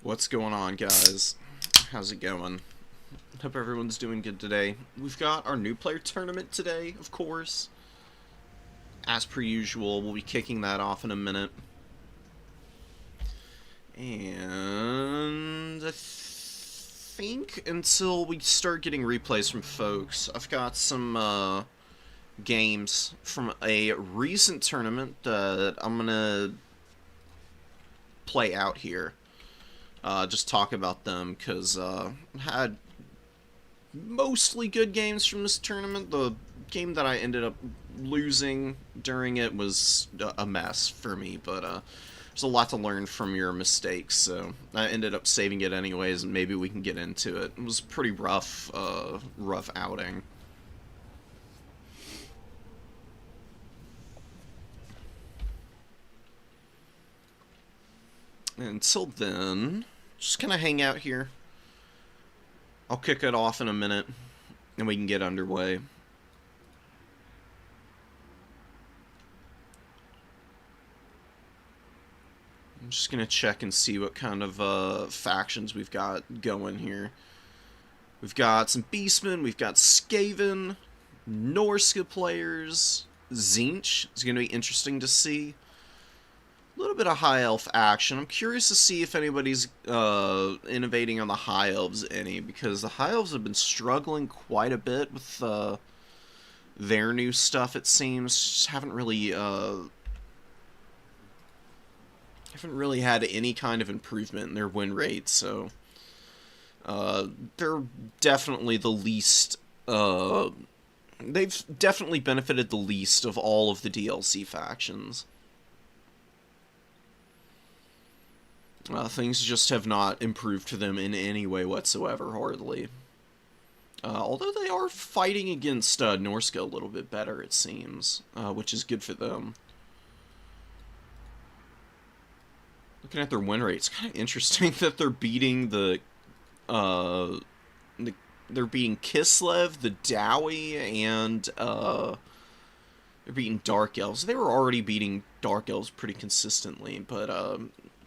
What's going on, guys? How's it going? Hope everyone's doing good today. We've got our new player tournament today, of course. As per usual, we'll be kicking that off in a minute. And I think until we start getting replays from folks, I've got some games from a recent tournament that I'm gonna play out here. Just talk about them, because had mostly good games from this tournament. The game that I ended up losing during it was a mess for me, but there's a lot to learn from your mistakes, so I ended up saving it anyways, and maybe we can get into it. It was a pretty rough outing. Until then, just kind of hang out here. I'll kick it off in a minute, and we can get underway. I'm just going to check and see what kind of factions we've got going here. We've got some Beastmen, we've got Skaven, Norska players, Tzeentch is going to be interesting to see. A little bit of High Elf action. I'm curious to see if anybody's innovating on the High Elves any, because the High Elves have been struggling quite a bit with their new stuff, it seems. Just haven't really had any kind of improvement in their win rate, so they're definitely the least they've definitely benefited the least of all of the DLC factions. Things just have not improved for them in any way whatsoever, hardly. Although they are fighting against Norska a little bit better, it seems, which is good for them. Looking at their win rate, it's kind of interesting that they're beating they're beating Kislev, the Dowie, and they're beating Dark Elves. They were already beating Dark Elves pretty consistently, but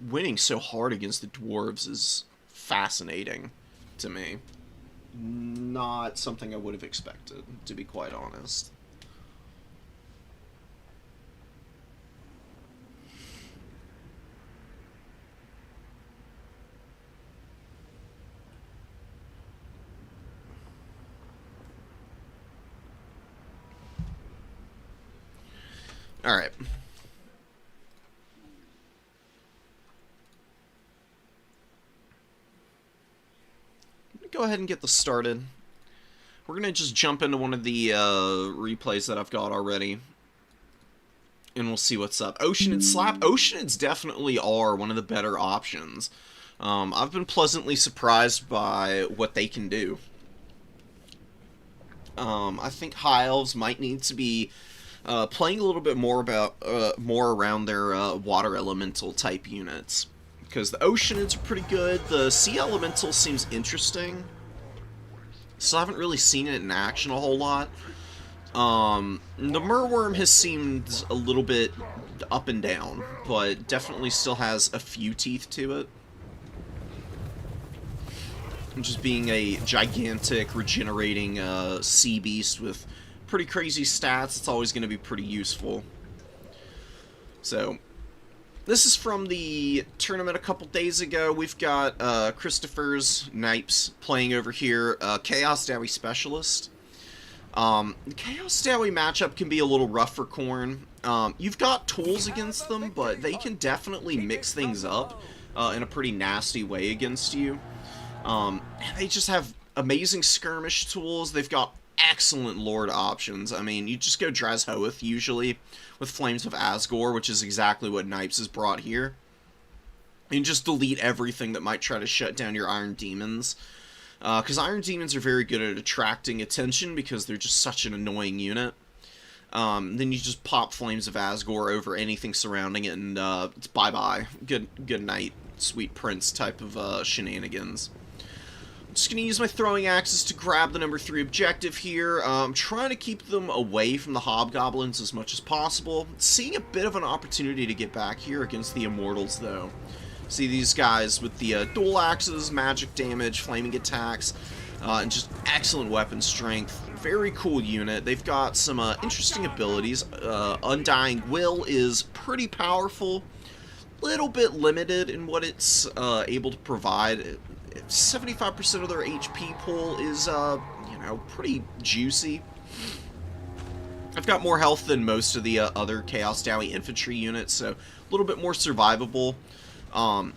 winning so hard against the Dwarves is fascinating to me. Not something I would have expected, to be quite honest. Alright. Go ahead and get this started. We're going to just jump into one of the replays that I've got already, and we'll see what's up. Oceanid Slap. Oceanids definitely are one of the better options. I've been pleasantly surprised by what they can do. I think High Elves might need to be playing a little bit more around their water elemental type units, because the Oceanids are pretty good. The Sea Elemental seems interesting. Still haven't really seen it in action a whole lot. The Merworm has seemed a little bit up and down, but definitely still has a few teeth to it. And just being a gigantic, regenerating sea beast with pretty crazy stats, it's always going to be pretty useful. So this is from the tournament a couple days ago. We've got Christopher's Knipes playing over here, Chaos Dowie Specialist. The Chaos Dowie matchup can be a little rough for Khorne. You've got tools against them, but they can definitely mix things up in a pretty nasty way against you. They just have amazing skirmish tools. They've got excellent Lord options. I mean, you just go Draz Hoeth usually with Flames of Asgore, which is exactly what Knipes has brought here. And just delete everything that might try to shut down your Iron Demons. Because Iron Demons are very good at attracting attention because they're just such an annoying unit. Then you just pop Flames of Asgore over anything surrounding it, and it's bye-bye. Good night, sweet prince type of shenanigans. I'm just going to use my throwing axes to grab the number 3 objective here. I'm trying to keep them away from the Hobgoblins as much as possible. Seeing a bit of an opportunity to get back here against the Immortals, though. See these guys with the dual axes, magic damage, flaming attacks, and just excellent weapon strength. Very cool unit. They've got some interesting abilities. Undying Will is pretty powerful. Little bit limited in what it's able to provide. 75% of their HP pool is, you know, pretty juicy. I've got more health than most of the other Chaos Dowie infantry units, so a little bit more survivable.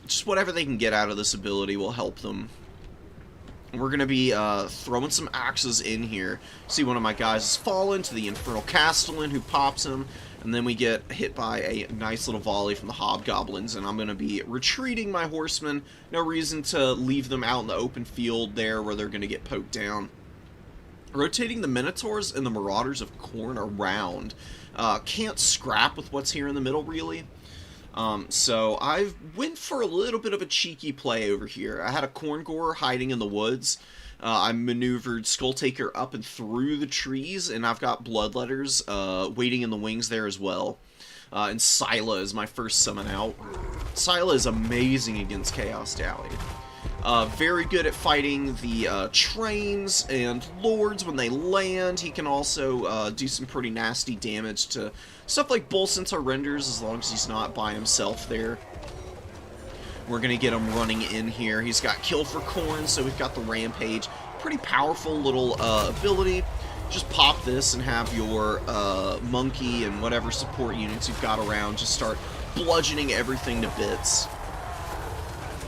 Just whatever they can get out of this ability will help them. We're going to be throwing some axes in here. See one of my guys has fallen to the Infernal Castellan, who pops him, and then we get hit by a nice little volley from the Hobgoblins, and I'm going to be retreating my horsemen. No reason to leave them out in the open field there where they're going to get poked down. Rotating the Minotaurs and the Marauders of Khorne around. Can't scrap with what's here in the middle, really. So I went for a little bit of a cheeky play over here. I had a Khorngor hiding in the woods. I maneuvered Skulltaker up and through the trees, and I've got Bloodletters waiting in the wings there as well. And Scylla is my first summon out. Scylla is amazing against Chaos Dowie. Very good at fighting the trains and lords when they land. He can also do some pretty nasty damage to stuff like Bull Centaur Renders, as long as he's not by himself there. We're going to get him running in here. He's got Kill for Khorne, so we've got the Rampage. Pretty powerful little ability. Just pop this and have your monkey and whatever support units you've got around just start bludgeoning everything to bits.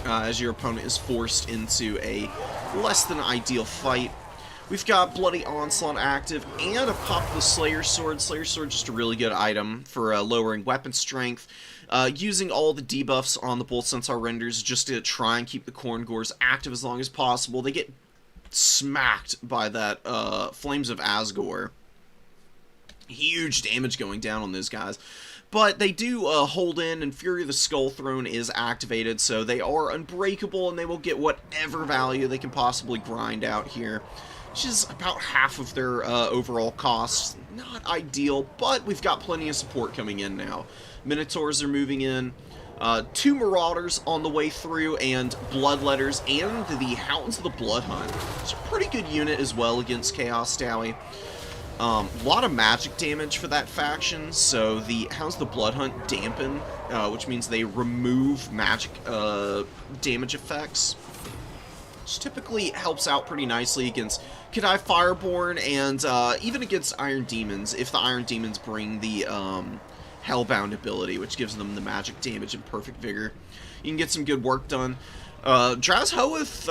As your opponent is forced into a less than ideal fight. We've got Bloody Onslaught active, and I've popped the Slayer Sword. Slayer Sword just a really good item for lowering weapon strength. Using all the debuffs on the Bull Centaur Renders just to try and keep the Khorngors active as long as possible. They get smacked by that Flames of Asgore. Huge damage going down on those guys. But they do hold in, and Fury of the Skull Throne is activated, so they are unbreakable, and they will get whatever value they can possibly grind out here, which is about half of their overall cost. Not ideal, but we've got plenty of support coming in now. Minotaurs are moving in, 2 Marauders on the way through, and Bloodletters, and the Hounds of the Bloodhunt. It's a pretty good unit as well against Chaos Dowie. A lot of magic damage for that faction, so the Hounds of the Bloodhunt dampen, which means they remove magic damage effects, which typically helps out pretty nicely against Khedai Fireborn and even against Iron Demons, if the Iron Demons bring the Hellbound ability, which gives them the magic damage and perfect vigor. You can get some good work done. Draz Hoeth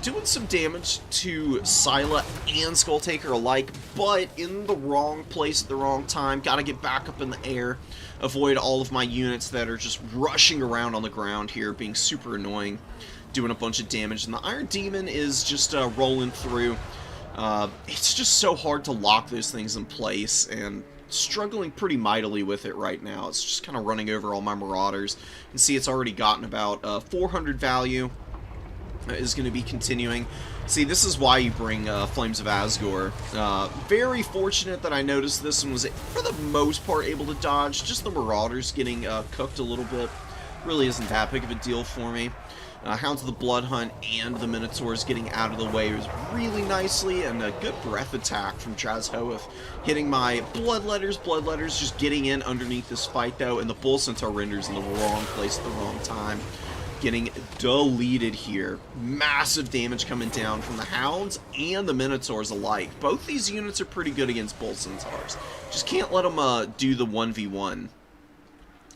doing some damage to Scylla and Skulltaker alike, but in the wrong place at the wrong time. Gotta get back up in the air. Avoid all of my units that are just rushing around on the ground here, being super annoying, doing a bunch of damage. And the Iron Demon is just rolling through. It's just so hard to lock those things in place, and struggling pretty mightily with it right now. It's just kind of running over all my Marauders. You can see it's already gotten about 400 value. Is going to be continuing. See, this is why you bring Flames of Asgore. Very fortunate that I noticed this and was, for the most part, able to dodge. Just the Marauders getting cooked a little bit. Really isn't that big of a deal for me. Hounds of the Bloodhunt and the Minotaurs getting out of the way was really nicely, and a good breath attack from Draz Hoeth, hitting my Bloodletters just getting in underneath this fight though, and the Bull Centaur Renders in the wrong place at the wrong time, getting deleted here. Massive damage coming down from the Hounds and the Minotaurs alike. Both these units are pretty good against Bull Centaurs. Just can't let them do the 1v1.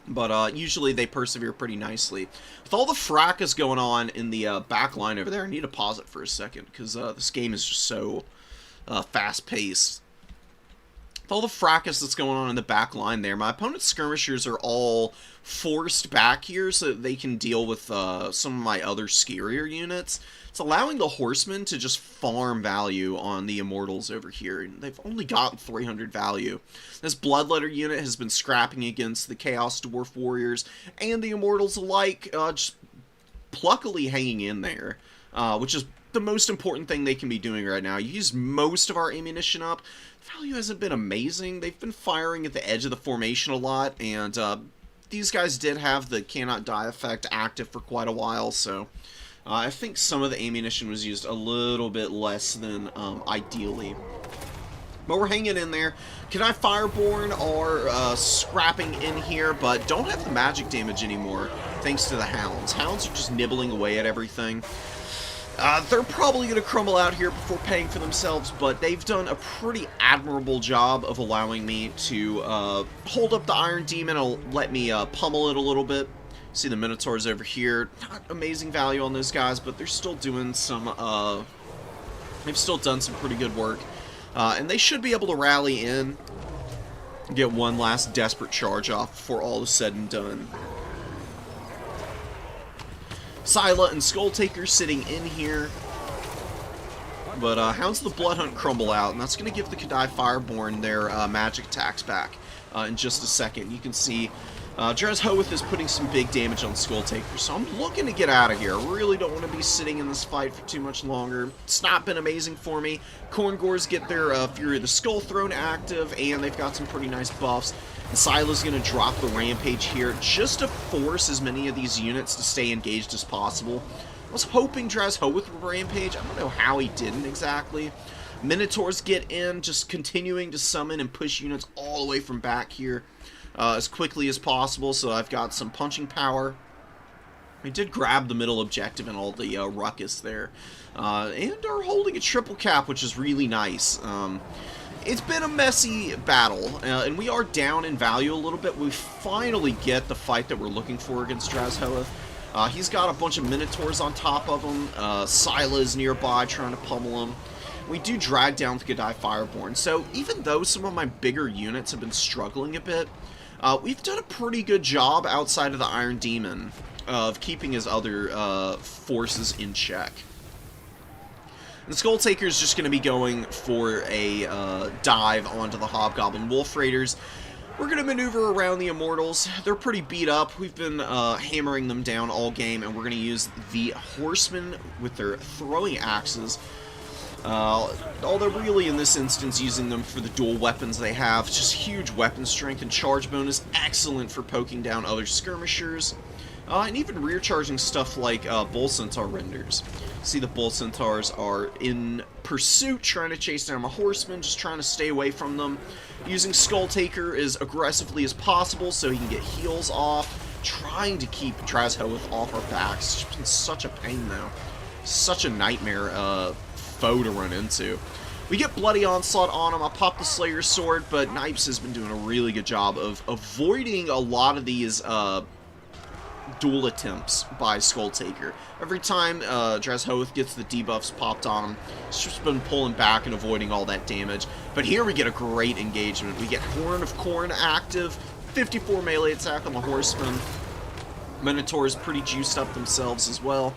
But usually they persevere pretty nicely. With all the fracas going on in the back line over there, I need to pause it for a second, because this game is just so fast-paced. With all the fracas that's going on in the back line there, my opponent's skirmishers are all forced back here so that they can deal with some of my other scarier units. It's allowing the horsemen to just farm value on the immortals over here, and they've only got 300 value. This Bloodletter unit has been scrapping against the Chaos Dwarf Warriors and the immortals alike, just pluckily hanging in there, which is the most important thing they can be doing right now. You use most of our ammunition up. Value hasn't been amazing. They've been firing at the edge of the formation a lot, and these guys did have the cannot die effect active for quite a while, so I think some of the ammunition was used a little bit less than ideally. But we're hanging in there. Kadai Fireborn are scrapping in here, but don't have the magic damage anymore, thanks to the Hounds. Hounds are just nibbling away at everything. They're probably going to crumble out here before paying for themselves, but they've done a pretty admirable job of allowing me to hold up the Iron Demon and let me pummel it a little bit. See the Minotaurs over here. Not amazing value on those guys, but they're still doing some, they've still done some pretty good work. And they should be able to rally in, get one last desperate charge off before all is said and done. Scylla and Skulltaker sitting in here. But Hounds of the Bloodhunt crumble out, and that's going to give the Kadai Fireborn their magic attacks back in just a second. You can see Draz Hoeth is putting some big damage on Skulltaker, so I'm looking to get out of here. I really don't want to be sitting in this fight for too much longer. It's not been amazing for me. Korngors get their Fury of the Skull Throne active, and they've got some pretty nice buffs. And Scylla's going to drop the Rampage here just to force as many of these units to stay engaged as possible. I was hoping Draz Hoeth would Rampage. I don't know how he didn't exactly. Minotaurs get in, just continuing to summon and push units all the way from back here as quickly as possible, so I've got some punching power. We did grab the middle objective and all the ruckus there, and are holding a triple cap, which is really nice. It's been a messy battle, and we are down in value a little bit. We finally get the fight that we're looking for against Draz Hoeth. He's got a bunch of Minotaurs on top of him. Scylla is nearby trying to pummel him. We do drag down the Kadai Fireborn, so even though some of my bigger units have been struggling a bit, we've done a pretty good job outside of the Iron Demon of keeping his other forces in check. The Skulltaker is just going to be going for a dive onto the Hobgoblin Wolf Raiders. We're going to maneuver around the Immortals. They're pretty beat up. We've been hammering them down all game, and we're going to use the Horsemen with their throwing axes. Although really in this instance using them for the dual weapons they have. Just huge weapon strength and charge bonus. Excellent for poking down other skirmishers. And even rear charging stuff like Bull Centaur renders. See the Bull Centaurs are in pursuit, trying to chase down my horsemen, just trying to stay away from them. Using Skulltaker as aggressively as possible so he can get heals off. Trying to keep Draz Hoeth off our backs. It's been such a pain though. Such a nightmare foe to run into. We get Bloody Onslaught on him. I pop the Slayer Sword, but Knipes has been doing a really good job of avoiding a lot of these duel attempts by Skulltaker. Every time Draz Hoeth gets the debuffs popped on him, he's just been pulling back and avoiding all that damage. But here we get a great engagement. We get Horn of Corn active, 54 melee attack on the Horseman. Minotaurs pretty juiced up themselves as well.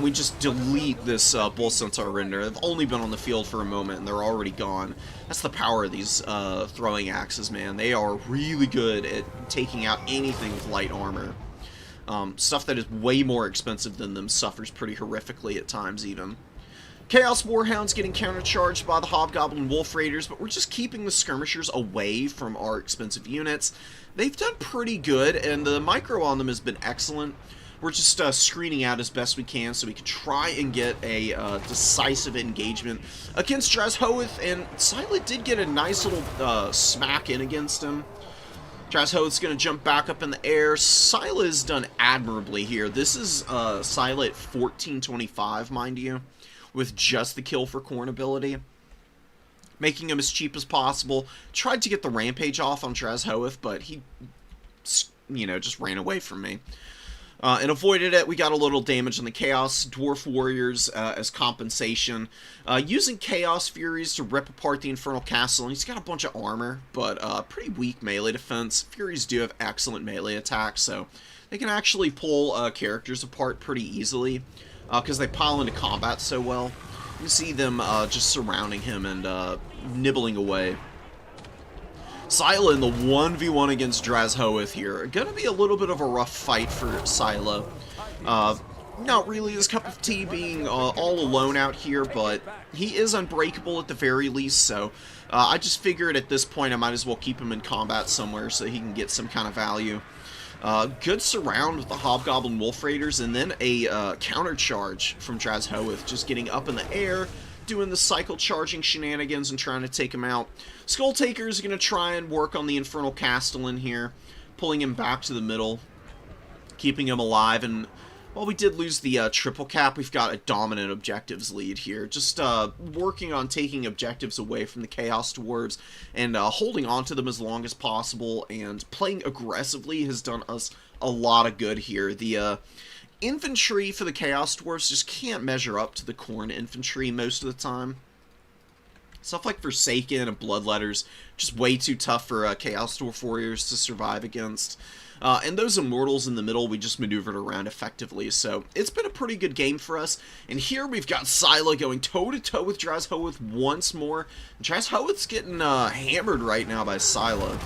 We just delete this Bull Centaur render. They've only been on the field for a moment and they're already gone. That's the power of these throwing axes, man. They are really good at taking out anything with light armor. Stuff that is way more expensive than them suffers pretty horrifically at times even. Chaos Warhounds getting countercharged by the Hobgoblin Wolf Raiders, but we're just keeping the skirmishers away from our expensive units. They've done pretty good, and the micro on them has been excellent. We're just screening out as best we can so we can try and get a decisive engagement against Draz Hoeth, and Scylla did get a nice little smack in against him. Draz Hoeth's going to jump back up in the air. Scylla has done admirably here. This is Scylla at 1425, mind you, with just the Kill for Corn ability. Making him as cheap as possible. Tried to get the Rampage off on Draz Hoeth, but he, you know, just ran away from me. And avoided it. We got a little damage on the Chaos Dwarf Warriors as compensation. Using Chaos Furies to rip apart the Infernal Castle. And he's got a bunch of armor, but pretty weak melee defense. Furies do have excellent melee attacks, so they can actually pull characters apart pretty easily because they pile into combat so well. You see them just surrounding him and nibbling away. Scylla in the 1v1 against Draz Hoeth here. Gonna be a little bit of a rough fight for Scylla. Not really his cup of tea being all alone out here, but he is unbreakable at the very least, so I just figured at this point I might as well keep him in combat somewhere so he can get some kind of value. Good surround with the Hobgoblin Wolf Raiders, and then a counter charge from Draz Hoeth, just getting up in the air, doing the cycle charging shenanigans and trying to take him out. Skull Taker is going to try and work on the Infernal Castellan here, pulling him back to the middle, keeping him alive, and while we did lose the triple cap, we've got a dominant objectives lead here. Just working on taking objectives away from the Chaos Dwarves and holding on to them as long as possible, and playing aggressively has done us a lot of good here. The infantry for the Chaos Dwarves just can't measure up to the Khorne infantry most of the time. Stuff like Forsaken and Bloodletters, just way too tough for Chaos Dwarf warriors to survive against. And those Immortals in the middle, we just maneuvered around effectively. So it's been a pretty good game for us. And here we've got Scylla going toe-to-toe with Draz Hoeth once more. Draz Hoeth's getting hammered right now by Scylla.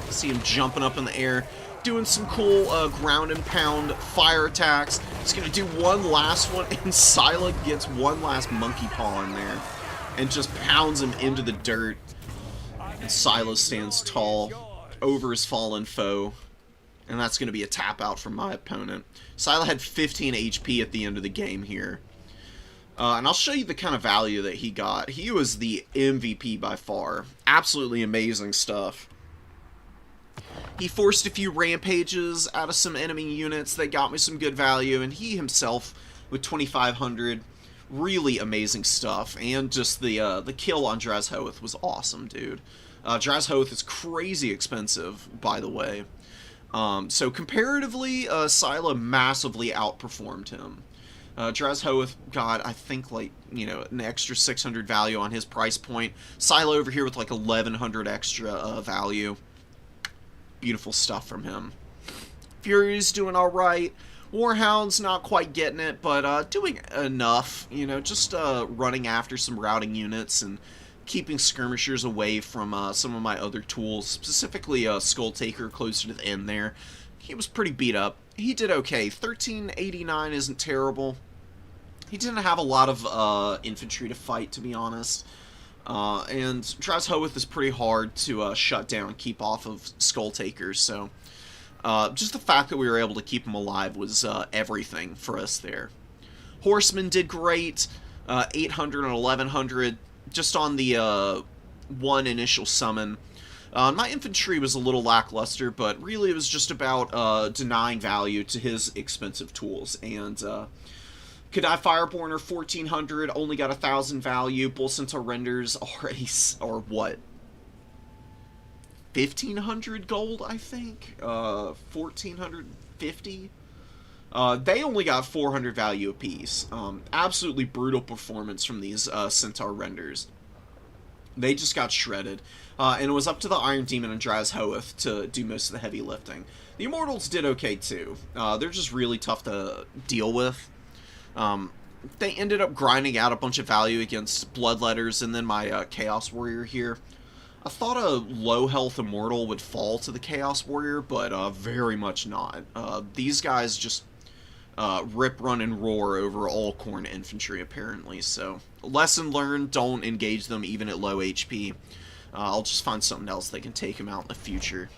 See him jumping up in the air, doing some cool ground and pound fire attacks. He's going to do one last one, and Scylla gets one last monkey paw in there and just pounds him into the dirt. And Scylla stands tall over his fallen foe, and that's going to be a tap out from my opponent. Scylla had 15 HP at the end of the game here. And I'll show you the kind of value that he got. He was the MVP by far. Absolutely amazing stuff. He forced a few rampages out of some enemy units that got me some good value, and he himself with 2,500, really amazing stuff. And just the kill on Draz Hoeth was awesome, dude. Draz Hoeth is crazy expensive, by the way. So comparatively, Scylla massively outperformed him. Draz Hoeth got, I think, like, you know, an extra 600 value on his price point. Scylla over here with like 1,100 extra value. Beautiful stuff from him. Fury's doing alright. Warhound's not quite getting it, but doing enough. You know, just running after some routing units and keeping skirmishers away from some of my other tools, specifically Skull Taker closer to the end there. He was pretty beat up. He did okay. 1389 isn't terrible. He didn't have a lot of infantry to fight, to be honest. And Draz Hoeth is pretty hard to shut down, keep off of Skull Takers, so just the fact that we were able to keep him alive was everything for us there. Horsemen did great, 800 and 1100, just on the one initial summon. My infantry was a little lackluster, but really it was just about denying value to his expensive tools. And Kadai Fireborner 1400 only got 1,000 value. Bull Centaur Renders are what? 1,500 gold, I think. 1,450. They only got 400 value apiece. Absolutely brutal performance from these Centaur Renders. They just got shredded. And it was up to the Iron Demon and Draz Hoeth to do most of the heavy lifting. The Immortals did okay too. They're just really tough to deal with. They ended up grinding out a bunch of value against Bloodletters and then my Chaos Warrior here. I thought a low health Immortal would fall to the Chaos Warrior, but very much not. These guys just rip, run, and roar over all Khorne infantry, apparently. So, lesson learned, don't engage them even at low HP. I'll just find something else that can take them out in the future.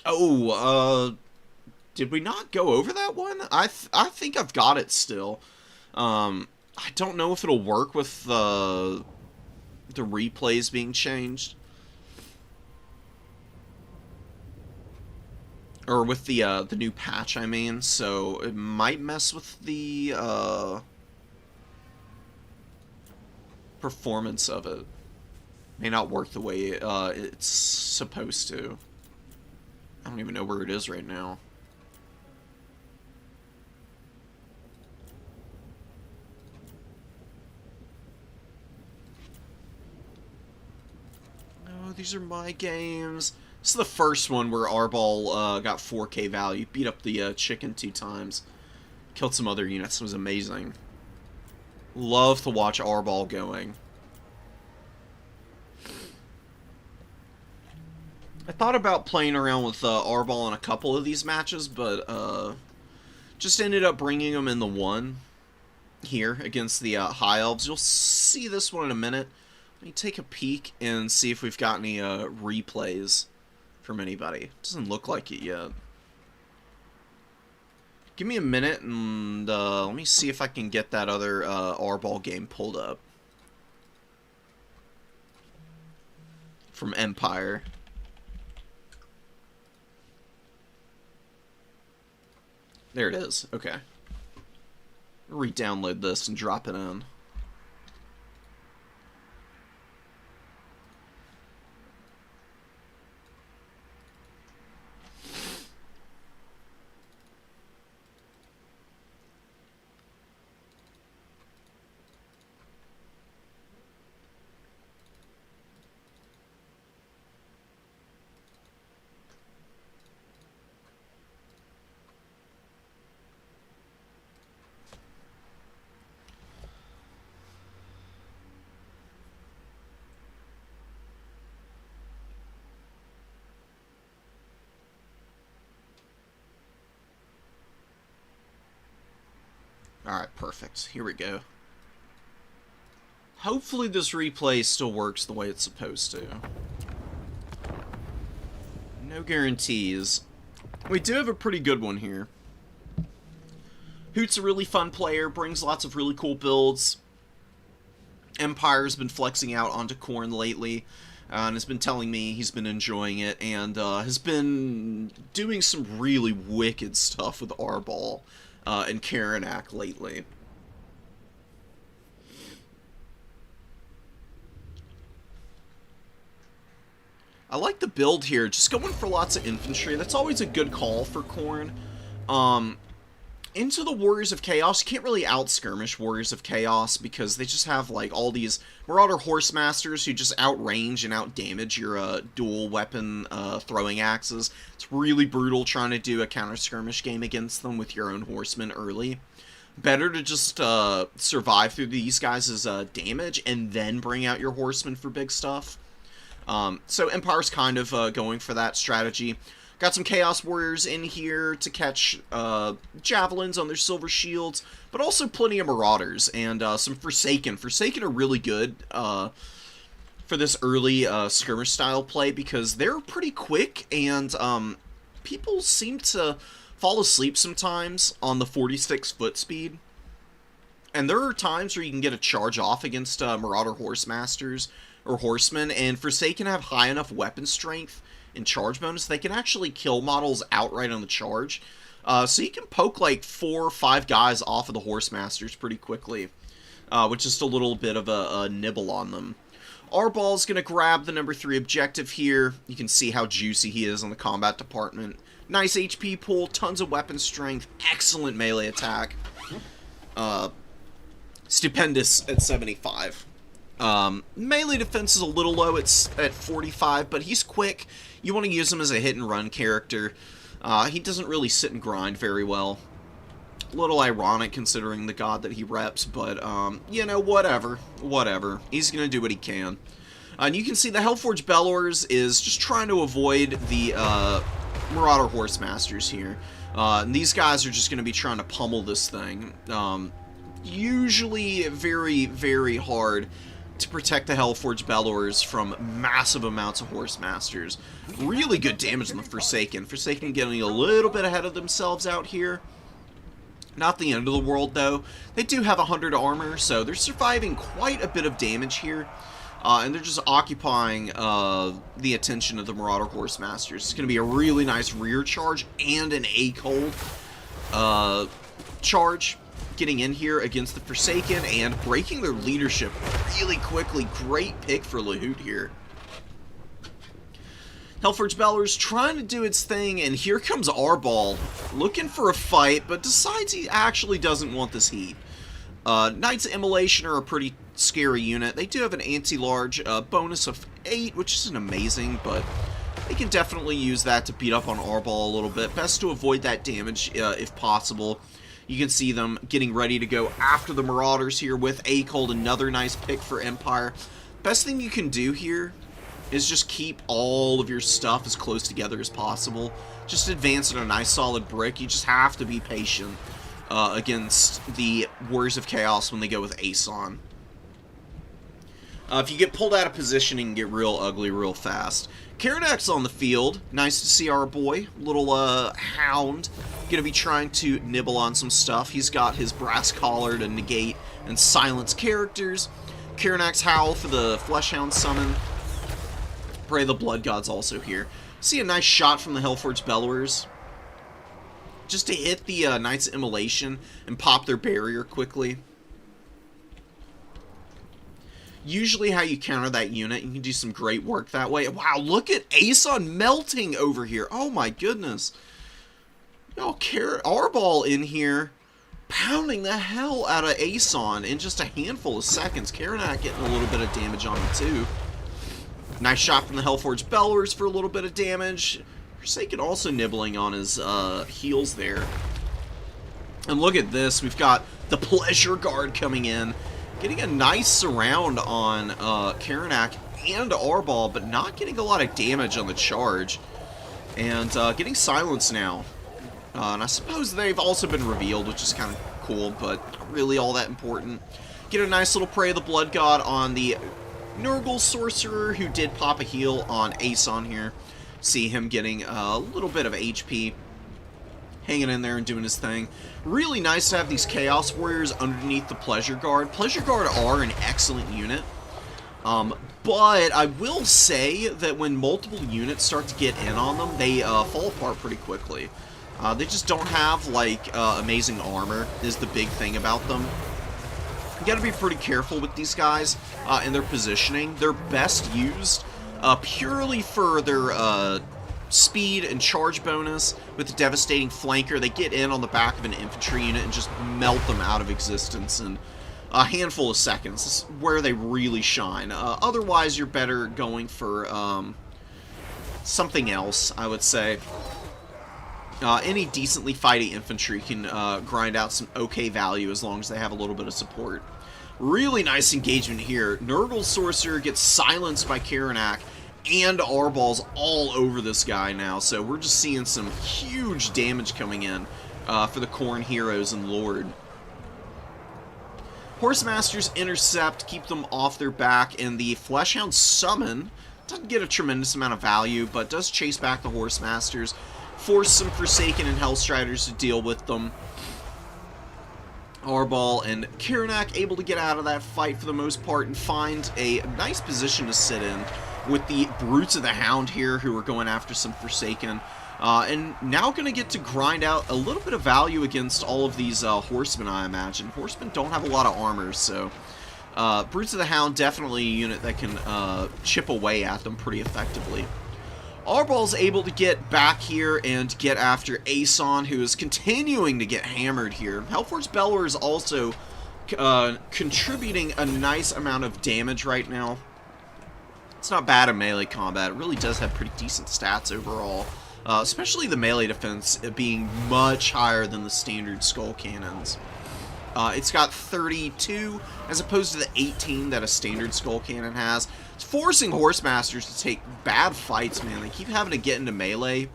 Oh, did we not go over that one? I think I've got it still. I don't know if it'll work with the replays being changed. Or with the new patch, I mean. So it might mess with the performance of it. May not work the way it's supposed to. I don't even know where it is right now. Oh, these are my games. This is the first one where Arbol got 4k value. Beat up the chicken 2 times. Killed some other units. It was amazing. Love to watch Arbol going. I thought about playing around with Arbol in a couple of these matches, but just ended up bringing him in the one. here against the High Elves. You'll see this one in a minute. Let me take a peek and see if we've got any replays from anybody. Doesn't look like it yet. Give me a minute and let me see if I can get that other R-Ball game pulled up. From Empire. There it is. Okay. Re-download this and drop it in. Alright, perfect. Here we go. Hopefully this replay still works the way it's supposed to. No guarantees. We do have a pretty good one here. Hoot's a really fun player, brings lots of really cool builds. Empire's been flexing out onto Khorne lately, and has been telling me he's been enjoying it, and has been doing some really wicked stuff with R-Ball. And Karanak lately. I like the build here, just going for lots of infantry. That's always a good call for Khorne. Into the Warriors of Chaos, you can't really out-skirmish Warriors of Chaos because they just have, like, all these Marauder Horsemasters who just outrange and outdamage your dual weapon throwing axes. It's really brutal trying to do a counter-skirmish game against them with your own horsemen early. Better to just survive through these guys' damage and then bring out your horsemen for big stuff. So Empire's kind of going for that strategy. Got some Chaos Warriors in here to catch javelins on their silver shields, but also plenty of Marauders and some Forsaken. Forsaken are really good for this early skirmish style play because they're pretty quick and people seem to fall asleep sometimes on the 46 foot speed. And there are times where you can get a charge off against Marauder Horsemasters or Horsemen, and Forsaken have high enough weapon strength and charge bonus, they can actually kill models outright on the charge. So you can poke like 4 or 5 guys off of the Horsemasters pretty quickly, with just a little bit of a nibble on them. R-Ball's going to grab the number 3 objective here. You can see how juicy he is on the combat department. Nice HP pool, tons of weapon strength, excellent melee attack. Stupendous at 75. Melee defense is a little low, it's at 45, but he's quick. You want to use him as a hit-and-run character. He doesn't really sit and grind very well. A little ironic considering the god that he reps, but, you know, whatever. Whatever. He's going to do what he can. And you can see the Hellforge Bellors is just trying to avoid the Marauder Horsemasters here. And these guys are just going to be trying to pummel this thing. Usually very, very hard to protect the Hellforge Bellors from massive amounts of Horsemasters. Really good damage on the Forsaken. Forsaken getting a little bit ahead of themselves out here. Not the end of the world, though. They do have 100 armor, so they're surviving quite a bit of damage here. And they're just occupying the attention of the Marauder Horsemasters. It's going to be a really nice rear charge and an A-cold charge. Getting in here against the Forsaken and breaking their leadership really quickly. Great pick for Lahoot here. Hellforge Bellor's trying to do its thing, and here comes R-Ball looking for a fight, but decides he actually doesn't want this heat. Knights of Immolation are a pretty scary unit. They do have an anti-large bonus of 8, which isn't amazing, but they can definitely use that to beat up on R-Ball a little bit. Best to avoid that damage if possible. You can see them getting ready to go after the Marauders here with A-Cold, another nice pick for Empire. Best thing you can do here is just keep all of your stuff as close together as possible. Just advance in a nice solid brick. You just have to be patient. against the Warriors of Chaos when they go with Aeson. If you get pulled out of position, it can get real ugly real fast. Karanak's on the field. Nice to see our boy. Little hound. Gonna be trying to nibble on some stuff. He's got his brass collar to negate and silence characters. Karanak's Howl for the Fleshhound summon. Pray the Blood God's also here. See a nice shot from the Hellforge Bellowers. Just to hit the Knights of Immolation and pop their barrier quickly. Usually how you counter that unit, you can do some great work that way. Wow, look at Aeson melting over here. Oh my goodness. Oh, Arball in here pounding the hell out of Aeson in just a handful of seconds. Karanak getting a little bit of damage on him too. Nice shot from the Hellforge Bellowers for a little bit of damage. Forsaken also nibbling on his heels there. And look at this. We've got the Pleasure Guard coming in. Getting a nice surround on Karanak and Arball, but not getting a lot of damage on the charge. And getting silenced now. And I suppose they've also been revealed, which is kind of cool, but not really all that important. Get a nice little Prey of the Blood God on the Nurgle Sorcerer, who did pop a heal on Aeson here. See him getting a little bit of HP. Hanging in there and doing his thing. Really nice to have these Chaos Warriors underneath the Pleasure Guard. Pleasure Guard are an excellent unit. But I will say that when multiple units start to get in on them, they fall apart pretty quickly. They just don't have, like, amazing armor is the big thing about them. You gotta be pretty careful with these guys and their positioning. They're best used purely for their speed and charge bonus with the devastating flanker. They get in on the back of an infantry unit and just melt them out of existence in a handful of seconds. This is where they really shine. Otherwise, you're better going for something else, I would say. Any decently fighty infantry can grind out some okay value as long as they have a little bit of support. Really nice engagement here. Nurgle Sorcerer gets silenced by Karanak, and Arball's all over this guy now, so we're just seeing some huge damage coming in for the Khorne heroes and Lord. Horsemasters intercept, keep them off their back, and the Fleshhound summon doesn't get a tremendous amount of value, but does chase back the Horsemasters, force some Forsaken and Hellstriders to deal with them. Arball and Karanak able to get out of that fight for the most part and find a nice position to sit in with the Brutes of the Hound here who are going after some Forsaken. And now going to get to grind out a little bit of value against all of these Horsemen, I imagine. Horsemen don't have a lot of armor, so Brutes of the Hound definitely a unit that can chip away at them pretty effectively. Arball's able to get back here and get after Aeson, who is continuing to get hammered here. Hellforge Bellower is also contributing a nice amount of damage right now. It's not bad in melee combat. It really does have pretty decent stats overall. Especially the melee defense being much higher than the standard skull cannons. It's got 32 as opposed to the 18 that a standard skull cannon has. It's forcing Horsemasters to take bad fights, man. They keep having to get into melee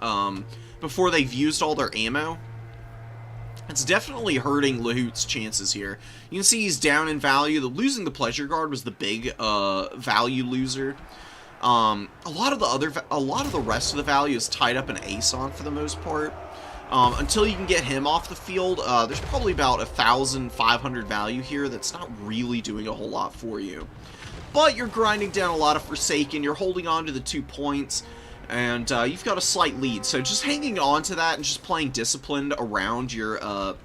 before they've used all their ammo. It's definitely hurting Lahoot's chances here. You can see he's down in value. Losing the Pleasure Guard was the big value loser. A lot of the rest of the value is tied up in Aeson for the most part. Until you can get him off the field, there's probably about 1,500 value here that's not really doing a whole lot for you. But you're grinding down a lot of Forsaken, you're holding on to the 2 points, and you've got a slight lead. So just hanging on to that and just playing disciplined around your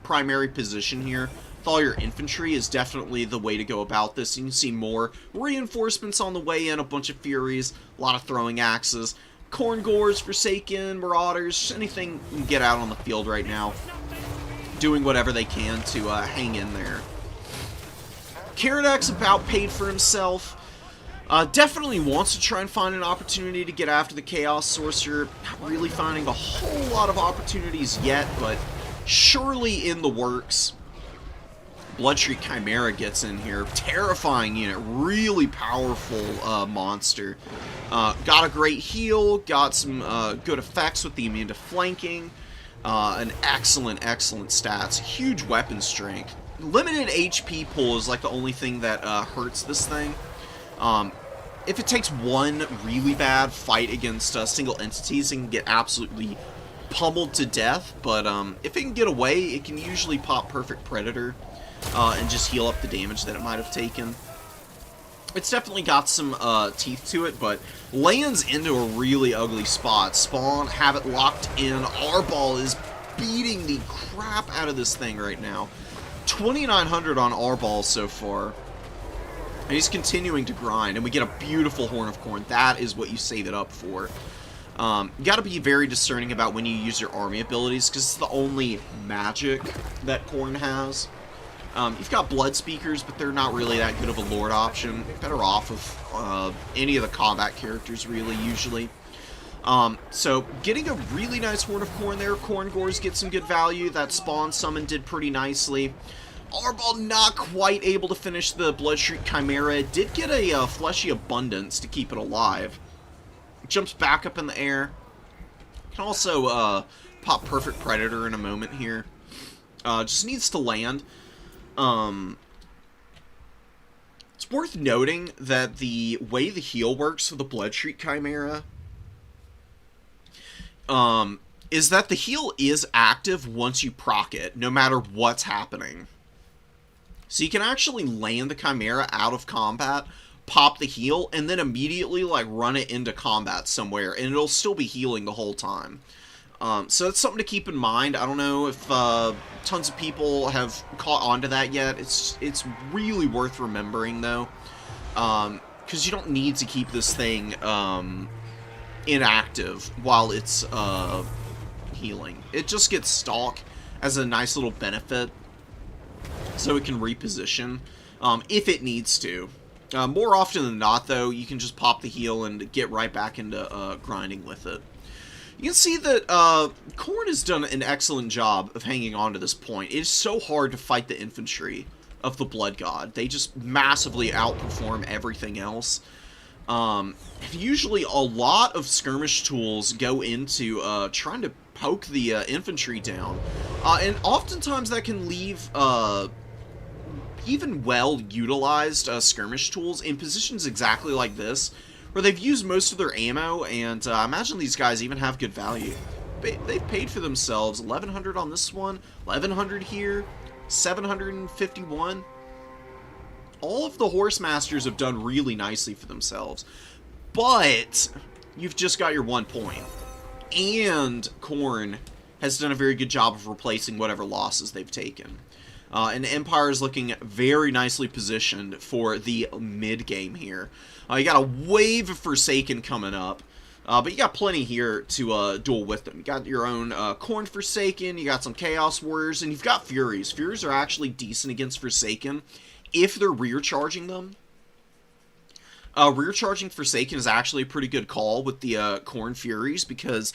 primary position here with all your infantry is definitely the way to go about this. You can see more reinforcements on the way in, a bunch of Furies, a lot of throwing axes. Khorne Gores, Forsaken, Marauders, anything you can get out on the field right now. Doing whatever they can to hang in there. Karanak's about paid for himself. Definitely wants to try and find an opportunity to get after the Chaos Sorcerer. Not really finding a whole lot of opportunities yet, but surely in the works. Bloodshriek Chimera gets in here. Terrifying unit. Really powerful monster. Got a great heal. Got some good effects with the immune to flanking. An excellent stats. Huge weapon strength. Limited HP pull is like the only thing that hurts this thing. If it takes one really bad fight against single entities, it can get absolutely pummeled to death. But if it can get away, it can usually pop Perfect Predator and just heal up the damage that it might have taken. It's definitely got some teeth to it, but lands into a really ugly spot. Spawn, have it locked in. Our ball is beating the crap out of this thing right now. 2,900 on our ball so far. And he's continuing to grind, and we get a beautiful Horn of Corn. That is what you save it up for. You gotta be very discerning about when you use your army abilities, because it's the only magic that Corn has. You've got Blood Speakers, but they're not really that good of a Lord option. Better off of any of the combat characters, really, usually. So, getting a really nice Horn of Corn there. Corn Gores get some good value. That Spawn summon did pretty nicely. Arball not quite able to finish the Bloodshriek Chimera. It did get a Fleshy Abundance to keep it alive. It jumps back up in the air. Can also pop Perfect Predator in a moment here. Just needs to land. It's worth noting that the way the heal works for the Bloodshriek Chimera is that the heal is active once you proc it, no matter what's happening. So you can actually land the Chimera out of combat, pop the heal, and then immediately like run it into combat somewhere, and it'll still be healing the whole time. So that's something to keep in mind. I don't know if tons of people have caught on to that yet. It's really worth remembering, though, because you don't need to keep this thing inactive while it's healing. It just gets stalk as a nice little benefit, so it can reposition if it needs to. More often than not, though, you can just pop the heal and get right back into grinding with it. You can see that Khorne has done an excellent job of hanging on to this point. It is so hard to fight the infantry of the Blood God. They just massively outperform everything else. Usually a lot of skirmish tools go into trying to poke the infantry down. And oftentimes that can leave even well-utilized skirmish tools in positions exactly like this, where they've used most of their ammo, and I imagine these guys even have good value. They've paid for themselves. 1,100 on this one, 1,100 here, 751. All of the Horse Masters have done really nicely for themselves, but you've just got your 1 point. And Khorne has done a very good job of replacing whatever losses they've taken. And Empire is looking very nicely positioned for the mid-game here. You got a wave of Forsaken coming up, but you got plenty here to duel with them. You got your own Khorne Forsaken, you got some Chaos Warriors, and you've got Furies. Furies are actually decent against Forsaken if they're rear-charging them. Rear-charging Forsaken is actually a pretty good call with the Khorne Furies, because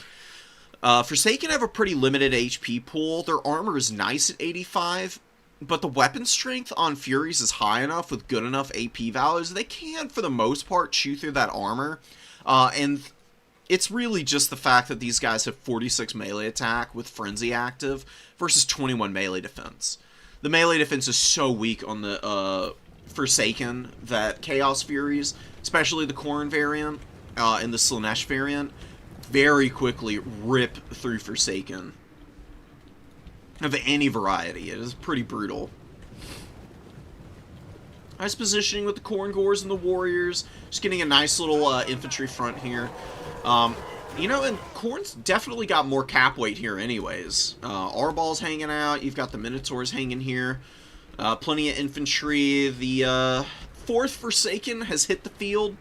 Forsaken have a pretty limited HP pool. Their armor is nice at 85, but the weapon strength on Furies is high enough with good enough AP values. They can, for the most part, chew through that armor. And it's really just the fact that these guys have 46 melee attack with Frenzy active versus 21 melee defense. The melee defense is so weak on the Forsaken that Chaos Furies, especially the Khorne variant and the Slaanesh variant, very quickly rip through Forsaken of any variety. It is pretty brutal. Nice positioning with the Khorne Gores and the Warriors. Just getting a nice little infantry front here. You know, and Khorne's definitely got more cap weight here anyways. Arball's hanging out. You've got the Minotaurs hanging here. Plenty of infantry. The 4th Forsaken has hit the field.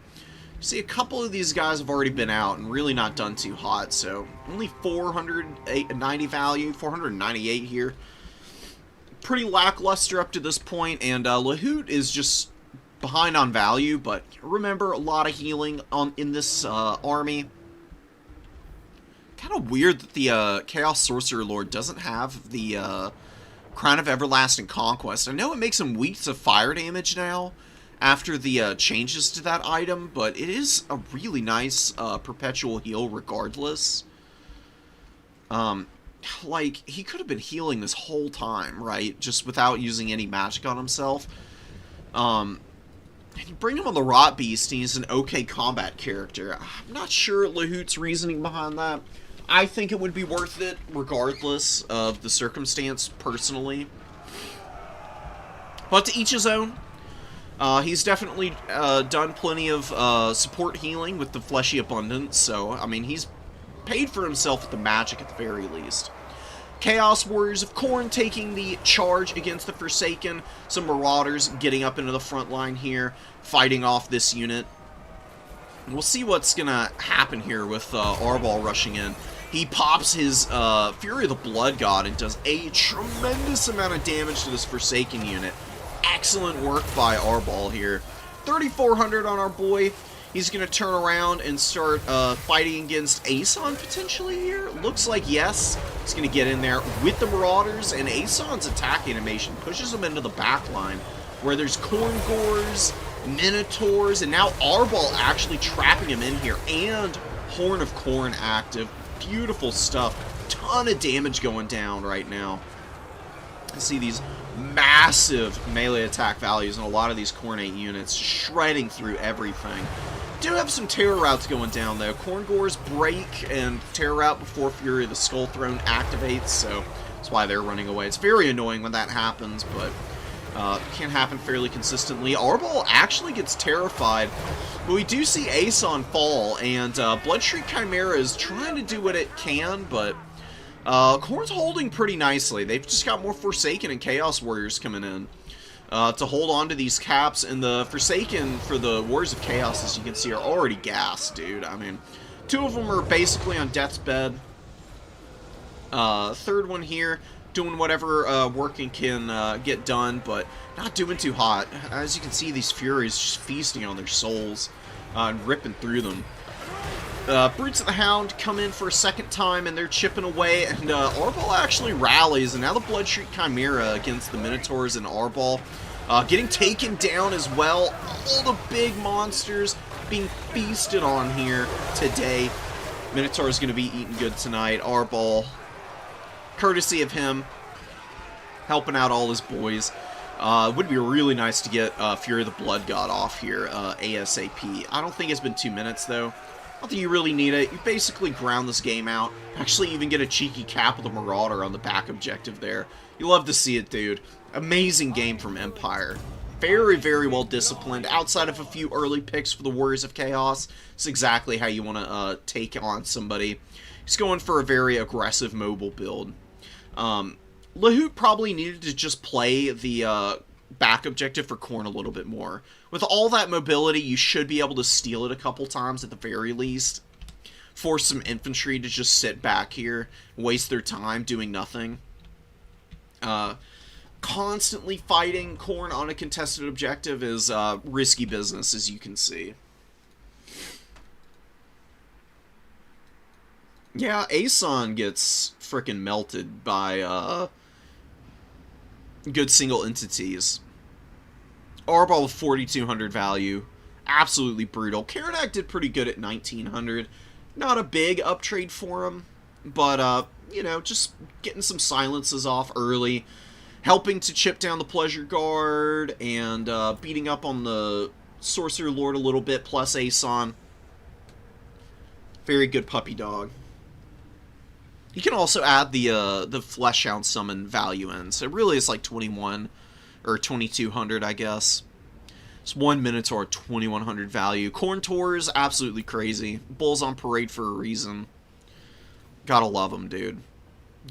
See, a couple of these guys have already been out and really not done too hot, so only 490 value, 498 here. Pretty lackluster up to this point, and Lahoot is just behind on value, but remember, a lot of healing in this army. Kind of weird that the Chaos Sorcerer Lord doesn't have the Crown of Everlasting Conquest. I know it makes him weak to fire damage now, after the changes to that item, but it is a really nice perpetual heal regardless. like, he could have been healing this whole time, right? Just without using any magic on himself. And you bring him on the Rot Beast, and he's an okay combat character. I'm not sure Lahoot's reasoning behind that. I think it would be worth it, regardless of the circumstance, personally. But to each his own. He's definitely done plenty of support healing with the Fleshy Abundance, so, I mean, he's paid for himself with the magic at the very least. Chaos Warriors of Khorne taking the charge against the Forsaken. Some Marauders getting up into the front line here, fighting off this unit. We'll see what's going to happen here with Arbol rushing in. He pops his Fury of the Blood God and does a tremendous amount of damage to this Forsaken unit. Excellent work by Arbol here. 3,400 on our boy. He's going to turn around and start fighting against Aeson potentially here. Looks like yes. He's going to get in there with the Marauders, and Aeson's attack animation pushes him into the back line where there's Khorne Gores, Minotaurs, and now Arbol actually trapping him in here, and Horn of Khorne active. Beautiful stuff. Ton of damage going down right now. You see these massive melee attack values in a lot of these Khornate units, shredding through everything. Do have some Terror Routes going down though. Khorne Gores break and Terror Route before Fury of the Skull Throne activates, so that's why they're running away. It's very annoying when that happens, but can happen fairly consistently. Arbol actually gets terrified, but we do see Aeson fall, and Bloodshriek Chimera is trying to do what it can, but Khorne's holding pretty nicely. They've just got more Forsaken and Chaos Warriors coming in to hold on to these caps, and the Forsaken for the Warriors of Chaos, as you can see, are already gassed, dude. I mean, two of them are basically on death's bed. Third one here, doing whatever working can get done, but not doing too hot. As you can see, these Furies just feasting on their souls and ripping through them. Brutes of the Hound come in for a second time, and they're chipping away, and Arbol actually rallies, and now the Bloodshriek Chimera against the Minotaurs and Arbol getting taken down as well. All the big monsters being feasted on here today. Minotaur's going to be eating good tonight. Arbol, courtesy of him, helping out all his boys. It would be really nice to get Fury of the Blood God off here ASAP. I don't think it's been 2 minutes, though. I don't think you really need it. You basically ground this game out. Actually even get a cheeky cap with a Marauder on the back objective there. You love to see it, dude. Amazing game from Empire. Very, very well disciplined. Outside of a few early picks for the Warriors of Chaos, it's exactly how you want to take on somebody. He's going for a very aggressive mobile build. Lahoot probably needed to just play the back objective for Khorne a little bit more. With all that mobility, you should be able to steal it a couple times at the very least. Force some infantry to just sit back here, waste their time doing nothing. Constantly fighting Khorne on a contested objective is risky business, as you can see. Yeah, Aeson gets frickin' melted by good single entities. Arbol with 4,200 value. Absolutely brutal. Karanak did pretty good at 1,900. Not a big uptrade for him, but, you know, just getting some silences off early. Helping to chip down the Pleasure Guard, and beating up on the Sorcerer Lord a little bit, plus Aeson. Very good puppy dog. You can also add the Fleshhound summon value in, so it really is like 21 or 2,200, I guess. It's one Minotaur, 2,100 value. Khorne Tor is absolutely crazy. Bulls on parade for a reason. Gotta love them, dude.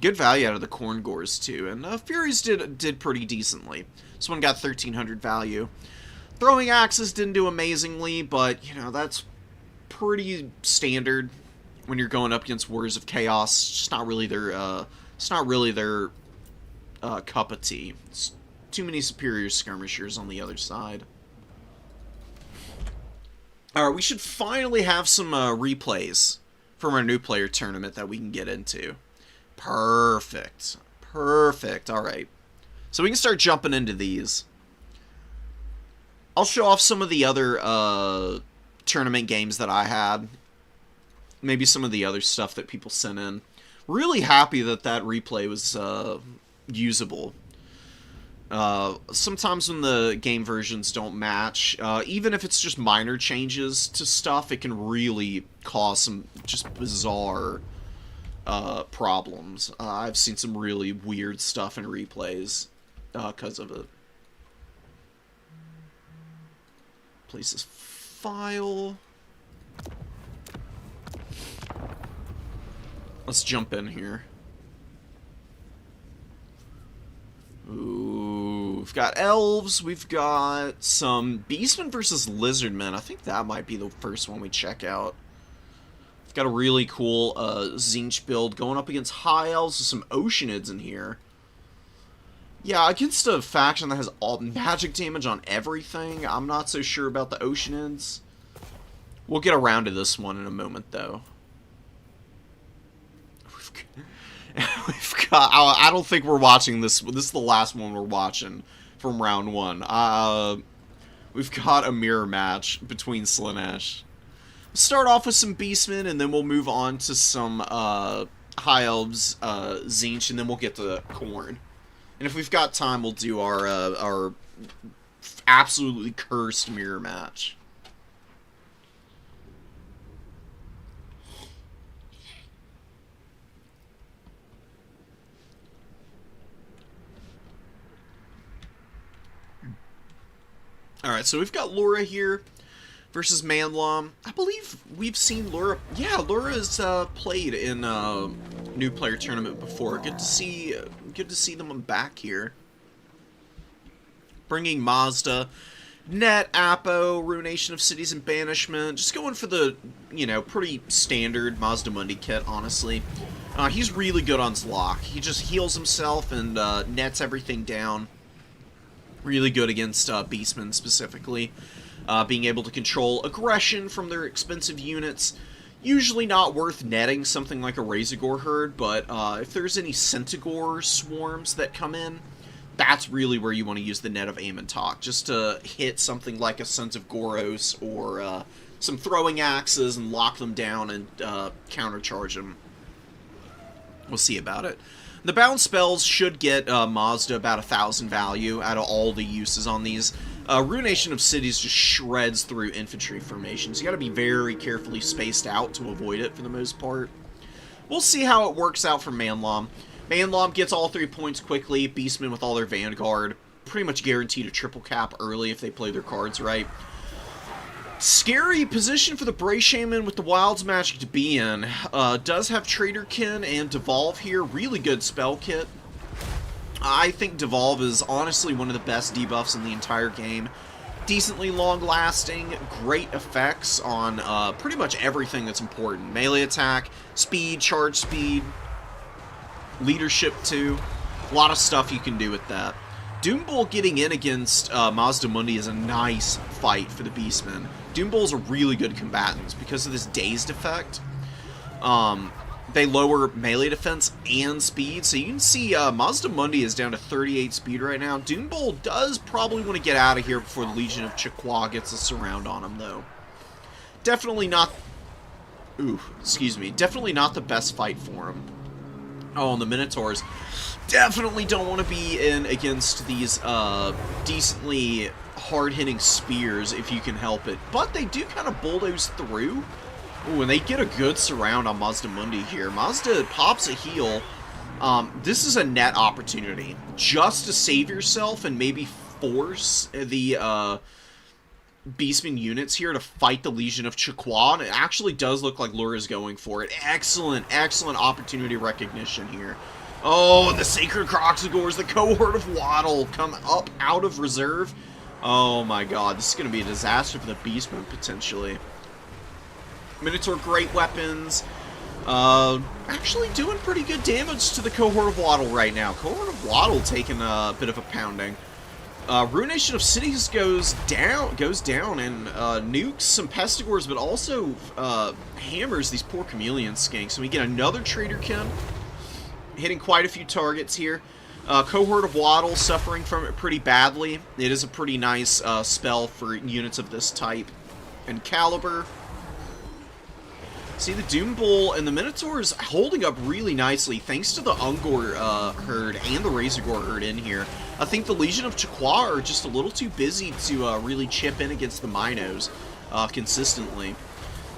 Good value out of the Khorne Gores too, and Furies did pretty decently. This one got 1,300 value. Throwing axes didn't do amazingly, but you know that's pretty standard when you're going up against Warriors of Chaos. It's just not really their cup of tea. It's too many superior skirmishers on the other side. Alright, we should finally have some replays from our new player tournament that we can get into. Perfect. Perfect. Alright. So we can start jumping into these. I'll show off some of the other tournament games that I had. Maybe some of the other stuff that people sent in. Really happy that that replay was usable. Sometimes when the game versions don't match, even if it's just minor changes to stuff, it can really cause some just bizarre problems. I've seen some really weird stuff in replays because of it. Place this file. Let's jump in here. Ooh, we've got elves, we've got some beastmen versus lizardmen. I think that might be the first one we check out. We've got a really cool Tzeentch build going up against high elves with some oceanids in here. Yeah, against a faction that has all magic damage on everything, I'm not so sure about the oceanids. We'll get around to this one in a moment, though. We've got, I don't think we're watching this. This is the last one we're watching from round one. We've got a mirror match between Slaanesh. We'll start off with some beastmen, and then we'll move on to some high elves, Tzeentch, and then we'll get to Khorne. And if we've got time, we'll do our absolutely cursed mirror match. Alright, so we've got Laura here versus Manlam. I believe we've seen Laura. Yeah, Laura's played in New Player Tournament before. Good to see them back here. Bringing Mazda, Net, Apo, Ruination of Cities and Banishment. Just going for the, you know, pretty standard Mazda Mundi kit, honestly. He's really good on Zlok. He just heals himself and nets everything down. Really good against beastmen specifically. Being able to control aggression from their expensive units. Usually not worth netting something like a Razorgore herd, but if there's any Centaur swarms that come in, that's really where you want to use the Net of Amontok, just to hit something like a Sons of Goros or some throwing axes and lock them down and countercharge them. We'll see about it. The bound spells should get Mazda about 1,000 value out of all the uses on these. Ruination of Cities just shreds through infantry formations. You got to be very carefully spaced out to avoid it for the most part. We'll see how it works out for Manlam. Manlam gets all 3 points quickly. Beastmen with all their Vanguard. Pretty much guaranteed a triple cap early if they play their cards right. Scary position for the Bray Shaman with the Wilds Magic to be in. Does have Traderkin and Devolve here. Really good spell kit. I think Devolve is honestly one of the best debuffs in the entire game. Decently long-lasting, great effects on pretty much everything that's important. Melee attack, speed, charge speed, leadership too. A lot of stuff you can do with that. Doombull getting in against Mazda Mundi is a nice fight for the Beastmen. Doombulls are really good combatants because of this dazed effect. They lower melee defense and speed, so you can see Mazda Mundi is down to 38 speed right now. Doombull does probably want to get out of here before the Legion of Chaqua gets a surround on him, though. Definitely not... Ooh, excuse me. Definitely not the best fight for him. Oh, and the Minotaurs definitely don't want to be in against these decently hard-hitting spears if you can help it. But they do kind of bulldoze through. Ooh, and they get a good surround on Mazda Mundi here. Mazda pops a heal. This is a net opportunity. Just to save yourself and maybe force the Beastman units here to fight the Legion of Chaqua. And it actually does look like Lura's going for it. Excellent, excellent opportunity recognition here. Oh, the Sacred Croxagores, the Cohort of Waddle come up out of reserve. Oh my god, this is going to be a disaster for the Beastmen, potentially. Minotaur, great weapons. Actually doing pretty good damage to the Cohort of Waddle right now. Cohort of Waddle taking a bit of a pounding. Ruination of Cities goes down and nukes some Pestigores, but also hammers these poor Chameleon skinks. And we get another Traderkin, hitting quite a few targets here. Cohort of Waddle suffering from it pretty badly. It is a pretty nice spell for units of this type and caliber. See, the Doom Bull and the Minotaur is holding up really nicely thanks to the Ungor herd and the Razorgore herd in here. I think the Legion of Chaqua are just a little too busy to really chip in against the Minos consistently.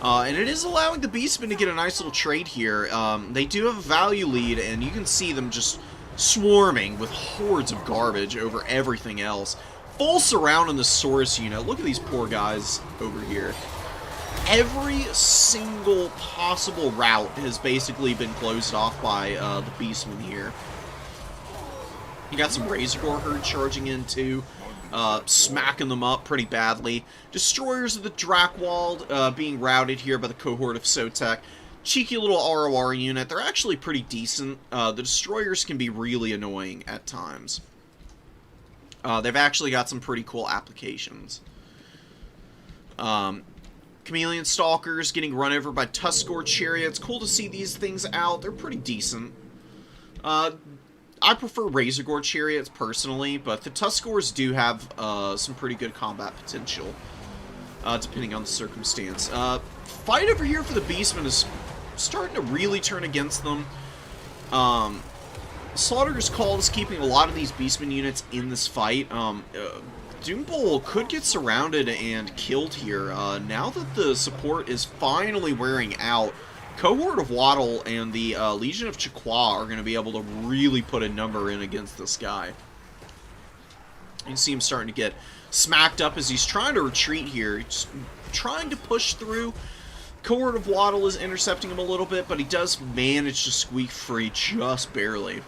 And it is allowing the Beastmen to get a nice little trade here. They do have a value lead, and you can see them just swarming with hordes of garbage over everything else. Full surround on the Saurus unit. Look at these poor guys over here. Every single possible route has basically been closed off by the Beastmen here. You got some Razorgore herd charging in too, smacking them up pretty badly. Destroyers of the Drakewald being routed here by the cohort of Sotek. Cheeky little ROR unit. They're actually pretty decent. The Destroyers can be really annoying at times. They've actually got some pretty cool applications. Chameleon Stalkers getting run over by Tuskgore Chariots. Cool to see these things out. They're pretty decent. I prefer Razorgore Chariots personally, but the Tuskgores do have some pretty good combat potential, depending on the circumstance. Fight over here for the Beastmen is starting to really turn against them. Slaughter's Call is keeping a lot of these Beastmen units in this fight. Doom Bull could get surrounded and killed here. Now that the support is finally wearing out, Cohort of Waddle and the Legion of Chaqua are going to be able to really put a number in against this guy. You can see him starting to get smacked up as he's trying to retreat here. He's trying to push through. Cohort of Waddle is intercepting him a little bit, but he does manage to squeak free just barely.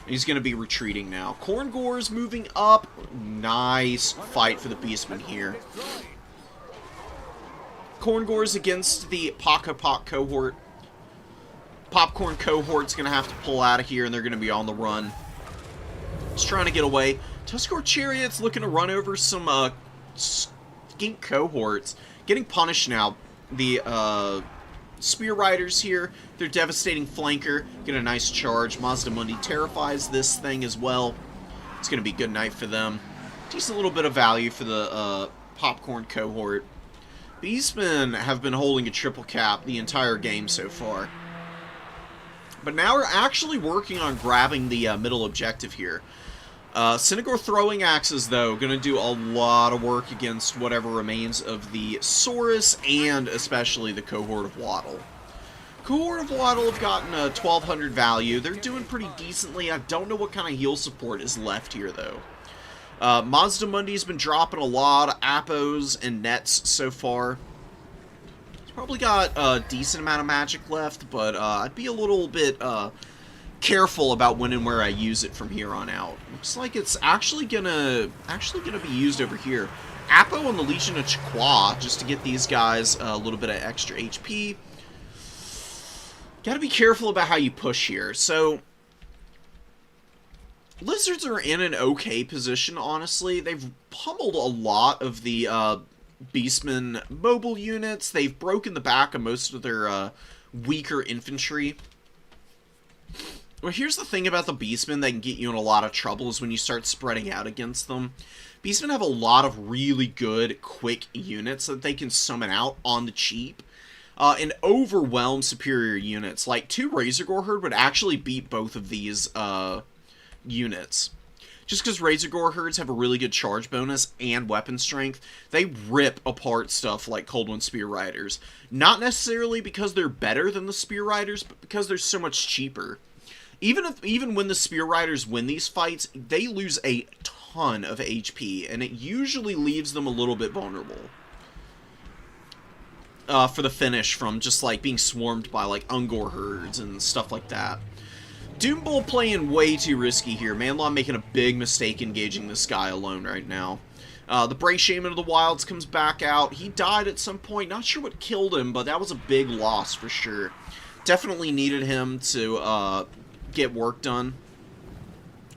He's going to be retreating now. Korngore's moving up. Nice fight for the Beastmen here. Korngore's against the Pok cohort. Popcorn cohort's going to have to pull out of here, and they're going to be on the run. Just trying to get away. Tuskgore Chariot's looking to run over some skink cohorts. Getting punished now. The Spear Riders here, their devastating flanker, get a nice charge. Mazda Mundi terrifies this thing as well. It's going to be good night for them. Decent little bit of value for the Popcorn cohort. Beastmen have been holding a triple cap the entire game so far. But now we're actually working on grabbing the middle objective here. Synagore Throwing Axes, though, going to do a lot of work against whatever remains of the Saurus and especially the Cohort of Waddle. Cohort of Waddle have gotten a 1200 value. They're doing pretty decently. I don't know what kind of heal support is left here, though. Mazda Mundi's been dropping a lot of Appos and Nets so far. He's probably got a decent amount of magic left, but I'd be a little bit careful about when and where I use it from here on out. Looks like it's actually gonna be used over here. Appo on the Legion of Chaqua, just to get these guys a little bit of extra HP. Gotta be careful about how you push here. So, Lizards are in an okay position, honestly. They've pummeled a lot of the Beastmen mobile units. They've broken the back of most of their weaker infantry. Well, here's the thing about the Beastmen that can get you in a lot of trouble is when you start spreading out against them. Beastmen have a lot of really good, quick units that they can summon out on the cheap. And overwhelm superior units. Like, 2 Razorgore Herd would actually beat both of these units. Just because Razorgore Herds have a really good charge bonus and weapon strength, they rip apart stuff like Cold One Spear Riders. Not necessarily because they're better than the Spear Riders, but because they're so much cheaper. Even when the Spear Riders win these fights, they lose a ton of HP, and it usually leaves them a little bit vulnerable. For the finish from just, like, being swarmed by, like, Ungor herds and stuff like that. Doom Bull playing way too risky here. Manlaw making a big mistake engaging this guy alone right now. The Bray Shaman of the Wilds comes back out. He died at some point. Not sure what killed him, but that was a big loss for sure. Definitely needed him to get work done.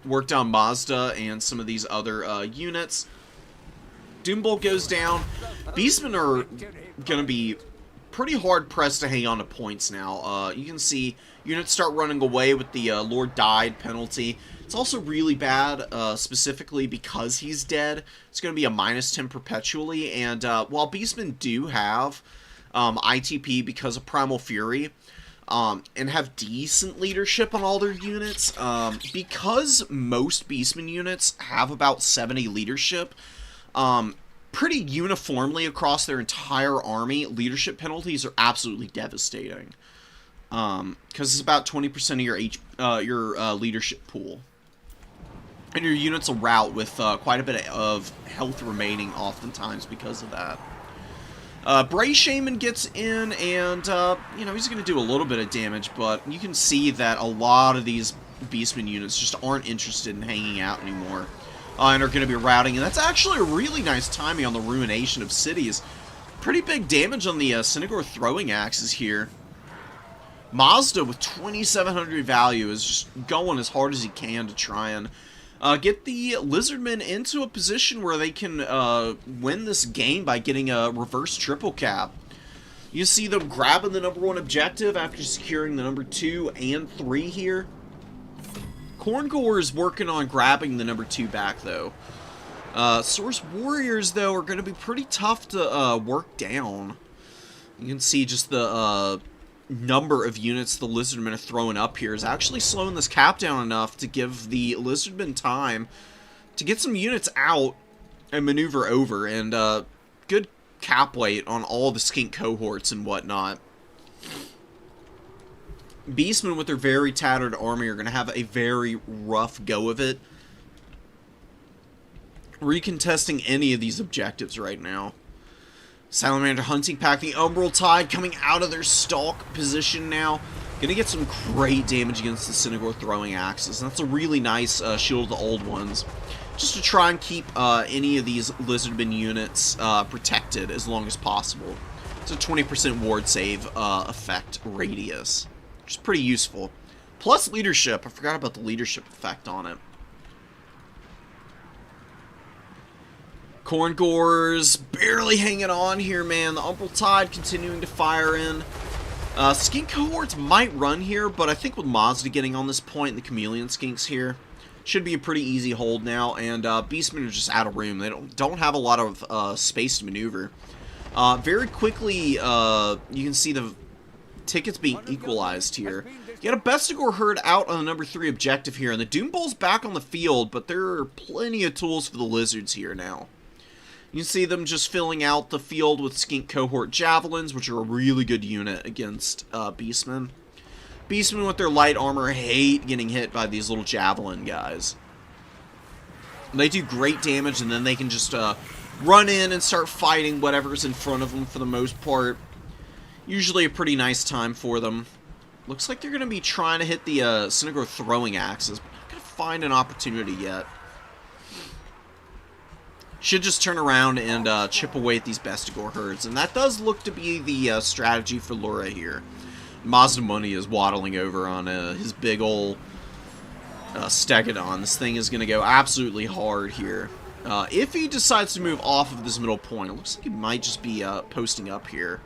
Worked on Mazda and some of these other units. Doom Bull goes down. Beastmen are going to be pretty hard-pressed to hang on to points now. You can see units start running away with the Lord Died penalty. It's also really bad, specifically because he's dead. It's going to be a -10 perpetually, and while Beastmen do have ITP because of Primal Fury, and have decent leadership on all their units. Because most Beastman units have about 70 leadership, pretty uniformly across their entire army, leadership penalties are absolutely devastating. Because it's about 20% of your leadership pool. And your units will rout with quite a bit of health remaining oftentimes because of that. Bray Shaman gets in, and, you know, he's going to do a little bit of damage, but you can see that a lot of these Beastman units just aren't interested in hanging out anymore. And are going to be routing, and that's actually a really nice timing on the Ruination of Cities. Pretty big damage on the Synagore throwing axes here. Mazda with 2,700 value is just going as hard as he can to try and get the Lizardmen into a position where they can win this game by getting a reverse triple cap. You see them grabbing the #1 objective after securing the #2 and 3 here. Korngor is working on grabbing the #2 back, though. Source Warriors, though, are going to be pretty tough to work down. You can see just the number of units the Lizardmen are throwing up here is actually slowing this cap down enough to give the Lizardmen time to get some units out and maneuver over, and good cap weight on all the skink cohorts and whatnot. Beastmen with their very tattered army are going to have a very rough go of it recontesting any of these objectives right now. Salamander Hunting Pack, the Umbral Tide coming out of their stalk position now. Gonna get some great damage against the Synagore throwing axes. And that's a really nice Shield of the Old Ones. Just to try and keep any of these Lizardmen units protected as long as possible. It's a 20% ward save effect radius, which is pretty useful. Plus leadership. I forgot about the leadership effect on it. Korngor's barely hanging on here, man. The Umbral Tide continuing to fire in. Skink cohorts might run here, but I think with Mazda getting on this point, the Chameleon Skinks here, should be a pretty easy hold now. And Beastmen are just out of room. They don't have a lot of space to maneuver. Very quickly, you can see the tickets being equalized here. You got a Bestigor herd out on the #3 objective here, and the Doom Bull's back on the field, but there are plenty of tools for the Lizards here now. You can see them just filling out the field with Skink Cohort Javelins, which are a really good unit against Beastmen. Beastmen with their light armor hate getting hit by these little Javelin guys. They do great damage, and then they can just run in and start fighting whatever's in front of them for the most part. Usually a pretty nice time for them. Looks like they're going to be trying to hit the Synagore throwing axes, but not going to find an opportunity yet. Should just turn around and chip away at these Bestigor herds. And that does look to be the strategy for Lura here. Mazda Money is waddling over on his big ol' Stegodon. This thing is going to go absolutely hard here. If he decides to move off of this middle point, it looks like he might just be posting up here.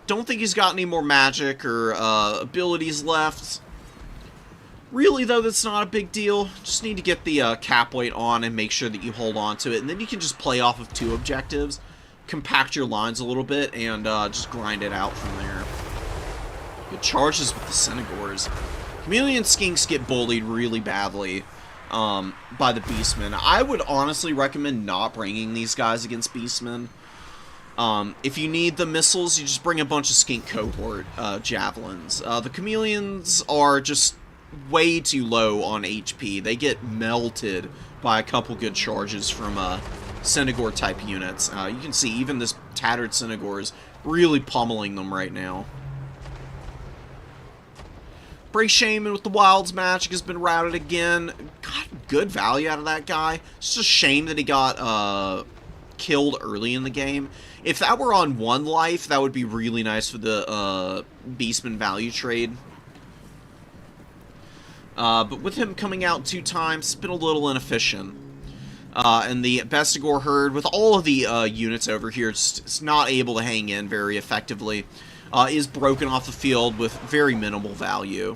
Don't think he's got any more magic or abilities left. Really, though, that's not a big deal. Just need to get the cap weight on and make sure that you hold on to it. And then you can just play off of 2 objectives, compact your lines a little bit, and just grind it out from there. Good charges with the Synagores. Chameleon Skinks get bullied really badly by the Beastmen. I would honestly recommend not bringing these guys against Beastmen. If you need the missiles, you just bring a bunch of Skink Cohort Javelins. The Chameleons are just way too low on HP. They get melted by a couple good charges from Synagore type units. You can see even this tattered Synagore is really pummeling them right now. Bray Shaman with the Wilds Magic has been routed again. Got good value out of that guy. It's just a shame that he got killed early in the game. If that were on 1 life, that would be really nice for the Beastman value trade. But with him coming out 2 times, it's been a little inefficient. And the Bestigor herd, with all of the units over here, it's not able to hang in very effectively. Is broken off the field with very minimal value.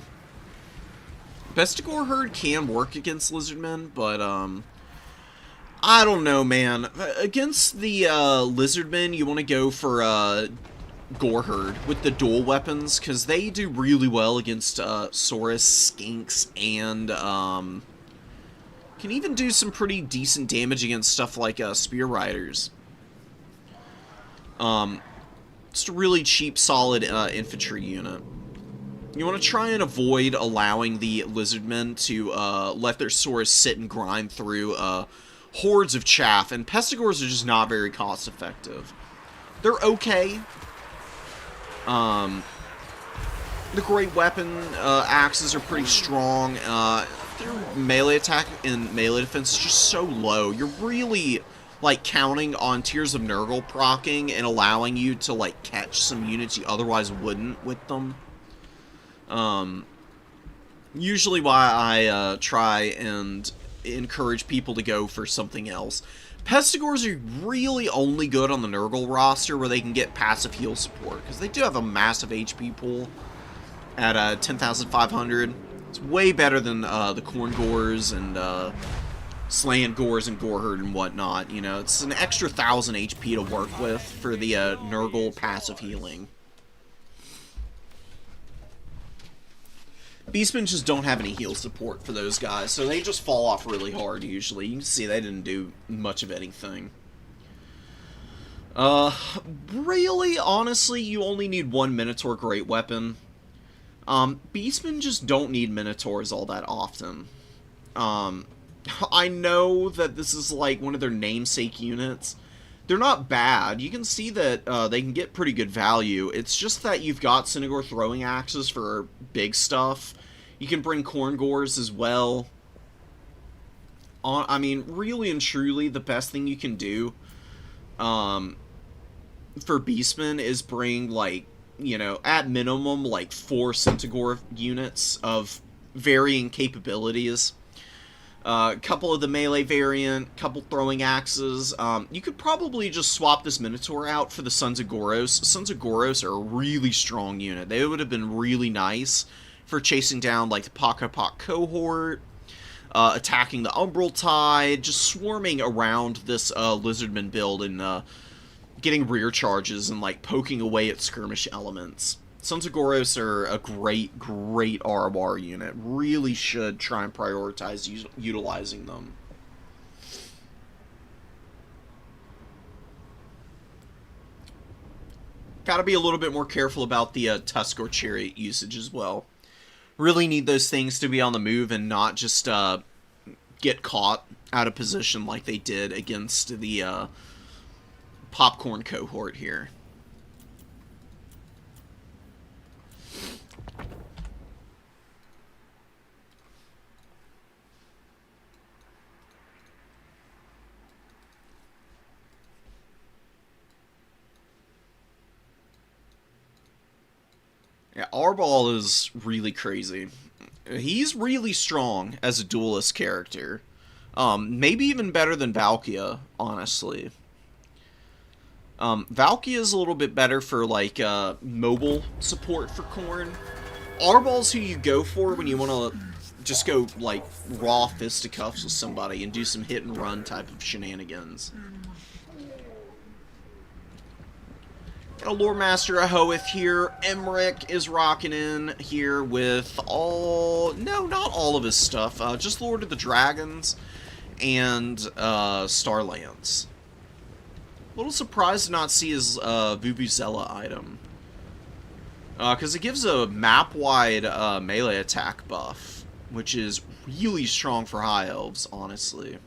Bestigor herd can work against Lizardmen, but I don't know, man. Against the lizardmen, you want to go for Goreherd with the dual weapons, because they do really well against Saurus, Skinks, and can even do some pretty decent damage against stuff like Spear Riders. Just a really cheap, solid infantry unit. You want to try and avoid allowing the lizardmen to let their Saurus sit and grind through hordes of chaff, and Pestigors are just not very cost effective. They're okay. The great weapon axes are pretty strong. Their melee attack and melee defense is just so low. You're really like counting on Tears of Nurgle proccing and allowing you to like catch some units you otherwise wouldn't with them. Usually why I try and encourage people to go for something else. Pestigors are really only good on the Nurgle roster where they can get passive heal support, because they do have a massive HP pool at 10,500. It's way better than the Khorne Gores and Slaying Gores and Goreherd and whatnot. You know, it's an extra 1,000 HP to work with for the Nurgle passive healing. Beastmen just don't have any heal support for those guys, so they just fall off really hard usually. You can see they didn't do much of anything. Really, honestly, you only need one Minotaur Great Weapon. Beastmen just don't need Minotaurs all that often. I know that this is like one of their namesake units. They're not bad. You can see that they can get pretty good value. It's just that you've got Synagore throwing axes for big stuff. You can bring Khorne Gores as well. I mean, really and truly, the best thing you can do for Beastmen is bring, like, you know, at minimum, like 4 Centaur units of varying capabilities. A couple of the melee variant, couple throwing axes. You could probably just swap this Minotaur out for the Sons of Goros. Sons of Goros are a really strong unit. They would have been really nice for chasing down, like, the Pakapok cohort, attacking the Umbral Tide, just swarming around this Lizardman build and getting rear charges and, like, poking away at skirmish elements. Sons of Goros are a great, great ROR unit. Really should try and prioritize utilizing them. Gotta be a little bit more careful about the Tuskor Chariot usage as well. Really need those things to be on the move and not just get caught out of position like they did against the Popcorn cohort here. Yeah, Arbol is really crazy. He's really strong as a duelist character. Maybe even better than Valkia, honestly. Valkia is a little bit better for, like, mobile support for Khorne. Arbol's who you go for when you want to just go, like, raw fisticuffs with somebody and do some hit-and-run type of shenanigans. Got a Lore Master Ahoth here. Emmerich is rocking in here with all... No, not all of his stuff. Just Lord of the Dragons and Starlance. A little surprised to not see his Vuvuzela item. Because it gives a map-wide melee attack buff, which is really strong for High Elves, honestly.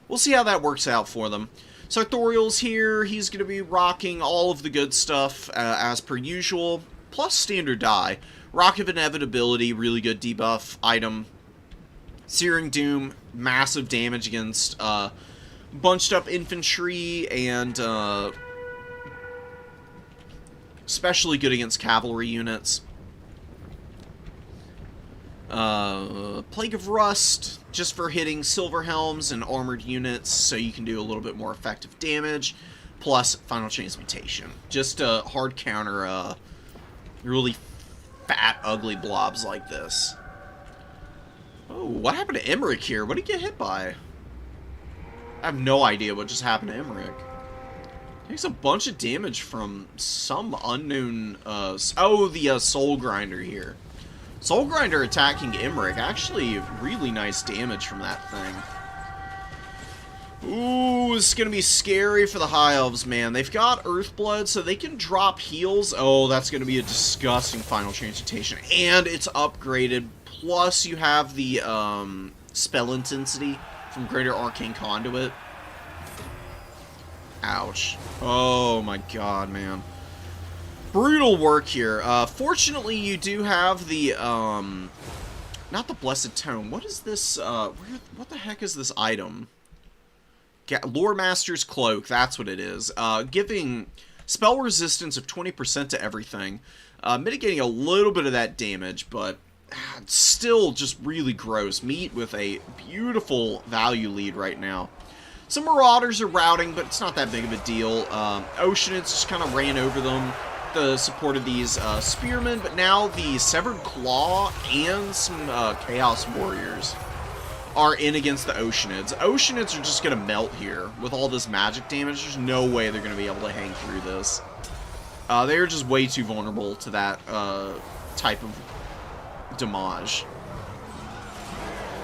We'll see how that works out for them. Sartorial's here. He's going to be rocking all of the good stuff as per usual, plus standard die. Rock of Inevitability, really good debuff item. Searing Doom, massive damage against bunched up infantry, and especially good against cavalry units. Plague of Rust, just for hitting silver helms and armored units, so you can do a little bit more effective damage. Plus Final Transmutation, just a hard counter really fat, ugly blobs like this. Oh, what happened to Emmerich here? What did he get hit by? I have no idea what just happened to Emmerich. Takes a bunch of damage from some unknown, the Soul Grinder here. Soul Grinder attacking Emmerich, actually really nice damage from that thing. Ooh, this is gonna be scary for the High Elves, man. They've got Earthblood, so they can drop heals. Oh, that's gonna be a disgusting final transmutation. And it's upgraded, plus you have the, spell intensity from Greater Arcane Conduit. Ouch. Oh my god, man. Brutal work here. Fortunately, you do have the, not the Blessed Tome. What is this, what the heck is this item? Lore Master's Cloak, that's what it is. Giving spell resistance of 20% to everything. Mitigating a little bit of that damage, but still just really gross. Meat with a beautiful value lead right now. Some Marauders are routing, but it's not that big of a deal. Oceanids just kind of ran over them. The support of these Spearmen, but now the Severed Claw and some Chaos Warriors are in against the Oceanids. Oceanids are just going to melt here with all this magic damage. There's no way they're going to be able to hang through this. They're just way too vulnerable to that type of damage.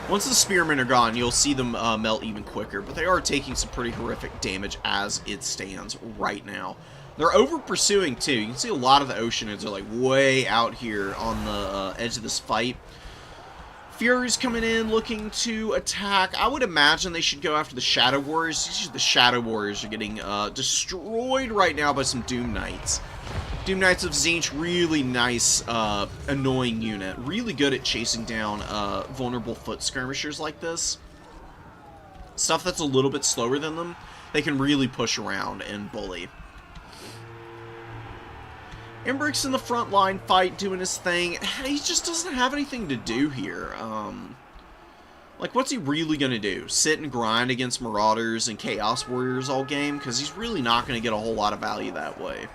Once the Spearmen are gone, you'll see them melt even quicker, but they are taking some pretty horrific damage as it stands right now. They're over-pursuing, too. You can see a lot of the Oceanids are, like, way out here on the edge of this fight. Fury's coming in, looking to attack. I would imagine they should go after the Shadow Warriors. The Shadow Warriors are getting destroyed right now by some Doom Knights. Doom Knights of Tzeentch, really nice, annoying unit. Really good at chasing down vulnerable foot skirmishers like this. Stuff that's a little bit slower than them, they can really push around and bully. Embryx in the front line fight, doing his thing. He just doesn't have anything to do here. Like, what's he really going to do? Sit and grind against Marauders and Chaos Warriors all game? Because he's really not going to get a whole lot of value that way.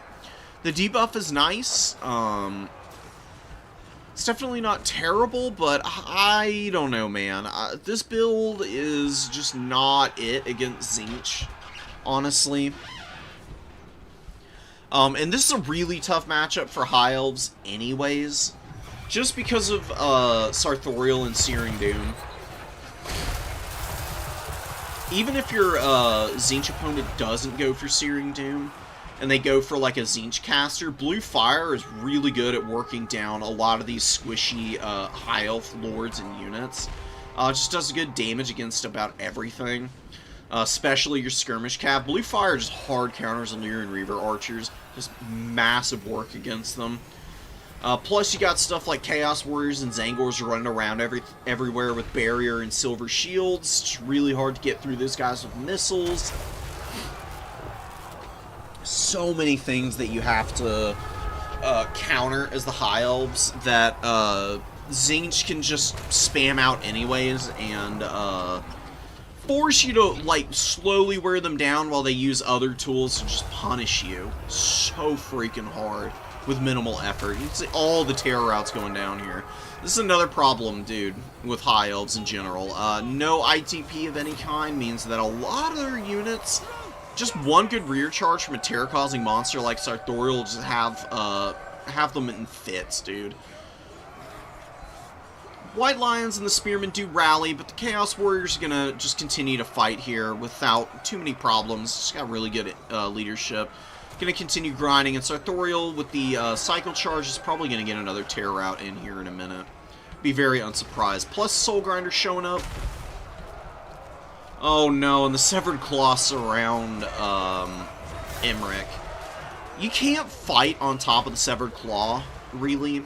The debuff is nice. It's definitely not terrible, but I don't know, man. This build is just not it against Tzeentch, honestly. And this is a really tough matchup for High Elves anyways, just because of Sartorial and Searing Doom. Even if your Tzeentch opponent doesn't go for Searing Doom, and they go for like a Tzeentch caster, Blue Fire is really good at working down a lot of these squishy High Elf lords and units. Just does good damage against about everything. Especially your Skirmish Cav. Blue Fire just hard counters Illyrian Reaver Archers. Just massive work against them. Plus you got stuff like Chaos Warriors and Zangors running around everywhere with Barrier and Silver Shields. It's really hard to get through those guys with missiles. So many things that you have to counter as the High Elves that Tzeentch can just spam out anyways and force you to, like, slowly wear them down while they use other tools to just punish you so freaking hard with minimal effort. You can see all the terror routes going down here. This is another problem, dude, with High Elves in general. No ITP of any kind means that a lot of their units, just one good rear charge from a terror-causing monster like Sartorial will just have them in fits, dude. White Lions and the Spearmen do rally, but the Chaos Warriors are going to just continue to fight here without too many problems. Just got really good leadership. Going to continue grinding, and Sartorial with the Cycle Charge is probably going to get another Terror out in here in a minute. Be very unsurprised. Plus Soul Grinder showing up. Oh no, and the Severed Claw surround Emmerich. You can't fight on top of the Severed Claw, really.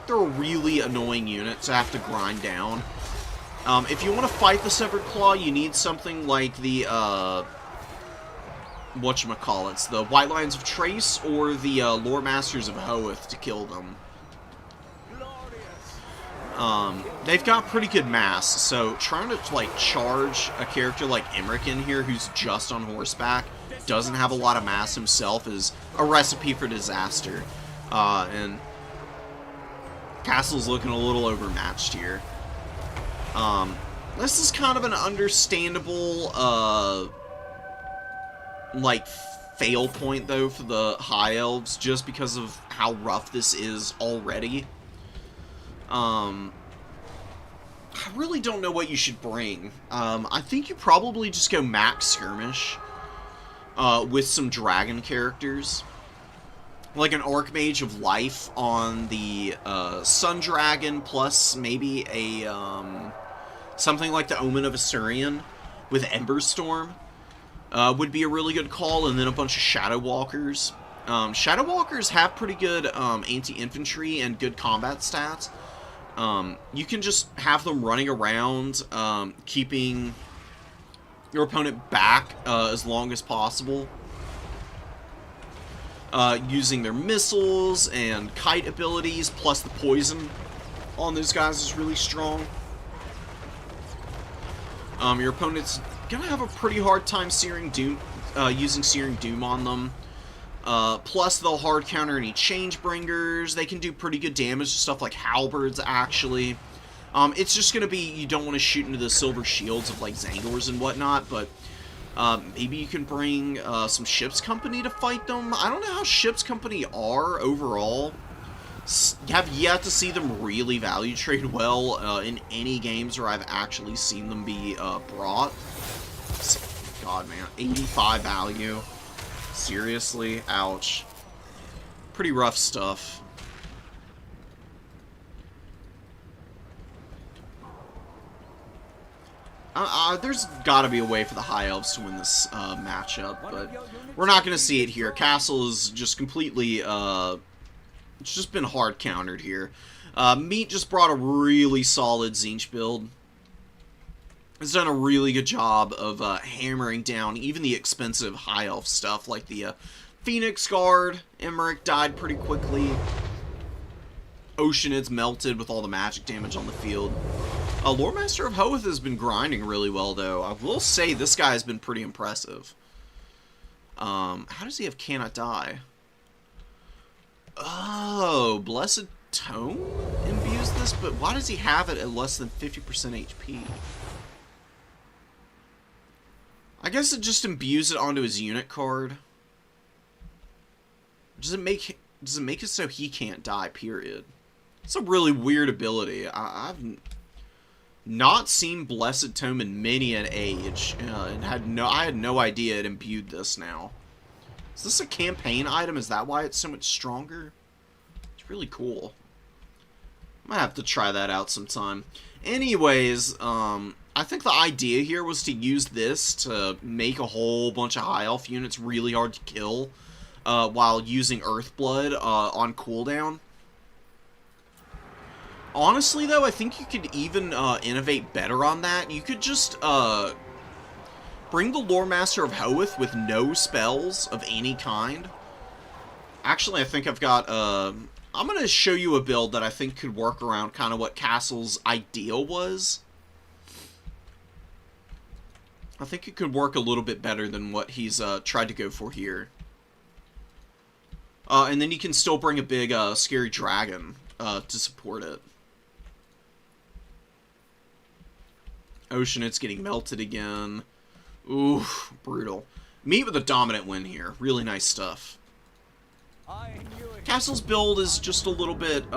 They're a really annoying unit to have to grind down. If you want to fight the Severed Claw, you need something like the, whatchamacallits, the White Lions of Trace or the Lore Masters of Hoeth to kill them. They've got pretty good mass, so trying to, like, charge a character like Emmerich in here who's just on horseback, doesn't have a lot of mass himself, is a recipe for disaster. And Castle's looking a little overmatched here. This is kind of an understandable, like, fail point, though, for the High Elves, just because of how rough this is already. I really don't know what you should bring. I think you probably just go max skirmish, with some dragon characters. Like an Archmage of Life on the, Sun Dragon, plus maybe a, something like the Omen of Assyrian with Emberstorm would be a really good call, and then a bunch of Shadow Walkers. Shadow Walkers have pretty good anti-infantry and good combat stats. You can just have them running around, keeping your opponent back as long as possible. Using their missiles and kite abilities, plus the poison on those guys is really strong. Your opponent's gonna have a pretty hard time Searing Doom, using Searing Doom on them. Plus, they'll hard counter any Changebringers. They can do pretty good damage to stuff like Halberds, actually. It's just gonna be, you don't want to shoot into the silver shields of, like, Zangors and whatnot, but maybe you can bring some Ship's Company to fight them. I don't know how Ship's Company are overall. Have yet to see them really value trade well in any games where I've actually seen them be brought. God, man. 85 value. Seriously? Ouch. Pretty rough stuff. There's gotta be a way for the High Elves to win this matchup, but we're not gonna see it here. Castle is just completely, it's just been hard countered here. Meat just brought a really solid Tzeentch build. It's done a really good job of hammering down even the expensive High Elf stuff, like the Phoenix Guard. Emmerich died pretty quickly. Oceanids melted with all the magic damage on the field. Loremaster of Hoeth has been grinding really well, though. I will say this guy has been pretty impressive. How does he have Cannot Die? Oh, Blessed Tome imbues this, but why does he have it at less than 50% HP? I guess it just imbues it onto his unit card. Does it make it so he can't die, period? It's a really weird ability. I've not seen Blessed Tome in many an age, and I had no idea it imbued this now. Is this a campaign item? Is that why it's so much stronger? It's really cool. I might have to try that out sometime. Anyways, I think the idea here was to use this to make a whole bunch of High Elf units really hard to kill, while using Earthblood on cooldown. Honestly, though, I think you could even innovate better on that. You could just bring the Loremaster of Hoeth with no spells of any kind. Actually, I think I've got... I'm going to show you a build that I think could work around kind of what Castle's ideal was. I think it could work a little bit better than what he's tried to go for here. And then you can still bring a big, scary dragon to support it. Oceanid's getting melted again. Ooh, brutal. Meat with a dominant win here. Really nice stuff. Castle's build is just a little bit,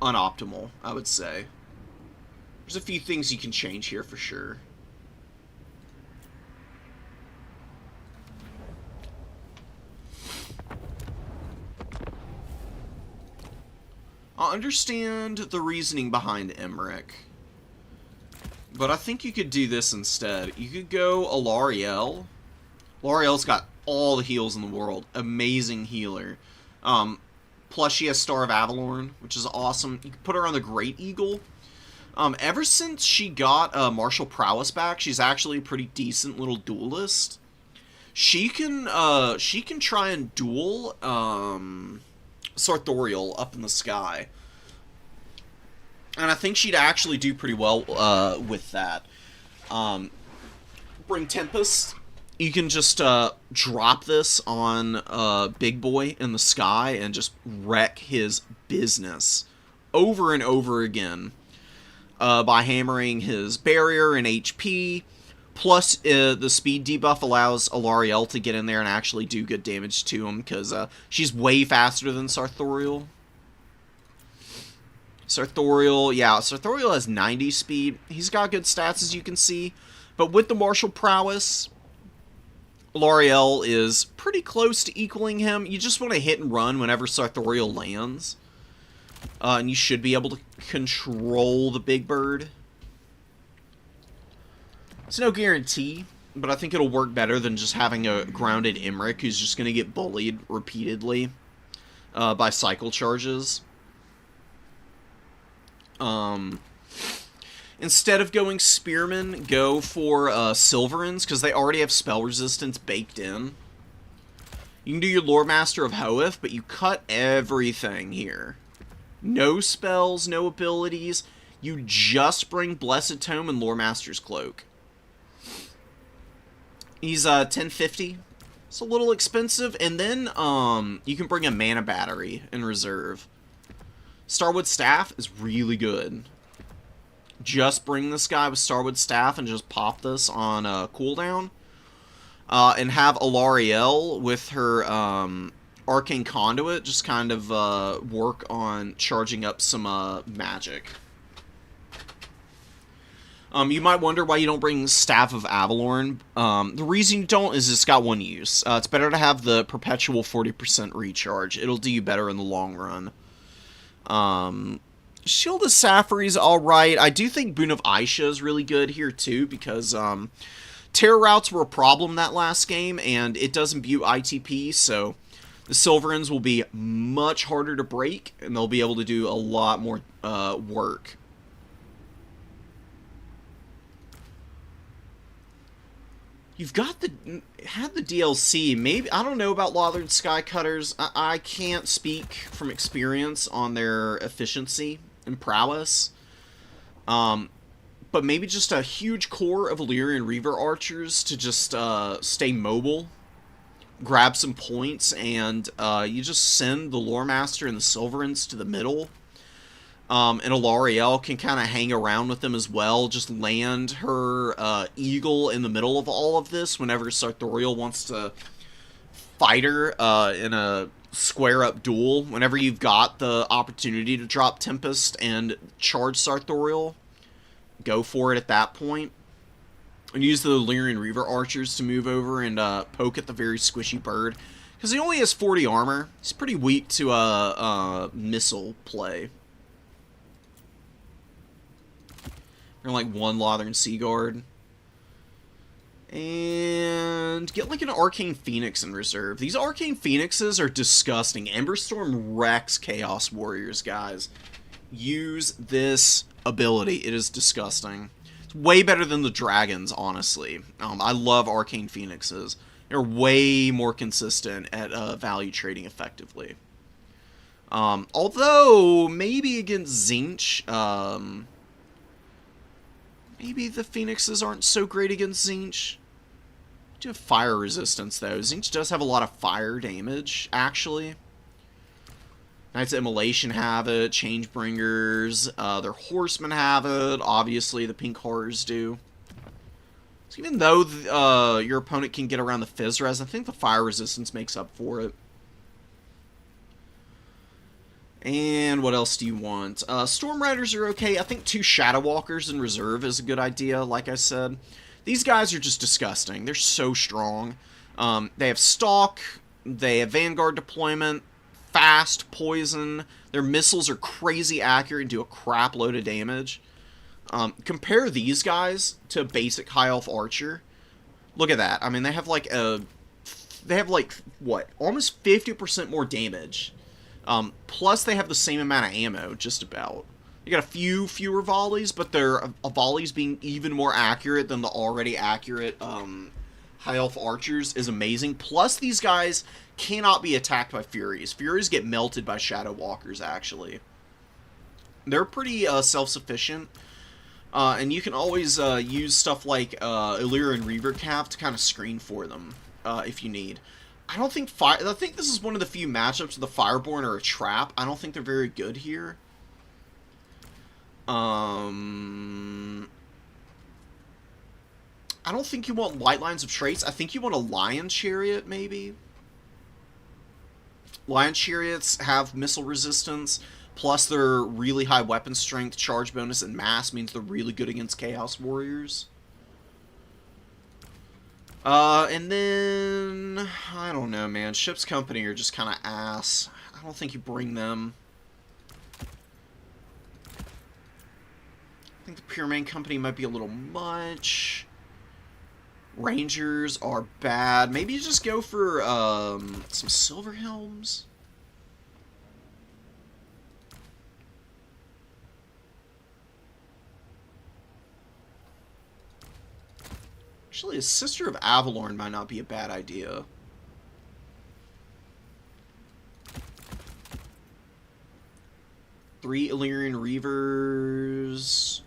unoptimal, I would say. There's a few things you can change here for sure. I understand the reasoning behind Emmerich, but I think you could do this instead. You could go Alarielle. Alarielle's got all the heals in the world. Amazing healer. Plus she has Star of Avalorn, which is awesome. You can put her on the Great Eagle. Ever since she got martial prowess back, she's actually a pretty decent little duelist. She can try and duel Sartorial up in the sky, and I think she'd actually do pretty well with that. Bring Tempest. You can just drop this on Big Boy in the sky and just wreck his business over and over again. by hammering his barrier and HP. Plus, the speed debuff allows Alarielle to get in there and actually do good damage to him, because she's way faster than Sartorial. Sartorial has 90 speed. He's got good stats, as you can see. But with the martial prowess, Alarielle is pretty close to equaling him. You just want to hit and run whenever Sartorial lands. And you should be able to control the big bird. It's no guarantee, but I think it'll work better than just having a grounded Imric who's just going to get bullied repeatedly by cycle charges. Instead of going Spearman, go for Silverins, because they already have spell resistance baked in. You can do your Lore Master of Hoeth, but you cut everything here. No spells, no abilities. You just bring Blessed Tome and Lore Master's Cloak. He's 1050. It's a little expensive. And then you can bring a Mana Battery in reserve. Starwood Staff is really good. Just bring this guy with Starwood Staff and just pop this on cooldown. And have Alarielle with her Arcane Conduit just kind of work on charging up some magic. You might wonder why you don't bring Staff of Avalorn. The reason you don't is it's got one use. It's better to have the perpetual 40% recharge. It'll do you better in the long run. Shield of Safary's alright. I do think Boon of Aisha is really good here too, because Terror Routes were a problem that last game, and it does imbue ITP, so the Silverins will be much harder to break, and they'll be able to do a lot more work. You've got had the DLC. Maybe, I don't know about Lathered Skycutters. I can't speak from experience on their efficiency and prowess. But maybe just a huge core of Illyrian Reaver archers to just stay mobile, grab some points, and you just send the Lore Master and the Silverins to the middle. And Alarielle can kind of hang around with them as well. Just land her Eagle in the middle of all of this whenever Sartorial wants to fight her in a square-up duel. Whenever you've got the opportunity to drop Tempest and charge Sartorial, go for it at that point. And use the Illyrian Reaver archers to move over and poke at the very squishy bird. Because he only has 40 armor. He's pretty weak to missile play. Or like one Lothern Seaguard. And get like an Arcane Phoenix in reserve. These Arcane Phoenixes are disgusting. Emberstorm wrecks Chaos Warriors, guys. Use this ability. It is disgusting. It's way better than the dragons, honestly. I love Arcane Phoenixes. They're way more consistent at value trading effectively. Although, maybe against Tzeentch, maybe the Phoenixes aren't so great against Tzeentch. Do have fire resistance, though. Tzeentch does have a lot of fire damage, actually. Knights of Immolation have it. Changebringers. Their Horsemen have it. Obviously, the Pink Horrors do. So even though your opponent can get around the Fizz-Res, I think the fire resistance makes up for it. And what else do you want? Storm Riders are okay. I think 2 Shadow Walkers in reserve is a good idea, like I said. These guys are just disgusting. They're so strong. They have Stalk. They have Vanguard deployment. Fast, poison. Their missiles are crazy accurate and do a crap load of damage. Compare these guys to a basic High Elf Archer. Look at that. I mean, they have like what? Almost 50% more damage. Plus, they have the same amount of ammo, just about. You got a few fewer volleys, but their volleys being even more accurate than the already accurate High Elf Archers is amazing. Plus, these guys cannot be attacked by Furies. Furies get melted by Shadow Walkers, actually. They're pretty self-sufficient. And you can always use stuff like Illyrian Reaver Cav to kind of screen for them, if you need. I think this is one of the few matchups where the Fireborn are a trap. I don't think they're very good here. I don't think you want light lines of traits. I think you want a Lion Chariot, maybe? Lion Chariots have missile resistance, plus their really high weapon strength, charge bonus, and mass means they're really good against Chaos Warriors. And then... I don't know, man. Ship's Company are just kind of ass. I don't think you bring them. I think the Pure Main Company might be a little much. Rangers are bad. Maybe you just go for some Silver Helms. Actually, a Sister of Avalorn might not be a bad idea. Three Illyrian Reavers.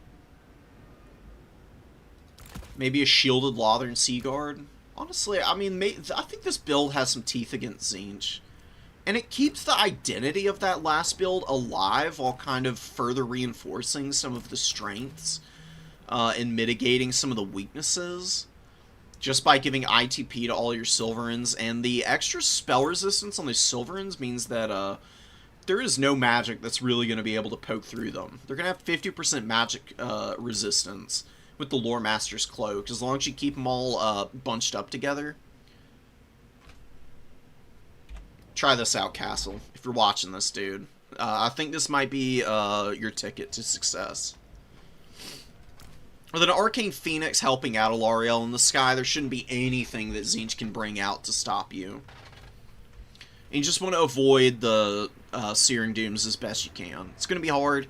Maybe a Shielded Lothern Seaguard. Honestly, I mean, I think this build has some teeth against Tzeentch. And it keeps the identity of that last build alive while kind of further reinforcing some of the strengths and mitigating some of the weaknesses. Just by giving ITP to all your Silverins. And the extra spell resistance on the Silverins means that there is no magic that's really going to be able to poke through them. They're going to have 50% magic resistance with the Lore Master's Cloak, as long as you keep them all bunched up together. Try this out, Castle, if you're watching this, dude. I think this might be your ticket to success. With an Arcane Phoenix helping out Alarielle in the sky, there shouldn't be anything that Tzeentch can bring out to stop you. And you just want to avoid the Searing Dooms as best you can. It's going to be hard.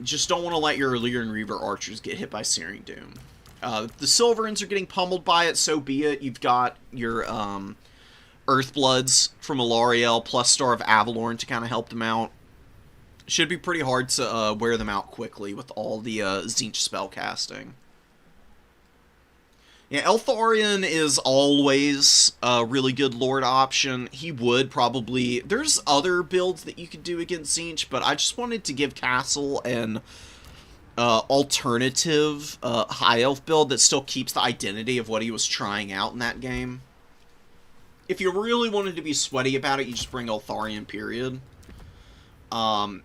Just don't want to let your Illyrian Reaver archers get hit by Searing Doom. The Silverins are getting pummeled by it, so be it. You've got your Earthbloods from Alarielle plus Star of Avalorn to kind of help them out. Should be pretty hard to wear them out quickly with all the Tzeentch spell casting. Yeah, Eltharion is always a really good Lord option. He would probably... There's other builds that you could do against Tzeentch, but I just wanted to give Castle an alternative High Elf build that still keeps the identity of what he was trying out in that game. If you really wanted to be sweaty about it, you just bring Eltharion, period.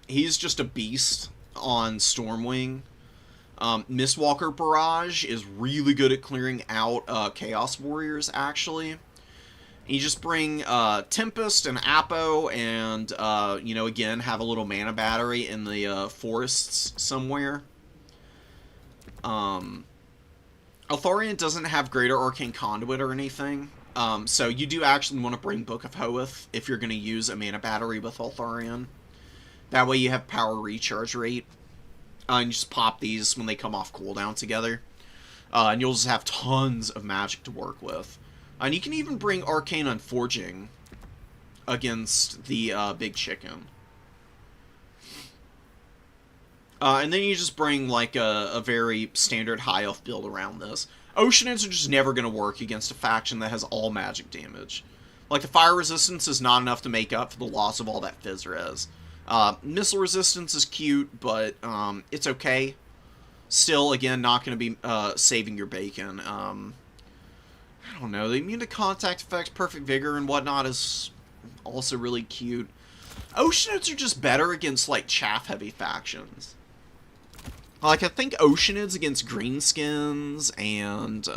He's just a beast on Stormwing. Mistwalker Barrage is really good at clearing out Chaos Warriors, actually. You just bring Tempest and Apo and, you know, again, have a little mana battery in the forests somewhere. Eltharion doesn't have Greater Arcane Conduit or anything, so you do actually want to bring Book of Hoeth if you're going to use a mana battery with Eltharion. That way you have power recharge rate. And you just pop these when they come off cooldown together. And you'll just have tons of magic to work with. And you can even bring Arcane Unforging against the Big Chicken. And then you just bring like a very standard high elf build around this. Oceanids are just never going to work against a faction that has all magic damage. Like, the fire resistance is not enough to make up for the loss of all that Fizz res. Missile resistance is cute, but it's okay. Still, again, not going to be saving your bacon. I don't know. The immune to contact effects, perfect vigor, and whatnot is also really cute. Oceanids are just better against, like, chaff-heavy factions. Like, I think Oceanids against Greenskins and,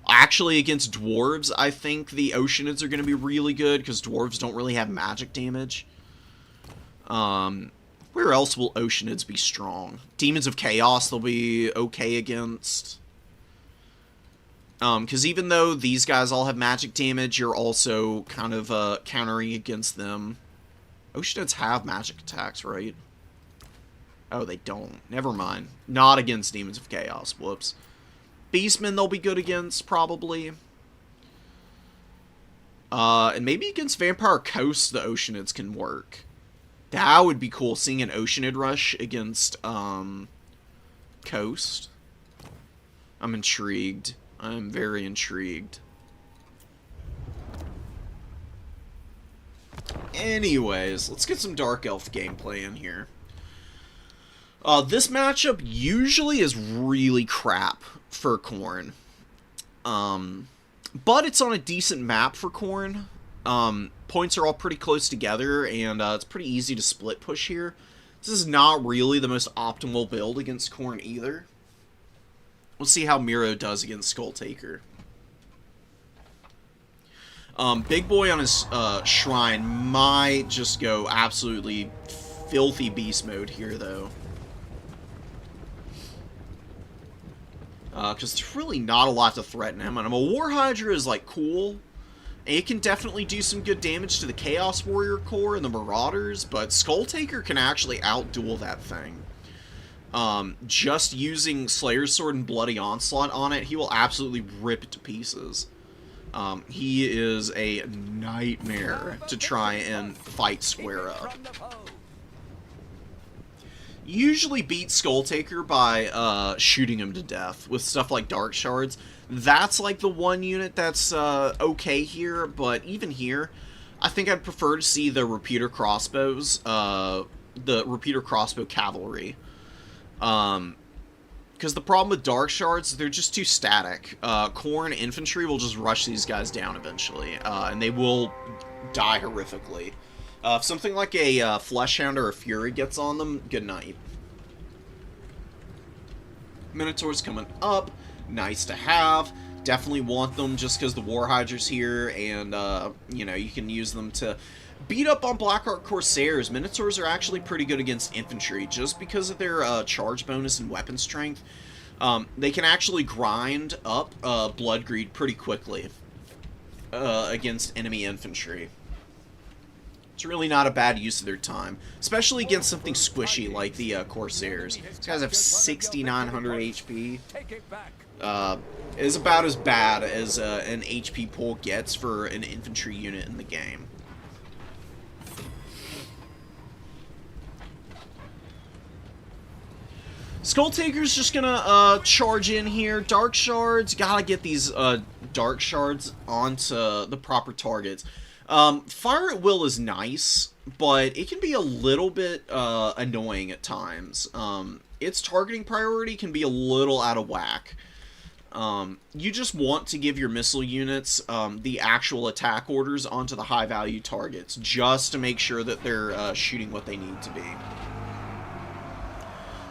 actually against Dwarves, I think the Oceanids are going to be really good, because Dwarves don't really have magic damage. Where else will Oceanids be strong? Demons of Chaos they'll be okay against. Because even though these guys all have magic damage, you're also kind of, countering against them. Oceanids have magic attacks, right? Oh, they don't. Never mind. Not against Demons of Chaos. Whoops. Beastmen they'll be good against, probably. And maybe against Vampire Coast the Oceanids can work. That would be cool, seeing an Oceanid rush against, Coast. I'm intrigued. I'm very intrigued. Anyways, let's get some Dark Elf gameplay in here. This matchup usually is really crap for Khorne. But it's on a decent map for Khorne. Points are all pretty close together, and it's pretty easy to split push here. This is not really the most optimal build against Khorne either. We'll see how Miro does against Skull Taker. Big Boy on his shrine might just go absolutely filthy beast mode here, though. Because there's really not a lot to threaten him. And a War Hydra is, like, cool. It can definitely do some good damage to the Chaos Warrior core and the Marauders, but Skull Taker can actually outduel that thing. Just using Slayer's Sword and Bloody Onslaught on it, he will absolutely rip it to pieces. He is a nightmare to try and fight square up. Usually beat Skull Taker by shooting him to death with stuff like Dark Shards. That's like the one unit that's okay here, but even here, I think I'd prefer to see the Repeater Crossbows, the Repeater Crossbow Cavalry. Because the problem with Dark Shards, they're just too static. Khorne Infantry will just rush these guys down eventually, and they will die horrifically. If something like a Fleshhound or a Fury gets on them, good night. Minotaur's coming up. Nice to have. Definitely want them just because the War Hydra's here, and, you know, you can use them to beat up on Blackheart Corsairs. Minotaurs are actually pretty good against infantry, just because of their charge bonus and weapon strength. They can actually grind up Blood Greed pretty quickly against enemy infantry. It's really not a bad use of their time, especially against something squishy like the Corsairs. These guys have 6,900 HP. Is about as bad as an HP pull gets for an infantry unit in the game. Skull Taker's just gonna charge in here. Dark Shards, gotta get these Dark Shards onto the proper targets. Fire at Will is nice, but it can be a little bit annoying at times. Its targeting priority can be a little out of whack. You just want to give your missile units the actual attack orders onto the high-value targets, just to make sure that they're shooting what they need to be.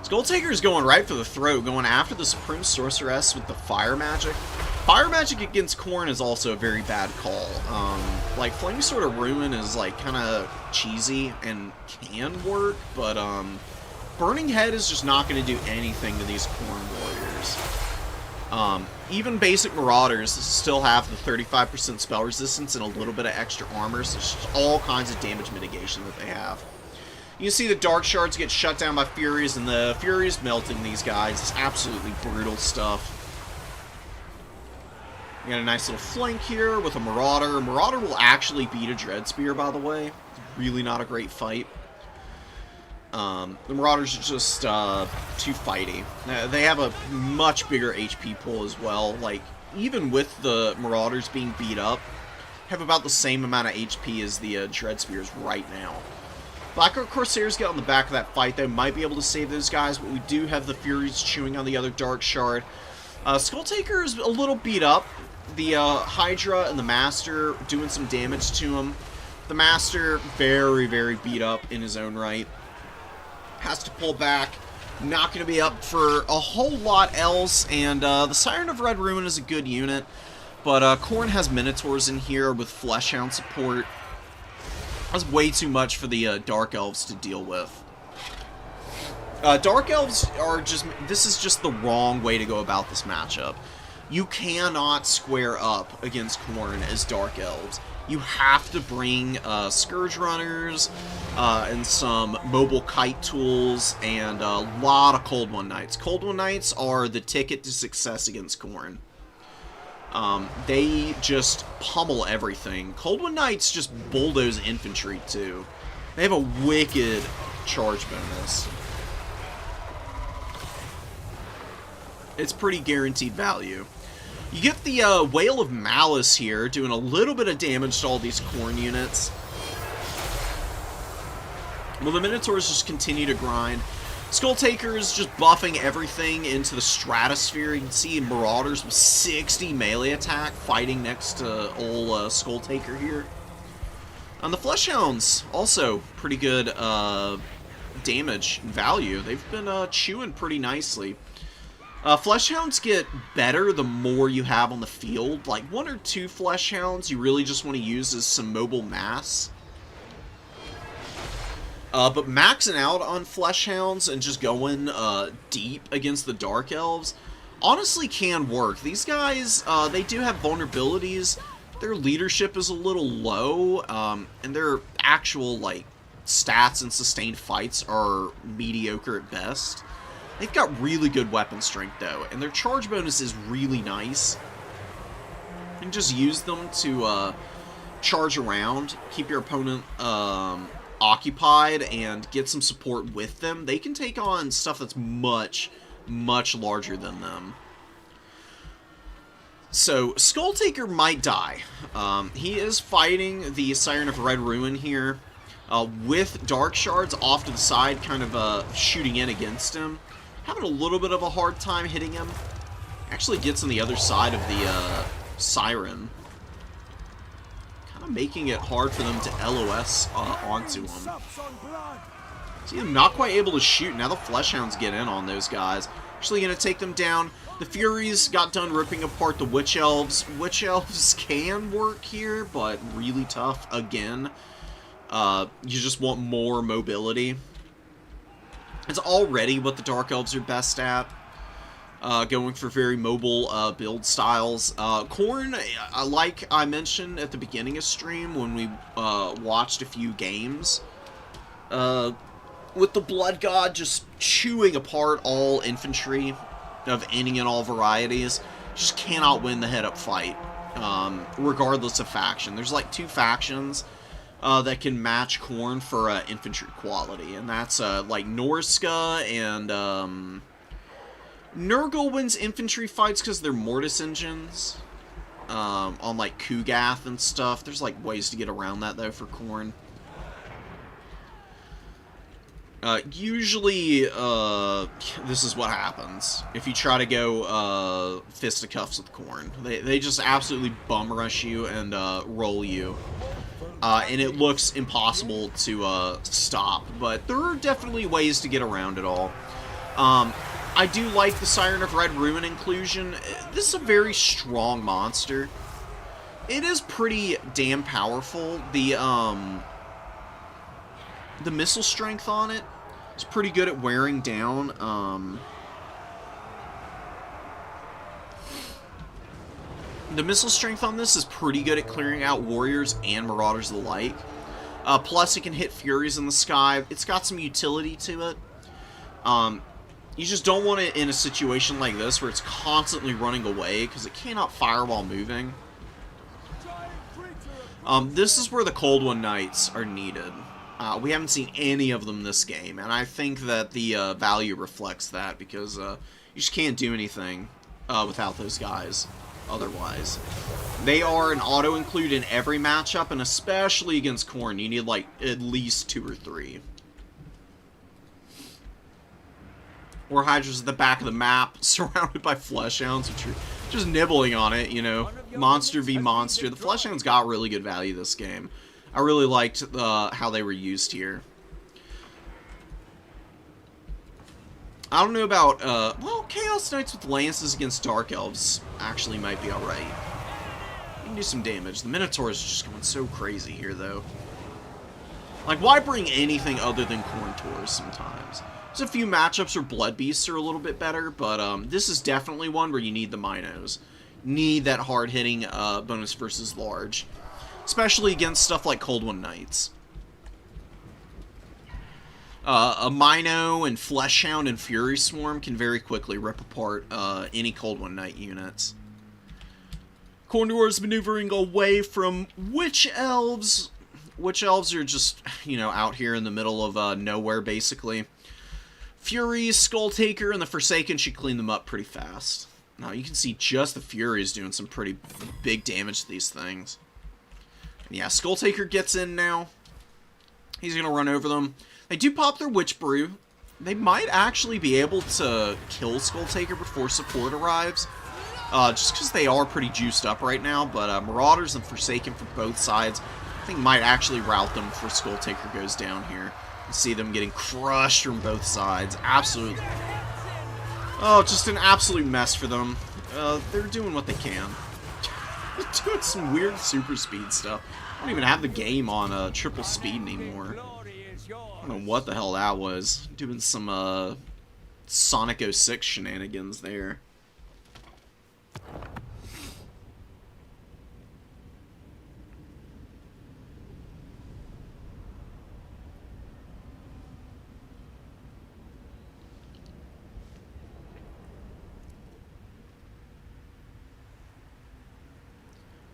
Skull Taker's going right for the throat, going after the Supreme Sorceress with the Fire Magic. Fire Magic against Khorne is also a very bad call. Like, Flame Sword of Ruin is, like, kind of cheesy and can work, but, Burning Head is just not going to do anything to these Khorne warriors. Even basic Marauders still have the 35% spell resistance and a little bit of extra armor, so there's all kinds of damage mitigation that they have. You can see the Dark Shards get shut down by Furies, and the Furies melting these guys. It's absolutely brutal stuff. We got a nice little flank here with a Marauder. Marauder will actually beat a Dread Spear, by the way. It's really not a great fight. The Marauders are just too fighty. They have a much bigger HP pool as well. Like, even with the Marauders being beat up, have about the same amount of HP as the Dread Spears right now. Blackheart Corsairs get on the back of that fight. They might be able to save those guys, but we do have the Furies chewing on the other Dark Shard. Skull Taker is a little beat up. The Hydra and the Master doing some damage to him. The Master, very, very beat up in his own right. Has to pull back. Not going to be up for a whole lot else. And the Siren of Red Ruin is a good unit. But Khorne has Minotaurs in here with Fleshhound support. That's way too much for the Dark Elves to deal with. Dark Elves are just... This is just the wrong way to go about this matchup. You cannot square up against Khorne as Dark Elves. You have to bring Scourge Runners and some mobile kite tools and a lot of Cold One Knights. Cold One Knights are the ticket to success against Khorne. They just pummel everything. Cold One Knights just bulldoze infantry, too. They have a wicked charge bonus. It's pretty guaranteed value. You get the Whale of Malice here, doing a little bit of damage to all these Khorne units. Well, the Minotaurs just continue to grind. Skull Taker is just buffing everything into the stratosphere. You can see Marauders with 60 melee attack fighting next to old Skull Taker here. And the Fleshhounds, also pretty good damage and value. They've been chewing pretty nicely. Fleshhounds get better the more you have on the field. Like 1 or 2 Fleshhounds you really just want to use as some mobile mass. But maxing out on Fleshhounds and just going deep against the Dark Elves honestly can work. These guys, they do have vulnerabilities. Their leadership is a little low, and their actual like stats and sustained fights are mediocre at best. They've got really good weapon strength though, and their charge bonus is really nice. You can just use them to charge around, keep your opponent occupied, and get some support with them. They can take on stuff that's much, much larger than them. So, Skull Taker might die. He is fighting the Siren of Red Ruin here, with Dark Shards off to the side, kind of shooting in against him. Having a little bit of a hard time hitting him. Actually gets on the other side of the Siren. Kind of making it hard for them to LOS onto him. See, I'm not quite able to shoot. Now the Fleshhounds get in on those guys. Actually going to take them down. The Furies got done ripping apart the Witch Elves. Witch Elves can work here, but really tough again. You just want more mobility. It's already what the Dark Elves are best at. Going for very mobile build styles. Khorne, like I mentioned at the beginning of stream when we watched a few games, with the Blood God just chewing apart all infantry of any and all varieties, just cannot win the head-up fight, regardless of faction. There's like 2 factions that can match Khorne for infantry quality, and that's like Norska and Nurgle wins infantry fights because they're Mortis engines on like Kugath and stuff. There's like ways to get around that though for Khorne. Usually, this is what happens if you try to go fisticuffs with Khorne. They just absolutely bum rush you and roll you. And it looks impossible to stop, but there are definitely ways to get around it all. I do like the Siren of Red Ruin inclusion. This is a very strong monster. It is pretty damn powerful. The missile strength on it is pretty good at wearing down the missile strength on this is pretty good at clearing out warriors and marauders alike. Plus, it can hit furies in the sky. It's got some utility to it. You just don't want it in a situation like this where it's constantly running away because it cannot fire while moving. This is where the Cold One Knights are needed. We haven't seen any of them this game, and I think that the value reflects that because you just can't do anything without those guys otherwise. They are an auto-include in every matchup, and especially against Khorne, you need like at least 2 or 3. War Hydra's at the back of the map, surrounded by Fleshhounds, which are just nibbling on it, you know. Monster v monster. The Fleshhounds got really good value this game. I really liked how they were used here. I don't know about, well, Chaos Knights with Lances against Dark Elves actually might be alright. You can do some damage. The Minotaur is just going so crazy here, though. Like, why bring anything other than Khorne Taurs sometimes? There's a few matchups where Blood Beasts are a little bit better, but this is definitely one where you need the Minos. Need that hard-hitting bonus versus large. Especially against stuff like Cold One Knights. A Mino and Fleshhound and Fury Swarm can very quickly rip apart any Cold One Knight units. Khorne Taurs maneuvering away from Witch Elves. Witch Elves are just, you know, out here in the middle of nowhere, basically. Fury, Skull Taker, and the Forsaken should clean them up pretty fast. Now, you can see just the Fury is doing some pretty big damage to these things. And yeah, Skull Taker gets in now. He's going to run over them. They do pop their Witch Brew. They might actually be able to kill Skull Taker before support arrives. Just because they are pretty juiced up right now, but Marauders and Forsaken from both sides, I think might actually rout them before Skull Taker goes down here. You see them getting crushed from both sides. Absolutely. Oh, just an absolute mess for them. They're doing what they can. They're doing some weird super speed stuff. I don't even have the game on triple speed anymore. I don't know what the hell that was. Doing some Sonic 06 shenanigans there.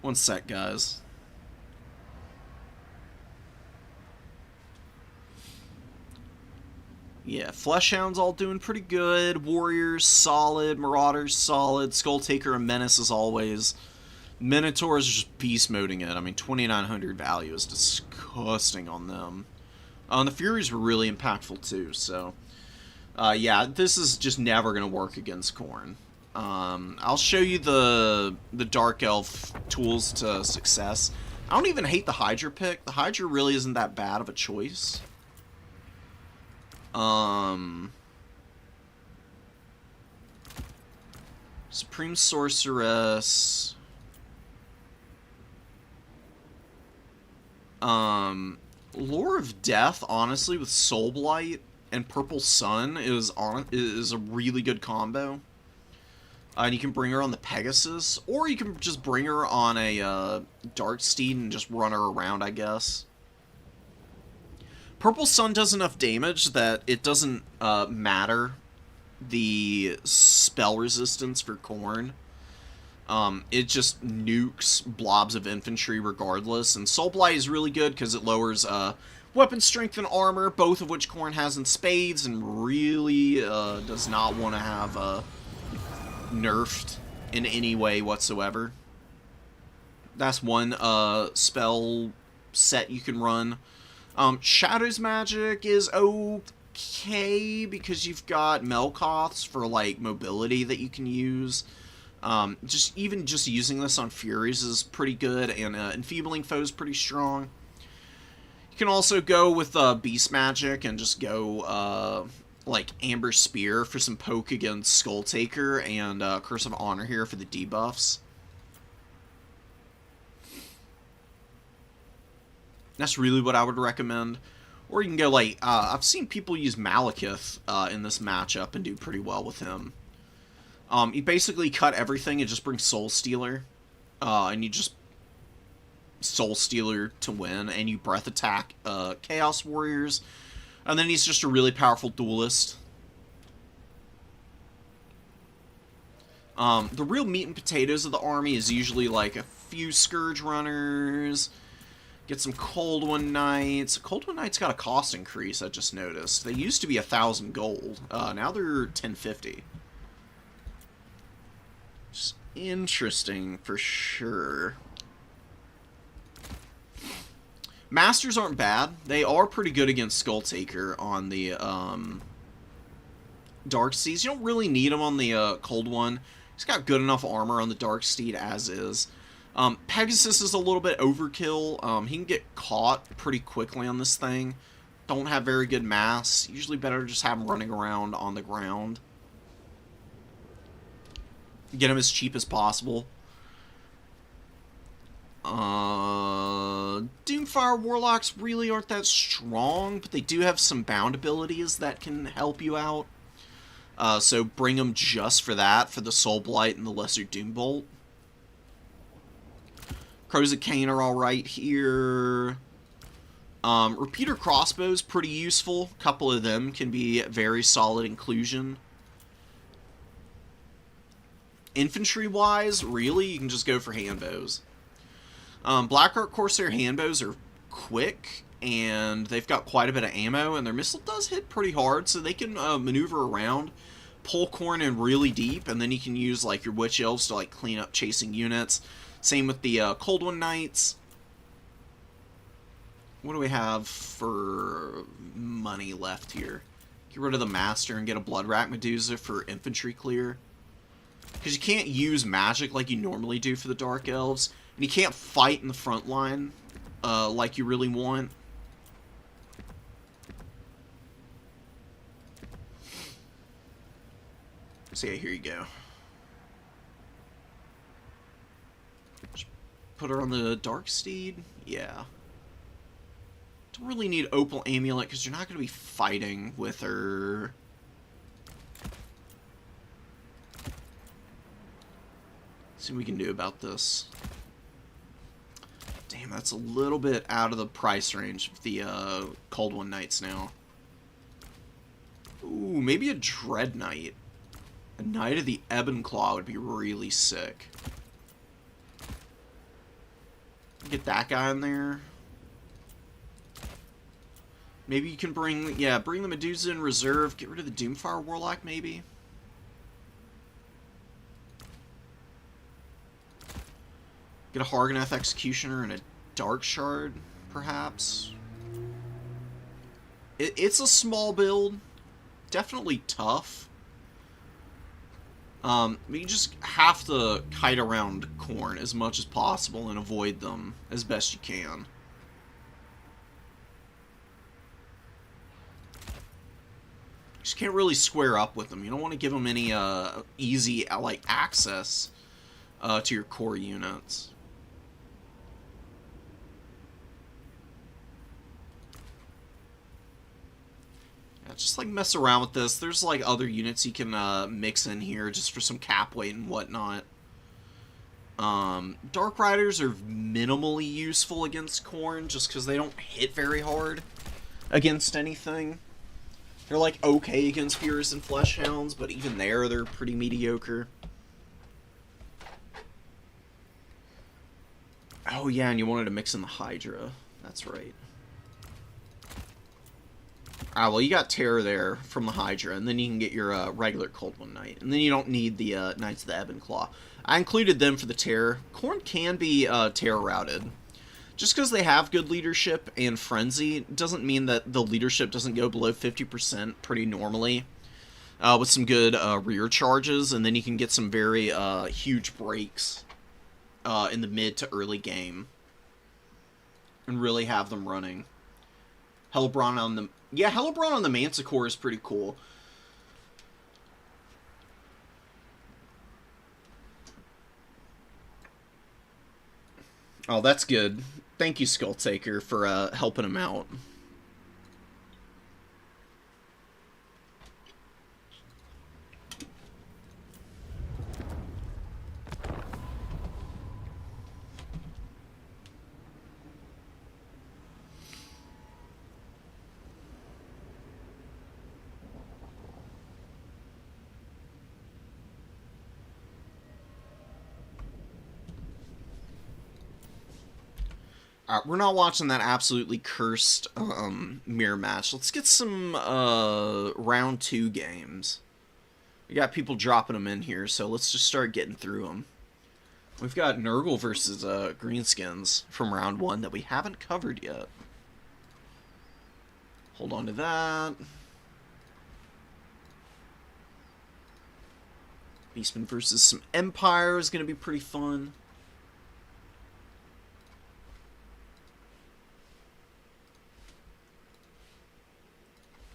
One sec, guys. Yeah, Fleshhound's all doing pretty good. Warriors, solid. Marauders, solid. Skull Taker and Menace, as always. Minotaurs are just beast moding it. I mean, 2,900 value is disgusting on them. The Furies were really impactful, too, so... yeah, this is just never going to work against Khorne. I'll show you the Dark Elf tools to success. I don't even hate the Hydra pick. The Hydra really isn't that bad of a choice. Supreme Sorceress. Lure of Death, honestly, with Soul Blight and Purple Sun is a really good combo. And you can bring her on the Pegasus, or you can just bring her on a Dark Steed and just run her around, I guess. Purple Sun does enough damage that it doesn't matter the spell resistance for Khorne. It just nukes blobs of infantry regardless, and Soul Blight is really good because it lowers weapon strength and armor, both of which Khorne has in spades, and really does not want to have nerfed in any way whatsoever. That's one spell set you can run. Shadow's Magic is okay because you've got Melkoths for like mobility that you can use. Just using this on Furies is pretty good, and Enfeebling Foe is pretty strong. You can also go with Beast Magic and just go like Amber Spear for some poke against Skull Taker, and Curse of Honor here for the debuffs. That's really what I would recommend. Or you can go like, I've seen people use Malekith in this matchup and do pretty well with him. You basically cut everything and just bring Soul Stealer. And you just Soul Stealer to win, and you breath attack Chaos Warriors. And then he's just a really powerful duelist. The real meat and potatoes of the army is usually like a few Scourge Runners. Get some Cold One Knights. Cold One Knights got a cost increase, I just noticed. They used to be 1,000 gold. Now they're 1,050. Just interesting for sure. Masters aren't bad. They are pretty good against Skull Taker on the Dark Steeds. You don't really need them on the Cold One. He's got good enough armor on the Dark Steed as is. Pegasus is a little bit overkill. He can get caught pretty quickly on this thing. Don't have very good mass. Usually better to just have him running around on the ground. Get him as cheap as possible. Doomfire Warlocks really aren't that strong, but they do have some bound abilities that can help you out. So bring them just for that, for the Soul Blight and the Lesser Doombolt. Crows of Cain are alright here. Repeater Crossbows, pretty useful. A couple of them can be very solid inclusion. Infantry-wise, really, you can just go for handbows. Blackheart Corsair handbows are quick, and they've got quite a bit of ammo, and their missile does hit pretty hard, so they can maneuver around, pull Khorne in really deep, and then you can use like your Witch Elves to like clean up chasing units. Same with the Cold One Knights. What do we have for money left here? Get rid of the Master and get a Blood Rack Medusa for infantry clear. Because you can't use magic like you normally do for the Dark Elves. And you can't fight in the front line like you really want. So yeah, here you go. Just put her on the Dark Steed. Yeah. Don't really need Opal Amulet because you're not going to be fighting with her. Let's see what we can do about this. Damn, that's a little bit out of the price range of the Cold One Knights now. Ooh, maybe a Dread Knight. A Knight of the Ebon Claw would be really sick. Get that guy in there. Maybe you can bring, yeah, bring the Medusa in reserve. Get rid of the Doomfire Warlock, maybe. Get a Harganath Executioner and a Dark Shard, perhaps. It's a small build. Definitely tough. You just have to kite around Khorne as much as possible and avoid them as best you can. You just can't really square up with them. You don't want to give them any easy like access to your core units. Just like mess around with this. There's like other units you can mix in here just for some cap weight and whatnot. Dark Riders are minimally useful against Khorne just because they don't hit very hard against anything. They're like okay against Furious and Fleshhounds, but even there they're pretty mediocre. Oh yeah, and you wanted to mix in the Hydra. That's right. Ah, well, you got Terror there from the Hydra, and then you can get your regular Cold One Knight. And then you don't need the Knights of the Ebon Claw. I included them for the Terror. Khorne can be Terror routed. Just because they have good leadership and Frenzy doesn't mean that the leadership doesn't go below 50% pretty normally. With some good rear charges, and then you can get some very huge breaks in the mid to early game. And really have them running. Hellebron on the... Yeah, Hellebron on the Manticore is pretty cool. Oh, that's good. Thank you, Skulltaker, for helping him out. Alright, we're not watching that absolutely cursed mirror match. Let's get some round 2 games. We got people dropping them in here, so let's just start getting through them. We've got Nurgle versus Greenskins from round 1 that we haven't covered yet. Hold on to that. Beastman versus some Empire is going to be pretty fun.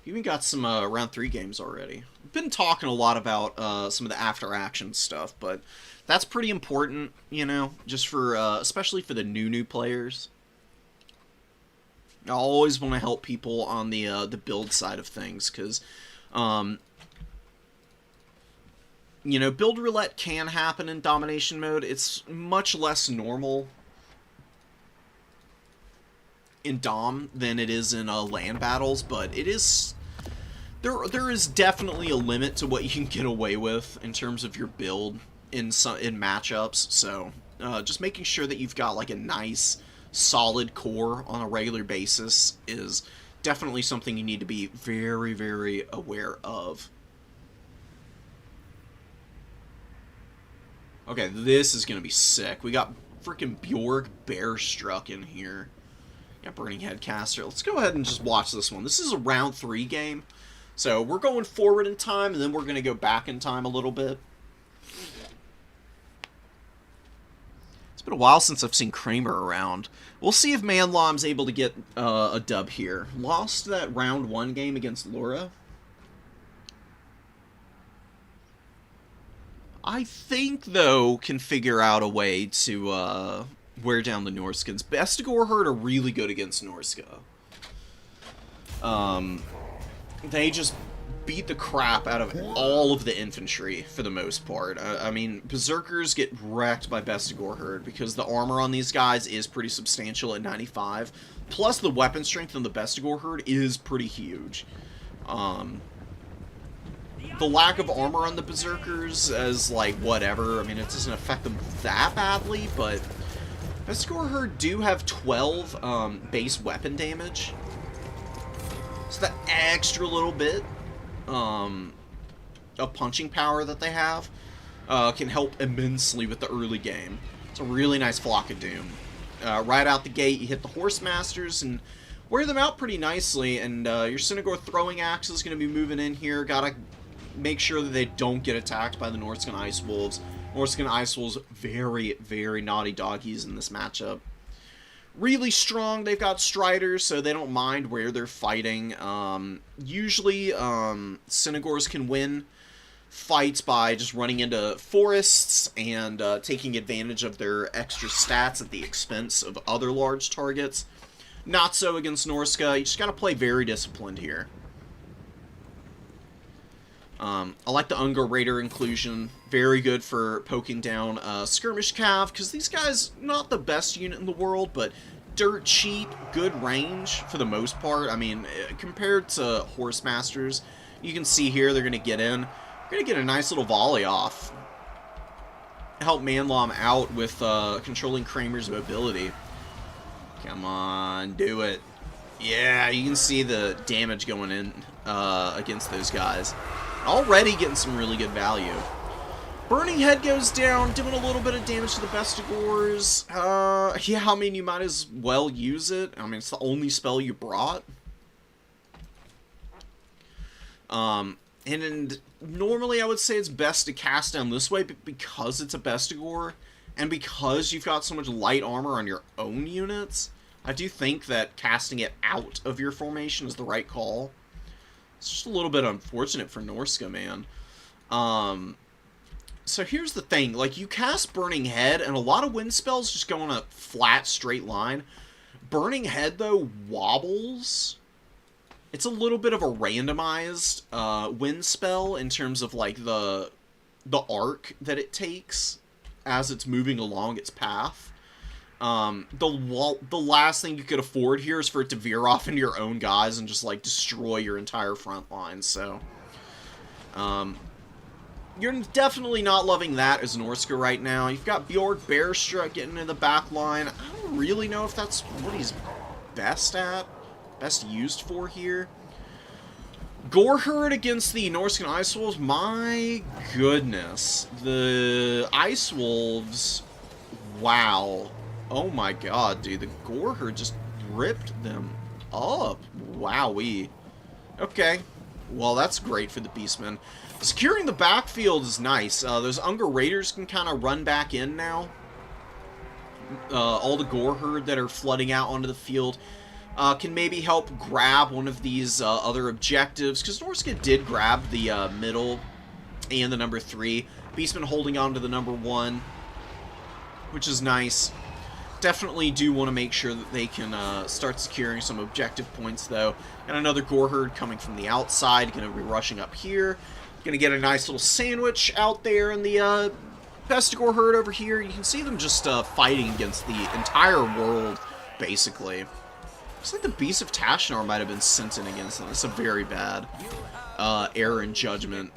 Even got some round 3 games already. We've been talking a lot about some of the after-action stuff, but that's pretty important, you know, just for, especially for the new players. I always want to help people on the build side of things, because, you know, build roulette can happen in domination mode. It's much less normal in Dom than it is in land battles, but it is... There is definitely a limit to what you can get away with in terms of your build in matchups, so just making sure that you've got like a nice, solid core on a regular basis is definitely something you need to be very, very aware of. Okay, this is going to be sick. We got freaking Bjorg Bearstruck in here. Yeah, Burning Headcaster. Let's go ahead and just watch this one. This is a round 3 game. So we're going forward in time, and then we're going to go back in time a little bit. It's been a while since I've seen Kramer around. We'll see if Manlom's able to get a dub here. Lost that round 1 game against Laura. I think, though, can figure out a way to wear down the Norskins. Bestigor Herd are really good against Norska. They just beat the crap out of all of the infantry, for the most part. I mean, Berserkers get wrecked by Bestigor Herd, because the armor on these guys is pretty substantial at 95. Plus, the weapon strength on the Bestigor Herd is pretty huge. The lack of armor on the Berserkers is, like, whatever. I mean, it doesn't affect them that badly, but Bestigor Herd do have 12 base weapon damage. So that extra little bit of punching power that they have can help immensely with the early game. It's a really nice Flock of Doom. Right out the gate, you hit the Horse Masters and wear them out pretty nicely, and your Synagor Throwing Axe is going to be moving in here. Gotta make sure that they don't get attacked by the Norscan Ice Wolves. Norscan Ice Wolves, very, very naughty doggies in this matchup. Really strong. They've got Striders, so they don't mind where they're fighting. Usually, Synagors can win fights by just running into forests and taking advantage of their extra stats at the expense of other large targets. Not so against Norska. You just gotta play very disciplined here. I like the Ungar Raider inclusion. Very good for poking down Skirmish Cav, because these guys, not the best unit in the world, but dirt cheap, good range for the most part. I mean, compared to Horse Masters, you can see here they're going to get in. They're going to get a nice little volley off. Help Manlom out with controlling Kramer's mobility. Come on, do it. Yeah, you can see the damage going in against those guys. Already getting some really good value. Burning Head goes down, doing a little bit of damage to the Bestigors. Yeah, I mean, you might as well use it. I mean, it's the only spell you brought. And normally I would say it's best to cast down this way, but because it's a Bestigor, and because you've got so much light armor on your own units, I do think that casting it out of your formation is the right call. It's just a little bit unfortunate for Norska, man. So here's the thing. Like, you cast Burning Head, and a lot of wind spells just go on a flat, straight line. Burning Head, though, wobbles. It's a little bit of a randomized wind spell in terms of, like, the arc that it takes as it's moving along its path. The last thing you could afford here is for it to veer off into your own guys and just, like, destroy your entire front line, so... you're definitely not loving that as Norska right now. You've got Bjorg Bearstrut getting into the back line. I don't really know if that's what he's best at, best used for here. Goreherd against the Norscan Ice Wolves, my goodness. The Ice Wolves, wow. Oh my god, dude, the Goreherd just ripped them up. Wowee. Okay, well, that's great for the Beastmen. Securing the backfield is nice. Those Ungar Raiders can kind of run back in now. All the Goreherd that are flooding out onto the field can maybe help grab one of these other objectives, because Norska did grab the middle and the number 3. Beastmen holding on to the number 1, which is nice. Definitely do want to make sure that they can start securing some objective points, though. And another Goreherd coming from the outside, going to be rushing up here. Going to get a nice little sandwich out there in the Bestigor Herd over here. You can see them just fighting against the entire world, basically. Looks like the Beast of Tashnar might have been sent in against them. That's a very bad error in judgment.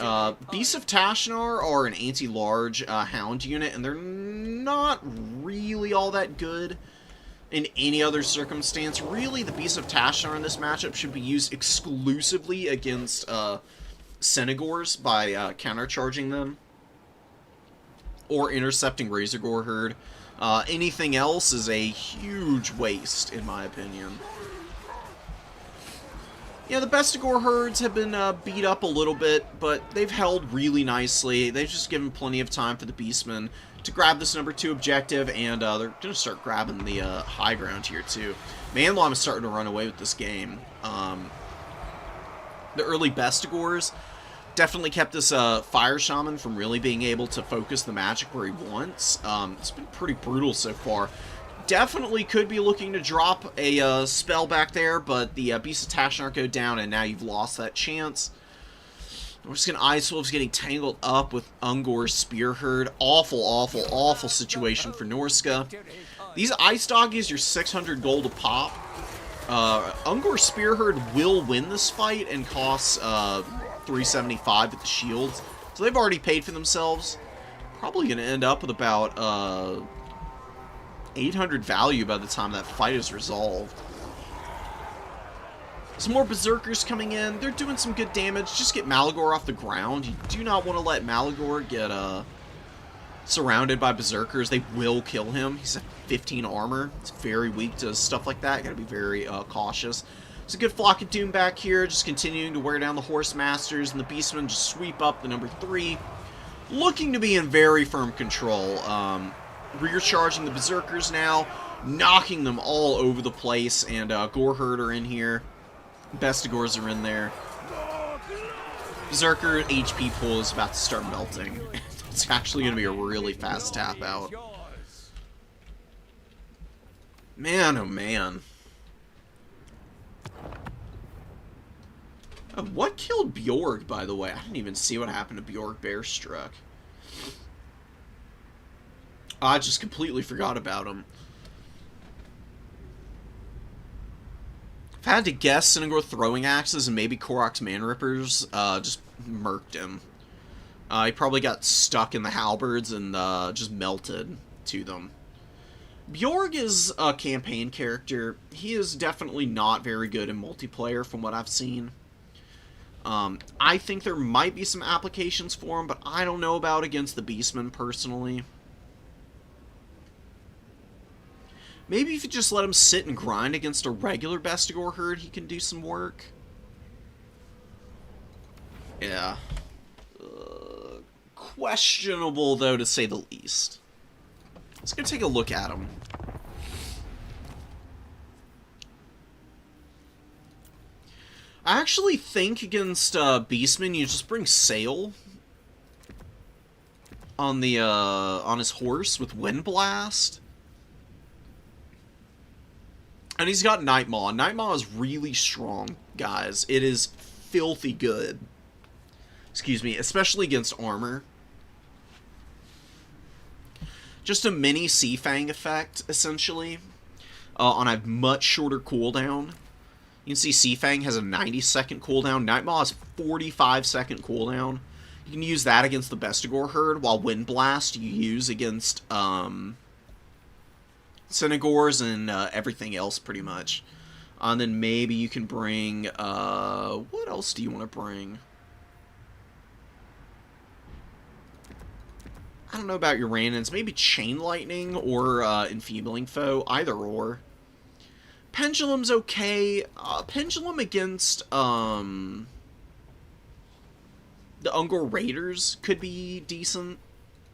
Beasts of Tashnar are an anti-large hound unit, and they're not really all that good in any other circumstance. Really, the Beasts of Tashnar in this matchup should be used exclusively against Synagors by countercharging them or intercepting Razorgore Herd. Anything else is a huge waste, in my opinion. Yeah, the Bestigor herds have been beat up a little bit, but they've held really nicely. They've just given plenty of time for the Beastmen to grab this number 2 objective, and they're going to start grabbing the high ground here, too. Manlom is starting to run away with this game. The early Bestigors definitely kept this Fire Shaman from really being able to focus the magic where he wants. It's been pretty brutal so far. Definitely could be looking to drop a spell back there, but the Beasts of Tashnart go down, and now you've lost that chance. We're just going to Ice Wolves getting tangled up with Ungor's Spear Herd. Awful, awful, awful situation for Norska. These Ice Doggies are 600 gold a pop. Ungor's Spear Herd will win this fight and costs 375 with the shields. So they've already paid for themselves. Probably going to end up with about 800 value by the time that fight is resolved. Some more Berserkers coming in. They're doing some good damage. Just get Malagor off the ground. You do not want to let Malagor get surrounded by Berserkers. They will kill him. He's at 15 armor. It's very weak to stuff like that. Got to be very cautious. It's a good flock of Doom back here. Just continuing to wear down the Horse Masters. And the Beastmen just sweep up the number 3. Looking to be in very firm control. Rear charging the Berserkers now, knocking them all over the place, and Goreherd are in here. Bestigors are in there. Berserker HP pool is about to start melting. It's actually going to be a really fast tap out. Man, oh man. Oh, what killed Bjorg, by the way? I didn't even see what happened to Bjorg Bearstruck. I just completely forgot about him. If I had to guess, Sinagor Throwing Axes and maybe Korok's Manrippers just murked him. He probably got stuck in the halberds and just melted to them. Bjorg is a campaign character. He is definitely not very good in multiplayer from what I've seen. I think there might be some applications for him, but I don't know about against the Beastmen personally. Maybe if you just let him sit and grind against a regular Bestigor herd, he can do some work. Yeah. Questionable, though, to say the least. Let's go take a look at him. I actually think against Beastman, you just bring Sail on the on his horse with Wind Blast. And he's got Nightmaw. Nightmaw is really strong, guys. It is filthy good. Excuse me, especially against armor. Just a mini Sea Fang effect, essentially, on a much shorter cooldown. You can see Sea Fang has a 90-second cooldown. Nightmaw has 45-second cooldown. You can use that against the Bestigor herd, while Wind Blast you use against Sinagors and everything else, pretty much. And then maybe you can bring... what else do you want to bring? I don't know about your Randons. Maybe Chain Lightning or Enfeebling Foe. Either or. Pendulum's okay. Pendulum against the Ungor Raiders could be decent.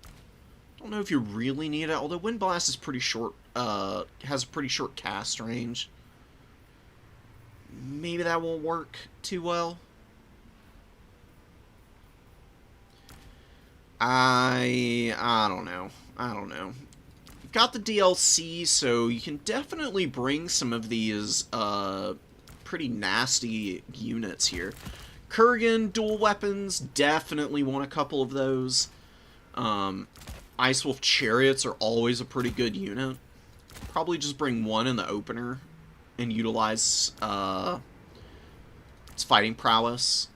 I don't know if you really need it, although Wind Blast is pretty short, has a pretty short cast range. Maybe that won't work too well. I don't know. I don't know. You've got the DLC, so you can definitely bring some of these pretty nasty units here. Kurgan, dual weapons, definitely want a couple of those. Ice Wolf Chariots are always a pretty good unit. Probably just bring one in the opener and utilize its fighting prowess.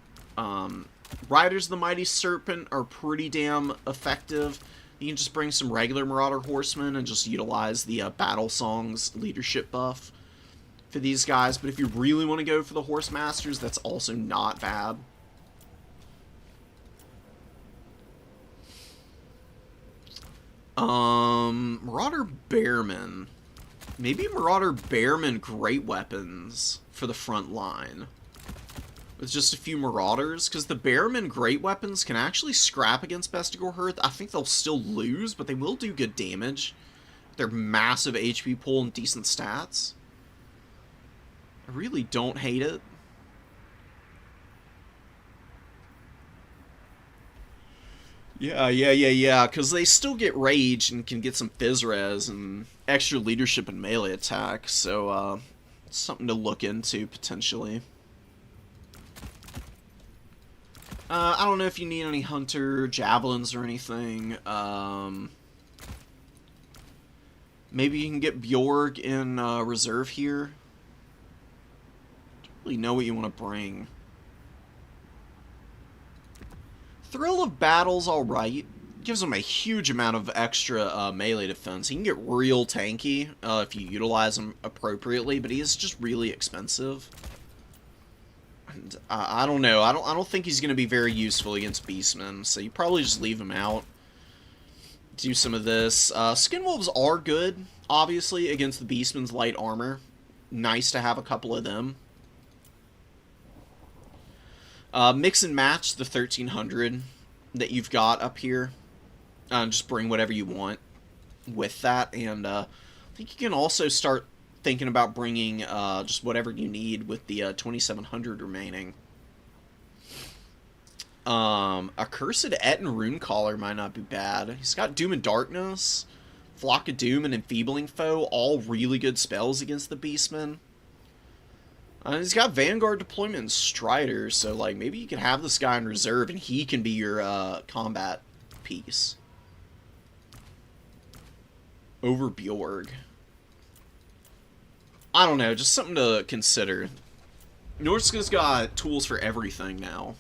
Riders of the Mighty Serpent are pretty damn effective. You can just bring some regular Marauder Horsemen and just utilize the Battle Songs leadership buff for these guys. But if you really want to go for the Horse Masters, that's also not bad. Marauder Bearmen. Maybe Marauder Bearmen Great Weapons for the front line. with just a few Marauders, because the Bearman Great Weapons can actually scrap against Bestigor Hearth. I think they'll still lose, but they will do good damage. They're massive HP pool and decent stats. I really don't hate it. Yeah, because they still get Rage and can get some Fizz Res and extra leadership and melee attack, so it's something to look into, potentially. I don't know if you need any Hunter Javelins or anything. Maybe you can get Bjorg in reserve here. Don't really know what you want to bring. Thrill of Battle's alright. Gives him a huge amount of extra melee defense. He can get real tanky if you utilize him appropriately, but he is just really expensive. And I don't know. I don't think he's going to be very useful against Beastmen, so you probably just leave him out. Do some of this. Skinwolves are good, obviously, against the Beastmen's light armor. Nice to have a couple of them. Mix and match the 1300 that you've got up here. Just bring whatever you want with that, and I think you can also start thinking about bringing just whatever you need with the 2700 remaining. Accursed Etten Runecaller might not be bad. He's got Doom and Darkness, Flock of Doom, and Enfeebling Foe, all really good spells against the Beastmen. He's got Vanguard deployment and Strider, so like maybe you can have this guy in reserve and he can be your combat piece. Over Bjorg. I don't know, just something to consider. Norska's got tools for everything now.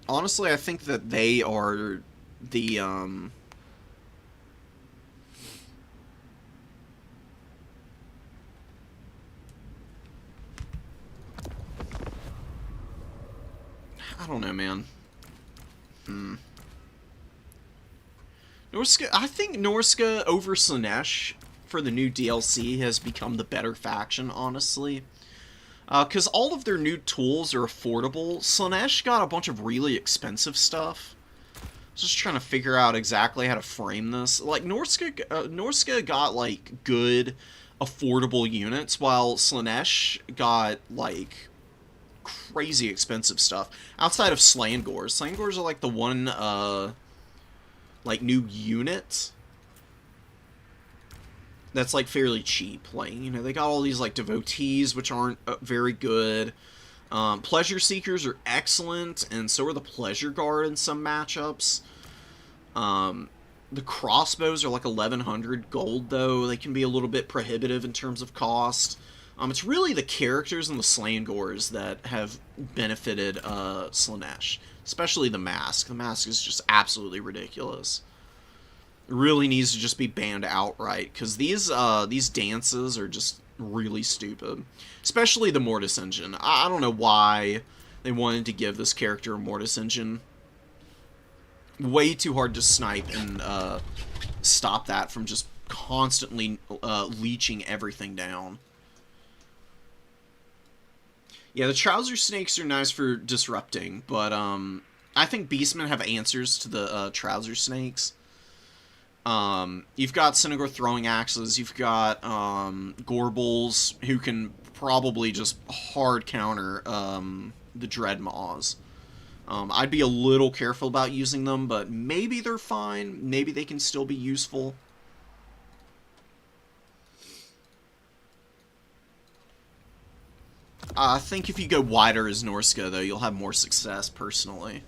Honestly, I think that they are the I don't know, man. Norska, I think Norska over Slaanesh for the new DLC has become the better faction, honestly. Because all of their new tools are affordable. Slaanesh got a bunch of really expensive stuff. Just trying to figure out exactly how to frame this. Like, Norska got, like, good, affordable units, while Slaanesh got, like, crazy expensive stuff. Outside of Slangors. Slangors are, like, the one, like, new unit that's, like, fairly cheap. Like, you know, they got all these, like, devotees, which aren't very good. Pleasure Seekers are excellent, and so are the Pleasure Guard in some matchups. The crossbows are, like, 1100 gold, though. They can be a little bit prohibitive in terms of cost. It's really the characters and the Slangors that have benefited Slaanesh. Especially the mask. The mask is just absolutely ridiculous. It really needs to just be banned outright, because these dances are just really stupid. Especially the Mortis Engine. I don't know why they wanted to give this character a Mortis Engine. Way too hard to snipe and stop that from just constantly leeching everything down. Yeah, the Trouser Snakes are nice for disrupting, but I think Beastmen have answers to the Trouser Snakes. You've got Synagor Throwing Axes, you've got Gorbals, who can probably just hard counter the Dreadmaws. I'd be a little careful about using them, but maybe they're fine, maybe they can still be useful. I think if you go wider as Norska, though, you'll have more success, personally.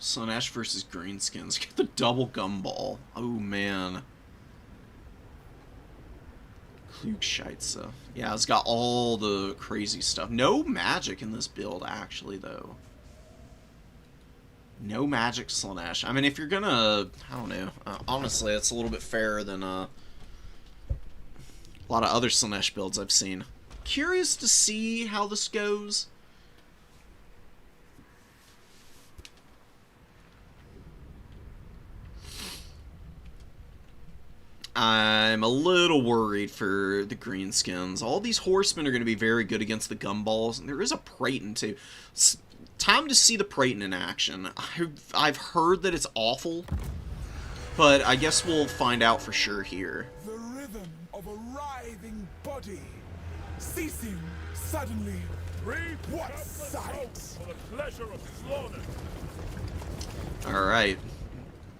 Slanesh versus Greenskins. Get the double gumball. Oh, man. Klugscheitze. Yeah, it's got all the crazy stuff. No magic in this build, actually, though. No magic Slanesh. I mean, if you're gonna... I don't know. Honestly, it's a little bit fairer than a lot of other Slanesh builds I've seen. Curious to see how this goes. I'm a little worried for the Greenskins. All these horsemen are going to be very good against the gumballs. And there is a Praeton, too. It's time to see the Praeton in action. I've heard that it's awful, but I guess we'll find out for sure here. The rhythm of a writhing body, ceasing suddenly. What sight! For the pleasure of slaughter. Alright.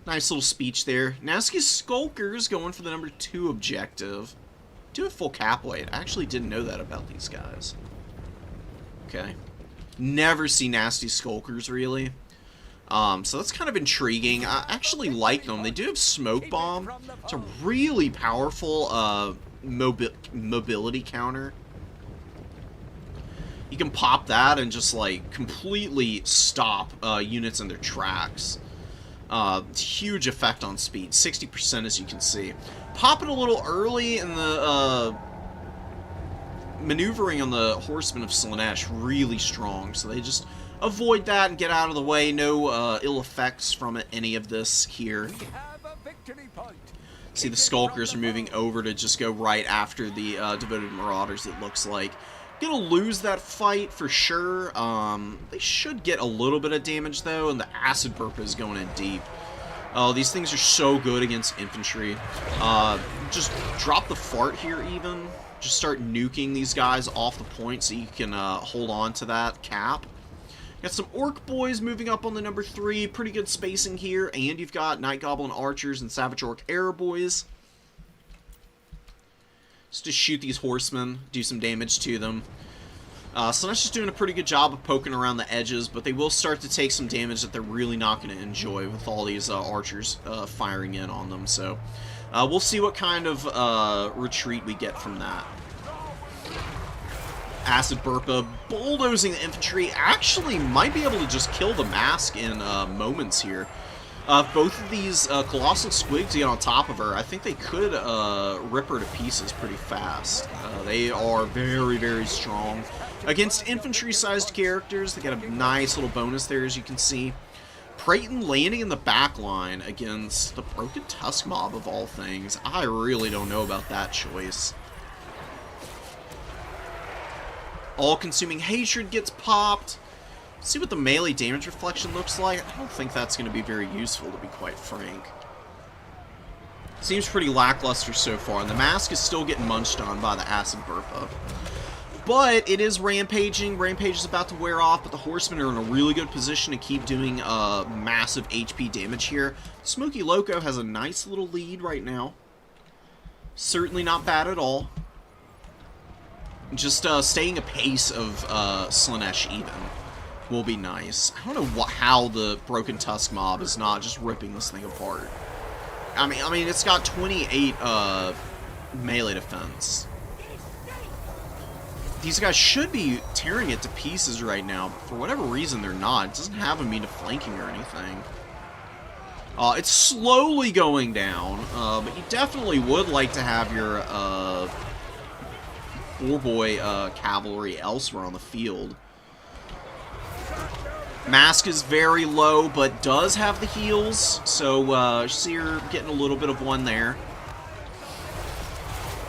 Nice little speech there. Naski's Skulkers going for the number 2 objective. Do a full cap weight. I actually didn't know that about these guys. Okay. Never see Nasty Skulkers, really. So that's kind of intriguing. I actually like them. They do have Smoke Bomb. It's a really powerful mobility counter. You can pop that and just, like, completely stop units in their tracks. Huge effect on speed, 60% as you can see. Pop it a little early, and the maneuvering on the Horsemen of Slanesh really strong, so they just avoid that and get out of the way. No ill effects from any of this here. See, the Skulkers are moving over to just go right after the Devoted Marauders, it looks like. Gonna lose that fight for sure. They should get a little bit of damage though, and the Acid Burpa is going in deep. Oh, these things are so good against infantry. Just drop the fart here even. Just start nuking these guys off the point so you can hold on to that cap. Got some Orc Boys moving up on the number 3. Pretty good spacing here. And you've got Night Goblin Archers and Savage Orc Arrow Boys. Just to shoot these horsemen, do some damage to them. Slanesh is doing a pretty good job of poking around the edges, but they will start to take some damage that they're really not going to enjoy with all these archers firing in on them. So we'll see what kind of retreat we get from that. Acid Burpa bulldozing the infantry. Actually might be able to just kill the mask in moments here. Both of these Colossal Squigs get on top of her. I think they could rip her to pieces pretty fast. They are very, very strong. Against infantry-sized characters, they get a nice little bonus there, as you can see. Praeton landing in the back line against the Broken Tusk Mob, of all things. I really don't know about that choice. All-Consuming Hatred gets popped. See what the melee damage reflection looks like. I don't think that's going to be very useful, to be quite frank. Seems pretty lackluster so far, and the mask is still getting munched on by the Acid Burpa. But it is rampaging. Rampage is about to wear off, but the Horsemen are in a really good position to keep doing massive HP damage here. Smoky Loco has a nice little lead right now. Certainly not bad at all. Just staying apace of Slanesh even will be nice. I don't know how the Broken Tusk Mob is not just ripping this thing apart. I mean, it's got 28 melee defense. These guys should be tearing it to pieces right now, but for whatever reason they're not. It doesn't have a mean of flanking or anything. It's slowly going down, but you definitely would like to have your 4-boy cavalry elsewhere on the field. Mask is very low, but does have the heals, so see her getting a little bit of one there.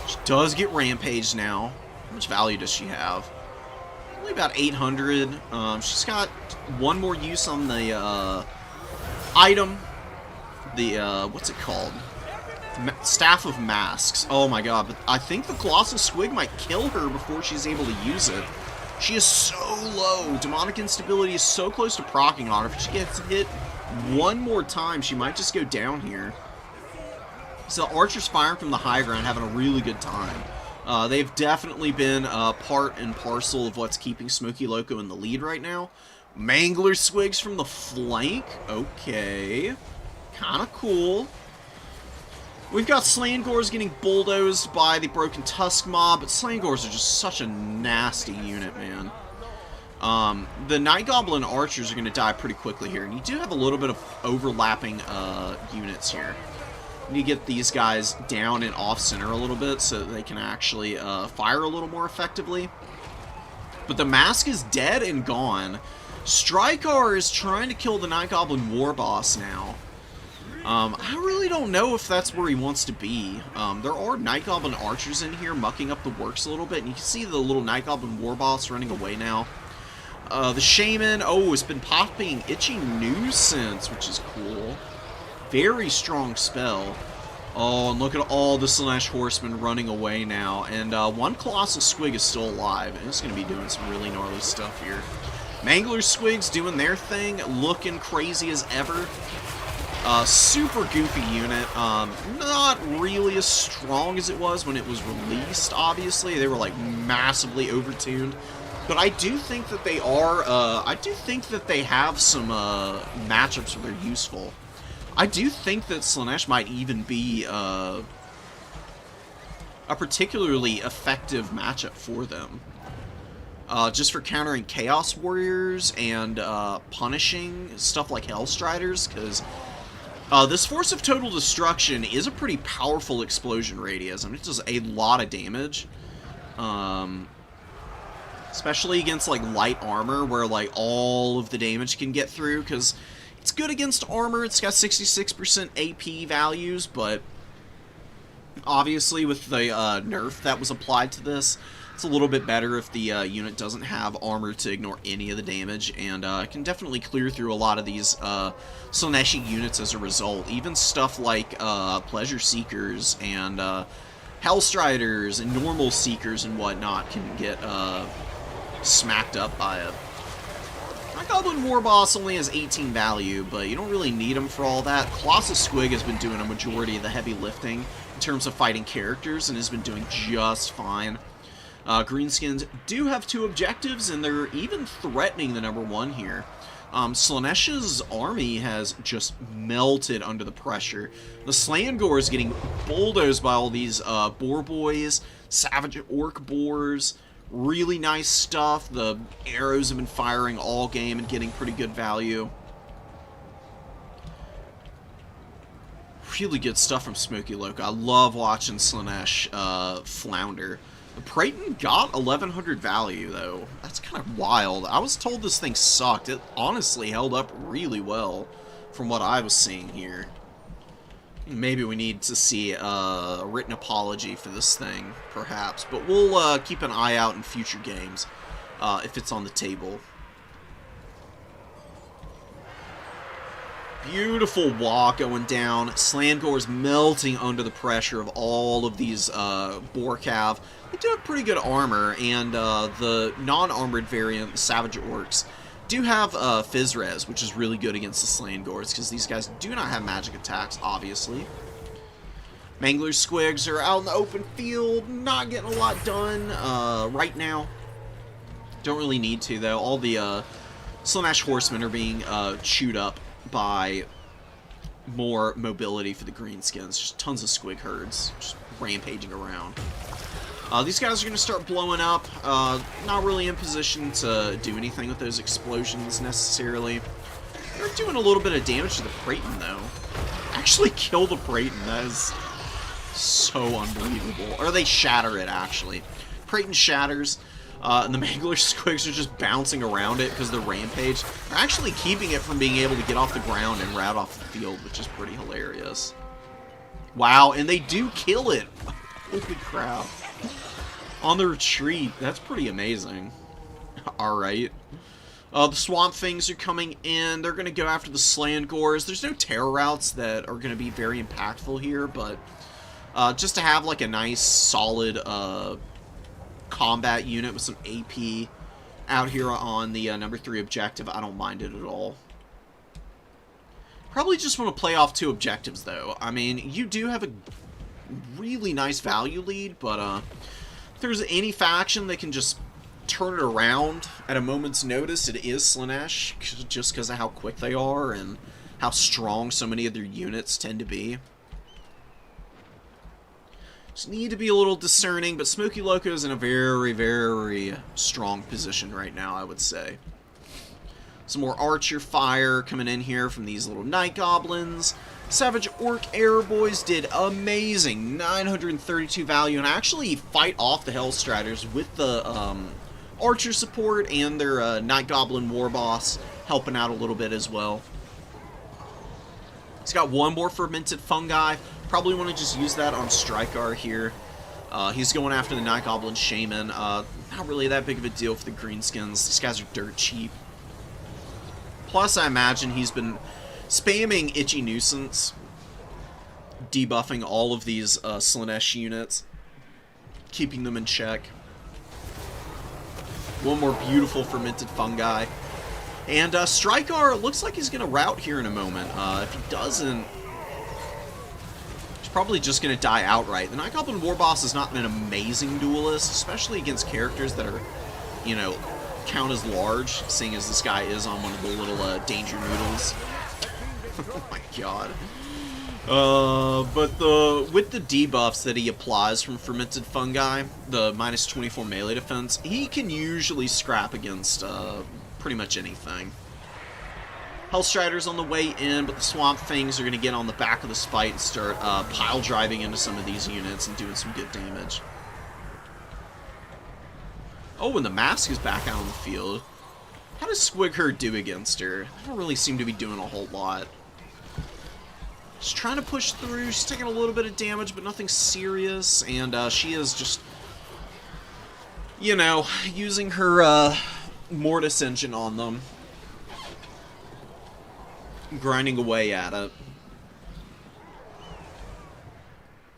She does get rampaged now. How much value does she have? Only about 800. She's got one more use on the item. The, what's it called? Staff of Masks. Oh my god, but I think the Colossal Squig might kill her before she's able to use it. She is so low. Demonic Instability is so close to proccing on her. If she gets hit one more time, she might just go down here. So Archers firing from the high ground, having a really good time. They've definitely been part and parcel of what's keeping Smoky Loco in the lead right now. Mangler Squigs from the flank. Okay. Kind of cool. We've got Slangors getting bulldozed by the Broken Tusk mob, but Slangors are just such a nasty unit, man. The Night Goblin Archers are going to die pretty quickly here, and you do have a little bit of overlapping units here. You need to get these guys down and off-center a little bit so that they can actually fire a little more effectively. But the mask is dead and gone. Strykar is trying to kill the Night Goblin War Boss now. I really don't know if that's where he wants to be. There are Night Goblin Archers in here mucking up the works a little bit, and you can see the little Night Goblin War Boss running away now. The Shaman, has been popping Itchy Nuisance, which is cool. Very strong spell. Oh, and look at all the Slanesh Horsemen running away now. And one Colossal Squig is still alive, and it's going to be doing some really gnarly stuff here. Mangler Squigs doing their thing, looking crazy as ever. Super goofy unit. Not really as strong as it was when it was released, obviously. They were, like, massively overtuned. But I do think that they are, I do think that they have some, matchups where they're useful. I do think that Slanesh might even be, a particularly effective matchup for them. Just for countering Chaos Warriors and, punishing stuff like Hellstriders, because this Force of Total Destruction is a pretty powerful explosion radius. I mean, it does a lot of damage. Especially against, like, light armor, where, like, all of the damage can get through, because it's good against armor. It's got 66% AP values, but obviously with the nerf that was applied to this, it's a little bit better if the unit doesn't have armor to ignore any of the damage, and can definitely clear through a lot of these Slaneshi units as a result. Even stuff like Pleasure Seekers and Hellstriders and Normal Seekers and whatnot can get smacked up by it. My Goblin War Boss only has 18 value, but you don't really need him for all that. Colossal Squig has been doing a majority of the heavy lifting in terms of fighting characters and has been doing just fine. Greenskins do have 2 objectives, and they're even threatening the #1 here. Slanesh's army has just melted under the pressure. The Slangor is getting bulldozed by all these Boar Boys, Savage Orc Boars. Really nice stuff. The arrows have been firing all game and getting pretty good value. Really good stuff from Smoky Loca. I love watching Slanesh flounder. The Praeton got 1100 value, though. That's kind of wild. I was told this thing sucked. It honestly held up really well from what I was seeing here. Maybe we need to see a written apology for this thing, perhaps. But we'll keep an eye out in future games if it's on the table. Beautiful walk going down. Slangor's melting under the pressure of all of these Boar-Cav. They do have pretty good armor, and the non-armored variant, the Savage Orcs, do have Phys-Res, which is really good against the Slangors, because these guys do not have magic attacks, obviously. Mangler Squigs are out in the open field, not getting a lot done right now. Don't really need to, though. All the Slanesh Horsemen are being chewed up by more mobility for the Greenskins. Just tons of Squig herds just rampaging around. These guys are going to start blowing up. Not really in position to do anything with those explosions necessarily. They're doing a little bit of damage to the Praeton, though. Actually kill the Praeton. That is so unbelievable. Or they shatter it, actually. Praeton shatters. And the Mangler Squigs are just bouncing around it because they're rampage. They're actually keeping it from being able to get off the ground and rout off the field, which is pretty hilarious. Wow, and they do kill it. Holy crap. On the retreat. That's pretty amazing. Alright. The Swamp Things are coming in. They're going to go after the Slangors. There's no terror routes that are going to be very impactful here, but just to have like a nice, solid combat unit with some AP out here on the #3 objective, I don't mind it at all. Probably just want to play off 2 objectives, though. I mean, you do have a really nice value lead, but if there's any faction that can just turn it around at a moment's notice, it is Slaanesh, just because of how quick they are and how strong so many of their units tend to be. Just need to be a little discerning, but Smoky Loco is in a very, very strong position right now, I would say. Some more archer fire coming in here from these little night goblins. Savage Orc Air Boys did amazing, 932 value, and actually fight off the Hellstriders with the archer support and their Night Goblin War Boss helping out a little bit as well. He's got one more fermented fungi. Probably want to just use that on Strykar here. He's going after the Night Goblin Shaman. Not really that big of a deal for the greenskins. These guys are dirt cheap. Plus, I imagine he's been spamming Itchy Nuisance, debuffing all of these Slaanesh units, keeping them in check. One more beautiful fermented fungi. And Strykar looks like he's going to rout here in a moment. If he doesn't, he's probably just going to die outright. The Night Goblin War Boss is not an amazing duelist, especially against characters that are, you know, count as large, seeing as this guy is on one of the little danger noodles. Oh my god. But with the debuffs that he applies from fermented fungi, the minus 24 melee defense, he can usually scrap against pretty much anything. Hellstrider's on the way in, but the Swamp Things are going to get on the back of this fight and start pile driving into some of these units and doing some good damage. Oh, and the Mask is back out on the field. How does Squigherd do against her? I don't really seem to be doing a whole lot. She's trying to push through. She's taking a little bit of damage, but nothing serious. And she is just, you know, using her Mortis engine on them. Grinding away at it.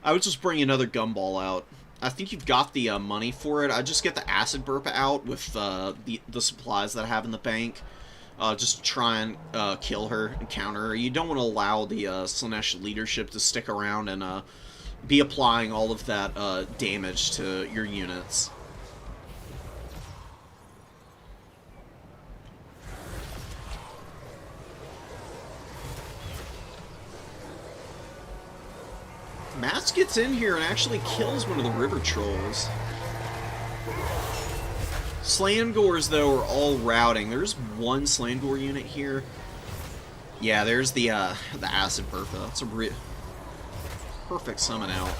I would just bring another Gumball out. I think you've got the money for it. I just get the Acid Burp out with the supplies that I have in the bank. Just try and kill her and counter her. You don't want to allow the Slaanesh leadership to stick around and be applying all of that damage to your units. Mats gets in here and actually kills one of the river trolls. Slangors, though, are all routing. There's one Slangor unit here. Yeah, there's the Acid Burpa. That's a perfect summon out.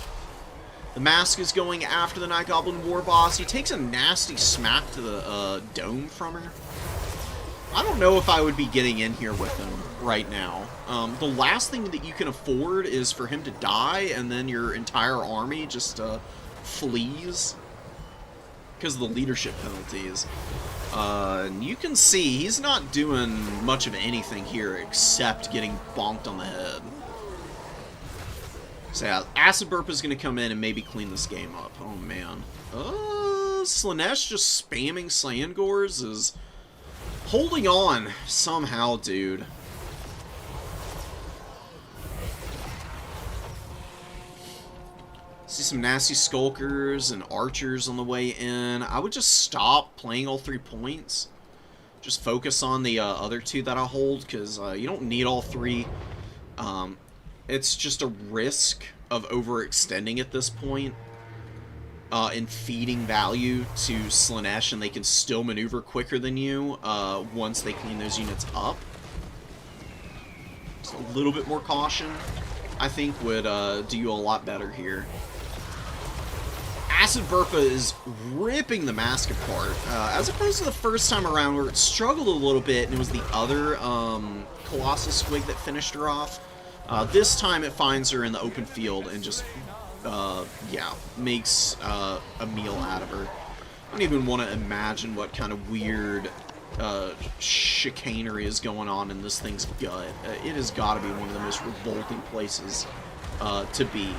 The Mask is going after the Night Goblin War Boss. He takes a nasty smack to the dome from her. I don't know if I would be getting in here with him right now. The last thing that you can afford is for him to die, and then your entire army just flees because of the leadership penalties. And you can see he's not doing much of anything here except getting bonked on the head. So yeah, Acid Burp is going to come in and maybe clean this game up. Oh man. Slaanesh just spamming Slangors is holding on somehow, dude. See some nasty Skulkers and Archers on the way in. I would just stop playing all 3 points. Just focus on the other 2 that I hold, because you don't need all 3. It's just a risk of overextending at this point. And feeding value to Slaanesh, and they can still maneuver quicker than you once they clean those units up. Just a little bit more caution, I think, would do you a lot better here. Acid Burpa is ripping the Mask apart, as opposed to the first time around where it struggled a little bit and it was the other Colossal Squig that finished her off. This time it finds her in the open field and just yeah, makes a meal out of her. I don't even want to imagine what kind of weird chicanery is going on in this thing's gut. It has got to be one of the most revolting places to be.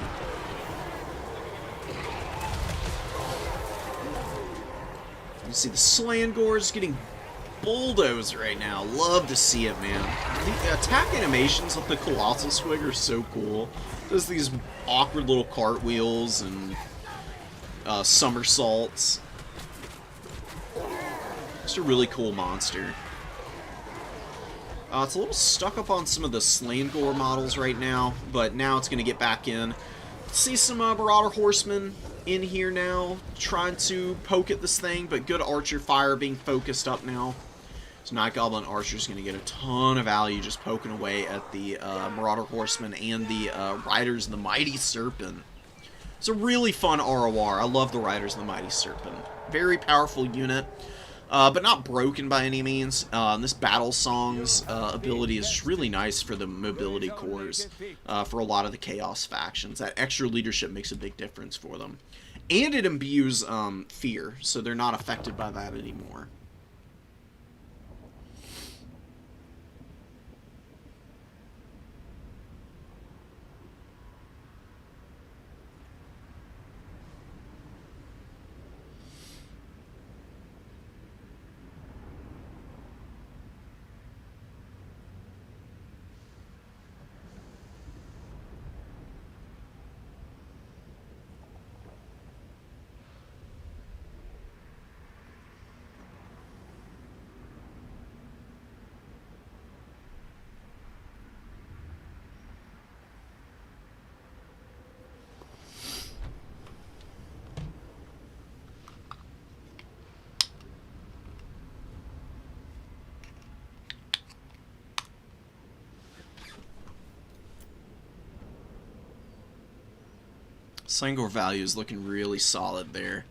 You see the Slangors getting bulldozed right now. Love to see it, man. The attack animations of the Colossal Squig are so cool. There's these awkward little cartwheels and somersaults. Just a really cool monster. It's a little stuck up on some of the Slain Gore models right now, but now it's going to get back in. See some Marauder Horsemen in here now, trying to poke at this thing, but good archer fire being focused up now. So Night Goblin Archer's going to get a ton of value just poking away at the Marauder Horsemen and the Riders of the Mighty Serpent. It's a really fun ROR. I love the Riders of the Mighty Serpent. Very powerful unit. But not broken by any means. This Battle Song's ability is just really nice for the mobility cores, for a lot of the Chaos factions. That extra leadership makes a big difference for them. And it imbues fear, so they're not affected by that anymore. Slain Gore value is looking really solid there.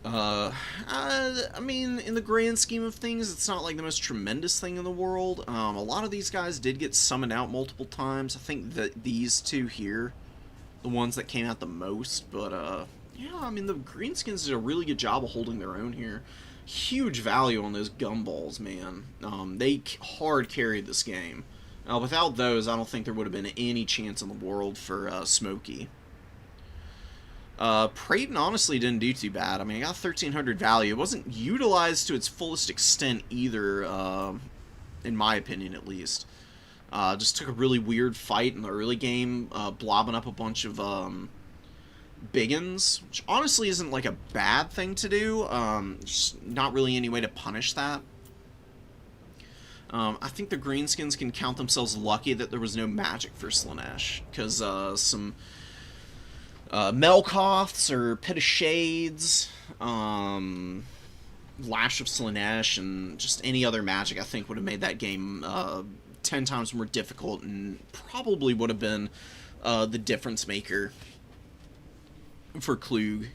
I mean, in the grand scheme of things, it's not like the most tremendous thing in the world. A lot of these guys did get summoned out multiple times. I think that these two here, the ones that came out the most. But, yeah, I mean, the Greenskins did a really good job of holding their own here. Huge value on those gumballs, man. They hard carried this game. Without those, I don't think there would have been any chance in the world for Smokey. Prayton honestly didn't do too bad. I mean, I got 1,300 value. It wasn't utilized to its fullest extent either, in my opinion at least. Just took a really weird fight in the early game, blobbing up a bunch of biggins, which honestly isn't like a bad thing to do. Just not really any way to punish that. I think the Greenskins can count themselves lucky that there was no magic for Slaanesh, because some Melkoths or Pit of Shades, Lash of Slaanesh, and just any other magic I think would have made that game 10 times more difficult and probably would have been the difference maker for Klug.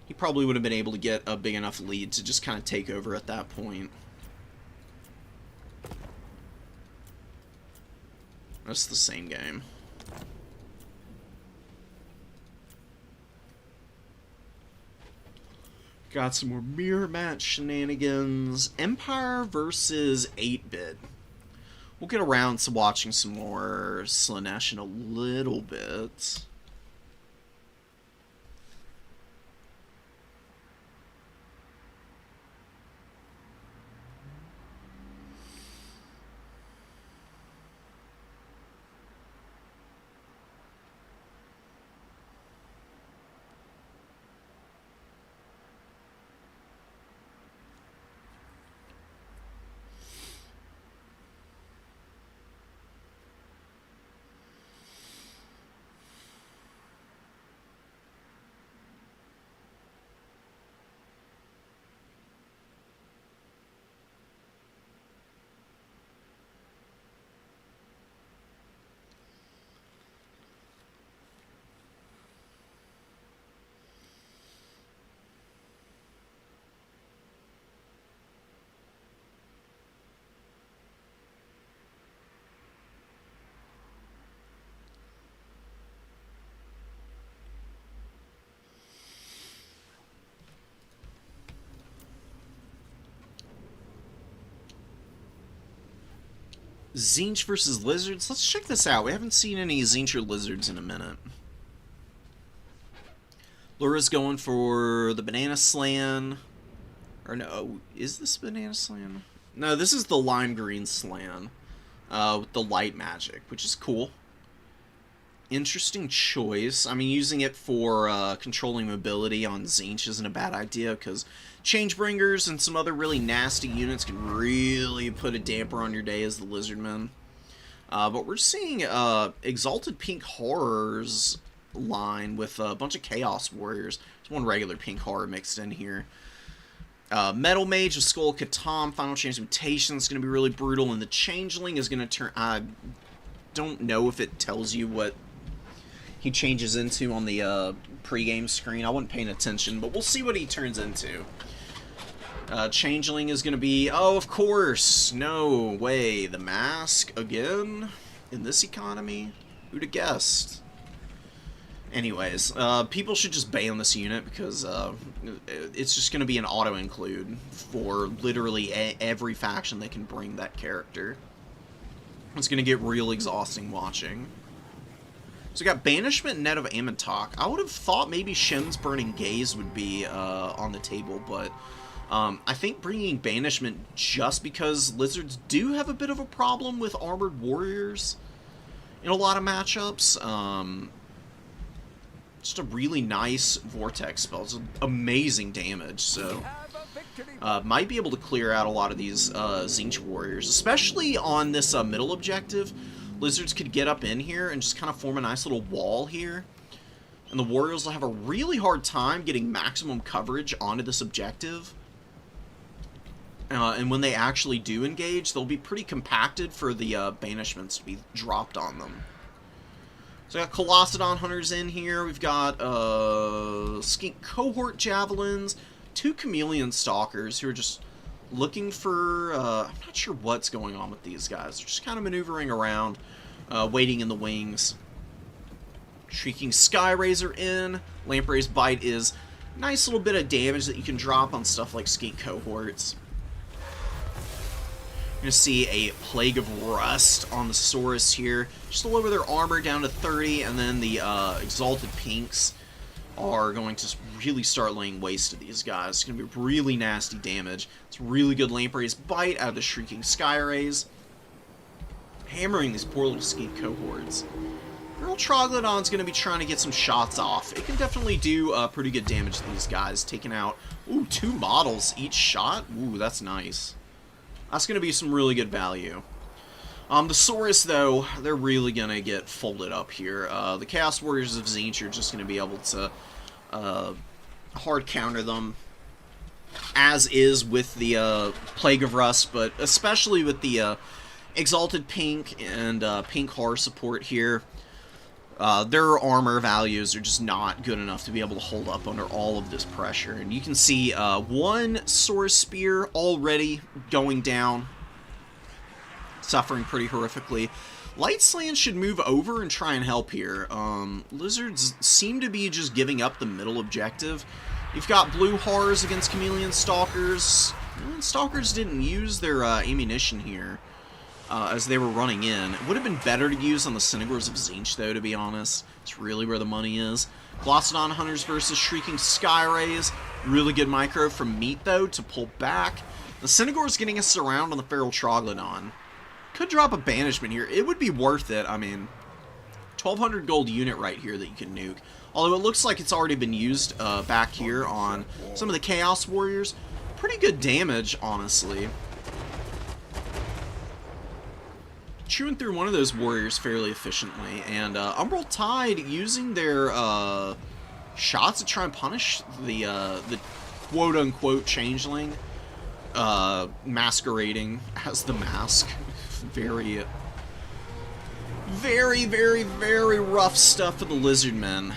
He probably would have been able to get a big enough lead to just kind of take over at that point. That's the same game. Got some more mirror match shenanigans. Empire versus 8-bit. We'll get around to watching some more Slaanesh in a little bit. Tzeentch versus Lizards. Let's check this out. We haven't seen any Tzeentch or Lizards in a minute. Laura's going for the Banana Slan. Or no, is this Banana Slan? No, this is the Lime Green Slan. With the light magic, which is cool. interesting choice. I mean, using it for controlling mobility on Tzeentch isn't a bad idea, because Changebringers and some other really nasty units can really put a damper on your day as the Lizardmen. But we're seeing Exalted Pink Horrors line with a bunch of Chaos Warriors. There's one regular Pink Horror mixed in here. Metal Mage with Skull Katam, Final Transmutation is going to be really brutal, and the Changeling is going to turn... I don't know if it tells you what he changes into on the pre-game screen. I wasn't paying attention, but we'll see what he turns into. Changeling is going to be... Oh, of course! No way. The Mask again? In this economy? Who'd have guessed? Anyways, people should just ban this unit, because it's just going to be an auto-include for literally every faction they can bring that character. It's going to get real exhausting watching. So we got Banishment, Net of Amantok. I would have thought maybe Shin's Burning Gaze would be on the table, but I think bringing Banishment just because Lizards do have a bit of a problem with Armored Warriors in a lot of matchups. Just a really nice Vortex spell. It's amazing damage, so might be able to clear out a lot of these Tzeentch Warriors, especially on this middle objective. Lizards could get up in here and just kind of form a nice little wall here, and the Warriors will have a really hard time getting maximum coverage onto this objective. And when they actually do engage, they'll be pretty compacted for the Banishments to be dropped on them. So we got Colossadon Hunters in here. We've got Skink Cohort Javelins, 2 Chameleon Stalkers who are just looking for... I'm not sure what's going on with these guys. They're just kind of maneuvering around, waiting in the wings. Shrieking Skyrazor in. Lamprey's Bite is a nice little bit of damage that you can drop on stuff like Skink Cohorts. You're going to see a Plague of Rust on the Saurus here. Just to lower their armor down to 30, and then the Exalted Pinks are going to really start laying waste to these guys. It's going to be really nasty damage. It's really good Lamprey's Bite out of the Shrieking Skyrays. Hammering these poor little Skink Cohorts. Girl Troglodon's going to be trying to get some shots off. It can definitely do pretty good damage to these guys, taking out, 2 models each shot. Ooh, that's nice. That's going to be some really good value. The Saurus, though, they're really going to get folded up here. The Chaos Warriors of Tzeentch are just going to be able to hard counter them, as is with the Plague of Rust, but especially with the Exalted Pink and Pink Horror support here. Their armor values are just not good enough to be able to hold up under all of this pressure. And you can see one Saurus Spear already going down, suffering pretty horrifically. Lightsland should move over and try and help here. Lizards seem to be just giving up the middle objective. You've got Blue Horrors against Chameleon Stalkers. Chameleon Stalkers didn't use their ammunition here as they were running in. It would have been better to use on the Cynogors of Tzeentch, though, to be honest. It's really where the money is. Colossadon Hunters versus Shrieking Skyrays. Really good micro from Meat, though, to pull back. The Cynogor's getting us around on the Feral Troglodon. Could drop a Banishment here. It would be worth it. I mean, 1,200 gold unit right here that you can nuke. Although it looks like it's already been used back here on some of the Chaos Warriors. Pretty good damage, honestly. Chewing through one of those warriors fairly efficiently. And Umbral Tide using their shots to try and punish the quote-unquote changeling. Masquerading as the mask. Very, very rough stuff for the Lizardmen.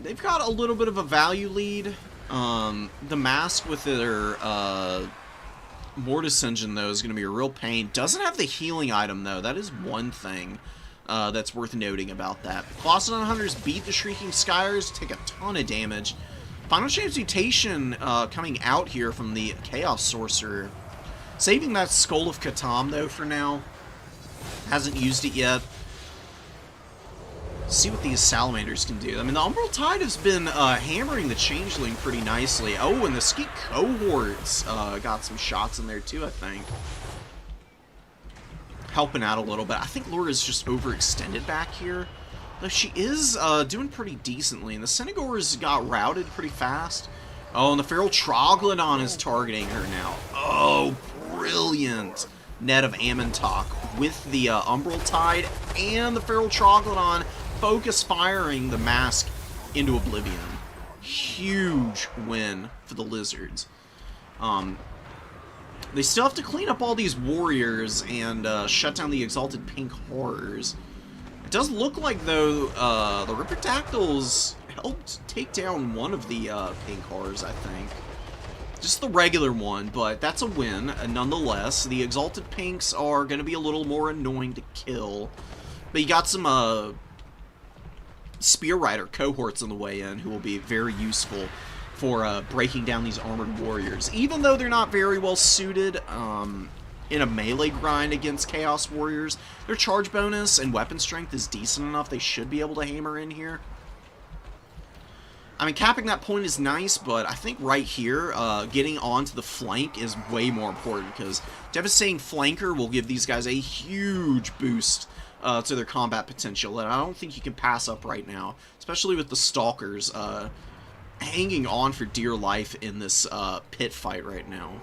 They've got a little bit of a value lead. The mask with their Mortis Engine, though, is going to be a real pain. Doesn't have the healing item, though. That is one thing that's worth noting about that. Colossadon Hunters beat the Shrieking Skyers, take a ton of damage. Final Transmutation coming out here from the Chaos Sorcerer. Saving that Skull of Katam, though, for now. Hasn't used it yet. See what these Salamanders can do. I mean, the Umbral Tide has been hammering the Changeling pretty nicely. Oh, and the Skink Cohorts got some shots in there, too, I think. Helping out a little bit. I think Laura's just overextended back here. Though she is doing pretty decently, and the Centaurs got routed pretty fast. Oh, and the Feral Troglodon is targeting her now. Oh, brilliant! Net of Ammontok with the Umbral Tide and the Feral Troglodon focus firing the mask into oblivion. Huge win for the Lizards. They still have to clean up all these warriors and shut down the Exalted Pink Horrors. It does look like, though, the Ripperdactyls helped take down one of the Pink Horrors, I think. Just the regular one, but that's a win, nonetheless. The Exalted Pinks are going to be a little more annoying to kill. But you got some Spear Rider cohorts on the way in who will be very useful for breaking down these armored warriors. Even though they're not very well suited in a melee grind against Chaos Warriors, their charge bonus and weapon strength is decent enough. They should be able to hammer in here. I mean, capping that point is nice, but I think right here, getting onto the flank is way more important, because Devastating Flanker will give these guys a huge boost to their combat potential, and I don't think you can pass up right now, especially with the Stalkers hanging on for dear life in this pit fight right now.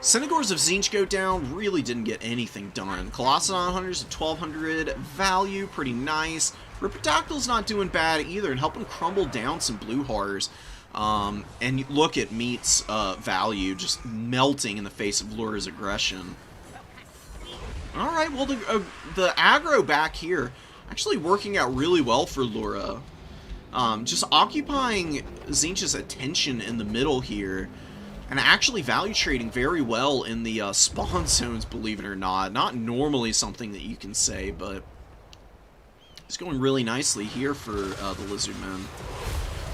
Centaurs of Tzeentch go down, really didn't get anything done. Colossodon Hunters at 1200 value, pretty nice. Ripperdactyl's not doing bad either, and helping crumble down some blue horrors. And look at Meat's value just melting in the face of Lura's aggression. Alright, well, the aggro back here actually working out really well for Lura. Just occupying Tzeentch's attention in the middle here, and actually value trading very well in the spawn zones, believe it or not. Not normally something that you can say, but it's going really nicely here for the Lizardmen.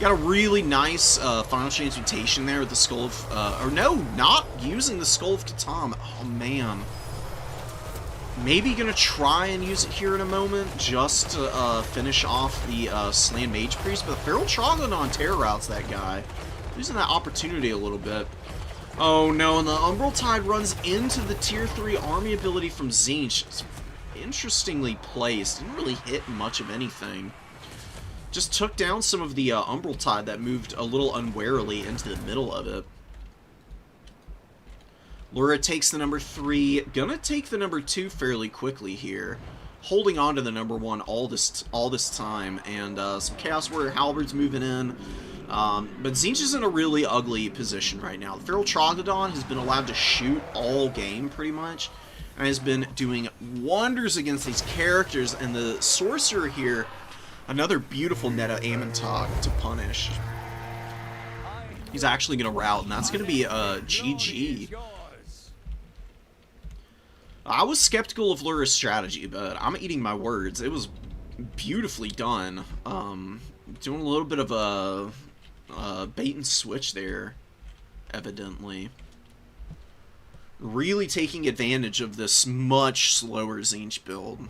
Got a really nice final transmutation there with the Skull of... or no, not using the Skull of Catan. Oh, man. Maybe gonna try and use it here in a moment, just to finish off the Slan Mage Priest, but the Feral Troglodon terror routes that guy. Losing that opportunity a little bit. Oh no, and the Umbral Tide runs into the Tier 3 army ability from Tzeentch. It's interestingly placed, didn't really hit much of anything. Just took down some of the Umbral Tide that moved a little unwarily into the middle of it. Lura takes the number 3, gonna take the number 2 fairly quickly here. Holding on to the number 1 all this time, and some Chaos Warrior Halberds moving in. But Tzeentch is in a really ugly position right now. The Feral Troglodon has been allowed to shoot all game, pretty much, and has been doing wonders against these characters, and the Sorcerer here, another beautiful net of Ammontok to punish. He's actually going to route, and that's going to be a GG. I was skeptical of Lura's strategy, but I'm eating my words. It was beautifully done. Doing a little bit of a bait and switch there, evidently. Really taking advantage of this much slower Tzeentch build.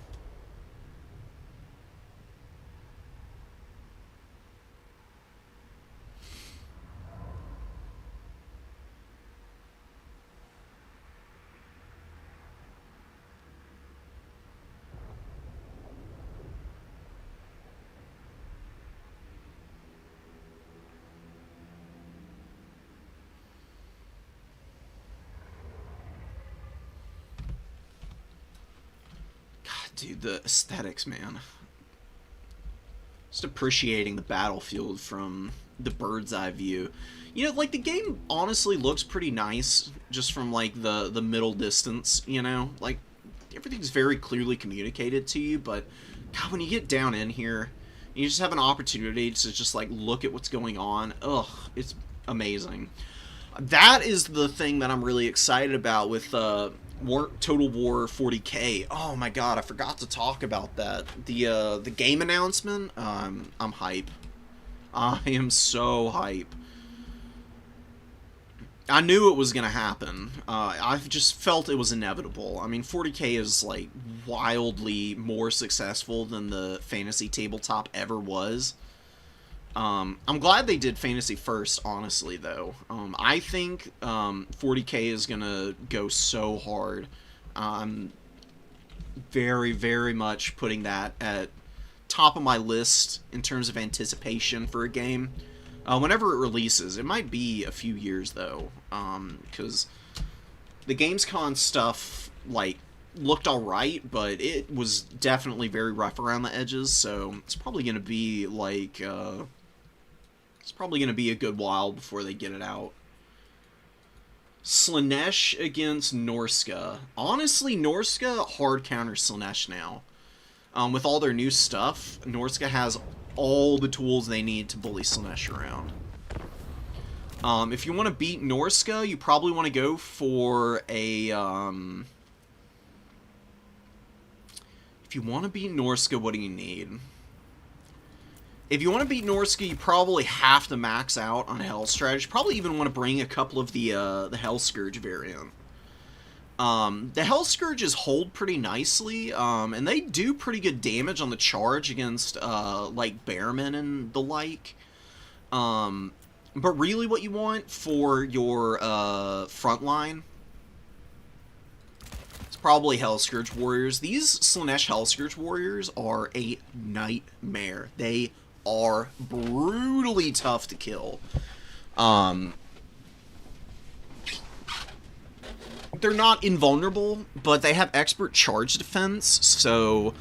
Dude, the aesthetics, man. Just appreciating the battlefield from the bird's eye view. You know, like, the game honestly looks pretty nice just from, like, the middle distance, you know? Like, everything's very clearly communicated to you, but, God, when you get down in here, you just have an opportunity to just, like, look at what's going on. Ugh, it's amazing. That is the thing that I'm really excited about with, Total War 40K. Oh my god, I forgot to talk about that. The game announcement. I'm hype. I am so hype. I knew it was gonna happen. I've just felt it was inevitable. I mean, 40K is like wildly more successful than the fantasy tabletop ever was. I'm glad they did Fantasy first, honestly, though. I think 40K is gonna go so hard. very, very much putting that at top of my list in terms of anticipation for a game. Whenever it releases, it might be a few years though, because the Gamescom stuff like looked alright, but it was definitely very rough around the edges. So it's probably gonna be like it's probably gonna be a good while before they get it out. Slaanesh against Norska. Honestly, Norska hard counters Slaanesh now. With all their new stuff, Norska has all the tools they need to bully Slaanesh around. If you want to beat Norska, you probably want to go for a... If you want to beat Norska, what do you need? If you want to beat Norska, you probably have to max out on Hell Strategy. Probably even want to bring a couple of the Hell Scourge variant. The Hell Scourges hold pretty nicely, and they do pretty good damage on the charge against, like, Bearmen and the like. But really what you want for your, front line, it's probably Hell Scourge Warriors. These Slaanesh Hell Scourge Warriors are a nightmare. They are brutally tough to kill. They're not invulnerable, but they have expert charge defense, so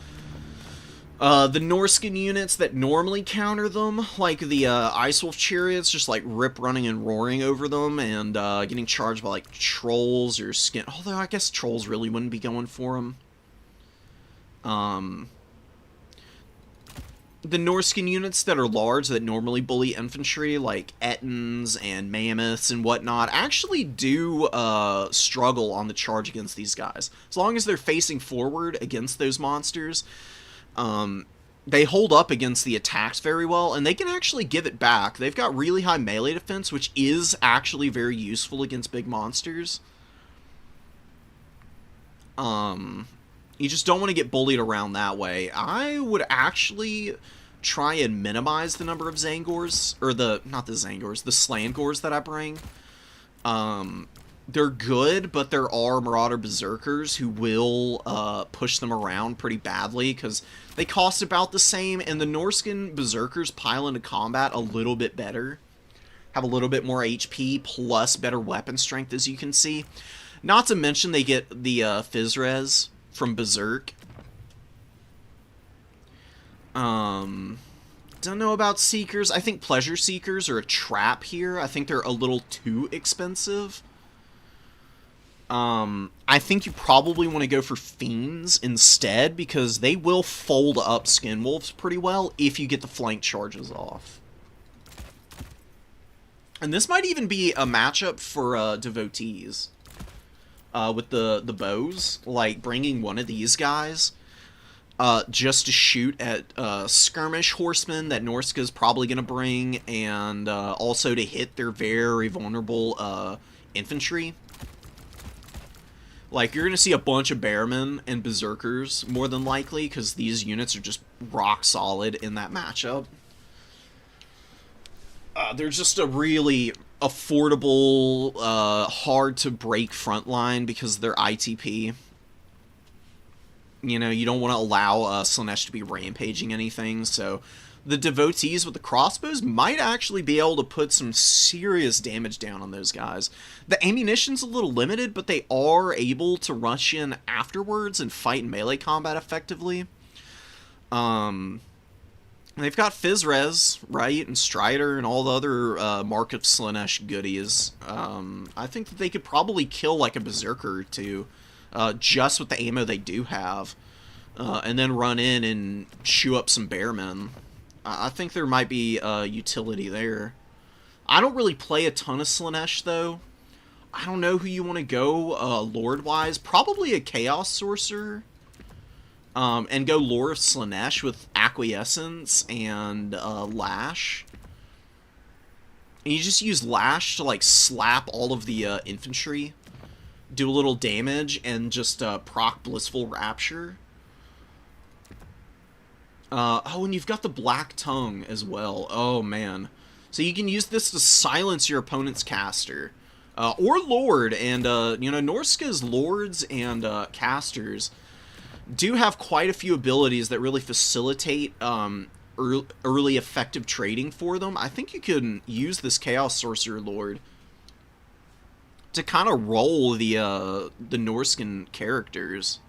the Norscan units that normally counter them, like the Ice Wolf Chariots, just like rip running and roaring over them, and getting charged by like trolls or skin. Although I guess trolls really wouldn't be going for them. The Norscan units that are large, that normally bully infantry, like Ettins and Mammoths and whatnot, actually do struggle on the charge against these guys. As long as they're facing forward against those monsters, they hold up against the attacks very well, and they can actually give it back. They've got really high melee defense, which is actually very useful against big monsters. You just don't want to get bullied around that way. I would actually try and minimize the number of Zangors, or not the Zangors, the Slangors that I bring. They're good, but there are Marauder Berserkers who will push them around pretty badly, because they cost about the same, and the Norscan Berserkers pile into combat a little bit better. Have a little bit more HP, plus better weapon strength, as you can see. Not to mention they get the Physres from Berserk. Don't know about Seekers. I think Pleasure Seekers are a trap here. I think they're a little too expensive. I think you probably want to go for Fiends instead, because they will fold up Skinwolves pretty well if you get the flank charges off. And this might even be a matchup for Devotees. With the bows, like bringing one of these guys just to shoot at skirmish horsemen that Norska's probably going to bring, and also to hit their very vulnerable infantry. Like, you're going to see a bunch of Bearmen and Berserkers, more than likely, because these units are just rock solid in that matchup. They're just a really affordable, hard to break front line because they're ITP. You know, you don't want to allow Slaanesh to be rampaging anything, so the Devotees with the crossbows might actually be able to put some serious damage down on those guys. The ammunition's a little limited, but they are able to rush in afterwards and fight in melee combat effectively. They've got Physres, right, and Strider, and all the other Mark of Slaanesh goodies. I think that they could probably kill, like, a Berserker or two, just with the ammo they do have, and then run in and chew up some Bearmen. I think there might be utility there. I don't really play a ton of Slaanesh, though. I don't know who you want to go Lord-wise. Probably a Chaos Sorcerer. And go Lore of Slaanesh with Acquiescence and Lash. And you just use Lash to, like, slap all of the infantry, do a little damage, and just proc Blissful Rapture. Oh, and you've got the Black Tongue as well. Oh, man. So you can use this to silence your opponent's caster. Or Lord, and, you know, Norska's Lords and casters do have quite a few abilities that really facilitate early effective trading for them. I think you can use this Chaos Sorcerer Lord to kind of roll the Norscan characters.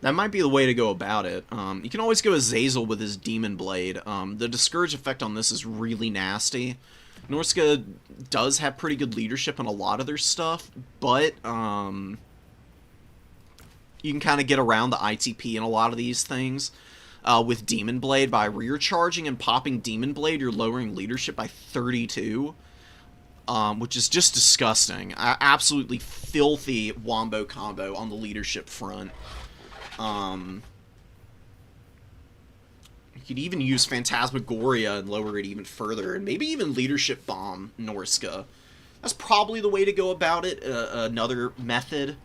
That might be the way to go about it. You can always go Azazel with his Demon Blade. The Discourage effect on this is really nasty. Norska does have pretty good leadership on a lot of their stuff, but you can kind of get around the ITP in a lot of these things with Demon Blade. By rear charging and popping Demon Blade, you're lowering leadership by 32. Which is just disgusting. Absolutely filthy wombo combo on the leadership front. You could even use Phantasmagoria and lower it even further, and maybe even Leadership Bomb Norska. That's probably the way to go about it. Another method.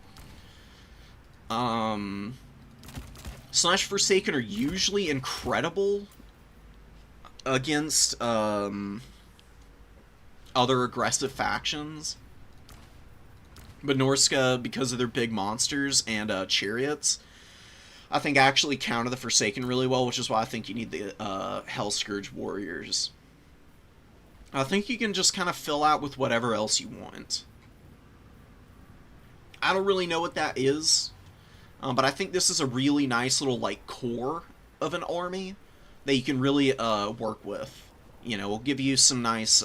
Slash Forsaken are usually incredible against other aggressive factions. But Norska, because of their big monsters and chariots, I think actually counter the Forsaken really well, which is why I think you need the Hell Scourge Warriors. I think you can just kind of fill out with whatever else you want. I don't really know what that is, but I think this is a really nice little, like, core of an army that you can really work with. You know, it'll give you some nice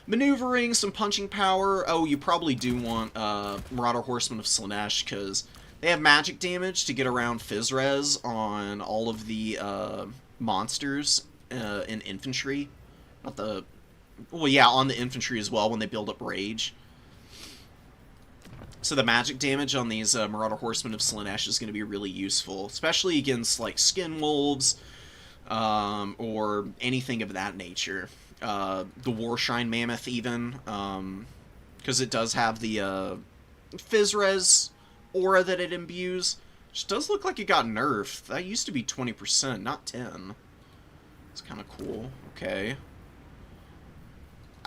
maneuvering, some punching power. Oh, you probably do want Marauder Horsemen of Slaanesh, because they have magic damage to get around Fizzres on all of the monsters in infantry. Not the... Well, yeah, on the infantry as well when they build up Rage. So the magic damage on these Marauder Horsemen of Slaanesh is going to be really useful, especially against, like, Skin Wolves, or anything of that nature. The Warshine Mammoth, even, because it does have the Fizzres aura that it imbues, which does look like it got nerfed. That used to be 20%, not 10. It's kind of cool. Okay.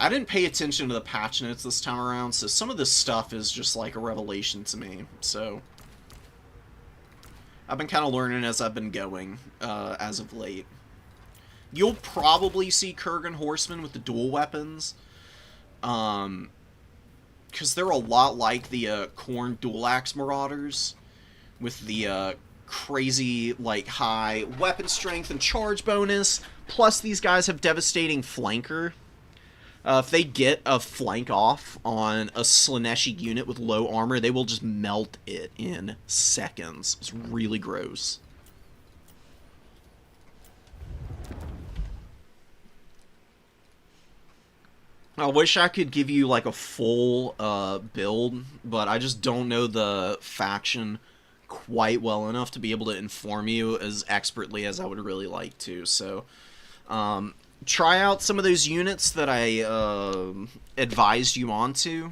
I didn't pay attention to the patch notes this time around, so some of this stuff is just like a revelation to me. So I've been kind of learning as I've been going, as of late. You'll probably see Kurgan Horsemen with the dual weapons, because they're a lot like the Khorne Dual Axe Marauders, with the crazy, like, high weapon strength and charge bonus. Plus, these guys have devastating flanker. If they get a flank off on a Slaaneshi unit with low armor, they will just melt it in seconds. It's really gross. I wish I could give you, like, a full build, but I just don't know the faction quite well enough to be able to inform you as expertly as I would really like to. So, try out some of those units that I advised you onto,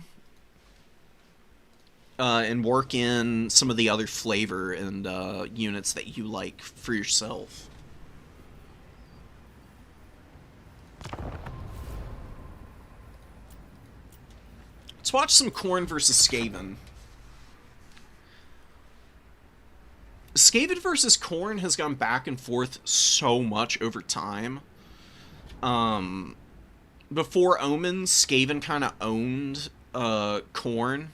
and work in some of the other flavor and units that you like for yourself. Let's watch some Khorne versus Skaven. Skaven versus Khorne has gone back and forth so much over time. Before Omens, Skaven kind of owned Khorne.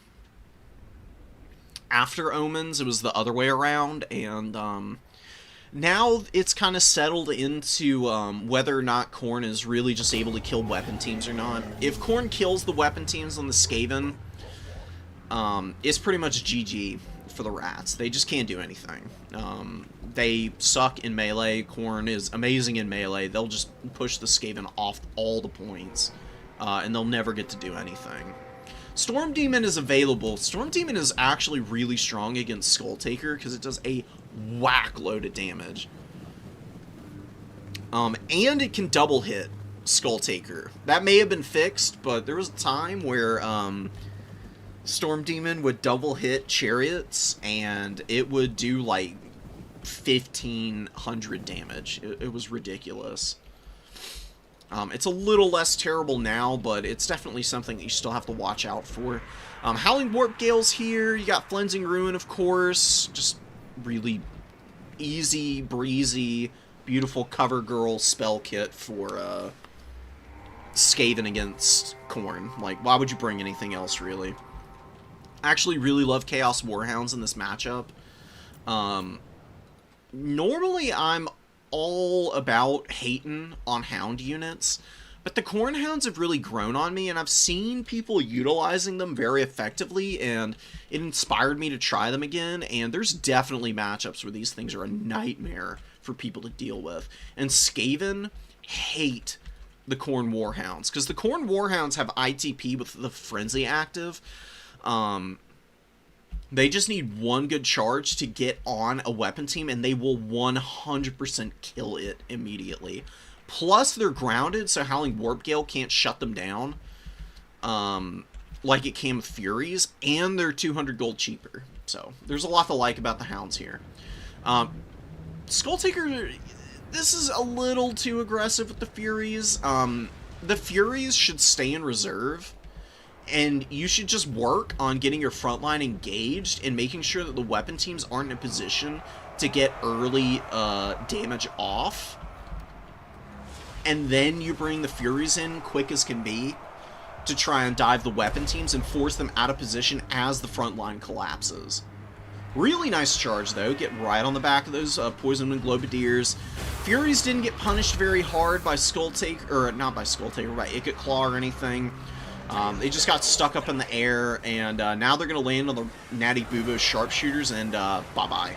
After Omens, it was the other way around, and now it's kind of settled into whether or not Khorne is really just able to kill weapon teams or not. If Khorne kills the weapon teams on the Skaven, it's pretty much GG for the rats. They just can't do anything. They suck in melee. Khorne is amazing in melee. They'll just push the Skaven off all the points, and they'll never get to do anything. Storm Demon is available. Storm Demon is actually really strong against Skull Taker because it does a whack load of damage. And it can double hit Skull Taker. That may have been fixed, but there was a time where Storm Demon would double hit chariots and it would do like 1,500 damage. It was ridiculous. It's a little less terrible now, but it's definitely something that you still have to watch out for. Howling Warp Gale's here. You got Flensing Ruin, of course. Just really easy, breezy, beautiful cover girl spell kit for Skaven against Khorne. Like, why would you bring anything else, really? I actually really love Chaos Warhounds in this matchup. Normally, I'm all about hating on Hound units, but the Khorne Hounds have really grown on me, and I've seen people utilizing them very effectively, and it inspired me to try them again, and there's definitely matchups where these things are a nightmare for people to deal with. And Skaven hate the Khorne Warhounds, because the Khorne Warhounds have ITP with the Frenzy active. They just need one good charge to get on a weapon team, and they will 100% kill it immediately. Plus, they're grounded, so Howling Warp Gale can't shut them down, like it can with Furies, and they're 200 gold cheaper. So, there's a lot to like about the Hounds here. Skulltaker, this is a little too aggressive with the Furies. The Furies should stay in reserve, and you should just work on getting your front line engaged and making sure that the weapon teams aren't in a position to get early damage off. And then you bring the Furies in quick as can be to try and dive the weapon teams and force them out of position as the front line collapses. Really nice charge, though. Get right on the back of those Poison Wind Globadiers. Furies didn't get punished very hard by Skulltaker, or not by Skulltaker, by Ikit Claw or anything. They just got stuck up in the air, and now they're going to land on the Natty Bubo Sharpshooters, and bye-bye.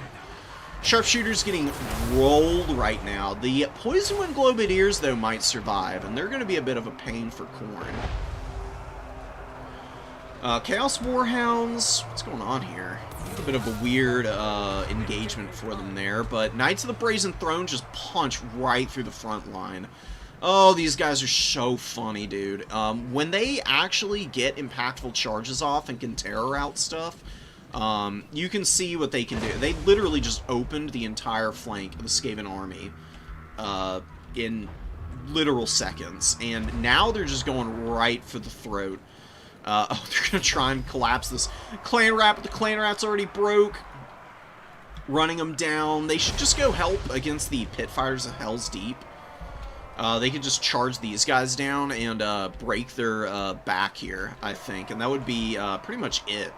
Sharpshooters getting rolled right now. The Poison Wind Globadiers, though, might survive, and they're going to be a bit of a pain for Khorne. Chaos Warhounds, what's going on here? A bit of a weird engagement for them there, but Knights of the Brazen Throne just punch right through the front line. Oh, these guys are so funny, dude. When they actually get impactful charges off and can terror out stuff, you can see what they can do. They literally just opened the entire flank of the Skaven army in literal seconds, and now they're just going right for the throat. Oh, they're going to try and collapse this Clan Rat, but the Clan Rat's already broke. Running them down. They should just go help against the Pit Fighters of Hell's Deep. They could just charge these guys down and break their back here, I think. And that would be pretty much it.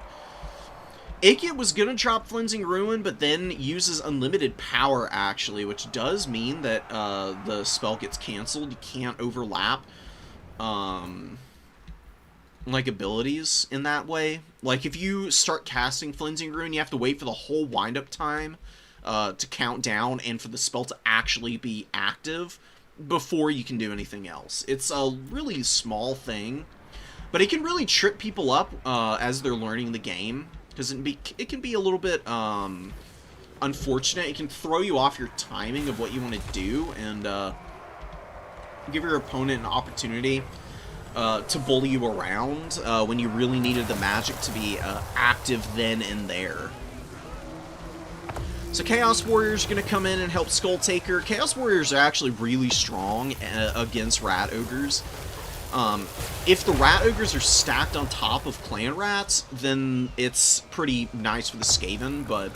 Ikit was going to drop Flensing Ruin, but then uses unlimited power, actually, which does mean that the spell gets canceled. You can't overlap like abilities in that way. Like, if you start casting Flensing Ruin, you have to wait for the whole wind-up time to count down and for the spell to actually be active before you can do anything else. It's a really small thing, but it can really trip people up as they're learning the game, because it can be a little bit unfortunate. It can throw you off your timing of what you want to do, and give your opponent an opportunity to bully you around when you really needed the magic to be active then and there. So Chaos Warriors are going to come in and help Skulltaker. Chaos Warriors are actually really strong against Rat Ogres. If the Rat Ogres are stacked on top of Clan Rats, then it's pretty nice for the Skaven, but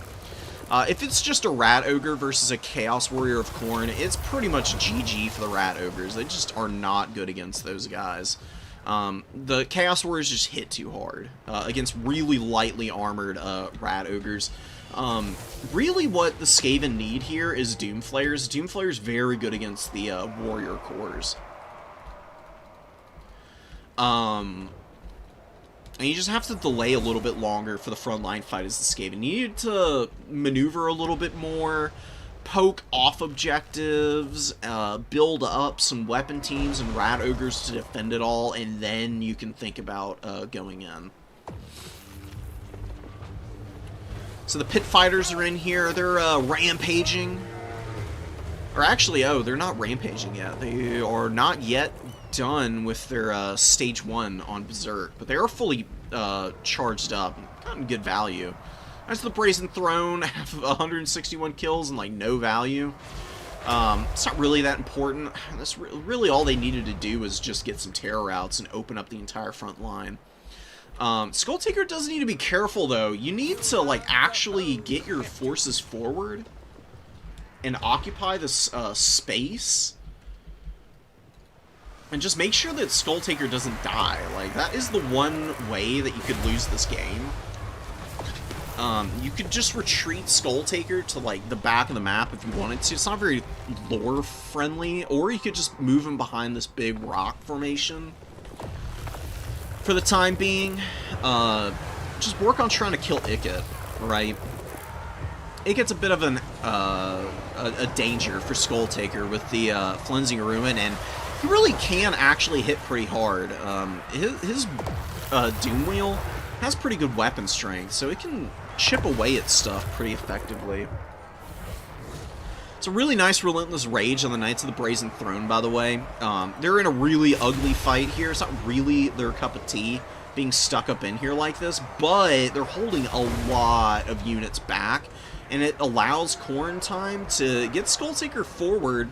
if it's just a Rat Ogre versus a Chaos Warrior of Khorne, it's pretty much GG for the Rat Ogres. They just are not good against those guys. The Chaos Warriors just hit too hard against really lightly armored Rat Ogres. Really what the Skaven need here is Doomflayers. Doomflayer's very good against the Warrior Cores. And you just have to delay a little bit longer for the frontline fight as the Skaven. You need to maneuver a little bit more, poke off objectives, build up some weapon teams and Rat Ogres to defend it all, and then you can think about going in. So the Pit Fighters are in here. They're rampaging. Or actually, oh, they're not rampaging yet. They are not yet done with their stage 1 on Berserk, but they are fully charged up. Gotten good value. As the Brazen Throne have 161 kills and like no value. It's not really that important. That's really all they needed to do was just get some terror outs and open up the entire front line. Skull Taker does need to be careful, though. You need to, like, actually get your forces forward and occupy this space. And just make sure that Skull Taker doesn't die. Like, that is the one way that you could lose this game. You could just retreat Skull Taker to, like, the back of the map if you wanted to. It's not very lore-friendly. Or you could just move him behind this big rock formation. For the time being, just work on trying to kill Ikit, right? Ikit's a bit of a danger for Skull Taker with the Cleansing Ruin, and he really can actually hit pretty hard. His Doom Wheel has pretty good weapon strength, so it can chip away at stuff pretty effectively. It's a really nice Relentless Rage on the Knights of the Brazen Throne, by the way. They're in a really ugly fight here. It's not really their cup of tea being stuck up in here like this, but they're holding a lot of units back, and it allows Khorne time to get Skulltaker forward,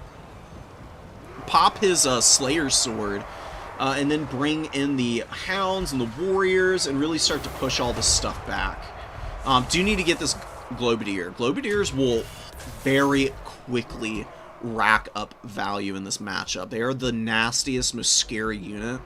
pop his Slayer's Sword, and then bring in the Hounds and the Warriors and really start to push all this stuff back. Do need to get this Globadier. Globadiers will very quickly rack up value in this matchup. They are the nastiest, most scary unit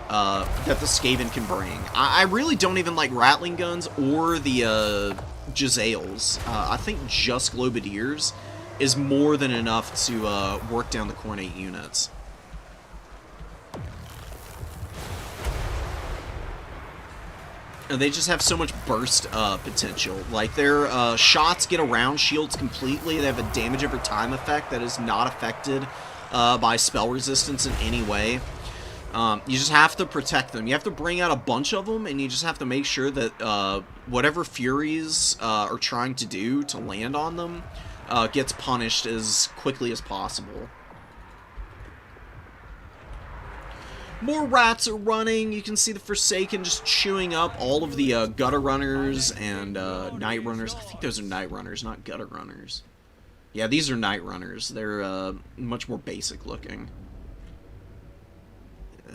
that the Skaven can bring. I really don't even like Rattling Guns or the Jezzails. I think just Globadiers is more than enough to work down the Khorne units. And they just have so much burst potential. Like, their shots get around shields completely. They have a damage over time effect that is not affected by spell resistance in any way. You just have to protect them. You have to bring out a bunch of them, and you just have to make sure that whatever Furies are trying to do to land on them gets punished as quickly as possible. More rats are running. You can see the Forsaken just chewing up all of the Gutter Runners and Night Runners. I think those are Night Runners, not Gutter Runners. Yeah, these are Night Runners. They're much more basic looking.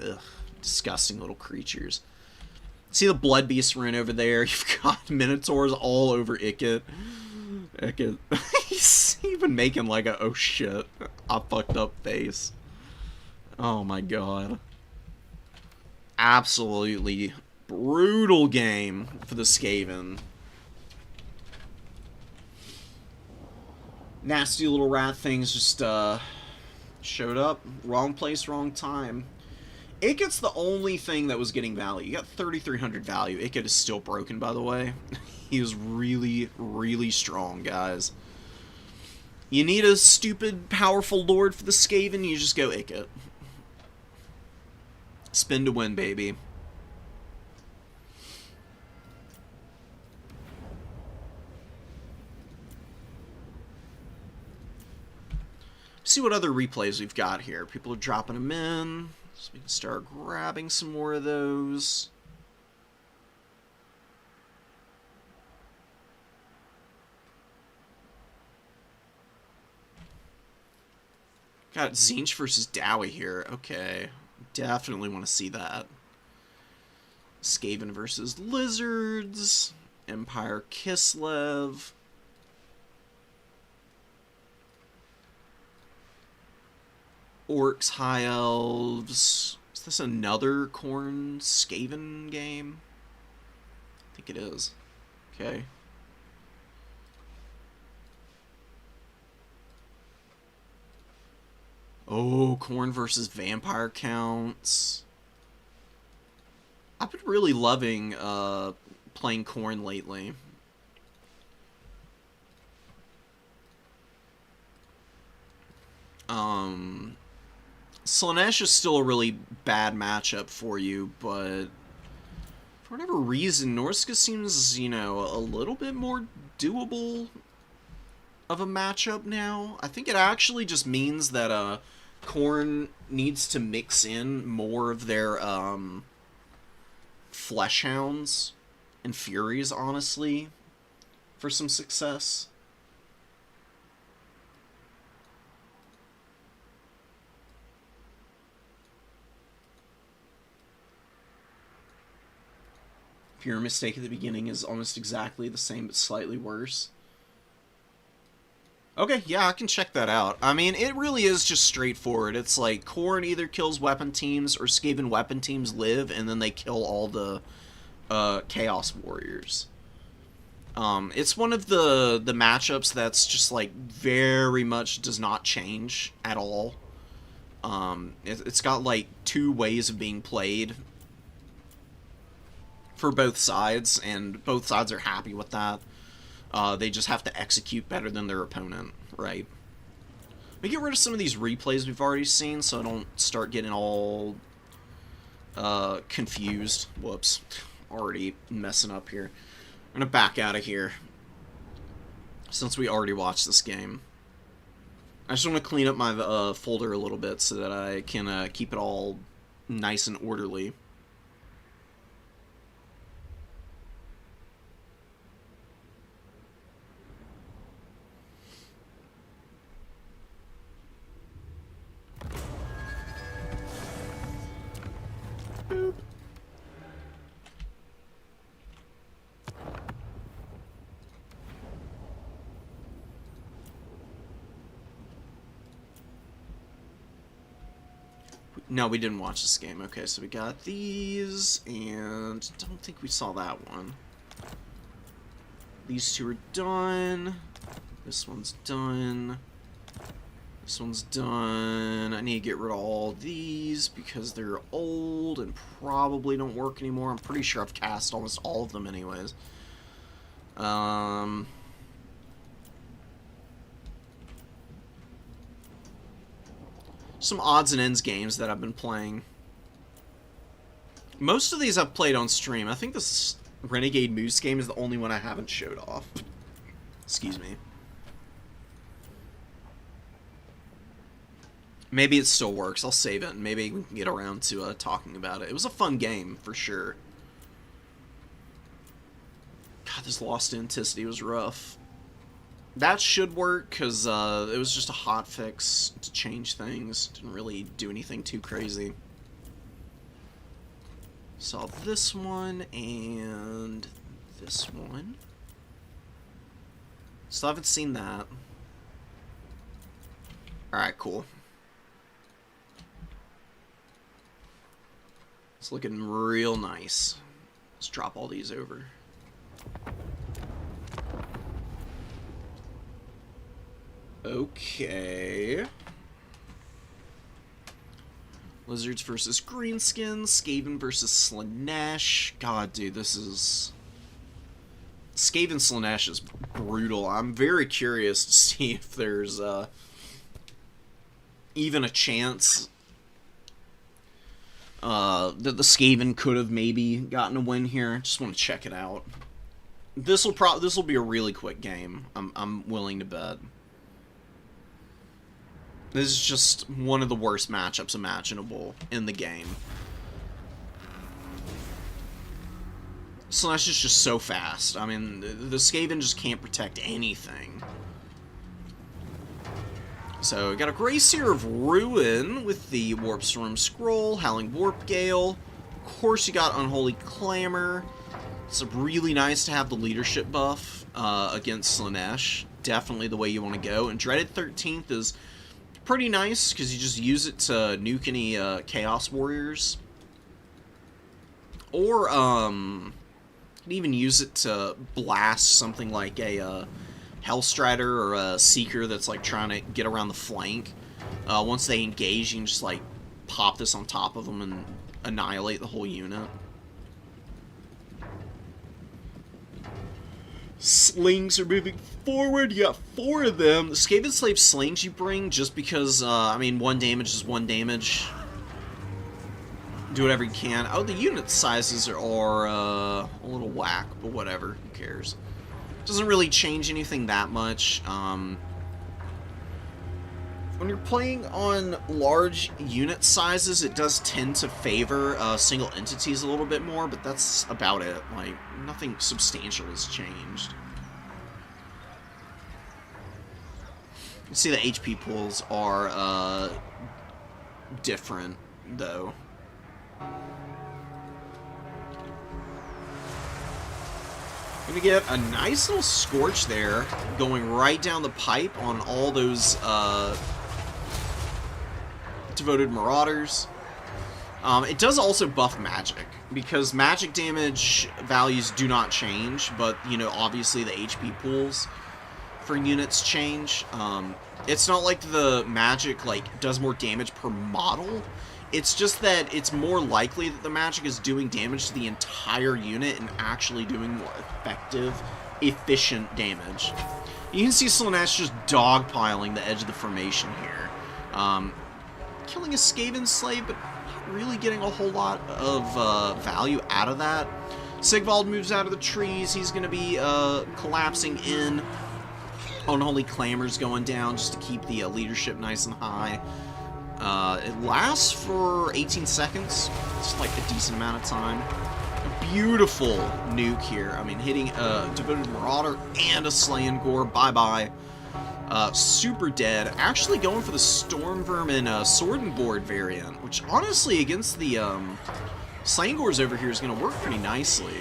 Ugh, disgusting little creatures. See the Blood Beast rune over there? You've got Minotaurs all over Ikit. Ikit. He's even making like a, oh shit, I fucked up face. Oh my god. Absolutely brutal game for the Skaven. Nasty little rat things just showed up. Wrong place, wrong time. Ikit's the only thing that was getting value. You got 3,300 value. Ikit is still broken, by the way. He is really, really strong, guys. You need a stupid, powerful lord for the Skaven, you just go Ikit. Spin to win, baby. See what other replays we've got here. People are dropping them in, so we can start grabbing some more of those. Got Tzeentch versus Dowie here. Okay. Definitely want to see that. Skaven versus Lizards. Empire Kislev. Orcs, High Elves. Is this another Khorne Skaven game? I think it is. Okay. Oh, Khorne versus Vampire Counts. I've been really loving playing Khorne lately. Slaanesh is still a really bad matchup for you, but for whatever reason, Norsca seems, you know, a little bit more doable of a matchup now. I think it actually just means that Khorne needs to mix in more of their Fleshhounds and Furies, honestly, for some success. Pure Mistake at the beginning is almost exactly the same, but slightly worse. Okay, yeah, I can check that out. I mean, it really is just straightforward. It's like, Khorne either kills weapon teams, or Skaven weapon teams live, and then they kill all the Chaos Warriors. It's one of the matchups that's just, like, very much does not change at all. It's got, like, 2 ways of being played for both sides, and both sides are happy with that. They just have to execute better than their opponent, right? We get rid of some of these replays we've already seen, so I don't start getting all confused. Whoops. Already messing up here. I'm going to back out of here, since we already watched this game. I just want to clean up my folder a little bit so that I can keep it all nice and orderly. Boop. No, we didn't watch this game. Okay, so we got these, and don't think we saw that one. These 2 are done. This one's done. This one's done. I need to get rid of all these because they're old and probably don't work anymore. I'm pretty sure I've cast almost all of them anyways. Some odds and ends games that I've been playing. Most of these I've played on stream. I think this Renegade Moose game is the only one I haven't showed off. Excuse me. Maybe it still works. I'll save it, and maybe we can get around to talking about it. It was a fun game, for sure. God, this Lost Authenticity was rough. That should work, because it was just a hotfix to change things. Didn't really do anything too crazy. Saw this one, and this one. Still haven't seen that. Alright, cool. It's looking real nice. Let's drop all these over. Okay. Lizards versus Greenskins. Skaven versus Slaanesh. God, dude, this is... Skaven Slaanesh is brutal. I'm very curious to see if there's even a chance that the Skaven could have maybe gotten a win here. Just want to check it out. This will be a really quick game. I'm willing to bet. This is just one of the worst matchups imaginable in the game. Slaanesh is just so fast. I mean, the Skaven just can't protect anything. So, we got a Greyseer of Ruin with the Warp Storm Scroll, Howling Warp Gale. Of course, you got Unholy Clamor. It's really nice to have the leadership buff against Slaanesh. Definitely the way you want to go. And Dreaded 13th is pretty nice, because you just use it to nuke any Chaos Warriors. Or, you can even use it to blast something like a Hellstrider or a Seeker that's like trying to get around the flank. Once they engage, you can just like pop this on top of them and annihilate the whole unit. Slings are moving forward. You got 4 of them. The Skaven Slave slings you bring just because, I mean, 1 damage is 1 damage. Do whatever you can. Oh, the unit sizes are a little whack, but whatever. Who cares? Doesn't really change anything that much. When you're playing on large unit sizes, it does tend to favor single entities a little bit more, but that's about it. Like, nothing substantial has changed. You can see the HP pools are different, though. Gonna get a nice little scorch there, going right down the pipe on all those devoted marauders. It does also buff magic, because magic damage values do not change, but, you know, obviously the HP pools for units change. It's not like the magic, like, does more damage per model. It's just that it's more likely that the magic is doing damage to the entire unit and actually doing more effective, efficient damage. You can see Slaanesh just dogpiling the edge of the formation here. Killing a Skaven slave, but not really getting a whole lot of value out of that. Sigvald moves out of the trees. He's going to be collapsing in. Unholy Clamor's going down just to keep the leadership nice and high. It lasts for 18 seconds. It's like a decent amount of time. A beautiful nuke here. I mean, hitting a Devoted Marauder and a Slain Gore. Bye-bye. Super dead. Actually going for the Storm Vermin Sword and Board variant, which honestly, against the Slain Gores over here, is going to work pretty nicely.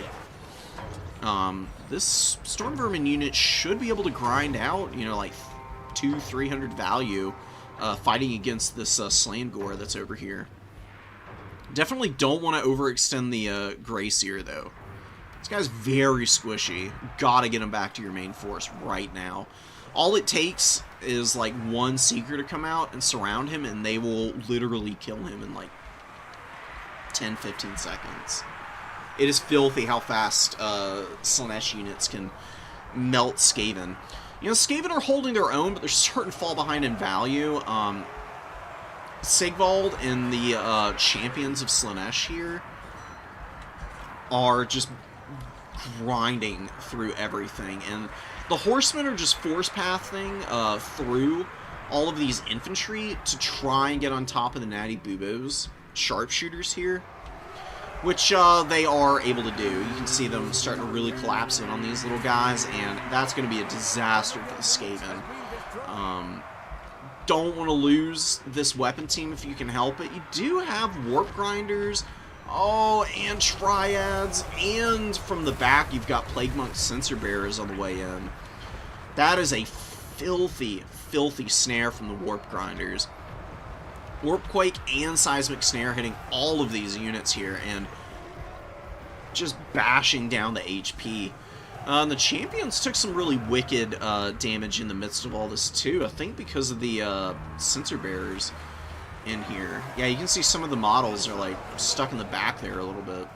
This Storm Vermin unit should be able to grind out, you know, like 200-300 value fighting against this Slain Gore that's over here. Definitely don't want to overextend the Grayseer, though. This guy's very squishy. Gotta get him back to your main force right now. All it takes is, like, one Seeker to come out and surround him, and they will literally kill him in, like, 10-15 seconds. It is filthy how fast Slaanesh units can melt Skaven. You know, Skaven are holding their own, but they're starting to fall behind in value. Sigvald and the champions of Slaanesh here are just grinding through everything. And the horsemen are just force pathing through all of these infantry to try and get on top of the Natty Boobos sharpshooters here, which they are able to do. You can see them starting to really collapse in on these little guys, and that's going to be a disaster for the Skaven. Don't want to lose this weapon team if you can help it. You do have Warp Grinders, oh, and Triads, and from the back you've got Plague Monk Censer Bearers on the way in. That is a filthy, filthy snare from the Warp Grinders. Warpquake and Seismic Snare hitting all of these units here and just bashing down the HP. The champions took some really wicked damage in the midst of all this too, I think because of the Censer Bearers in here. Yeah, you can see some of the models are like stuck in the back there a little bit.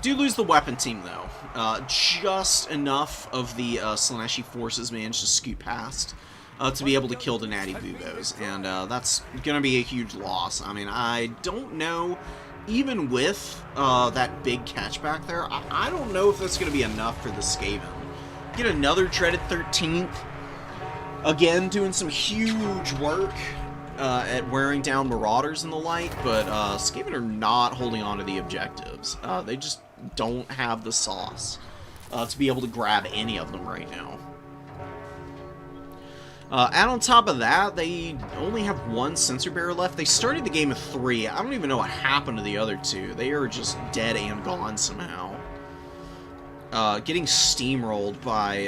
Do lose the weapon team though. Just enough of the Slaaneshi forces managed to scoot past to be able to kill the Natty Boobos, and that's going to be a huge loss. I mean, I don't know, even with that big catch back there, I don't know if that's going to be enough for the Skaven. Get another Dreaded 13th, again doing some huge work at wearing down Marauders and the like, but Skaven are not holding on to the objectives. They just don't have the sauce to be able to grab any of them right now. And on top of that, they only have one Censer Bearer left. They started the game with 3. I don't even know what happened to the other 2. They are just dead and gone somehow. Getting steamrolled by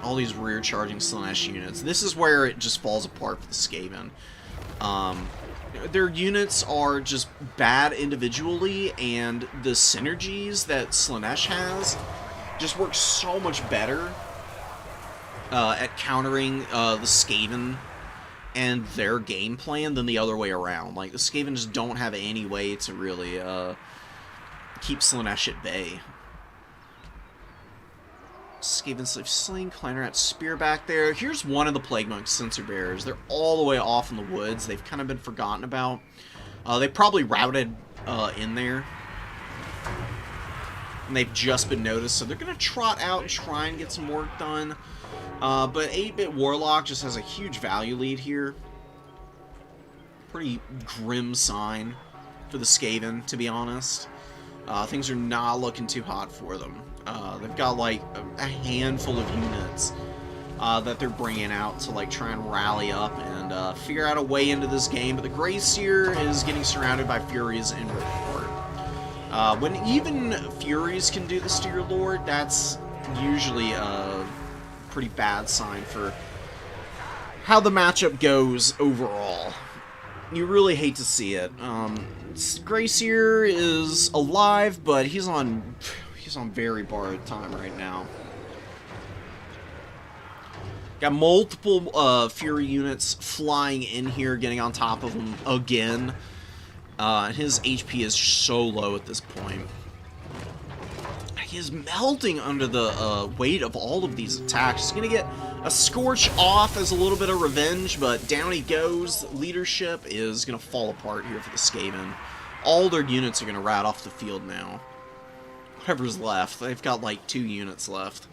all these rear-charging Slaanesh units. This is where it just falls apart for the Skaven. Their units are just bad individually, and the synergies that Slaanesh has just work so much better at countering the Skaven and their game plan than the other way around. Like, the Skaven just don't have any way to really keep Slaanesh at bay. Skaven Slave Sling, Clanrat Spear back there. Here's one of the Plague Monk Censer Bearers. They're all the way off in the woods. They've kind of been forgotten about. They probably routed in there, and they've just been noticed, so they're going to trot out and try and get some work done. But 8-Bit Warlock just has a huge value lead here. Pretty grim sign for the Skaven, to be honest. Things are not looking too hot for them. They've got like a handful of units that they're bringing out to like try and rally up and figure out a way into this game. But the Grayseer is getting surrounded by Furies in report. When even Furies can do this to your Lord, that's usually a pretty bad sign for how the matchup goes overall. You really hate to see it. Gracier is alive, but he's on very borrowed time right now. Got multiple Fury units flying in here, getting on top of him again. His HP is so low at this point. He is melting under the weight of all of these attacks. He's going to get a Scorch off as a little bit of revenge, but down he goes. Leadership is going to fall apart here for the Skaven. All their units are going to rat off the field now. Whatever's left. They've got like 2 units left.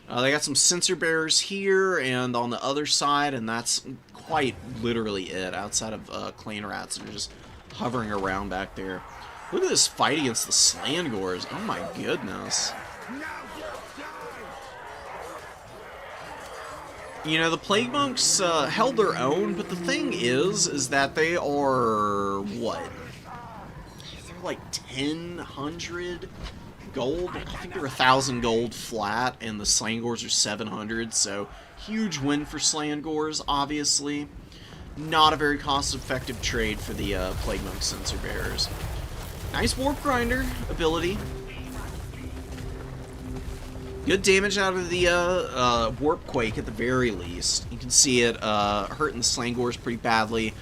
They got some Censer Bearers here and on the other side, and that's quite literally it, outside of Clan Rats that are just hovering around back there. Look at this fight against the Slangors. Oh my goodness. You know, the Plague Monks held their own, but the thing is that they are, what? They're like 1,000 gold. I think they're 1,000 gold flat, and the Slangors are 700, so huge win for Slangors, obviously. Not a very cost-effective trade for the Plague Monk Censer Bearers. Nice Warp Grinder ability. Good damage out of the Warp Quake at the very least. You can see it hurting the Slangors pretty badly.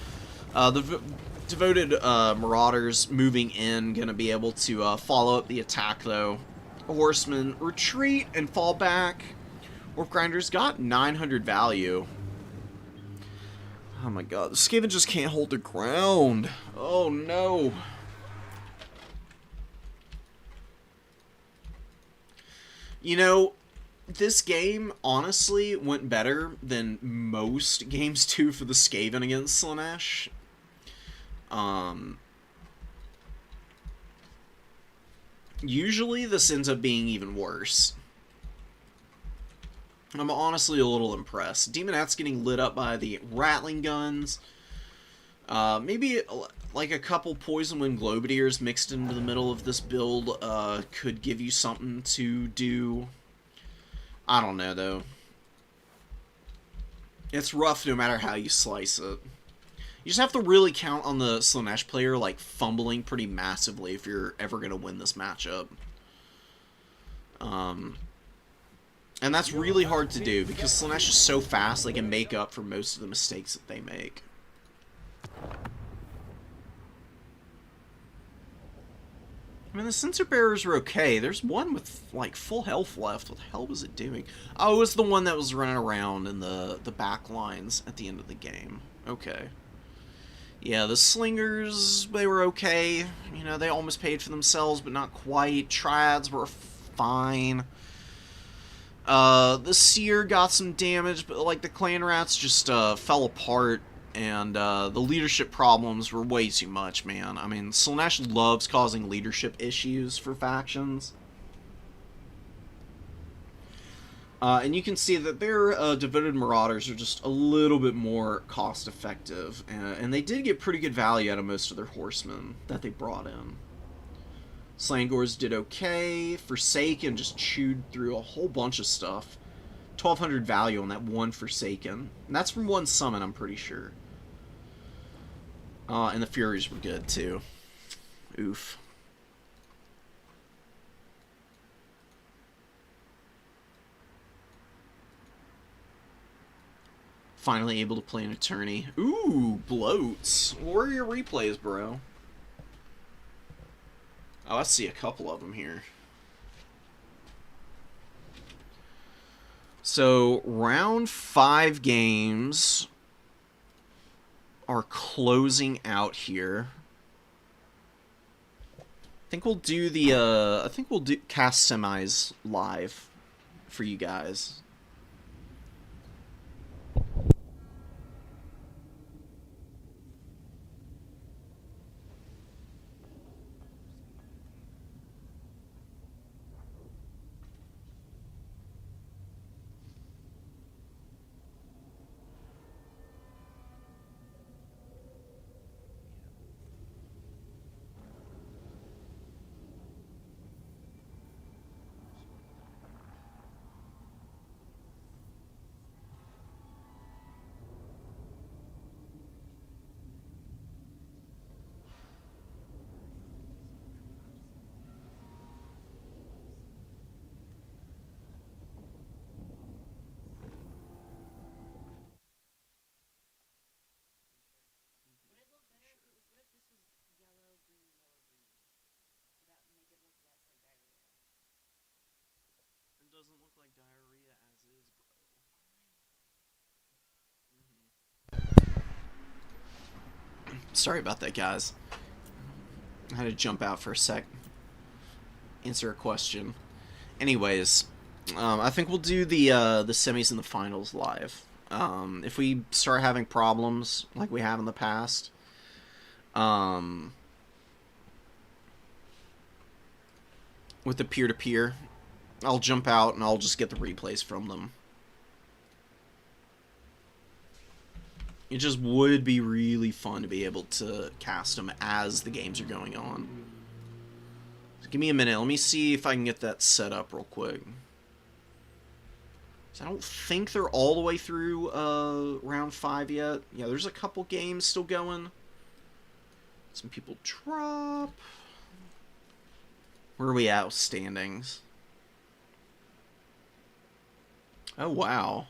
The Devoted Marauders moving in, going to be able to follow up the attack, though. Horsemen retreat and fall back. Warp Grinder's got 900 value. Oh my god, the Skaven just can't hold their ground. Oh no. You know, this game honestly went better than most games do for the Skaven against Slaanesh. Usually this ends up being even worse. I'm honestly a little impressed. Demonette's getting lit up by the Rattling Guns. Maybe like a couple Poison Wind Globadiers mixed into the middle of this build could give you something to do. I don't know, though. It's rough no matter how you slice it. You just have to really count on the Slaanesh player, like, fumbling pretty massively if you're ever going to win this matchup. And that's really hard to do, because Slaanesh is so fast, they can make up for most of the mistakes that they make. I mean, the Censer Bearers are okay. There's one with, like, full health left. What the hell was it doing? Oh, it was the one that was running around in the back lines at the end of the game. Okay. Yeah, the Slingers, they were okay. You know, they almost paid for themselves, but not quite. Triads were fine. The Seer got some damage, but, like, the Clan Rats just fell apart. And the leadership problems were way too much, man. I mean, Slaanesh loves causing leadership issues for factions. And you can see that their Devoted Marauders are just a little bit more cost-effective. And they did get pretty good value out of most of their horsemen that they brought in. Slangors did okay. Forsaken just chewed through a whole bunch of stuff. 1,200 value on that one Forsaken. And that's from one summon, I'm pretty sure. And the Furies were good, too. Oof. Finally able to play an Attorney. Ooh, bloats. Where are your replays, bro? Oh, I see a couple of them here. So, round 5 games are closing out here. I think we'll do the, cast semis live for you guys. Sorry about that, guys. I had to jump out for a sec. Answer a question. Anyways, I think we'll do the semis and the finals live. If we start having problems like we have in the past, with the peer-to-peer, I'll jump out and I'll just get the replays from them. It just would be really fun to be able to cast them as the games are going on. So give me a minute. Let me see if I can get that set up real quick. So I don't think they're all the way through round 5 yet. Yeah, there's a couple games still going. Some people drop. Where are we at with standings? Oh, wow.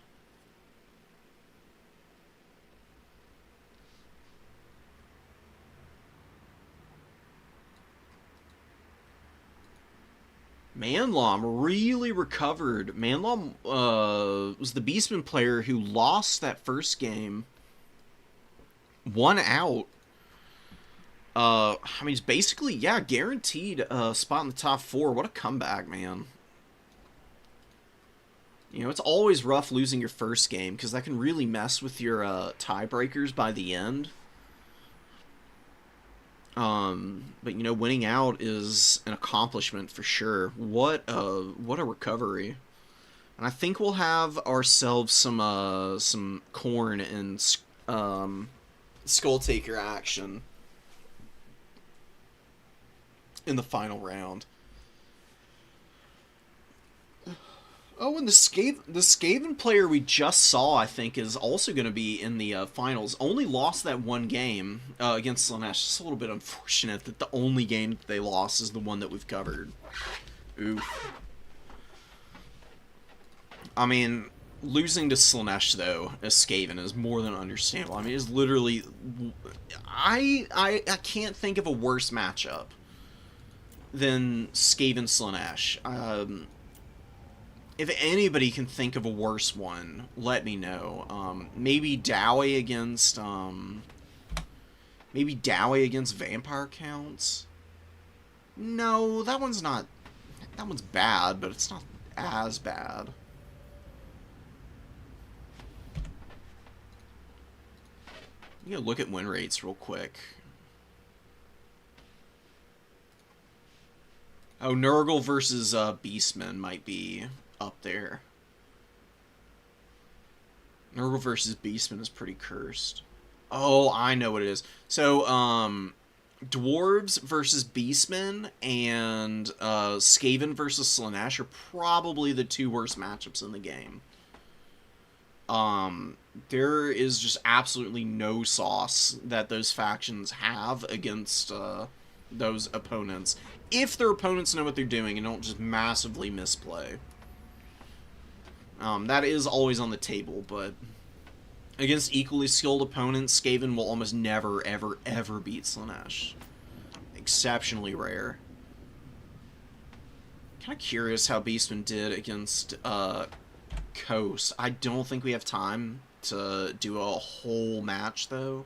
Manlom really recovered. Manlom was the Beastman player who lost that first game. One out. I mean, he's basically, yeah, guaranteed a spot in the top 4. What a comeback, man. You know, it's always rough losing your first game, because that can really mess with your tiebreakers by the end. But you know, winning out is an accomplishment for sure. What a recovery. And I think we'll have ourselves some corn and Skull Taker action in the final round. Oh, and the Skaven player we just saw, I think, is also going to be in the finals. Only lost that one game against Slanesh. It's a little bit unfortunate that the only game that they lost is the one that we've covered. Oof. I mean, losing to Slanesh, though, as Skaven, is more than understandable. I mean, it's literally... I can't think of a worse matchup than Skaven Slanesh. If anybody can think of a worse one, let me know. Maybe Dowie against Vampire Counts. No, that one's not. That one's bad, but it's not as bad. I'm gonna look at win rates real quick. Oh, Nurgle versus Beastman might be up there. Nurgle versus Beastman is pretty cursed. Oh, I know what it is. So, Dwarves versus Beastmen and Skaven versus Slanesh are probably the 2 worst matchups in the game. There is just absolutely no sauce that those factions have against those opponents. If their opponents know what they're doing and don't just massively misplay. That is always on the table, but against equally skilled opponents, Skaven will almost never, ever, ever beat Slanesh. Exceptionally rare. Kind of curious how Beastman did against Coast. I don't think we have time to do a whole match, though.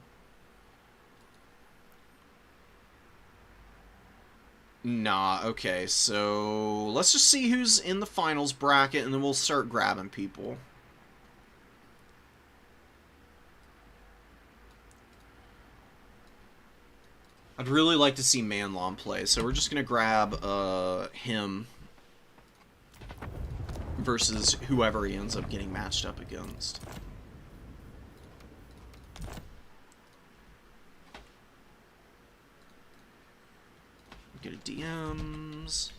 Nah, okay, so let's just see who's in the finals bracket, and then we'll start grabbing people. I'd really like to see Manlom play, so we're just gonna grab him versus whoever he ends up getting matched up against. Go to DMs.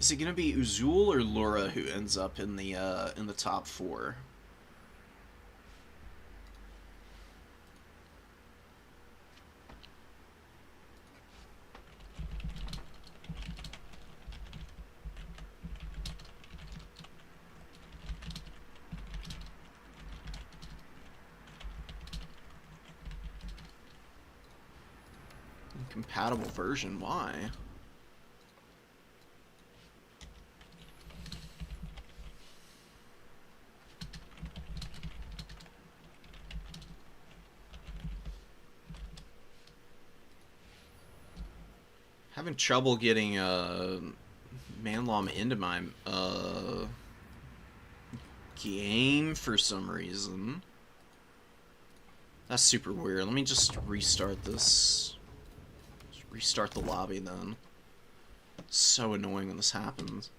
Is it gonna be Uzul or Laura who ends up in the top 4? Incompatible version, why? Having trouble getting Manlom into my game for some reason. That's super weird. Let me just restart this. Just restart the lobby then. It's so annoying when this happens.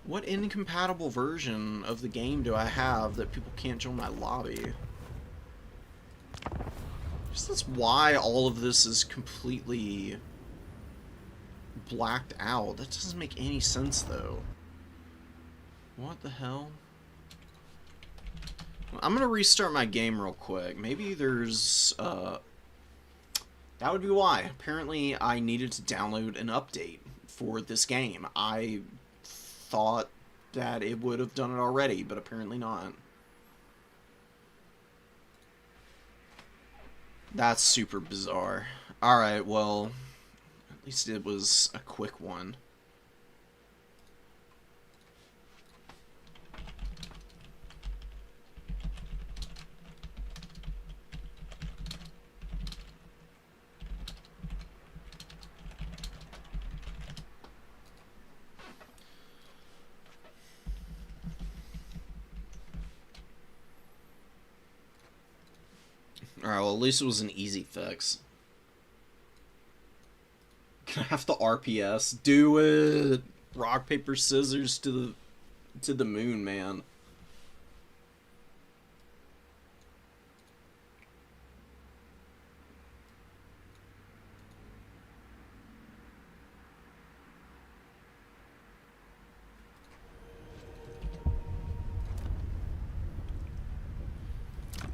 What incompatible version of the game do I have that people can't join my lobby? Just that's why all of this is completely blacked out. That doesn't make any sense, though. What the hell? I'm gonna restart my game real quick. Maybe there's, that would be why. Apparently, I needed to download an update for this game. I thought that it would have done it already, but apparently not. That's super bizarre. Alright, well, at least it was a quick one. Alright, well, at least it was an easy fix. Can I have the RPS? Do it! Rock, paper, scissors to the moon, man.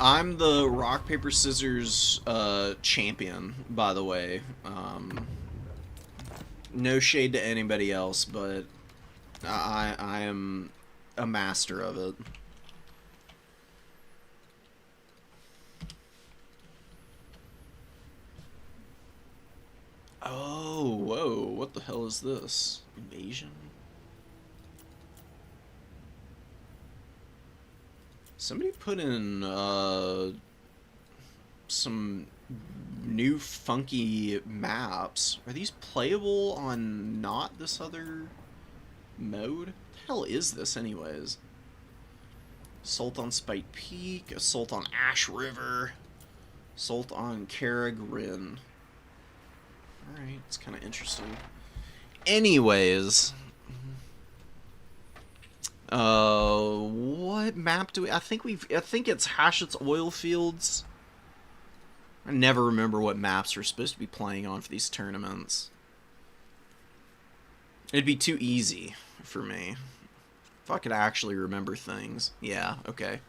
I'm the rock, paper, scissors champion, by the way. No shade to anybody else, but I am a master of it. Oh, whoa, what the hell is this? Invasion? Somebody put in some new funky maps. Are these playable on not this other mode? What the hell is this anyways? Assault on Spite Peak, Assault on Ash River, Assault on Carrag Rin. Alright, it's kind of interesting. Anyways, what map do we? I think it's Hashett's Oil Fields. I never remember what maps we're supposed to be playing on for these tournaments. It'd be too easy for me. If I could actually remember things. Yeah, okay.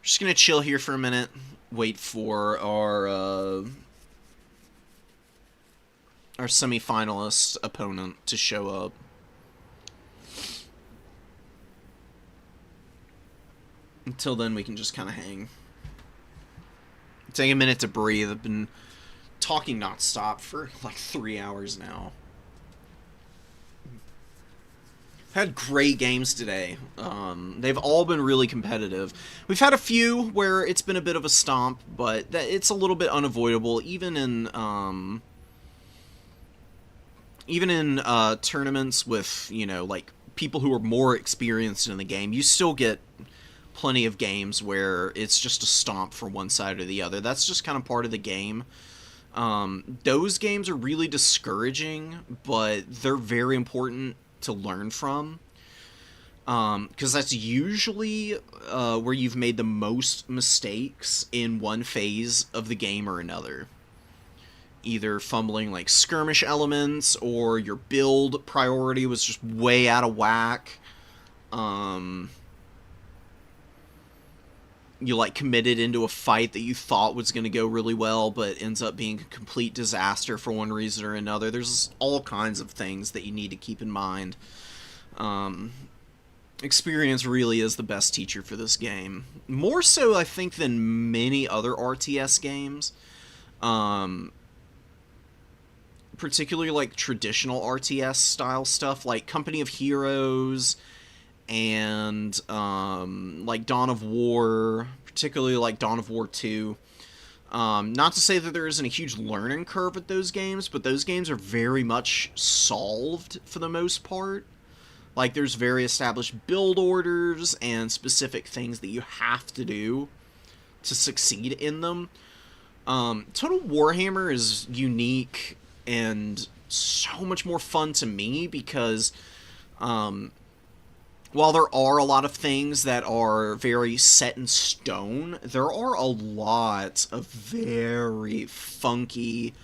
Just gonna chill here for a minute. Wait for our semi-finalist opponent to show up. Until then, we can just kind of hang. Take a minute to breathe. I've been talking non-stop for like 3 hours now. Had great games today. They've all been really competitive. We've had a few where it's been a bit of a stomp, but it's a little bit unavoidable. Even in tournaments with, you know, like people who are more experienced in the game, you still get plenty of games where it's just a stomp for one side or the other. That's just kind of part of the game. Those games are really discouraging, but they're very important to learn from. Because that's usually where you've made the most mistakes in one phase of the game or another. Either fumbling like skirmish elements, or your build priority was just way out of whack. You like committed into a fight that you thought was going to go really well, but ends up being a complete disaster for one reason or another. There's all kinds of things that you need to keep in mind. Experience really is the best teacher for this game. More so, I think, than many other RTS games. Particularly like traditional RTS style stuff, like Company of Heroes and like Dawn of War, particularly like Dawn of War 2. Not to say that there isn't a huge learning curve with those games, but those games are very much solved for the most part. Like, there's very established build orders and specific things that you have to do to succeed in them. Total Warhammer is unique and so much more fun to me because while there are a lot of things that are very set in stone, there are a lot of very funky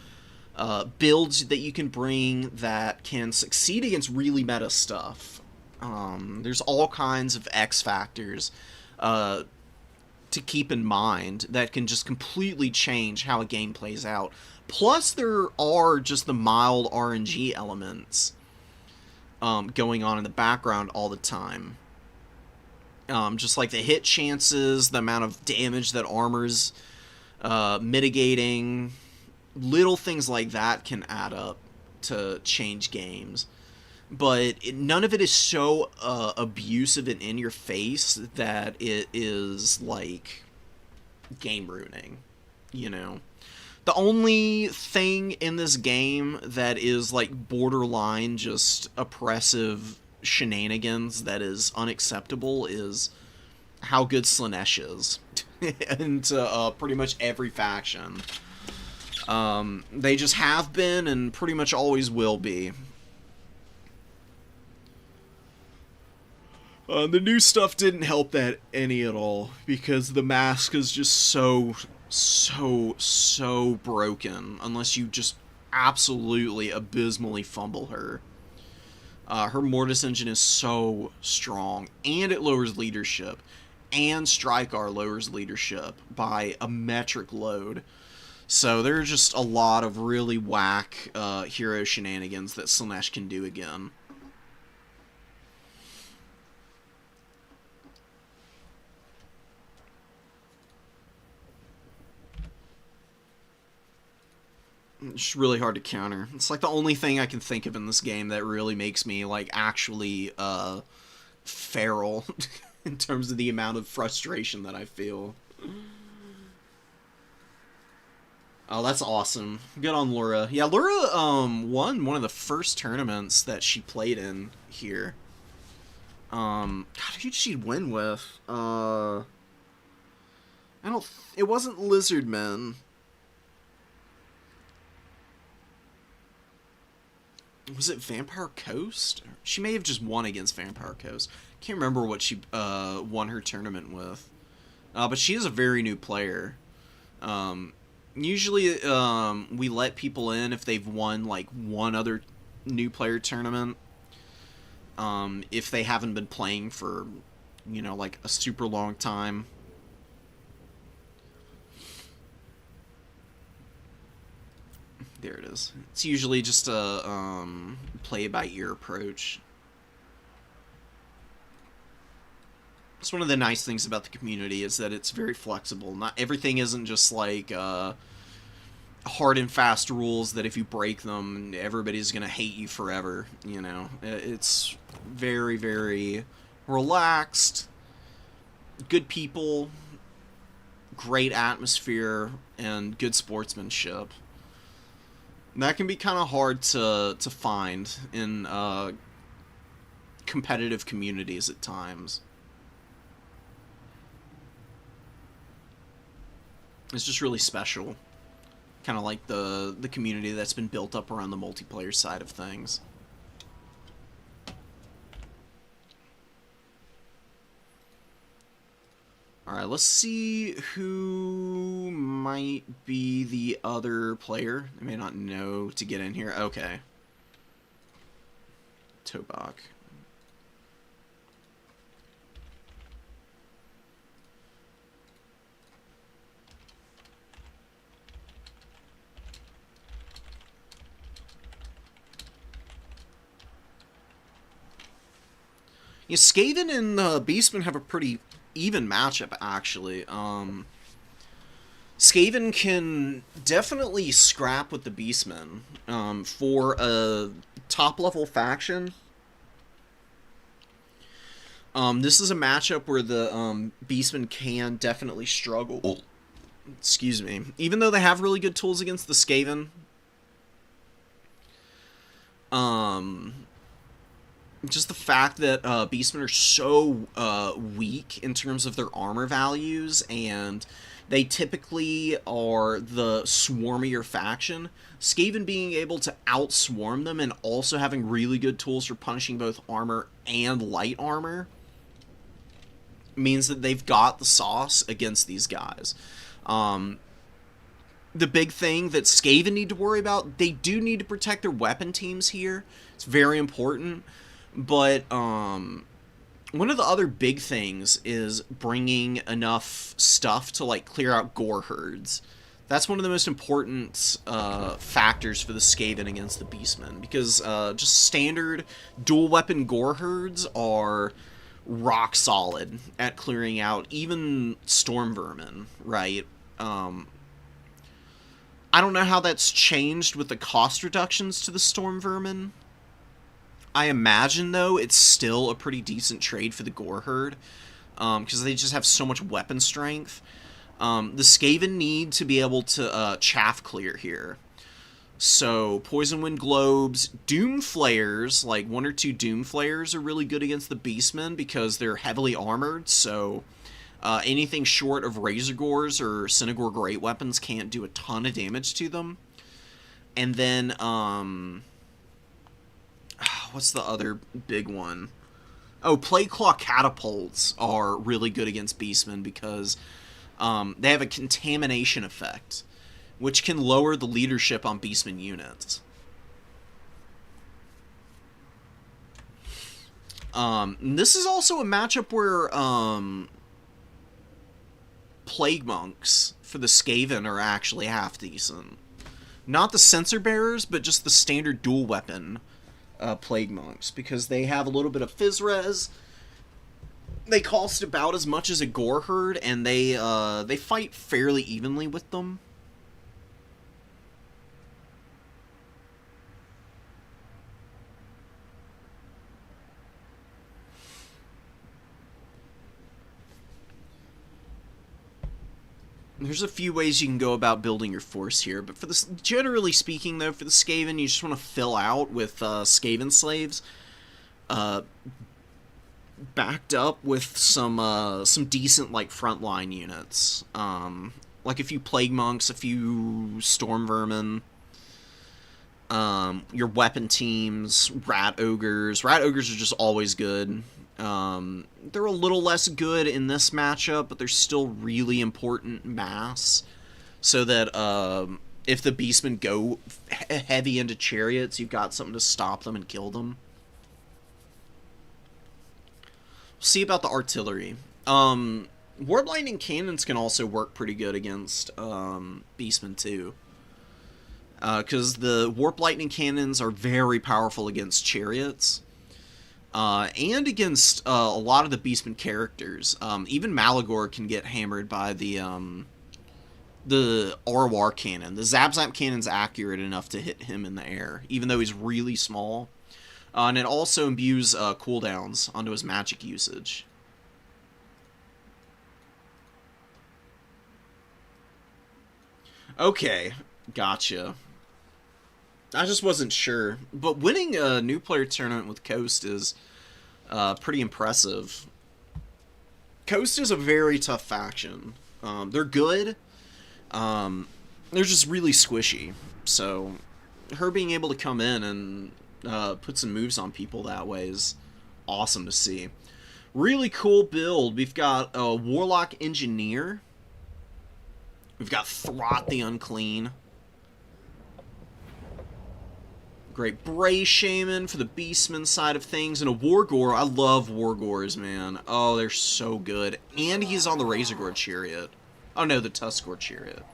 builds that you can bring that can succeed against really meta stuff. There's all kinds of X factors to keep in mind that can just completely change how a game plays out. Plus, there are just the mild RNG elements going on in the background all the time. Just like the hit chances, the amount of damage that armor's mitigating, little things like that can add up to change games. But none of it is so abusive and in your face that it is like game ruining, you know? The only thing in this game that is like borderline just oppressive shenanigans that is unacceptable is how good Slaanesh is. Into pretty much every faction. They just have been and pretty much always will be. The new stuff didn't help that any at all, because the mask is just so broken, unless you just absolutely abysmally fumble her. Her Mortis engine is so strong, and it lowers leadership, and Strykar lowers leadership by a metric load. So there are just a lot of really whack hero shenanigans that Slaanesh can do again. It's really hard to counter. It's like the only thing I can think of in this game that really makes me like actually feral in terms of the amount of frustration that I feel. Oh, that's awesome. Good on Laura. Yeah, Laura won one of the first tournaments that she played in here. God, who did she win with? I don't... It wasn't Lizardmen. Was it Vampire Coast? She may have just won against Vampire Coast. Can't remember what she won her tournament with. But she is a very new player. Usually we let people in if they've won like one other new player tournament. If they haven't been playing for, you know, like a super long time. There it is. It's usually just a play-by-ear approach. It's one of the nice things about the community is that it's very flexible. Not everything isn't just like hard and fast rules that if you break them, everybody's gonna hate you forever. You know, it's very, very relaxed, good people, great atmosphere, and good sportsmanship. That can be kind of hard to find in competitive communities at times. It's just really special. Kind of like the community that's been built up around the multiplayer side of things. Alright, let's see who might be the other player. I may not know to get in here. Okay. Tobak. Yeah, Skaven and Beastman have a pretty even matchup, actually. Skaven can definitely scrap with the Beastmen. For a top-level faction, this is a matchup where the Beastmen can definitely struggle. Excuse me. Even though they have really good tools against the Skaven, just the fact that Beastmen are so weak in terms of their armor values, and they typically are the swarmier faction. Skaven being able to outswarm them and also having really good tools for punishing both armor and light armor means that they've got the sauce against these guys. The big thing that Skaven need to worry about, they do need to protect their weapon teams here. It's very important. But one of the other big things is bringing enough stuff to like clear out gore herds. That's one of the most important factors for the Skaven against the Beastmen, because just standard dual weapon gore herds are rock solid at clearing out even storm vermin, right? I don't know how that's changed with the cost reductions to the storm vermin. I imagine, though, it's still a pretty decent trade for the Gore Herd, because they just have so much weapon strength. The Skaven need to be able to chaff clear here. So, Poison Wind Globes, Doom Flayers, like 1 or 2 Doom Flayers are really good against the Beastmen because they're heavily armored, so anything short of Razor Gores or Synagore Great Weapons can't do a ton of damage to them. And then, what's the other big one? Oh, Plague Claw Catapults are really good against Beastmen because they have a contamination effect, which can lower the leadership on Beastmen units. This is also a matchup where Plague Monks for the Skaven are actually half decent. Not the Censer Bearers, but just the standard dual weapon Plague Monks, because they have a little bit of Fizz Res. They cost about as much as a Gore Herd, and they fight fairly evenly with them. There's a few ways you can go about building your force here, but for this, generally speaking, though, for the Skaven, you just want to fill out with Skaven slaves, backed up with some decent like frontline units, like a few Plague Monks, a few Storm Vermin, your weapon teams, Rat Ogres. Rat Ogres are just always good. They're a little less good in this matchup, but they're still really important mass, so that if the Beastmen go heavy into chariots, you've got something to stop them and kill them. We'll see about the artillery. Warp Lightning Cannons can also work pretty good against Beastmen too, because the Warp Lightning Cannons are very powerful against chariots. And against a lot of the Beastman characters. Even Malagor can get hammered by the Arwar cannon. The Zap Zap cannon's accurate enough to hit him in the air, even though he's really small. And it also imbues cooldowns onto his magic usage. Okay, gotcha. I just wasn't sure. But winning a new player tournament with Coast is pretty impressive. Coast is a very tough faction. They're good. They're just really squishy. So her being able to come in and put some moves on people that way is awesome to see. Really cool build. We've got a Warlock Engineer. We've got Throt the Unclean. Great Bray Shaman for the Beastman side of things. And a Wargore. I love Wargores, man. Oh, they're so good. And he's on the Razorgore Chariot. Oh, no, the Tuskgore Chariot.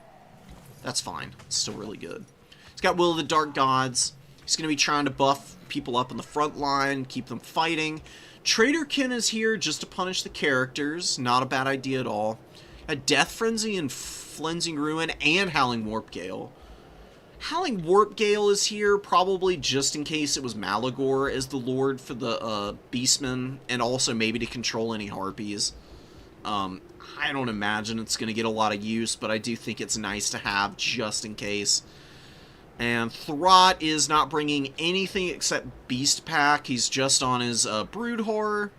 That's fine. It's still really good. He's got Will of the Dark Gods. He's going to be trying to buff people up in the front line, keep them fighting. Traderkin is here just to punish the characters. Not a bad idea at all. A Death Frenzy and Flensing Ruin and Howling Warp Gale. Howling Warp Gale is here probably just in case it was Malagor as the lord for the Beastmen, and also maybe to control any Harpies. I don't imagine it's going to get a lot of use, but I do think it's nice to have just in case. And Throt is not bringing anything except Beast Pack. He's just on his Brood Horror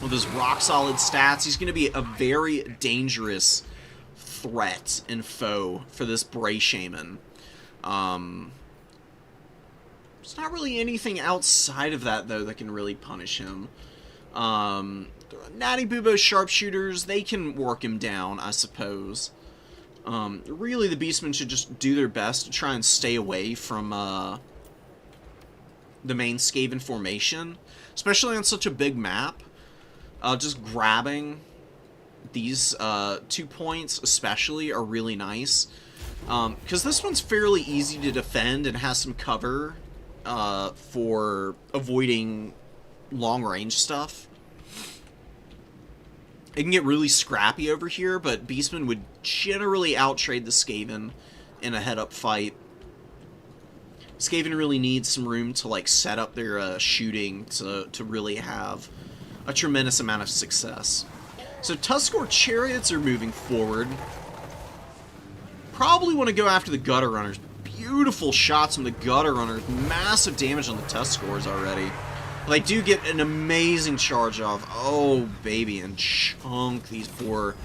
with his rock-solid stats. He's going to be a very dangerous threat and foe for this Bray Shaman. There's not really anything outside of that, though, that can really punish him. Natty Bubo Sharpshooters, they can work him down, I suppose. Really, the Beastmen should just do their best to try and stay away from the main Skaven formation, especially on such a big map. Just grabbing these 2 points, especially, are really nice. Because this one's fairly easy to defend and has some cover for avoiding long-range stuff. It can get really scrappy over here, but Beastmen would generally outtrade the Skaven in a head-up fight. Skaven really needs some room to like set up their shooting to really have a tremendous amount of success. So Tuskgore Chariots are moving forward. Probably want to go after the Gutter Runners. Beautiful shots from the Gutter Runners. Massive damage on the Tuskgores already. They do get an amazing charge off. Oh, baby, and chunk these poor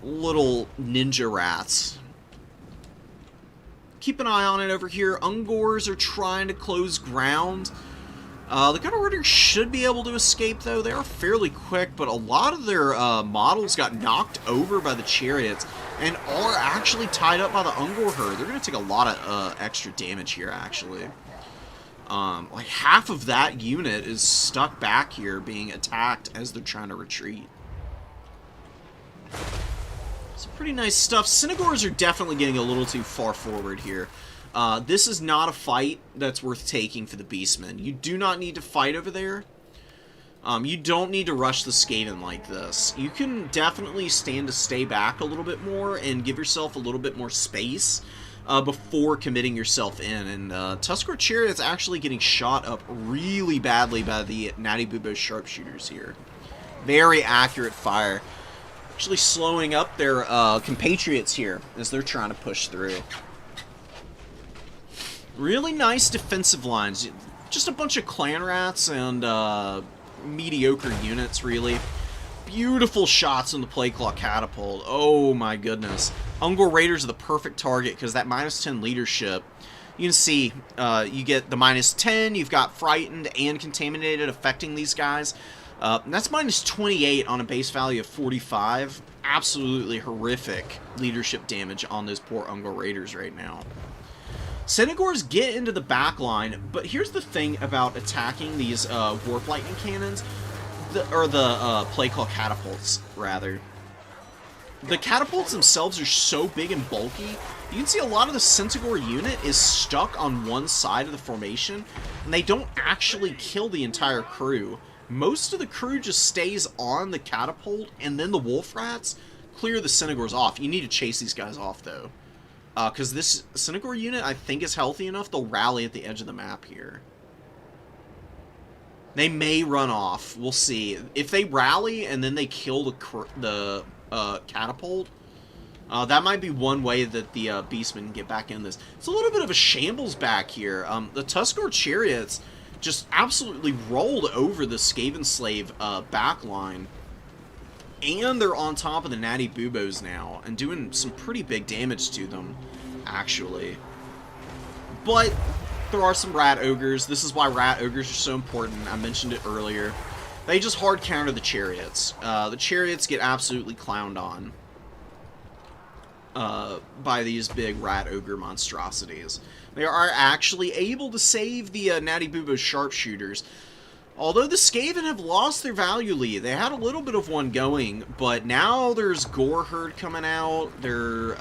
little ninja rats. Keep an eye on it over here. Ungors are trying to close ground. The Gutter Runners should be able to escape, though. They are fairly quick, but a lot of their models got knocked over by the chariots and are actually tied up by the Ungor herd. They're going to take a lot of extra damage here, actually. Like half of that unit is stuck back here being attacked as they're trying to retreat. Some pretty nice stuff. Synagores are definitely getting a little too far forward here. This is not a fight that's worth taking for the Beastmen. You do not need to fight over there. You don't need to rush the Skaven like this. You can definitely stand to stay back a little bit more and give yourself a little bit more space before committing yourself in. And Tuskgore Chariot's actually getting shot up really badly by the Natty Bubo Sharpshooters here. Very accurate fire. Actually slowing up their compatriots here as they're trying to push through. Really nice defensive lines. Just a bunch of clan rats and mediocre units, really. Beautiful shots on the Plague Claw Catapult. Oh my goodness. Ungor Raiders are the perfect target because that -10 leadership, you can see you get the -10, you've got Frightened and Contaminated affecting these guys. That's -28 on a base value of 45. Absolutely horrific leadership damage on those poor Ungor Raiders right now. Synagores get into the back line, but here's the thing about attacking these Warp Lightning Cannons, or the Plague Claw Catapults, rather. The catapults themselves are so big and bulky, you can see a lot of the Centaur unit is stuck on one side of the formation, and they don't actually kill the entire crew. Most of the crew just stays on the catapult, and then the Wolf Rats clear the Synagores off. You need to chase these guys off, though. Because this Synagore unit, I think, is healthy enough, they'll rally at the edge of the map here. They may run off. We'll see. If they rally and then they kill the catapult, that might be one way that the Beastmen can get back in this. It's a little bit of a shambles back here. The Tuskgore Chariots just absolutely rolled over the Skaven Slave backline. And they're on top of the Natty Bubos now, and doing some pretty big damage to them, actually. But there are some Rat Ogres. This is why Rat Ogres are so important. I mentioned it earlier. They just hard counter the Chariots. The Chariots get absolutely clowned on by these big Rat Ogre monstrosities. They are actually able to save the Natty Bubo Sharpshooters. Although the Skaven have lost their value lead. They had a little bit of one going, but now there's Gore Herd coming out. Their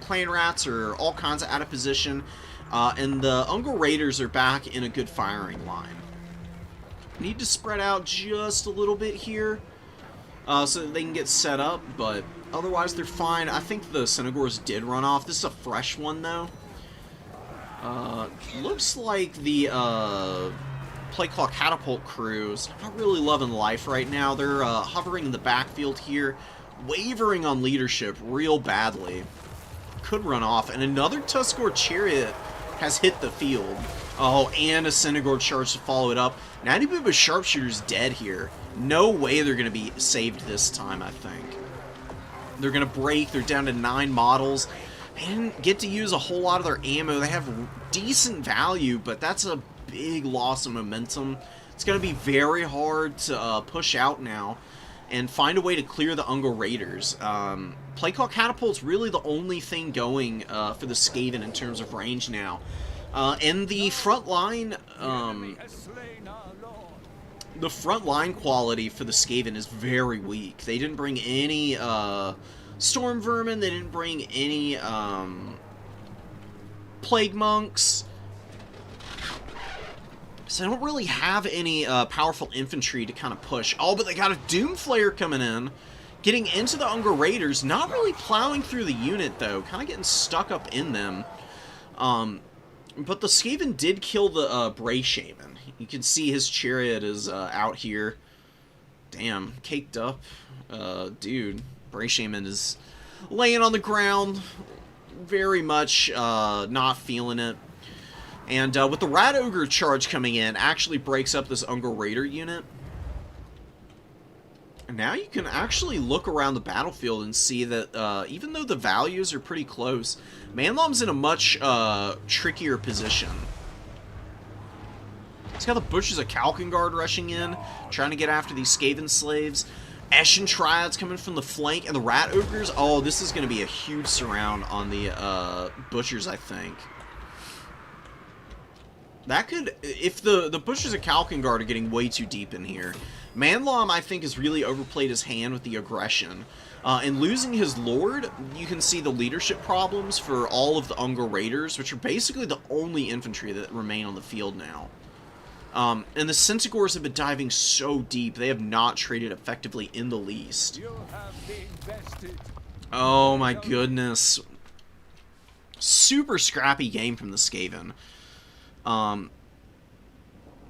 Clan Rats are all kinds of out of position. And the Ungol Raiders are back in a good firing line. Need to spread out just a little bit here so that they can get set up, but otherwise they're fine. I think the Cynagors did run off. This is a fresh one, though. Looks like the Playclaw Catapult crews not really loving life right now. They're hovering in the backfield here, wavering on leadership real badly. Could run off, and another Tuskor Chariot has hit the field. Oh, and a Cynagor charge to follow it up. Natty Bubo's Sharpshooter's dead here. No way they're going to be saved this time, I think. They're going to break. They're down to 9 models. They didn't get to use a whole lot of their ammo. They have decent value, but that's a big loss of momentum. It's going to be very hard to push out now and find a way to clear the Ungol Raiders. Playclaw Catapult's really the only thing going for the Skaven in terms of range now. And the front line, quality for the Skaven is very weak. They didn't bring any Storm Vermin. They didn't bring any Plague Monks. So they don't really have any powerful infantry to kind of push. Oh, but they got a Doomflayer coming in. Getting into the Ungol Raiders. Not really plowing through the unit, though. Kind of getting stuck up in them. But the Skaven did kill the Bray Shaman. You can see his chariot is out here. Damn, caked up. Dude, Bray Shaman is laying on the ground. Very much not feeling it. And with the Rat Ogre charge coming in, actually breaks up this Ungol Raider unit. And now you can actually look around the battlefield and see that even though the values are pretty close, Manlom's in a much trickier position. He's got the Butchers of Kalkengard rushing in, trying to get after these Skaven slaves. Eshin Triads coming from the flank, and the Rat Ogres. Oh, this is going to be a huge surround on the Butchers, I think. That could, if the Butchers of Kalkengard are getting way too deep in here. Manlom, I think, has really overplayed his hand with the aggression. And losing his Lord, you can see the leadership problems for all of the Ungol Raiders, which are basically the only infantry that remain on the field now. And the Centaurs have been diving so deep, they have not traded effectively in the least. Oh my goodness. Super scrappy game from the Skaven.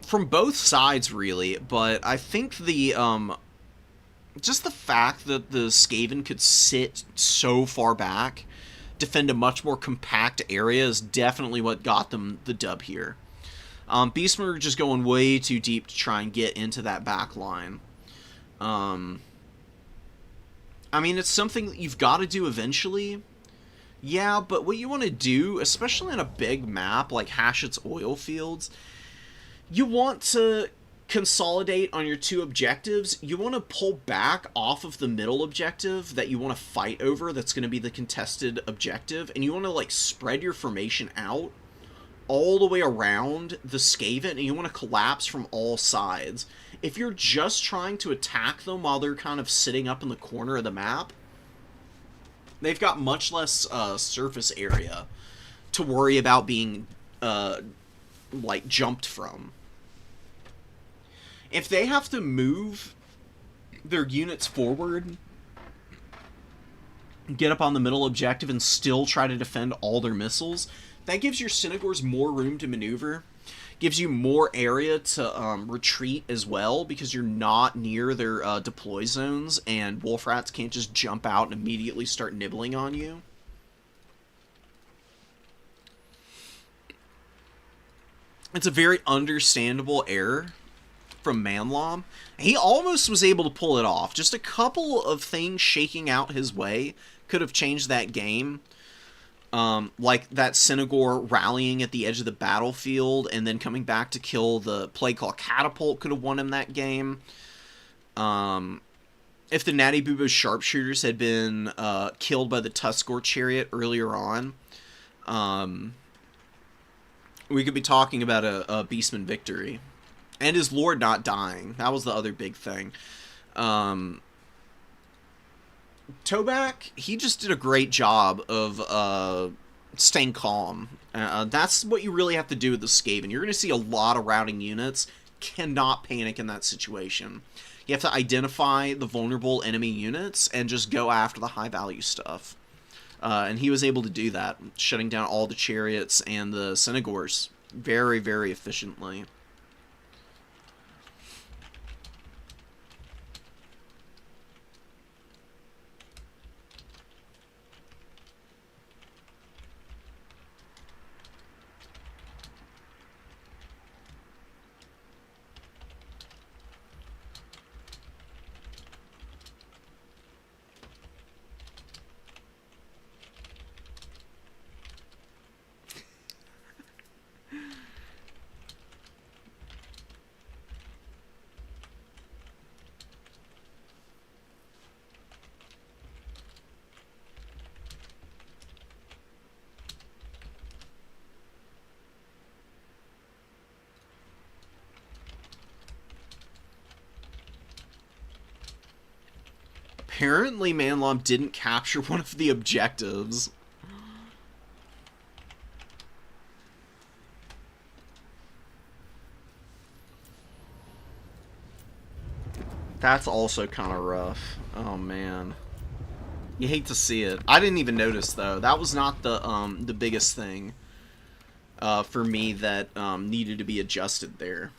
From both sides, really, but I think the, just the fact that the Skaven could sit so far back, defend a much more compact area, is definitely what got them the dub here. Beastmen are just going way too deep to try and get into that back line. I mean, it's something that you've got to do eventually. Yeah, but what you want to do, especially on a big map like Hashett's oil fields, you want to consolidate on your 2 objectives. You want to pull back off of the middle objective that you want to fight over, that's going to be the contested objective, and you want to, like, spread your formation out all the way around the Skaven, and you want to collapse from all sides. If you're just trying to attack them while they're kind of sitting up in the corner of the map, they've got much less surface area to worry about being, like, jumped from. If they have to move their units forward, get up on the middle objective, and still try to defend all their missiles, that gives your Cynagors more room to maneuver, gives you more area to retreat as well, because you're not near their deploy zones, and Wolf Rats can't just jump out and immediately start nibbling on you. It's a very understandable error from Manlaw. He almost was able to pull it off. Just a couple of things shaking out his way could have changed that game. Like that Synagore rallying at the edge of the battlefield and then coming back to kill the Plague Claw Catapult could have won him that game. If the Natty Bubo's sharpshooters had been killed by the Tuskor Chariot earlier on, we could be talking about a Beastman victory. And his Lord not dying. That was the other big thing. Toback, he just did a great job of staying calm. That's what you really have to do with the Skaven. You're going to see a lot of routing units. Cannot panic in that situation. You have to identify the vulnerable enemy units and just go after the high-value stuff. And he was able to do that, shutting down all the chariots and the Synagores very, very efficiently. Apparently, Manlaw didn't capture one of the objectives. That's also kind of rough. Oh, man. You hate to see it. I didn't even notice, though. That was not the biggest thing for me that needed to be adjusted there.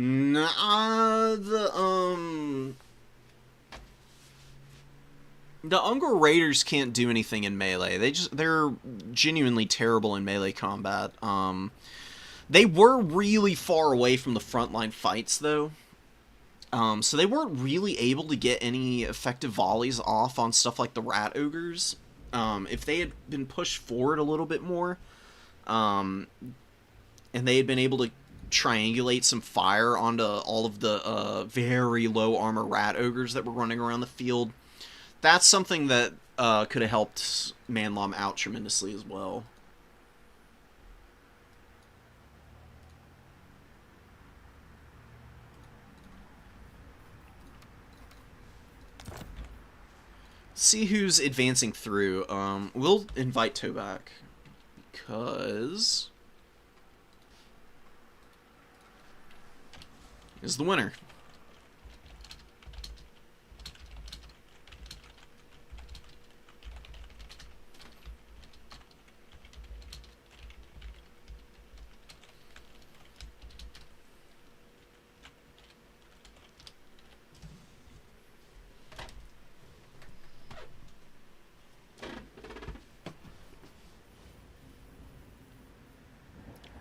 Nah, the Ungor Raiders can't do anything in melee. They're genuinely terrible in melee combat. They were really far away from the frontline fights, though. So they weren't really able to get any effective volleys off on stuff like the Rat Ogres. If they had been pushed forward a little bit more, and they had been able to triangulate some fire onto all of the very low armor Rat Ogres that were running around the field, that's something that could have helped Manlaw out tremendously as well. See who's advancing through. We'll invite Toback, because is the winner.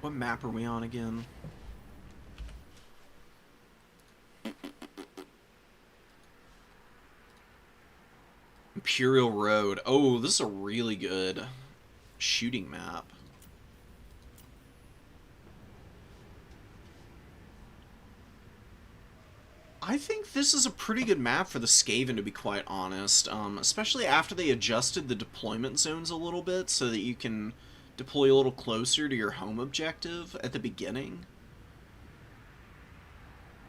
What map are we on again? Imperial Road. Oh, this is a really good shooting map. I think this is a pretty good map for the Skaven, to be quite honest. Especially after they adjusted the deployment zones a little bit so that you can deploy a little closer to your home objective at the beginning.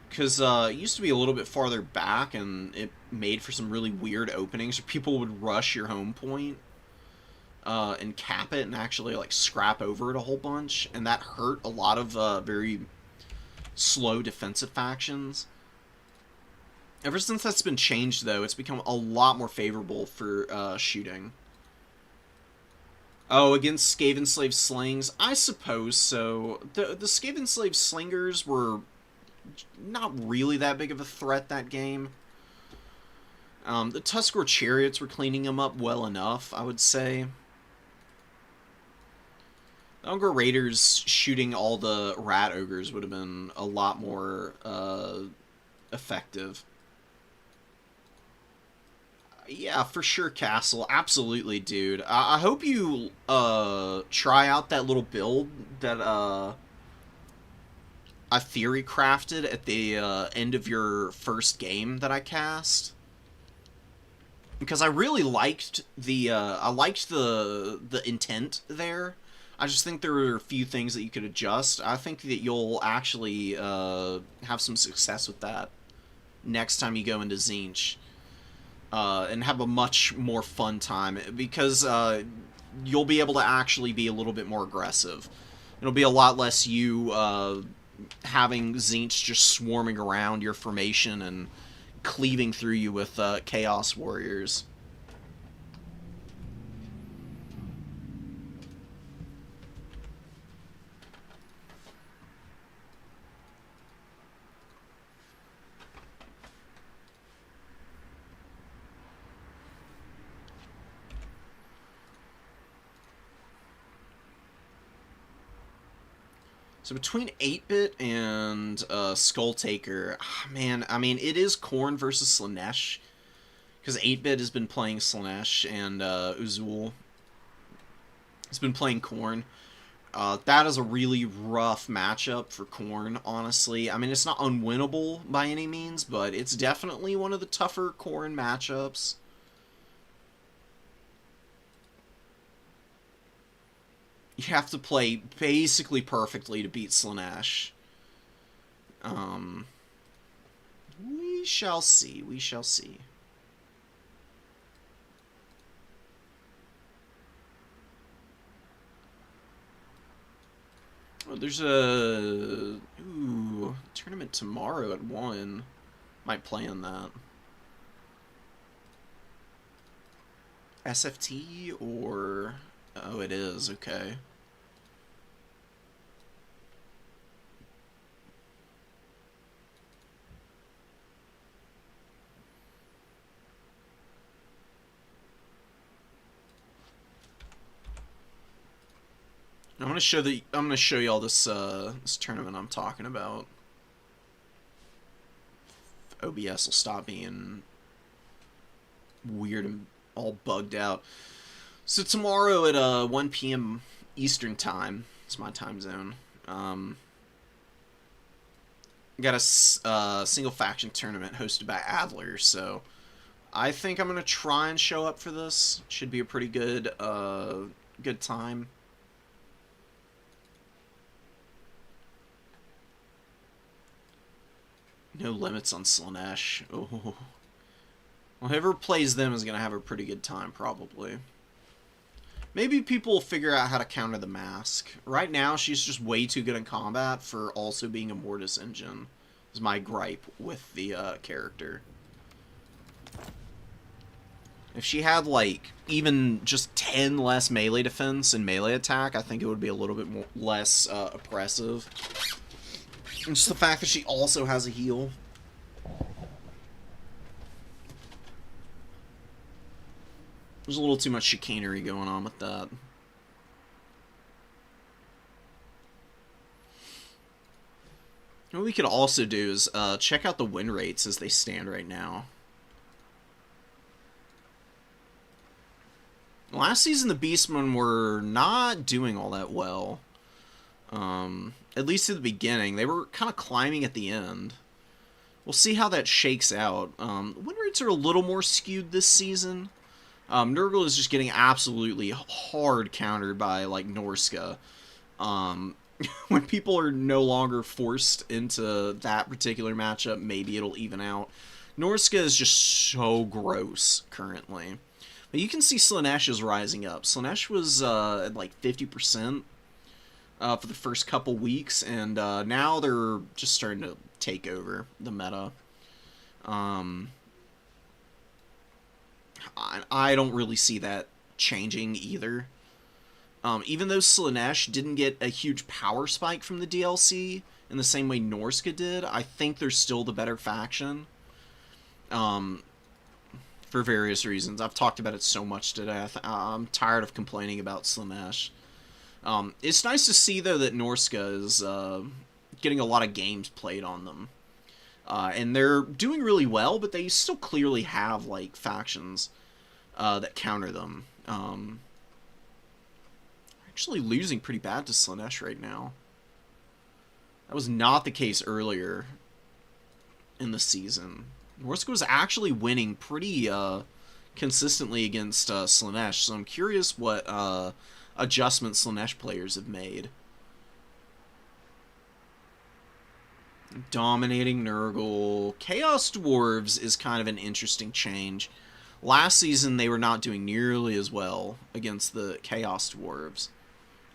Because it used to be a little bit farther back, and it made for some really weird openings where people would rush your home point and cap it and actually like scrap over it a whole bunch, and that hurt a lot of very slow defensive factions. Ever since that's been changed, though, it's become a lot more favorable for shooting. Oh, against Skaven Slave Slings? I suppose so. The Skaven Slave Slingers were not really that big of a threat that game. The Tuskor Chariots were cleaning them up well enough, I would say. The Unger Raiders shooting all the Rat Ogres would have been a lot more effective. Yeah, for sure, Castle. Absolutely, dude. I hope you try out that little build that I theory crafted at the end of your first game that I cast. Because I really liked the the intent there. I just think there are a few things that you could adjust. I think that you'll actually have some success with that next time you go into Tzeentch. And have a much more fun time, because you'll be able to actually be a little bit more aggressive. It'll be a lot less you having Tzeentch just swarming around your formation and cleaving through you with Chaos Warriors. So between 8-Bit and Skull Taker, man, I mean, it is Khorne versus Slaanesh. Because 8-Bit has been playing Slaanesh, and Uzul has been playing Khorne. That is a really rough matchup for Khorne, honestly. I mean, it's not unwinnable by any means, but it's definitely one of the tougher Khorne matchups. You have to play basically perfectly to beat Slaanesh. We shall see. We shall see. Oh, there's a tournament tomorrow at 1. Might play in that. SFT or... Oh, it is. Okay. I'm gonna show you all this this tournament I'm talking about. OBS will stop being weird and all bugged out. So tomorrow at 1 p.m. Eastern time, it's my time zone. Got a single faction tournament hosted by Adler, so I think I'm gonna try and show up for this. Should be a pretty good good time. No limits on Slaanesh. Oh. Well, whoever plays them is going to have a pretty good time, probably. Maybe people will figure out how to counter the mask. Right now, she's just way too good in combat for also being a Mortis engine, is my gripe with the character. If she had, like, even just 10 less melee defense and melee attack, I think it would be a little bit more, less oppressive. And just the fact that she also has a heal. There's a little too much chicanery going on with that. What we could also do is check out the win rates as they stand right now. Last season, the Beastmen were not doing all that well. At least at the beginning. They were kind of climbing at the end. We'll see how that shakes out. Win rates are a little more skewed this season. Nurgle is just getting absolutely hard countered by, like, Norska. When people are no longer forced into that particular matchup, maybe it'll even out. Norska is just so gross currently. But you can see Slaanesh is rising up. Slaanesh was at like 50% for the first couple weeks, and now they're just starting to take over the meta. I don't really see that changing either. Even though Slaanesh didn't get a huge power spike from the DLC in the same way Norska did, I think they're still the better faction. for various reasons. I've talked about it so much today. I'm tired of complaining about Slaanesh. It's nice to see, though, that Norska is getting a lot of games played on them. And they're doing really well, but they still clearly have, like, factions that counter them. Actually losing pretty bad to Slaanesh right now. That was not the case earlier in the season. Norska was actually winning pretty consistently against Slaanesh, so I'm curious what adjustments Slaanesh players have made. Dominating Nurgle. Chaos Dwarves is kind of an interesting change. Last season, they were not doing nearly as well against the Chaos Dwarves.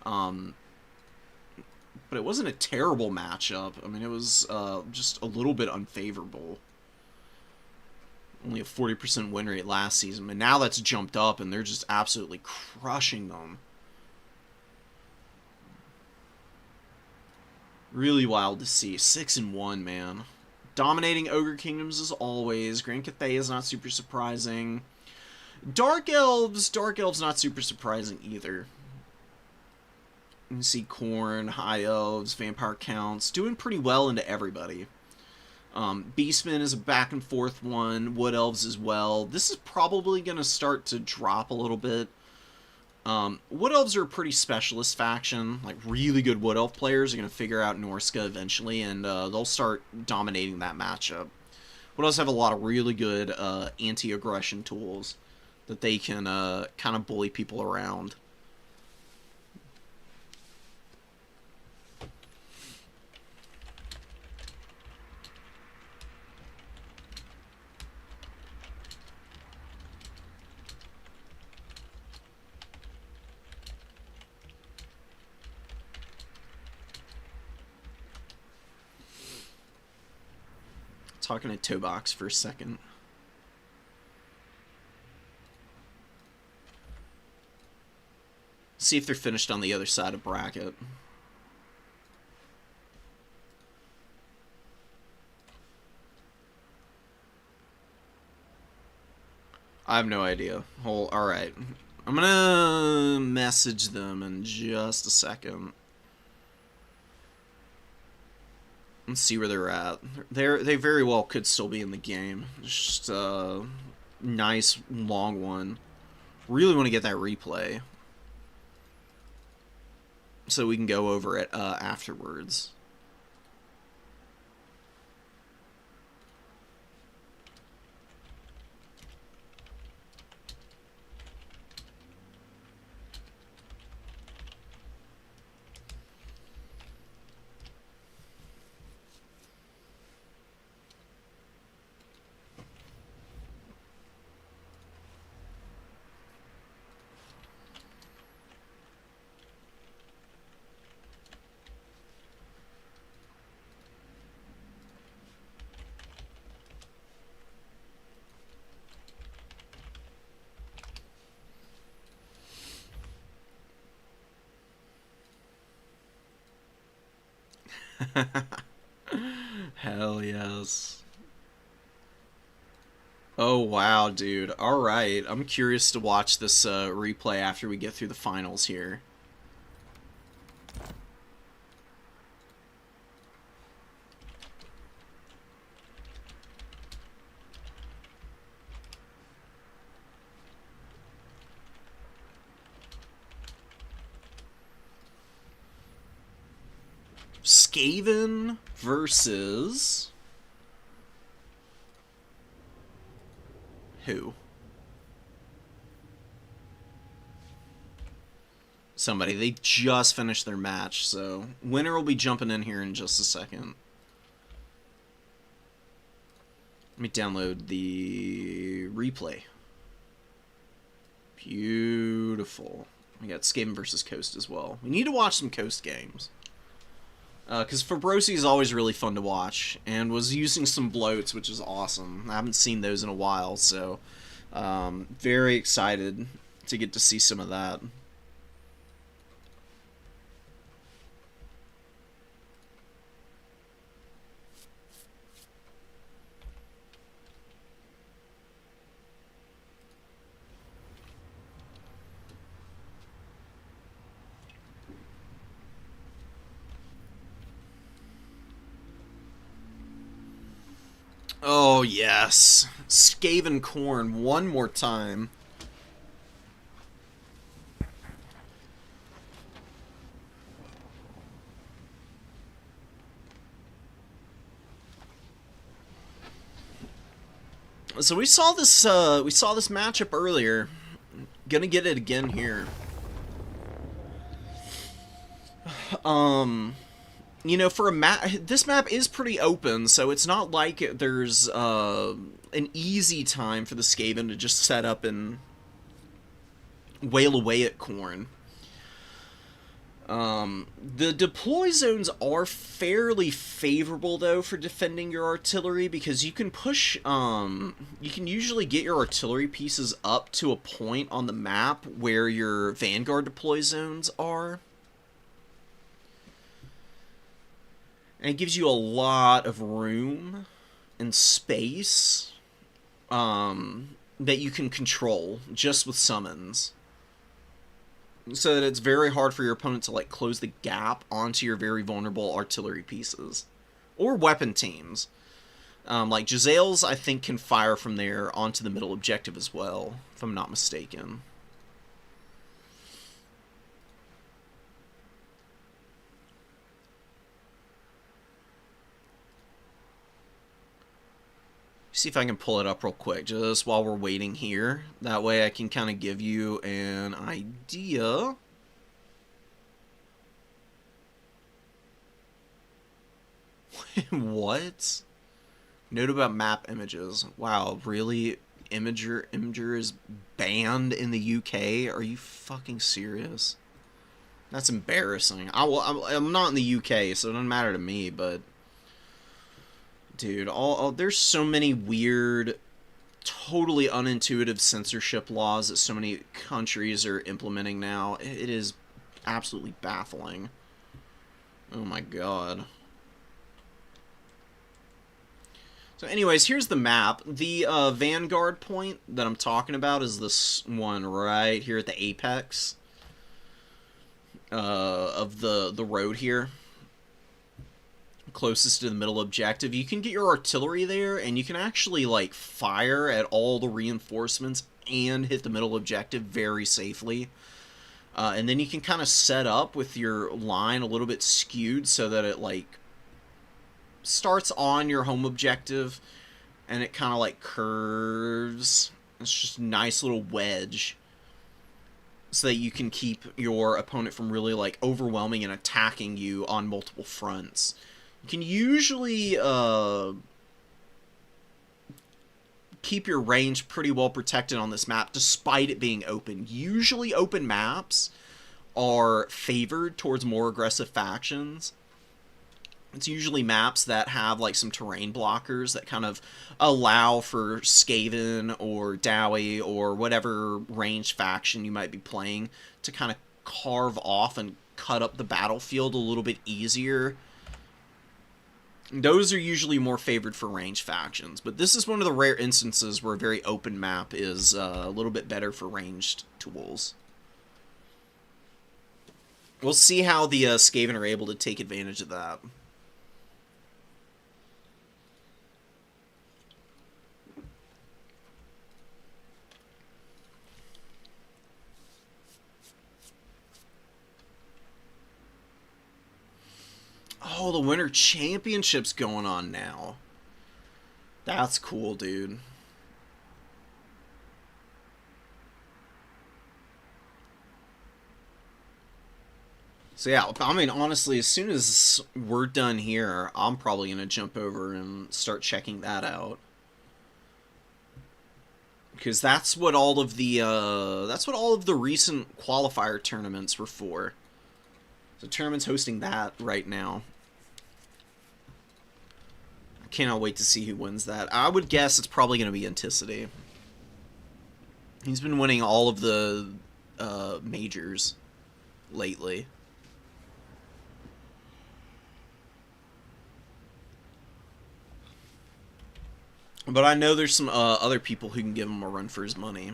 But it wasn't a terrible matchup. I mean, it was just a little bit unfavorable. Only a 40% win rate last season, but now that's jumped up, and they're just absolutely crushing them. Really wild to see. 6-1, man. Dominating Ogre Kingdoms as always. Grand Cathay is not super surprising. Dark Elves not super surprising either. You can see Khorne, High Elves, Vampire Counts, doing pretty well into everybody. Beastmen is a back and forth one. Wood Elves as well. This is probably going to start to drop a little bit. Wood Elves are a pretty specialist faction. Like, really good Wood Elf players are going to figure out Norska eventually, and they'll start dominating that matchup. Wood Elves have a lot of really good anti-aggression tools that they can kind of bully people around. Talking to Toebox for a second. See if they're finished on the other side of bracket. I have no idea. Alright. I'm gonna message them in just a second. Let's see where they're at. They very well could still be in the game. Just a nice long one. Really want to get that replay, so we can go over it afterwards. Hell yes. Oh wow, dude. Alright, I'm curious to watch this replay after we get through the finals here. Skaven versus... who? Somebody. They just finished their match, so winner will be jumping in here in just a second. Let me download the replay. Beautiful. We got Skaven versus Coast as well. We need to watch some Coast games. Because Fabrosi is always really fun to watch, and was using some bloats, which is awesome. I haven't seen those in a while, so very excited to get to see some of that. Oh, yes. Skaven Corn one more time. So we saw this matchup earlier. Gonna get it again here. You know, for a map, this map is pretty open, so it's not like there's an easy time for the Skaven to just set up and wail away at Khorne. The deploy zones are fairly favorable, though, for defending your artillery, because you can push, you can usually get your artillery pieces up to a point on the map where your vanguard deploy zones are. And it gives you a lot of room and space that you can control just with summons. So that it's very hard for your opponent to like close the gap onto your very vulnerable artillery pieces. Or weapon teams. Like Gisele's, I think, can fire from there onto the middle objective as well, if I'm not mistaken. See if I can pull it up real quick, just while we're waiting here. That way I can kind of give you an idea. What? Note about map images. Wow, really? Imager is banned in the UK? Are you fucking serious? That's embarrassing. I'm not in the UK, so it doesn't matter to me, but... Dude, there's so many weird, totally unintuitive censorship laws that so many countries are implementing now. It is absolutely baffling. Oh my god. So anyways, here's the map. The vanguard point that I'm talking about is this one right here at the apex of the road here. Closest to the middle objective. You can get your artillery there, and you can actually like fire at all the reinforcements and hit the middle objective very safely. And then you can kind of set up with your line a little bit skewed so that it like starts on your home objective and it kind of like curves. It's just a nice little wedge so that you can keep your opponent from really like overwhelming and attacking you on multiple fronts. You can usually keep your range pretty well protected on this map, despite it being open. Usually open maps are favored towards more aggressive factions. It's usually maps that have like some terrain blockers that kind of allow for Skaven or Dowie or whatever ranged faction you might be playing to kind of carve off and cut up the battlefield a little bit easier. Those are usually more favored for ranged factions, but this is one of the rare instances where a very open map is a little bit better for ranged tools. We'll see how the Skaven are able to take advantage of that. Oh, the Winter Championship's going on now. That's cool, dude. So yeah, I mean, honestly, as soon as we're done here, I'm probably going to jump over and start checking that out. Because that's what all of the recent qualifier tournaments were for. So tournament's hosting that right now. I cannot wait to see who wins that. I would guess it's probably going to be Anticity. He's been winning all of the majors lately. But I know there's some other people who can give him a run for his money.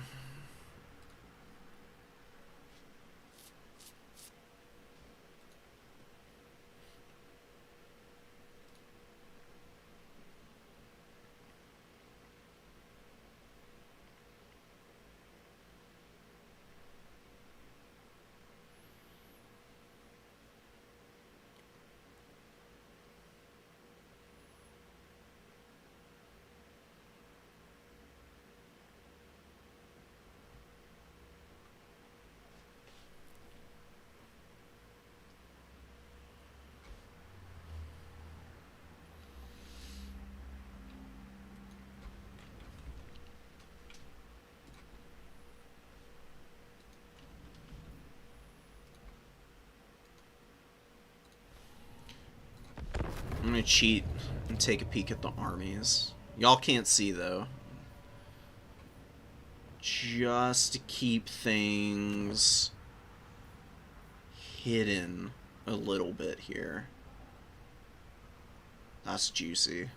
I'm gonna cheat and take a peek at the armies. Y'all can't see, though. Just to keep things hidden a little bit here. That's juicy.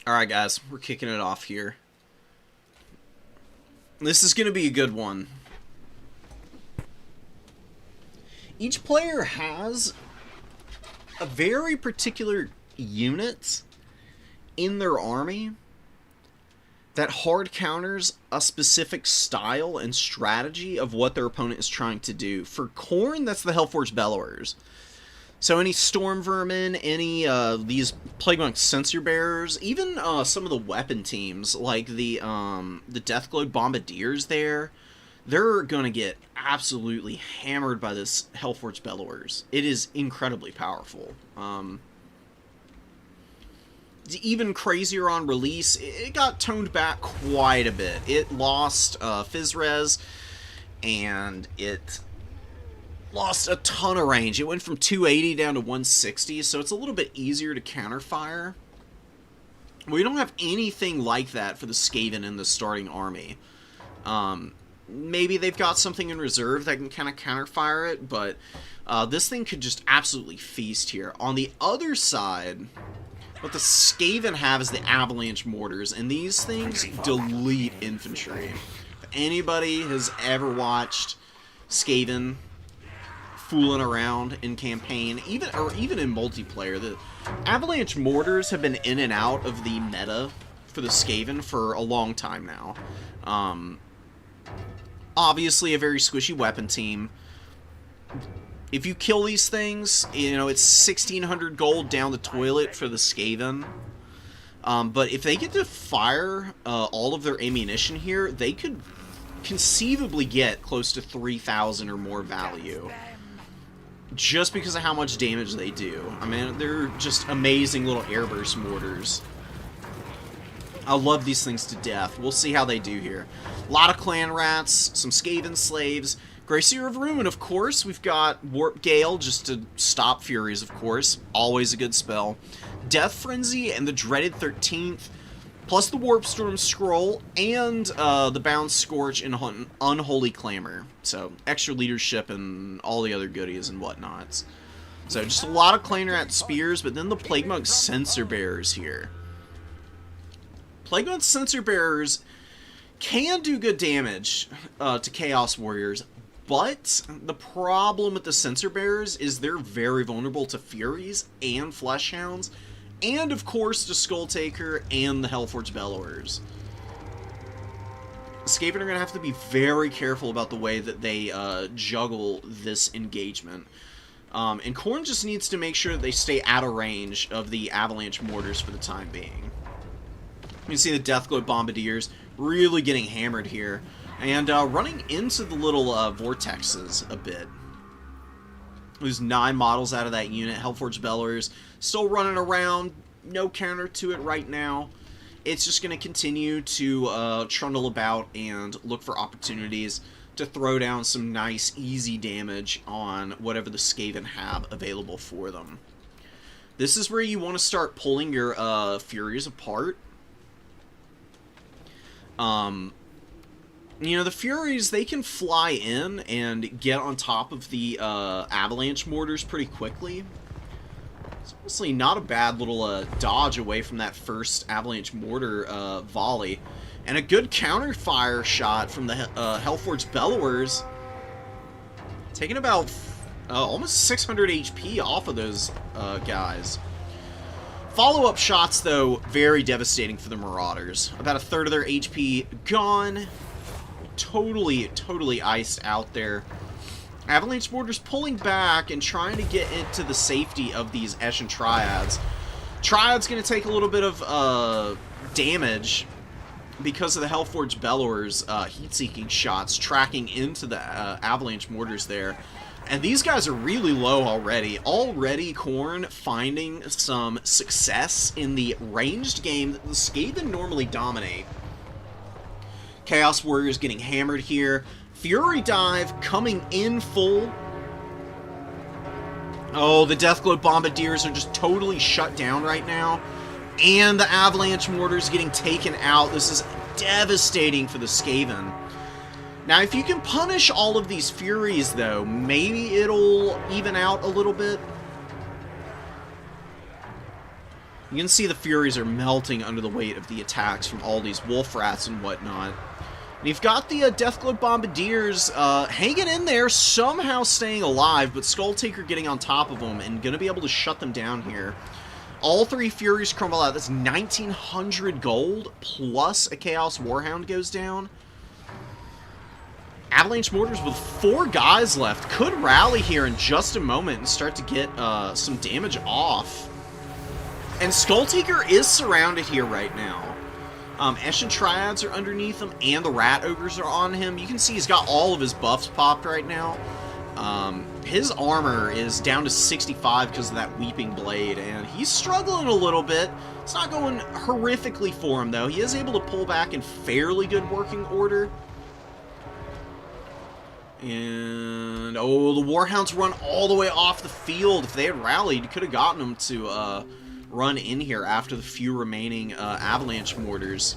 Alright guys, we're kicking it off here. This is going to be a good one. Each player has a very particular unit in their army that hard counters a specific style and strategy of what their opponent is trying to do. For Khorne, that's the Hellforge Bellowers. So any Storm Vermin, any these Plague Monk Censer Bearers, even some of the weapon teams, like the Deathglow Bombardiers there, they're going to get absolutely hammered by this Hellforge Bellowers. It is incredibly powerful. Even crazier on release, it got toned back quite a bit. It lost Physres, and it lost a ton of range. It went from 280 down to 160, so it's a little bit easier to counterfire. We don't have anything like that for the Skaven in the starting army. Maybe they've got something in reserve that can kind of counterfire it, but this thing could just absolutely feast here. On the other side, what the Skaven have is the Avalanche Mortars, and these things delete infantry. If anybody has ever watched Skaven fooling around in campaign, even in multiplayer, the Avalanche Mortars have been in and out of the meta for the Skaven for a long time now. Obviously a very squishy weapon team. If you kill these things, you know, it's 1,600 gold down the toilet for the Skaven. But if they get to fire all of their ammunition here, they could conceivably get close to 3,000 or more value. Just because of how much damage they do. I mean, they're just amazing little airburst mortars. I love these things to death. We'll see how they do here. A lot of clan rats, some Skaven slaves, Gracier of Ruin, of course. We've got Warp Gale, just to stop Furies, of course. Always a good spell. Death Frenzy and the dreaded 13th, plus the Warp Storm Scroll, and the Bound Scorch and Unholy Clamor. So, extra leadership and all the other goodies and whatnots. So, just a lot of Clan Rat Spears, but then the Plague Monk Censer Bearers here. Plague Monk Censer Bearers can do good damage to Chaos Warriors, but the problem with the Censer Bearers is they're very vulnerable to Furies and Fleshhounds, and of course to Skulltaker and the Hellforge Bellowers. Skaven are going to have to be very careful about the way that they juggle this engagement. And Khorne just needs to make sure that they stay out of range of the Avalanche Mortars for the time being. You can see the Deathglow Bombardiers really getting hammered here. And running into the little vortexes a bit. Lose 9 models out of that unit. Hellforge Bellowers still running around. No counter to it right now. It's just going to continue to trundle about and look for opportunities to throw down some nice, easy damage on whatever the Skaven have available for them. This is where you want to start pulling your Furies apart. You know, the Furies, they can fly in and get on top of the Avalanche Mortars pretty quickly. It's honestly not a bad little dodge away from that first Avalanche Mortar volley. And a good counter-fire shot from the Hellforge Bellowers. Taking about almost 600 HP off of those guys. Follow-up shots, though, very devastating for the Marauders. About a third of their HP gone. Totally iced out there. Avalanche Mortars pulling back and trying to get into the safety of these Eshin Triads. Triad's going to take a little bit of damage because of the Hellforged Bellowers heat-seeking shots tracking into the Avalanche Mortars there. And these guys are really low already. Already, Khorne finding some success in the ranged game that the Skaven normally dominate. Chaos Warriors getting hammered here. Fury Dive coming in full. Oh, the Deathglow Bombardiers are just totally shut down right now. And the Avalanche Mortars getting taken out. This is devastating for the Skaven. Now, if you can punish all of these Furies, though, maybe it'll even out a little bit. You can see the Furies are melting under the weight of the attacks from all these Wolf Rats and whatnot. And you've got the Deathglow Bombardiers hanging in there, somehow staying alive, but Skulltaker getting on top of them and going to be able to shut them down here. All 3 Furies crumble out. That's 1,900 gold, plus a Chaos Warhound goes down. Avalanche Mortars with 4 guys left could rally here in just a moment and start to get some damage off. And Skulltaker is surrounded here right now. Eshin Triads are underneath him, and the Rat Ogres are on him. You can see he's got all of his buffs popped right now. His armor is down to 65 because of that Weeping Blade, and he's struggling a little bit. It's not going horrifically for him, though. He is able to pull back in fairly good working order. And, oh, the Warhounds run all the way off the field. If they had rallied, you could have gotten them to run in here after the few remaining Avalanche Mortars.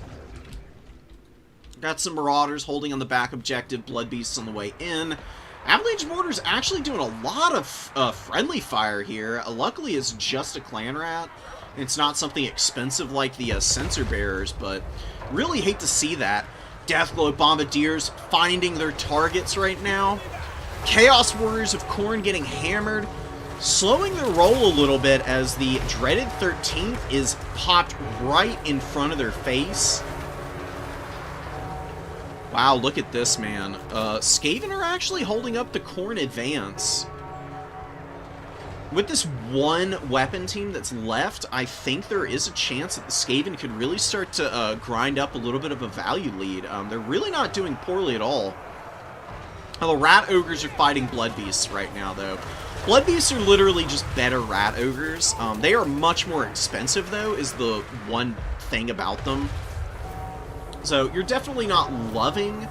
Got some Marauders holding on the back objective, Blood Beasts on the way in. Avalanche Mortars actually doing a lot of friendly fire here. Luckily, it's just a Clan Rat. It's not something expensive like the Sensor Bearers, but really hate to see that. Deathglow Bombardiers finding their targets right now. Chaos Warriors of Khorne getting hammered. Slowing their roll a little bit as the dreaded 13th is popped right in front of their face. Wow, look at this, man. Skaven are actually holding up the Khorne advance. With this one weapon team that's left, I think there is a chance that the Skaven could really start to grind up a little bit of a value lead. They're really not doing poorly at all. Now, the Rat Ogres are fighting Blood Beasts right now, though. Blood Beasts are literally just better Rat Ogres. They are much more expensive, though, is the one thing about them. So, you're definitely not loving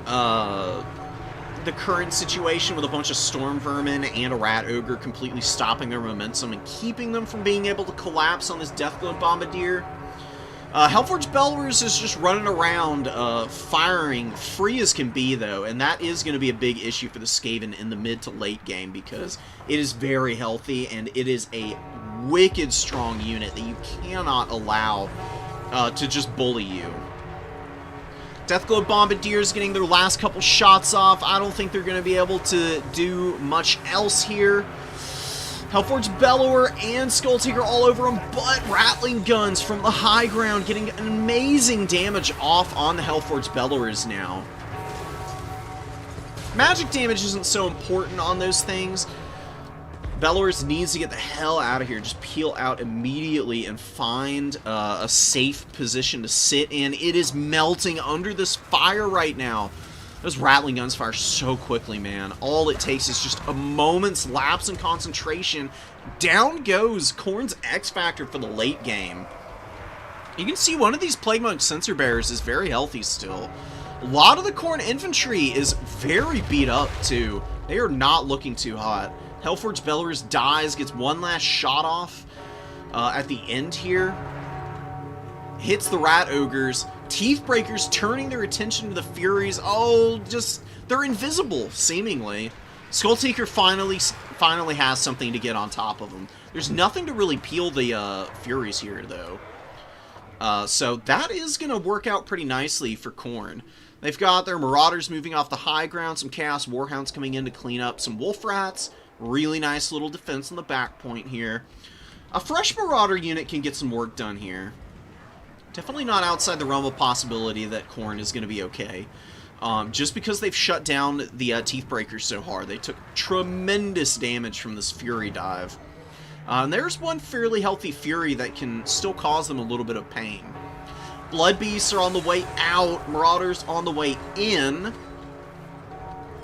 the current situation with a bunch of Storm Vermin and a Rat Ogre completely stopping their momentum and keeping them from being able to collapse on this Deathglow Bombardier. Hellforged Bellowers is just running around, firing free as can be, though, and that is going to be a big issue for the Skaven in the mid to late game because it is very healthy and it is a wicked strong unit that you cannot allow to just bully you. Deathglow Bombardiers getting their last couple shots off. I don't think they're going to be able to do much else here. Hellforged Bellower and Skulltaker all over them, but Rattling Guns from the high ground getting amazing damage off on the Hellforged Bellowers now. Magic damage isn't so important on those things. Bellowers needs to get the hell out of here. Just peel out immediately and find a safe position to sit in. It is melting under this fire right now. Those Rattling Guns fire so quickly, man. All it takes is just a moment's lapse in concentration. Down goes Khorne's X-Factor for the late game. You can see one of these Plague Monk Sensor Bearers is very healthy still. A lot of the Khorne infantry is very beat up, too. They are not looking too hot. Hellforged Bellowers dies, gets one last shot off at the end here. Hits the Rat Ogres. Teethbreakers turning their attention to the Furies. Oh, just, they're invisible, seemingly. Skulltaker finally has something to get on top of them. There's nothing to really peel the Furies here, though. So that is going to work out pretty nicely for Khorne. They've got their Marauders moving off the high ground, some Chaos Warhounds coming in to clean up some Wolf Rats. Really nice little defense on the back point here. A fresh Marauder unit can get some work done here. Definitely not outside the realm of possibility that Khorne is going to be okay. Just because they've shut down the Teethbreakers so hard. They took tremendous damage from this Fury dive. And there's one fairly healthy Fury that can still cause them a little bit of pain. Blood Beasts are on the way out. Marauders on the way in.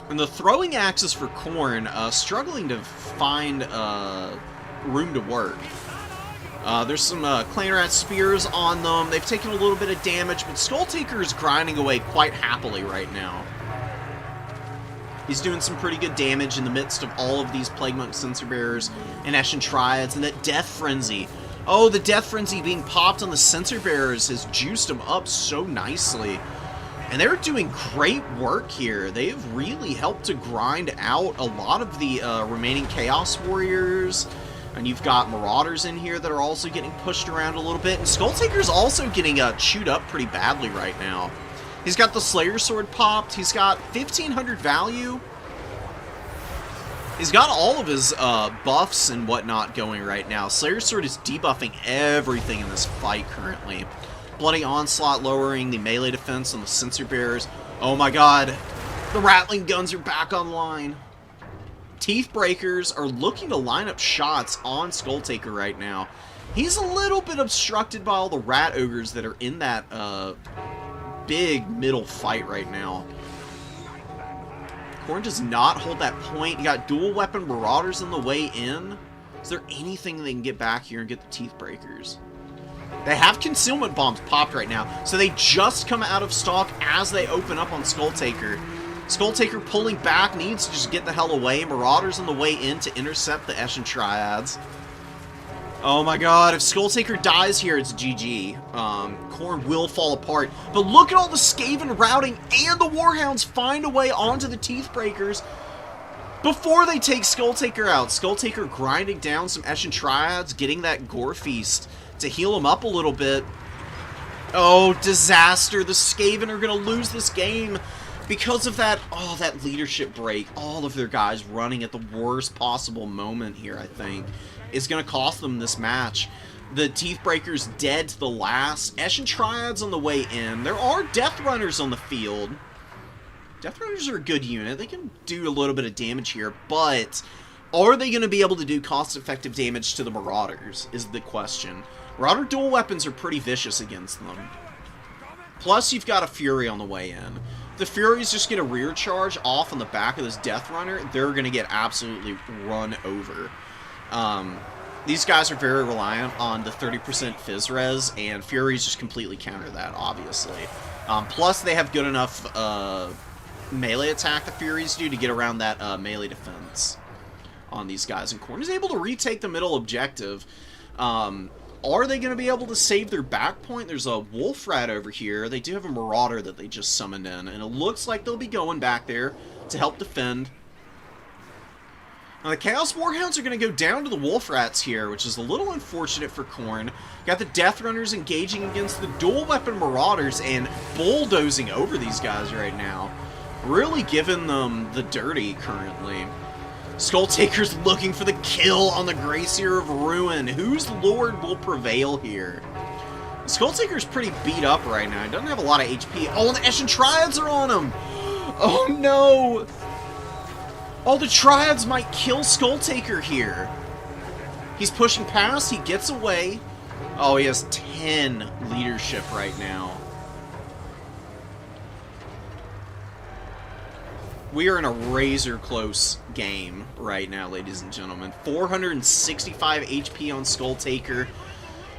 And the throwing axes for Khorne, struggling to find room to work. There's some Clan Rat Spears on them. They've taken a little bit of damage, but Skull Taker is grinding away quite happily right now. He's doing some pretty good damage in the midst of all of these Plague Monk Censer Bearers and Eshin Triads, and that Death Frenzy. Oh, the Death Frenzy being popped on the Censer Bearers has juiced them up so nicely. And they're doing great work here. They've really helped to grind out a lot of the remaining Chaos Warriors. And you've got Marauders in here that are also getting pushed around a little bit. And Skull Taker's also getting chewed up pretty badly right now. He's got the Slayer Sword popped. He's got 1,500 value. He's got all of his buffs and whatnot going right now. Slayer Sword is debuffing everything in this fight currently. Bloody Onslaught lowering the melee defense on the Censer Bearers. Oh my god. The Rattling Guns are back online. Teeth Breakers are looking to line up shots on Skull Taker right now. He's a little bit obstructed by all the Rat Ogres that are in that big middle fight right now. Khorne does not hold that point. You got dual weapon Marauders on the way in. Is there anything they can get back here and get the Teeth Breakers? They have Concealment Bombs popped right now, so they just come out of stock as they open up on Skull Taker. Skull Taker pulling back, needs to just get the hell away. Marauders on the way in to intercept the Eshin Triads. Oh my god, if Skull Taker dies here, it's GG. Khorne will fall apart. But look at all the Skaven routing, and the Warhounds find a way onto the Teeth Breakers before they take Skull Taker out. Skull Taker grinding down some Eshin Triads, getting that Gore Feast to heal him up a little bit. Oh, disaster. The Skaven are going to lose this game because of that, that leadership break. All of their guys running at the worst possible moment here, I think, is going to cost them this match. The Teeth Breakers dead to the last. Eshin Triads on the way in. There are Death Runners on the field. Death Runners are a good unit. They can do a little bit of damage here, but are they going to be able to do cost-effective damage to the Marauders, is the question. Marauder dual weapons are pretty vicious against them. Plus, you've got a Fury on the way in. The Furies just get a rear charge off on the back of this Death Runner, they're going to get absolutely run over. These guys are very reliant on the 30% Fizz Res, and Furies just completely counter that, obviously. Plus, they have good enough melee attack, the Furies do, to get around that melee defense on these guys. And Khorne is able to retake the middle objective. Are they going to be able to save their back point? There's a Wolf Rat over here. They do have a Marauder that they just summoned in, and it looks like they'll be going back there to help defend. Now, the Chaos Warhounds are going to go down to the Wolf Rats here, which is a little unfortunate for Khorne. Got the Death Runners engaging against the dual weapon Marauders and bulldozing over these guys right now. Really giving them the dirty currently. Skull Taker's looking for the kill on the Gracier of Ruin. Whose Lord will prevail here? Skull Taker's pretty beat up right now. He doesn't have a lot of HP. Oh, and the Eshin Triads are on him! Oh no! Oh, the Triads might kill Skull Taker here. He's pushing past, he gets away. Oh, he has 10 leadership right now. We are in a razor-close game right now, ladies and gentlemen. 465 HP on Skull Taker.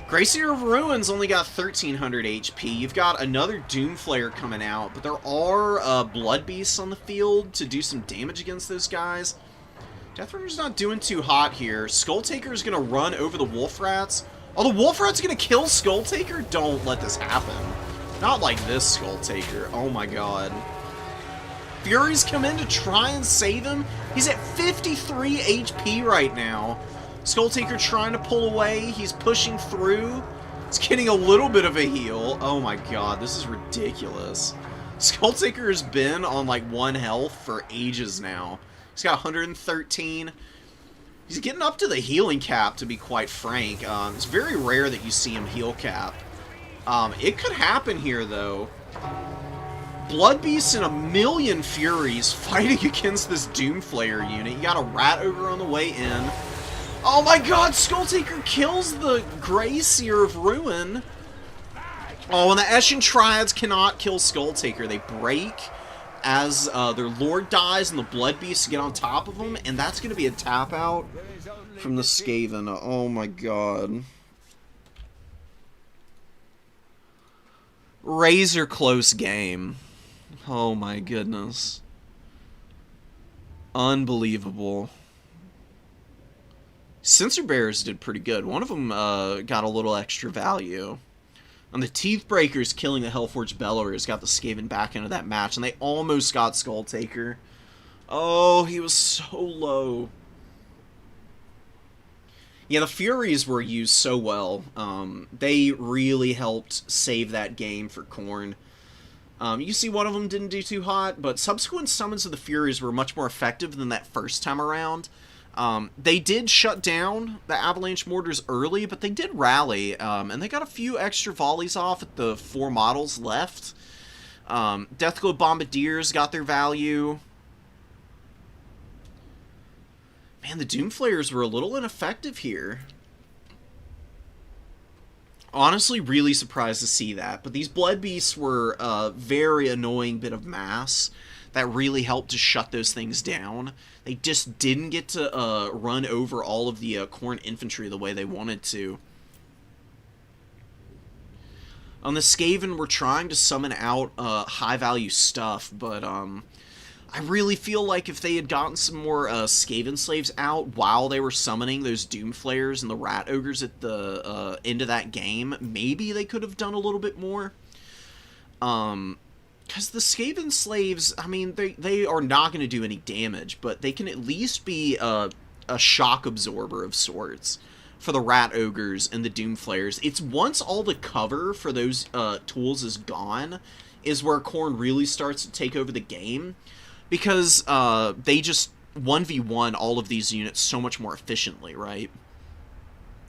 Gracier of Ruins only got 1,300 HP. You've got another Doomflayer coming out, but there are Blood Beasts on the field to do some damage against those guys. Deathrunner's not doing too hot here. Skull Taker is going to run over the Wolf Rats. Oh, the Wolf Rat's going to kill Skull Taker? Don't let this happen. Not like this Skull Taker. Oh my god. Furies come in to try and save him. He's at 53 HP right now. Skull Taker trying to pull away. He's pushing through. He's getting a little bit of a heal. Oh my god, this is ridiculous. Skull Taker has been on like 1 health for ages now. He's got 113. He's getting up to the healing cap, to be quite frank. It's very rare that you see him heal cap. It could happen here, though. Blood Beasts and a million Furies fighting against this Doomflayer unit. You got a Rat Ogre on the way in. Oh my god, Skull Taker kills the Gracier of Ruin. Oh, and the Eshin Triads cannot kill Skull Taker. They break as their Lord dies and the Blood Beasts get on top of them, and that's going to be a tap out from the Skaven. Oh my god. Razor close game. Oh my goodness. Unbelievable. Sensor Bearers did pretty good. One of them got a little extra value. And the Teeth Breakers killing the Hellforge Bellowers got the Skaven back into that match, and they almost got Skull Taker. Oh, he was so low. Yeah, the Furies were used so well. They really helped save that game for Khorne. You see one of them didn't do too hot, but subsequent summons of the Furies were much more effective than that first time around. They did shut down the Avalanche Mortars early, but they did rally, and they got a few extra volleys off at the 4 models left. Deathglow Bombardiers got their value. Man, the Doomflayers were a little ineffective here. Honestly, really surprised to see that. But these Blood Beasts were a very annoying bit of mass that really helped to shut those things down. They just didn't get to run over all of the Khorne infantry the way they wanted to. On the Skaven, we're trying to summon out high-value stuff, but I really feel like if they had gotten some more Skaven slaves out while they were summoning those Doomflayers and the Rat Ogres at the end of that game, maybe they could have done a little bit more. Because the Skaven slaves, I mean, they are not going to do any damage, but they can at least be a shock absorber of sorts for the Rat Ogres and the Doomflayers. It's once all the cover for those tools is gone, is where Khorne really starts to take over the game. Because they just 1v1 all of these units so much more efficiently, right?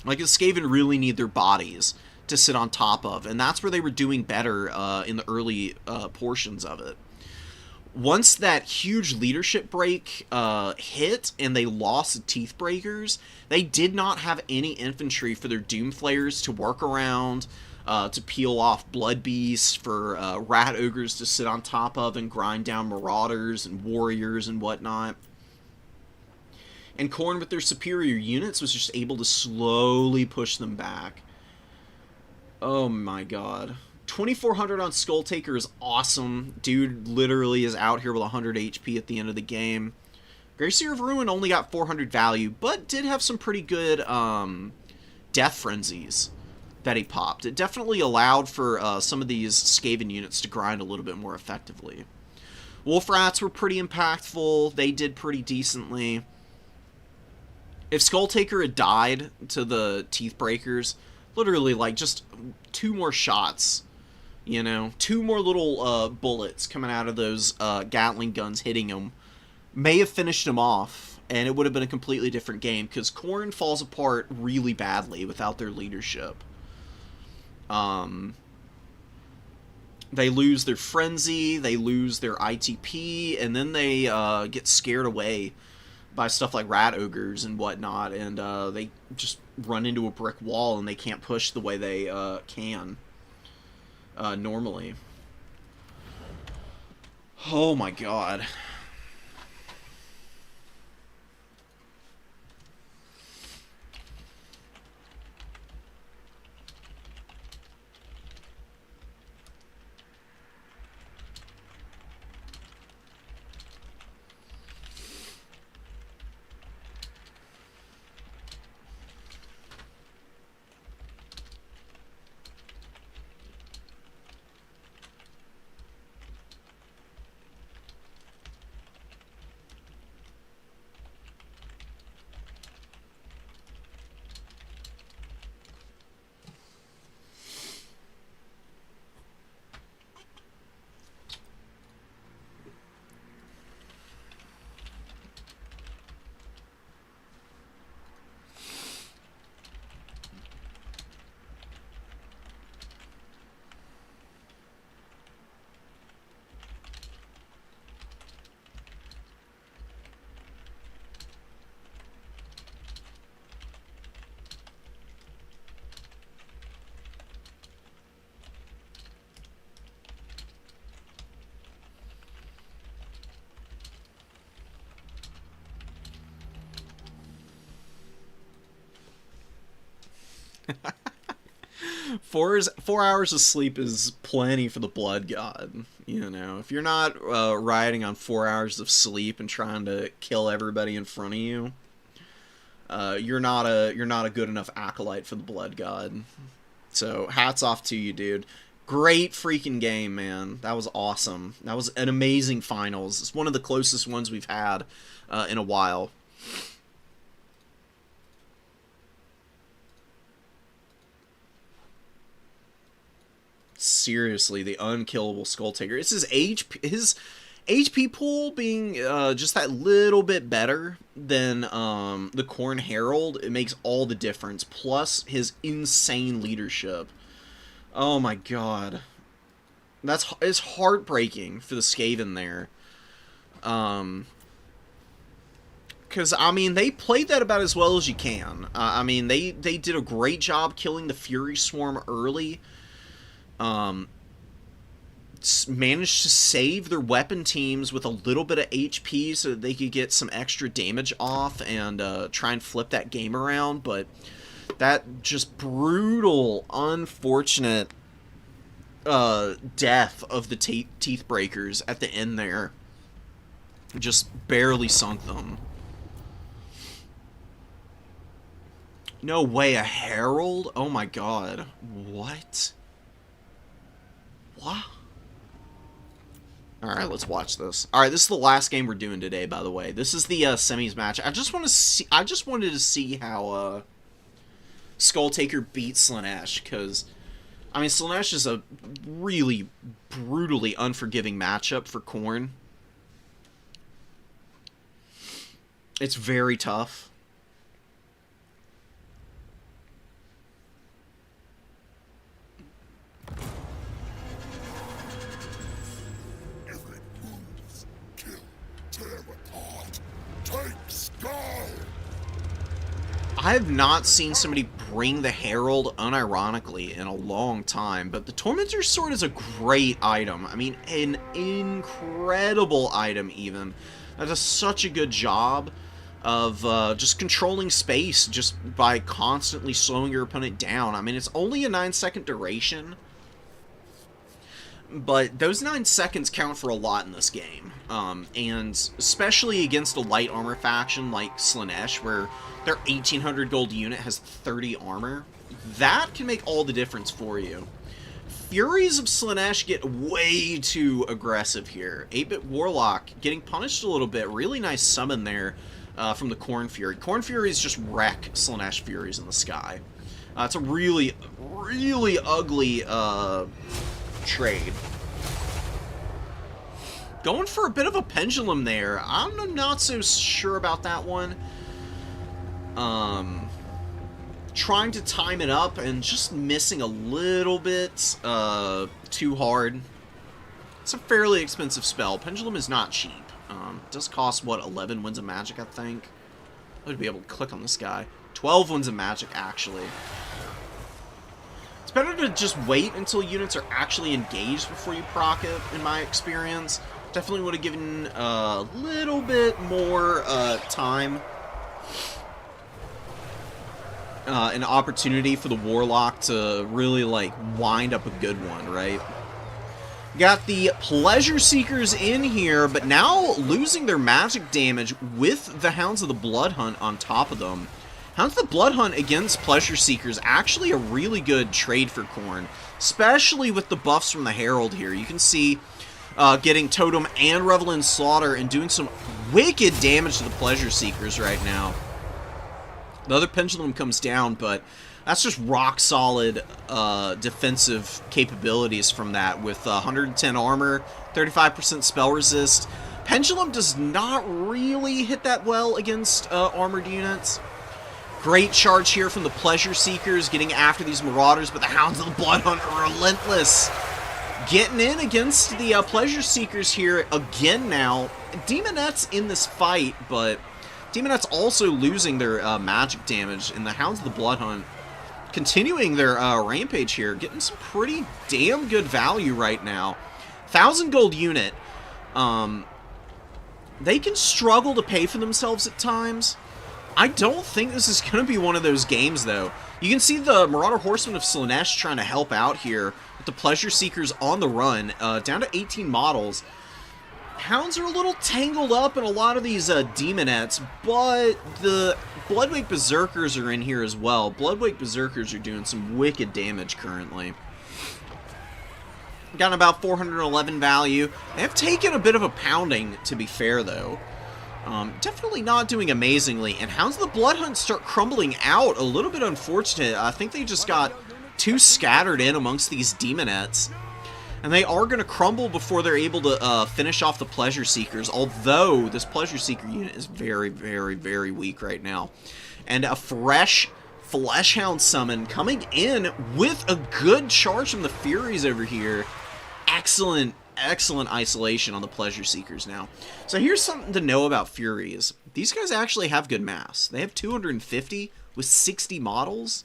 Like, the Skaven really need their bodies to sit on top of, and that's where they were doing better in the early portions of it. Once that huge leadership break hit and they lost the Teeth Breakers, they did not have any infantry for their Doomflayers to work around, to peel off Blood Beasts, for Rat Ogres to sit on top of and grind down Marauders and Warriors and whatnot. And Khorne, with their superior units, was just able to slowly push them back. Oh my god. 2400 on Skull Taker is awesome. Dude literally is out here with 100 HP at the end of the game. Greyseer of Ruin only got 400 value, but did have some pretty good Death Frenzies that he popped. It definitely allowed for some of these Skaven units to grind a little bit more effectively. Wolf Rats were pretty impactful. They did pretty decently. If Skull Taker had died to the Teeth Breakers, literally, like, just 2 more shots, you know? 2 more little bullets coming out of those Gatling guns hitting him may have finished him off, and it would have been a completely different game, because Khorne falls apart really badly without their leadership. They lose their Frenzy, they lose their ITP, and then they get scared away by stuff like Rat Ogres and whatnot, and they just run into a brick wall and they can't push the way they can normally. Oh my god. 4 hours of sleep is plenty for the Blood God. You know, if you're not riding on 4 hours of sleep and trying to kill everybody in front of you, you're not a good enough acolyte for the Blood God. So hats off to you, dude. Great freaking game, man. That was awesome. That was an amazing finals. It's one of the closest ones we've had in a while. Seriously, the unkillable Skull Taker. It's his HP pool being just that little bit better than the Khorne Herald. It makes all the difference. Plus his insane leadership. Oh my god. It's heartbreaking for the Skaven there. Because, I mean, they played that about as well as you can. I mean, they did a great job killing the Fury Swarm early. Managed to save their weapon teams with a little bit of HP so that they could get some extra damage off and try and flip that game around, but that just brutal, unfortunate death of the Teeth Breakers at the end there just barely sunk them. No way, a Herald? Oh my god. What? What? Alright, let's watch this. Alright, this is the last game we're doing today, by the way. This is the semis match. I just wanted to see how Skull Taker beat Slaanesh, because I mean Slaanesh is a really brutally unforgiving matchup for Khorne. It's very tough. I have not seen somebody bring the Herald unironically in a long time, but the Tormentor's Sword is a great item. I mean, an incredible item, even. That does such a good job of just controlling space just by constantly slowing your opponent down. I mean, it's only a 9-second duration, but those 9 seconds count for a lot in this game. And especially against a light armor faction like Slaanesh, where their 1800 gold unit has 30 armor, that can make all the difference for you. Furies of Slaanesh get way too aggressive here. 8-bit Warlock getting punished a little bit. Really nice summon there from the Khorne Fury. Khorne Furies just wreck Slaanesh Furies in the sky. It's a really, really ugly trade. Going for a bit of a pendulum there. I'm not so sure about that one. Trying to time it up and just missing a little bit too hard. It's a fairly expensive spell. Pendulum is not cheap. It does cost, what, 11 Winds of Magic, I think? I would be able to click on this guy. 12 Winds of Magic, actually. It's better to just wait until units are actually engaged before you proc it, in my experience. Definitely would have given a little bit more time. An opportunity for the Warlock to really, like, wind up a good one, right? Got the Pleasure Seekers in here, but now losing their magic damage with the Hounds of the Blood Hunt on top of them. Hounds of the Blood Hunt against Pleasure Seekers, actually a really good trade for Khorne, especially with the buffs from the Herald here. You can see getting Totem and Revel in Slaughter and doing some wicked damage to the Pleasure Seekers right now. The other Pendulum comes down, but that's just rock-solid defensive capabilities from that with 110 armor, 35% spell resist. Pendulum does not really hit that well against armored units. Great charge here from the Pleasure Seekers, getting after these Marauders, but the Hounds of the Blood Hunt are relentless. Getting in against the Pleasure Seekers here again now. Demonette's in this fight, but Demonette's also losing their magic damage, and the Hounds of the Blood Hunt continuing their rampage here, getting some pretty damn good value right now. 1,000 gold unit. They can struggle to pay for themselves at times, I don't think this is going to be one of those games, though. You can see the Marauder Horsemen of Slaanesh trying to help out here with the Pleasure Seekers on the run, down to 18 models. Hounds are a little tangled up in a lot of these demonettes, but the Bloodwake Berserkers are in here as well. Bloodwake Berserkers are doing some wicked damage currently. Gotten about 411 value. They have taken a bit of a pounding, to be fair, though. Definitely not doing amazingly. And Hounds of the Bloodhunt start crumbling out. A little bit unfortunate. I think they just got too scattered in amongst these demonettes. And they are going to crumble before they're able to finish off the Pleasure Seekers. Although, this Pleasure Seeker unit is very, very, very weak right now. And a fresh Fleshhound summon coming in with a good charge from the Furies over here. Excellent, excellent isolation on the Pleasure Seekers now. So here's something to know about Furies. These guys actually have good mass. They have 250 with 60 models.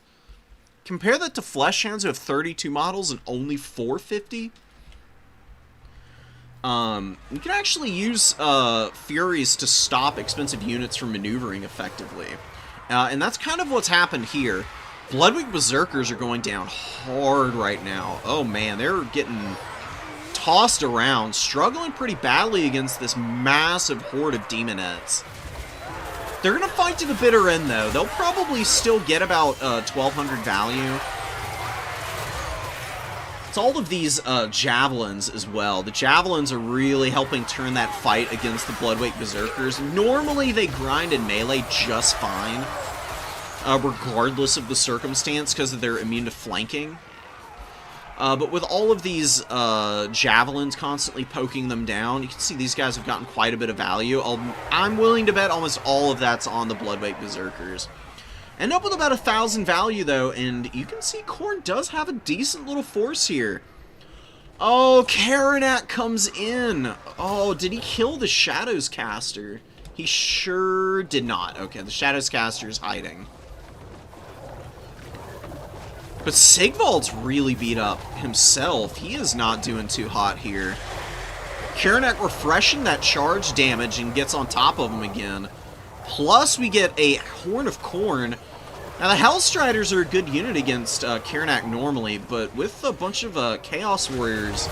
Compare that to Fleshhounds who have 32 models and only 450. You can actually use Furies to stop expensive units from maneuvering effectively. And that's kind of what's happened here. Bloodwake Berserkers are going down hard right now. Oh man, they're getting tossed around, struggling pretty badly against this massive horde of demonettes. They're going to fight to the bitter end, though. They'll probably still get about 1,200 value. It's all of these javelins as well. The javelins are really helping turn that fight against the Bloodwake Berserkers. Normally, they grind in melee just fine, regardless of the circumstance, because they're immune to flanking. But with all of these javelins constantly poking them down, you can see these guys have gotten quite a bit of value. I'm willing to bet almost all of that's on the Bloodwake Berserkers. End up with about 1,000 value, though, and you can see Khorne does have a decent little force here. Oh, Karanak comes in. Oh, did he kill the Shadows Caster? He sure did not. Okay, the Shadows Caster is hiding. But Sigvald's really beat up himself. He is not doing too hot here. Karanak refreshing that charge damage and gets on top of him again. Plus, we get a Horn of Khorne. Now, the Hellstriders are a good unit against Karanak normally, but with a bunch of Chaos Warriors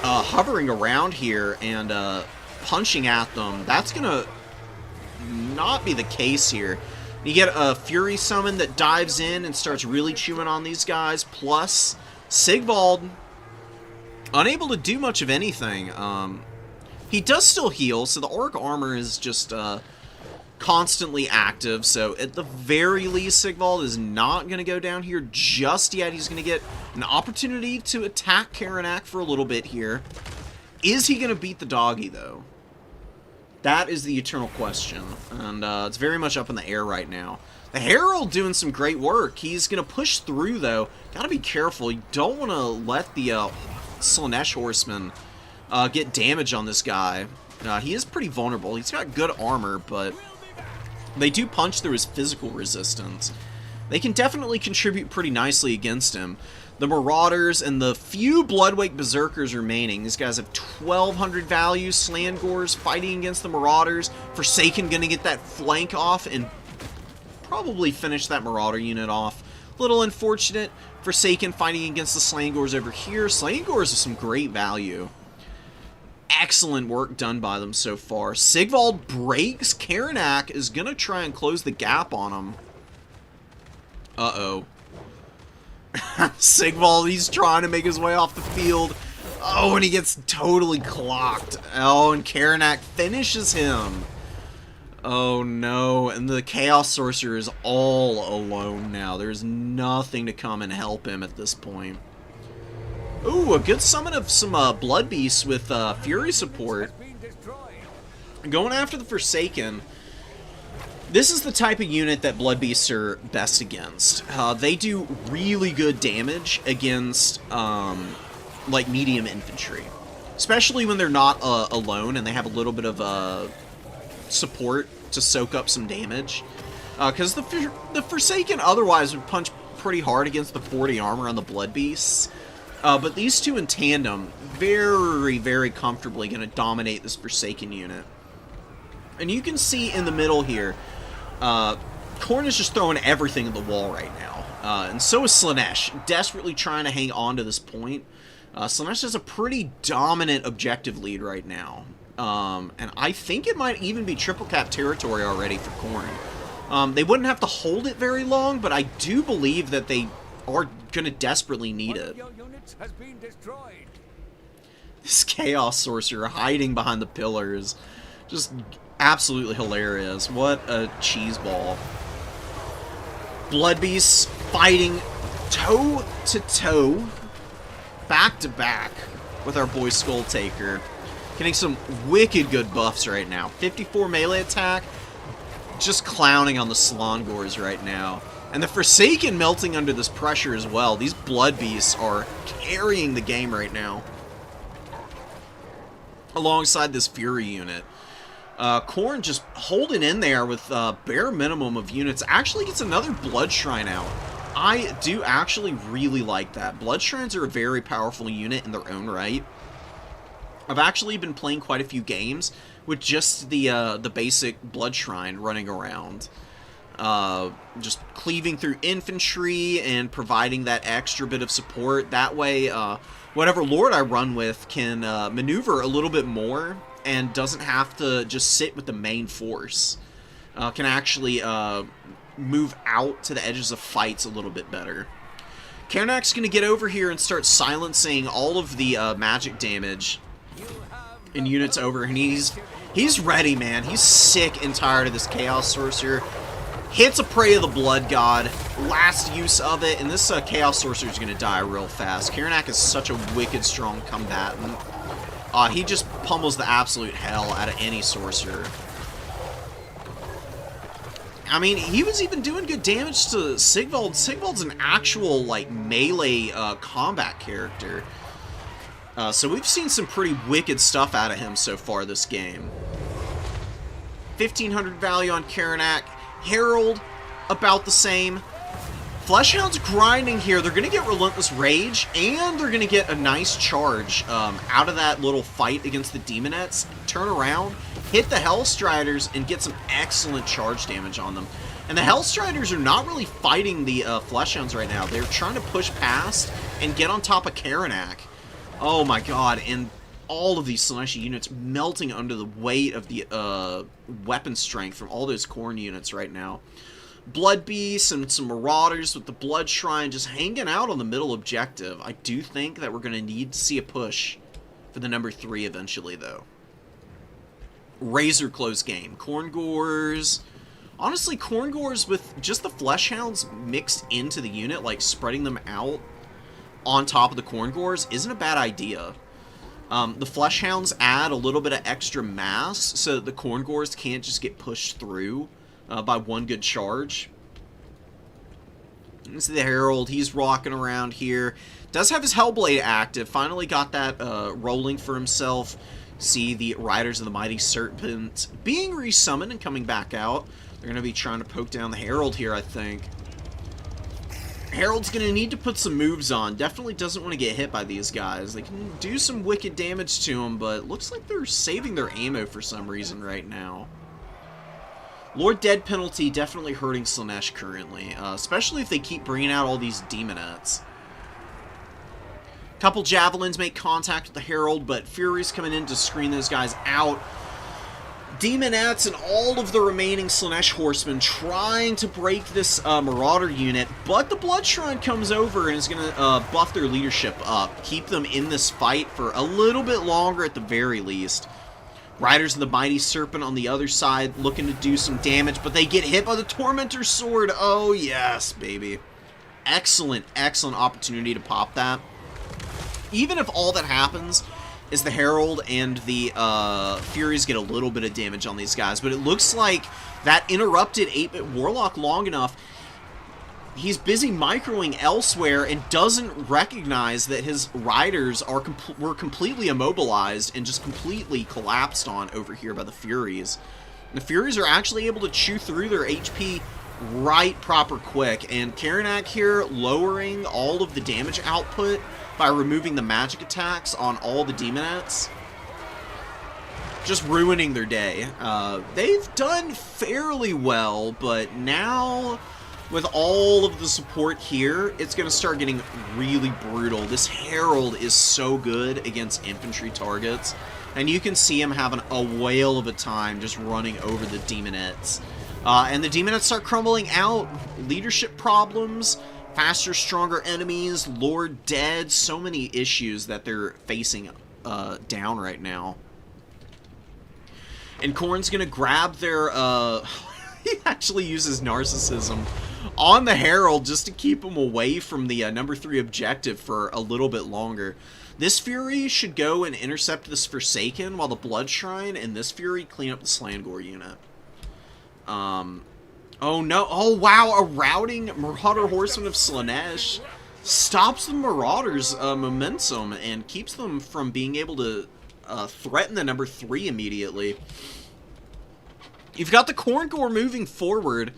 hovering around here and punching at them, that's going to not be the case here. You get a Fury summon that dives in and starts really chewing on these guys, plus Sigvald unable to do much of anything. He does still heal, so the Auric Armor is just constantly active, so at the very least, Sigvald is not going to go down here just yet. He's going to get an opportunity to attack Karanak for a little bit here. Is he going to beat the doggy, though? That is the eternal question, and it's very much up in the air right now. The Herald doing some great work. He's going to push through, though. Got to be careful. You don't want to let the Slaanesh Horseman get damage on this guy. He is pretty vulnerable. He's got good armor, but they do punch through his physical resistance. They can definitely contribute pretty nicely against him. The Marauders and the few Bloodwake Berserkers remaining. These guys have 1,200 value. Slangors fighting against the Marauders. Forsaken going to get that flank off and probably finish that Marauder unit off. Little unfortunate. Forsaken fighting against the Slangors over here. Slangors have some great value. Excellent work done by them so far. Sigvald breaks. Karanak is going to try and close the gap on him. Uh-oh. Sigvald, he's trying to make his way off the field. Oh, and he gets totally clocked. Oh, and Karanak finishes him. Oh, no. And the Chaos Sorcerer is all alone now. There's nothing to come and help him at this point. Ooh, a good summon of some Blood Beasts with Fury support. Going after the Forsaken. This is the type of unit that Blood Beasts are best against. They do really good damage against, like, medium infantry. Especially when they're not alone and they have a little bit of support to soak up some damage. Because the Forsaken otherwise would punch pretty hard against the 40 armor on the Blood Beasts. But these two in tandem, very, very comfortably going to dominate this Forsaken unit. And you can see in the middle here, Khorne is just throwing everything at the wall right now. And so is Slaanesh, desperately trying to hang on to this point. Slaanesh has a pretty dominant objective lead right now. And I think it might even be triple cap territory already for Khorne. They wouldn't have to hold it very long, but I do believe that they are going to desperately need it. This Chaos Sorcerer hiding behind the pillars. Just absolutely hilarious. What a cheeseball. Blood Beasts fighting toe to toe, back to back with our boy Skull Taker. Getting some wicked good buffs right now. 54 melee attack, just clowning on the Slongors right now. And the Forsaken melting under this pressure as well. These Blood Beasts are carrying the game right now. Alongside this Fury unit. Khorne just holding in there with bare minimum of units. Actually gets another Blood Shrine out. I do actually really like that. Blood Shrines are a very powerful unit in their own right. I've actually been playing quite a few games with just the basic Blood Shrine running around. Just cleaving through infantry and providing that extra bit of support. That way, whatever Lord I run with can maneuver a little bit more and doesn't have to just sit with the main force. Can actually move out to the edges of fights a little bit better. Karnak's going to get over here and start silencing all of the magic damage in units over, and he's ready, man. He's sick and tired of this Chaos Sorcerer. Hits a Prey of the Blood God, last use of it, and this Chaos Sorcerer is going to die real fast. Karnak is such a wicked strong combatant. He just pummels the absolute hell out of any Sorcerer. I mean, he was even doing good damage to Sigvald. Sigvald's an actual, like, melee combat character. So we've seen some pretty wicked stuff out of him so far this game. 1500 value on Karnak. Herald, about the same. Fleshhound's grinding here. They're going to get Relentless Rage, and they're going to get a nice charge out of that little fight against the Demonettes. Turn around, hit the Hellstriders, and get some excellent charge damage on them. And the Hellstriders are not really fighting the Fleshhounds right now. They're trying to push past and get on top of Karnak. Oh my god, and all of these Slaanesh units melting under the weight of the weapon strength from all those Khorne units right now. Blood Beasts and some Marauders with the Blood Shrine just hanging out on the middle objective. I do think that we're going to need to see a push for the number 3 eventually, though. Razor close game. Khorngors. Honestly, Khorngors with just the Fleshhounds mixed into the unit, like spreading them out on top of the Khorngors, isn't a bad idea. The Fleshhounds add a little bit of extra mass so that the Khorngors can't just get pushed through by one good charge. This is the Herald. He's rocking around here. Does have his Hellblade active. Finally got that rolling for himself. See the Riders of the Mighty Serpent being resummoned and coming back out. They're going to be trying to poke down the Herald here, I think. Herald's going to need to put some moves on. Definitely doesn't want to get hit by these guys. They can do some wicked damage to him, but looks like they're saving their ammo for some reason right now. Lord Dead penalty definitely hurting Slaanesh currently, especially if they keep bringing out all these Demonettes. Couple Javelins make contact with the Herald, but Fury's coming in to screen those guys out. Demonettes and all of the remaining Slaanesh horsemen trying to break this Marauder unit, but the Blood Shrine comes over and is going to buff their leadership up, keep them in this fight for a little bit longer at the very least. Riders of the Mighty Serpent on the other side looking to do some damage, but they get hit by the Tormentor Sword. Oh yes, baby. Excellent, excellent opportunity to pop that. Even if all that happens is the Herald and the Furies get a little bit of damage on these guys, but it looks like that interrupted 8-bit Warlock long enough. He's busy microing elsewhere and doesn't recognize that his riders were completely immobilized and just completely collapsed on over here by the Furies. The Furies are actually able to chew through their HP right proper quick, and Karnak here lowering all of the damage output by removing the magic attacks on all the Demonettes. just ruining their day. They've done fairly well, but now with all of the support here, it's going to start getting really brutal. This Herald is so good against infantry targets, and you can see him having a whale of a time just running over the Demonettes. And the Demonettes start crumbling out. Leadership problems, faster, stronger enemies, Lord dead, so many issues that they're facing down right now. And Khorne's gonna grab their, he actually uses Narcissism on the Herald just to keep him away from the number 3 objective for a little bit longer. This Fury should go and intercept this Forsaken, while the Blood Shrine and this Fury clean up the Slangor unit. Oh no, oh wow, a routing Marauder Horseman of Slaanesh stops the Marauders' momentum and keeps them from being able to threaten the number 3 immediately. You've got the Khorngor moving forward.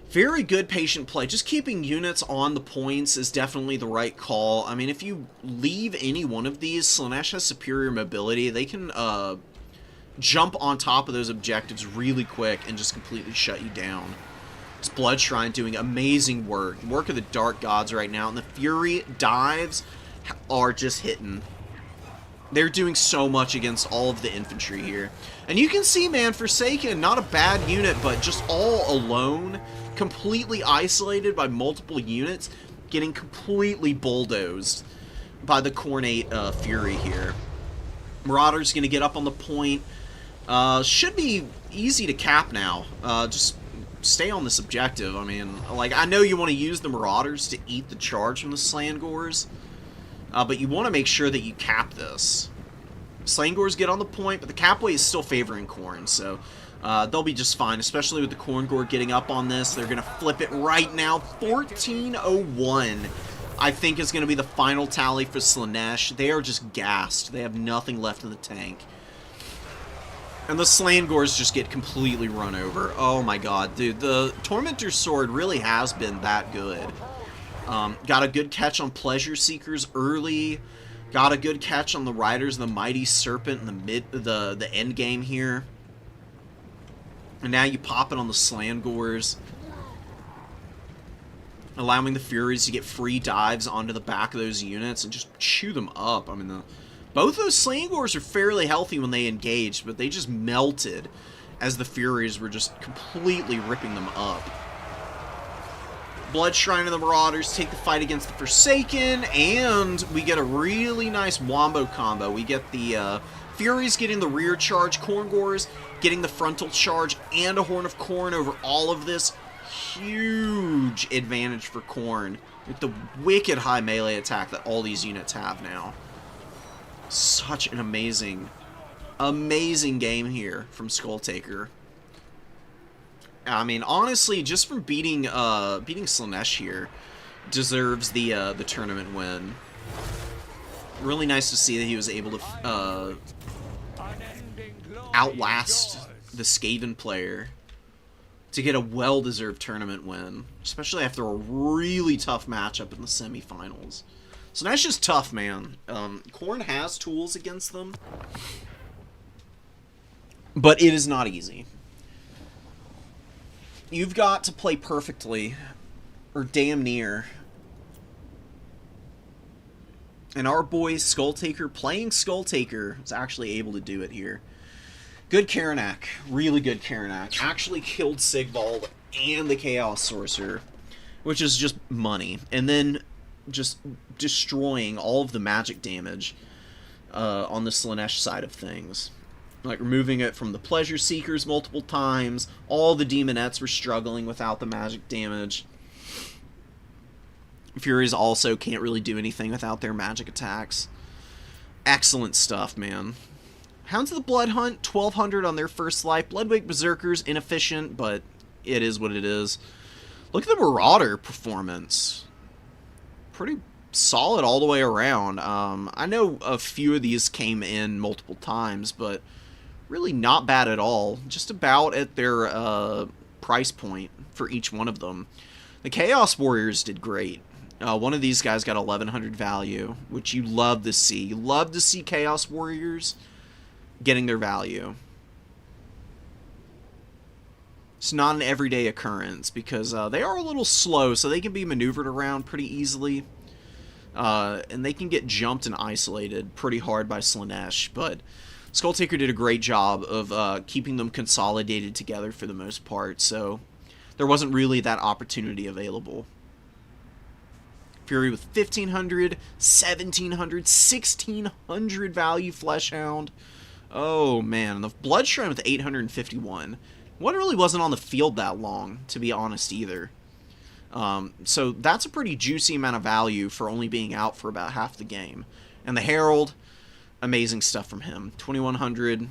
Very good patient play. Just keeping units on the points is definitely the right call. I mean, if you leave any one of these, Slaanesh has superior mobility. They can jump on top of those objectives really quick and just completely shut you down. This Blood Shrine doing amazing work. Work of the Dark Gods right now. And the Fury dives are just hitting. They're doing so much against all of the infantry here. And you can see, man, Forsaken, not a bad unit, but just all alone, completely isolated by multiple units, getting completely bulldozed by the Khorne Fury here. Marauder's going to get up on the point. Should be easy to cap now. Just stay on this objective. I mean, like, I know you want to use the Marauders to eat the charge from the Slangors, but you want to make sure that you cap this. Slangors get on the point, but the capway is still favoring Khorne, so they'll be just fine, especially with the Khorngor getting up on this. They're going to flip it right now. 1401, I think, is going to be the final tally for Slaanesh. They are just gassed. They have nothing left in the tank. And the Slangors just get completely run over. Oh my god, dude. The Tormentor's Sword really has been that good. Got a good catch on Pleasure Seekers early. Got a good catch on the Riders of the Mighty Serpent in the end game here. And now you pop it on the Slangors, allowing the Furies to get free dives onto the back of those units and just chew them up. I mean, both those Slangors are fairly healthy when they engaged, but they just melted as the Furies were just completely ripping them up. Blood Shrine and the Marauders take the fight against the Forsaken, and we get a really nice wombo combo. We get the Furies getting the rear charge, Khorngors getting the frontal charge, and a Horn of Khorne over all of this. Huge advantage for Khorne with the wicked high melee attack that all these units have now. Such an amazing, amazing game here from Skulltaker. I mean, honestly, just from beating Slaanesh here, deserves the tournament win. Really nice to see that he was able to outlast the Skaven player to get a well-deserved tournament win, especially after a really tough matchup in the semifinals. Slaanesh is tough, man. Khorne has tools against them, but it is not easy. You've got to play perfectly, or damn near. And our boy Skulltaker, playing Skulltaker, is actually able to do it here. Good Karanak, really good Karanak. Actually killed Sigvald and the Chaos Sorcerer, which is just money. And then just destroying all of the magic damage on the Slaanesh side of things. Like, removing it from the Pleasure Seekers multiple times. All the Demonettes were struggling without the magic damage. Furies also can't really do anything without their magic attacks. Excellent stuff, man. Hounds of the Blood Hunt, 1200 on their first life. Bloodwake Berserkers, inefficient, but it is what it is. Look at the Marauder performance. Pretty solid all the way around. I know a few of these came in multiple times, but really not bad at all. Just about at their price point for each one of them. The Chaos Warriors did great. One of these guys got 1100 value, which you love to see. You love to see Chaos Warriors getting their value. It's not an everyday occurrence because they are a little slow, so they can be maneuvered around pretty easily. And they can get jumped and isolated pretty hard by Slaanesh, but Skulltaker did a great job of keeping them consolidated together for the most part, so there wasn't really that opportunity available. Fury with 1,500, 1,700, 1,600 value Fleshhound. Oh, man. The Bloodshrine with 851. One really wasn't on the field that long, to be honest, either. So that's a pretty juicy amount of value for only being out for about half the game. And the Herald, amazing stuff from him. 2,100.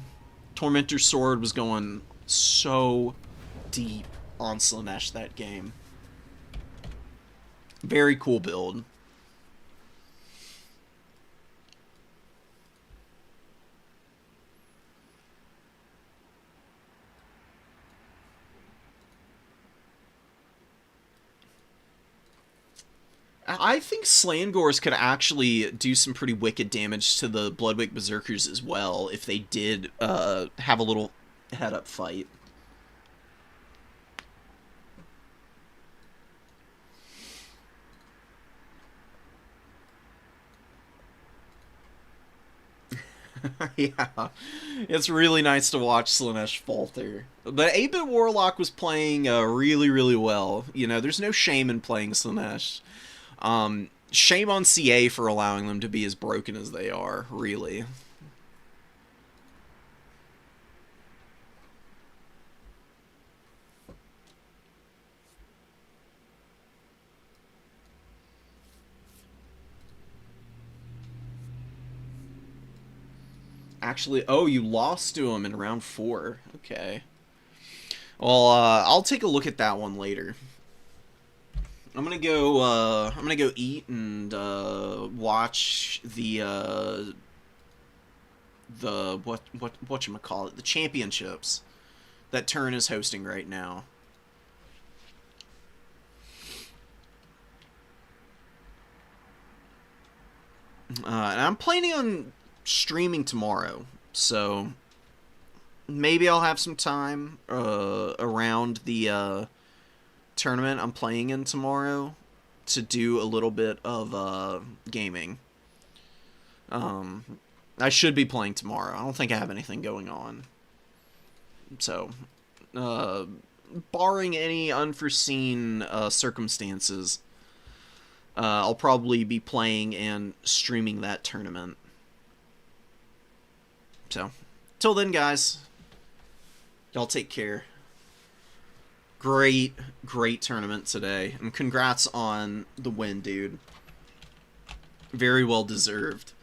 Tormentor's Sword was going so deep on Slaanesh that game. Very cool build. I think Slangors could actually do some pretty wicked damage to the Bloodwake Berserkers as well if they did have a little head-up fight. Yeah, it's really nice to watch Slaanesh falter. But 8-Bit Warlock was playing really, really well. You know, there's no shame in playing Slaanesh. Shame on CA for allowing them to be as broken as they are, really. Actually, oh, you lost to him in round 4. Okay. Well, I'll take a look at that one later. I'm gonna go eat and watch the whatchamacallit, the championships that Turn is hosting right now. And I'm planning on streaming tomorrow, so maybe I'll have some time around the tournament I'm playing in tomorrow to do a little bit of gaming. I should be playing tomorrow. I don't think I have anything going on. So, barring any unforeseen circumstances, I'll probably be playing and streaming that tournament. So, till then, guys, y'all take care. Great tournament today. And congrats on the win, dude. Very well deserved.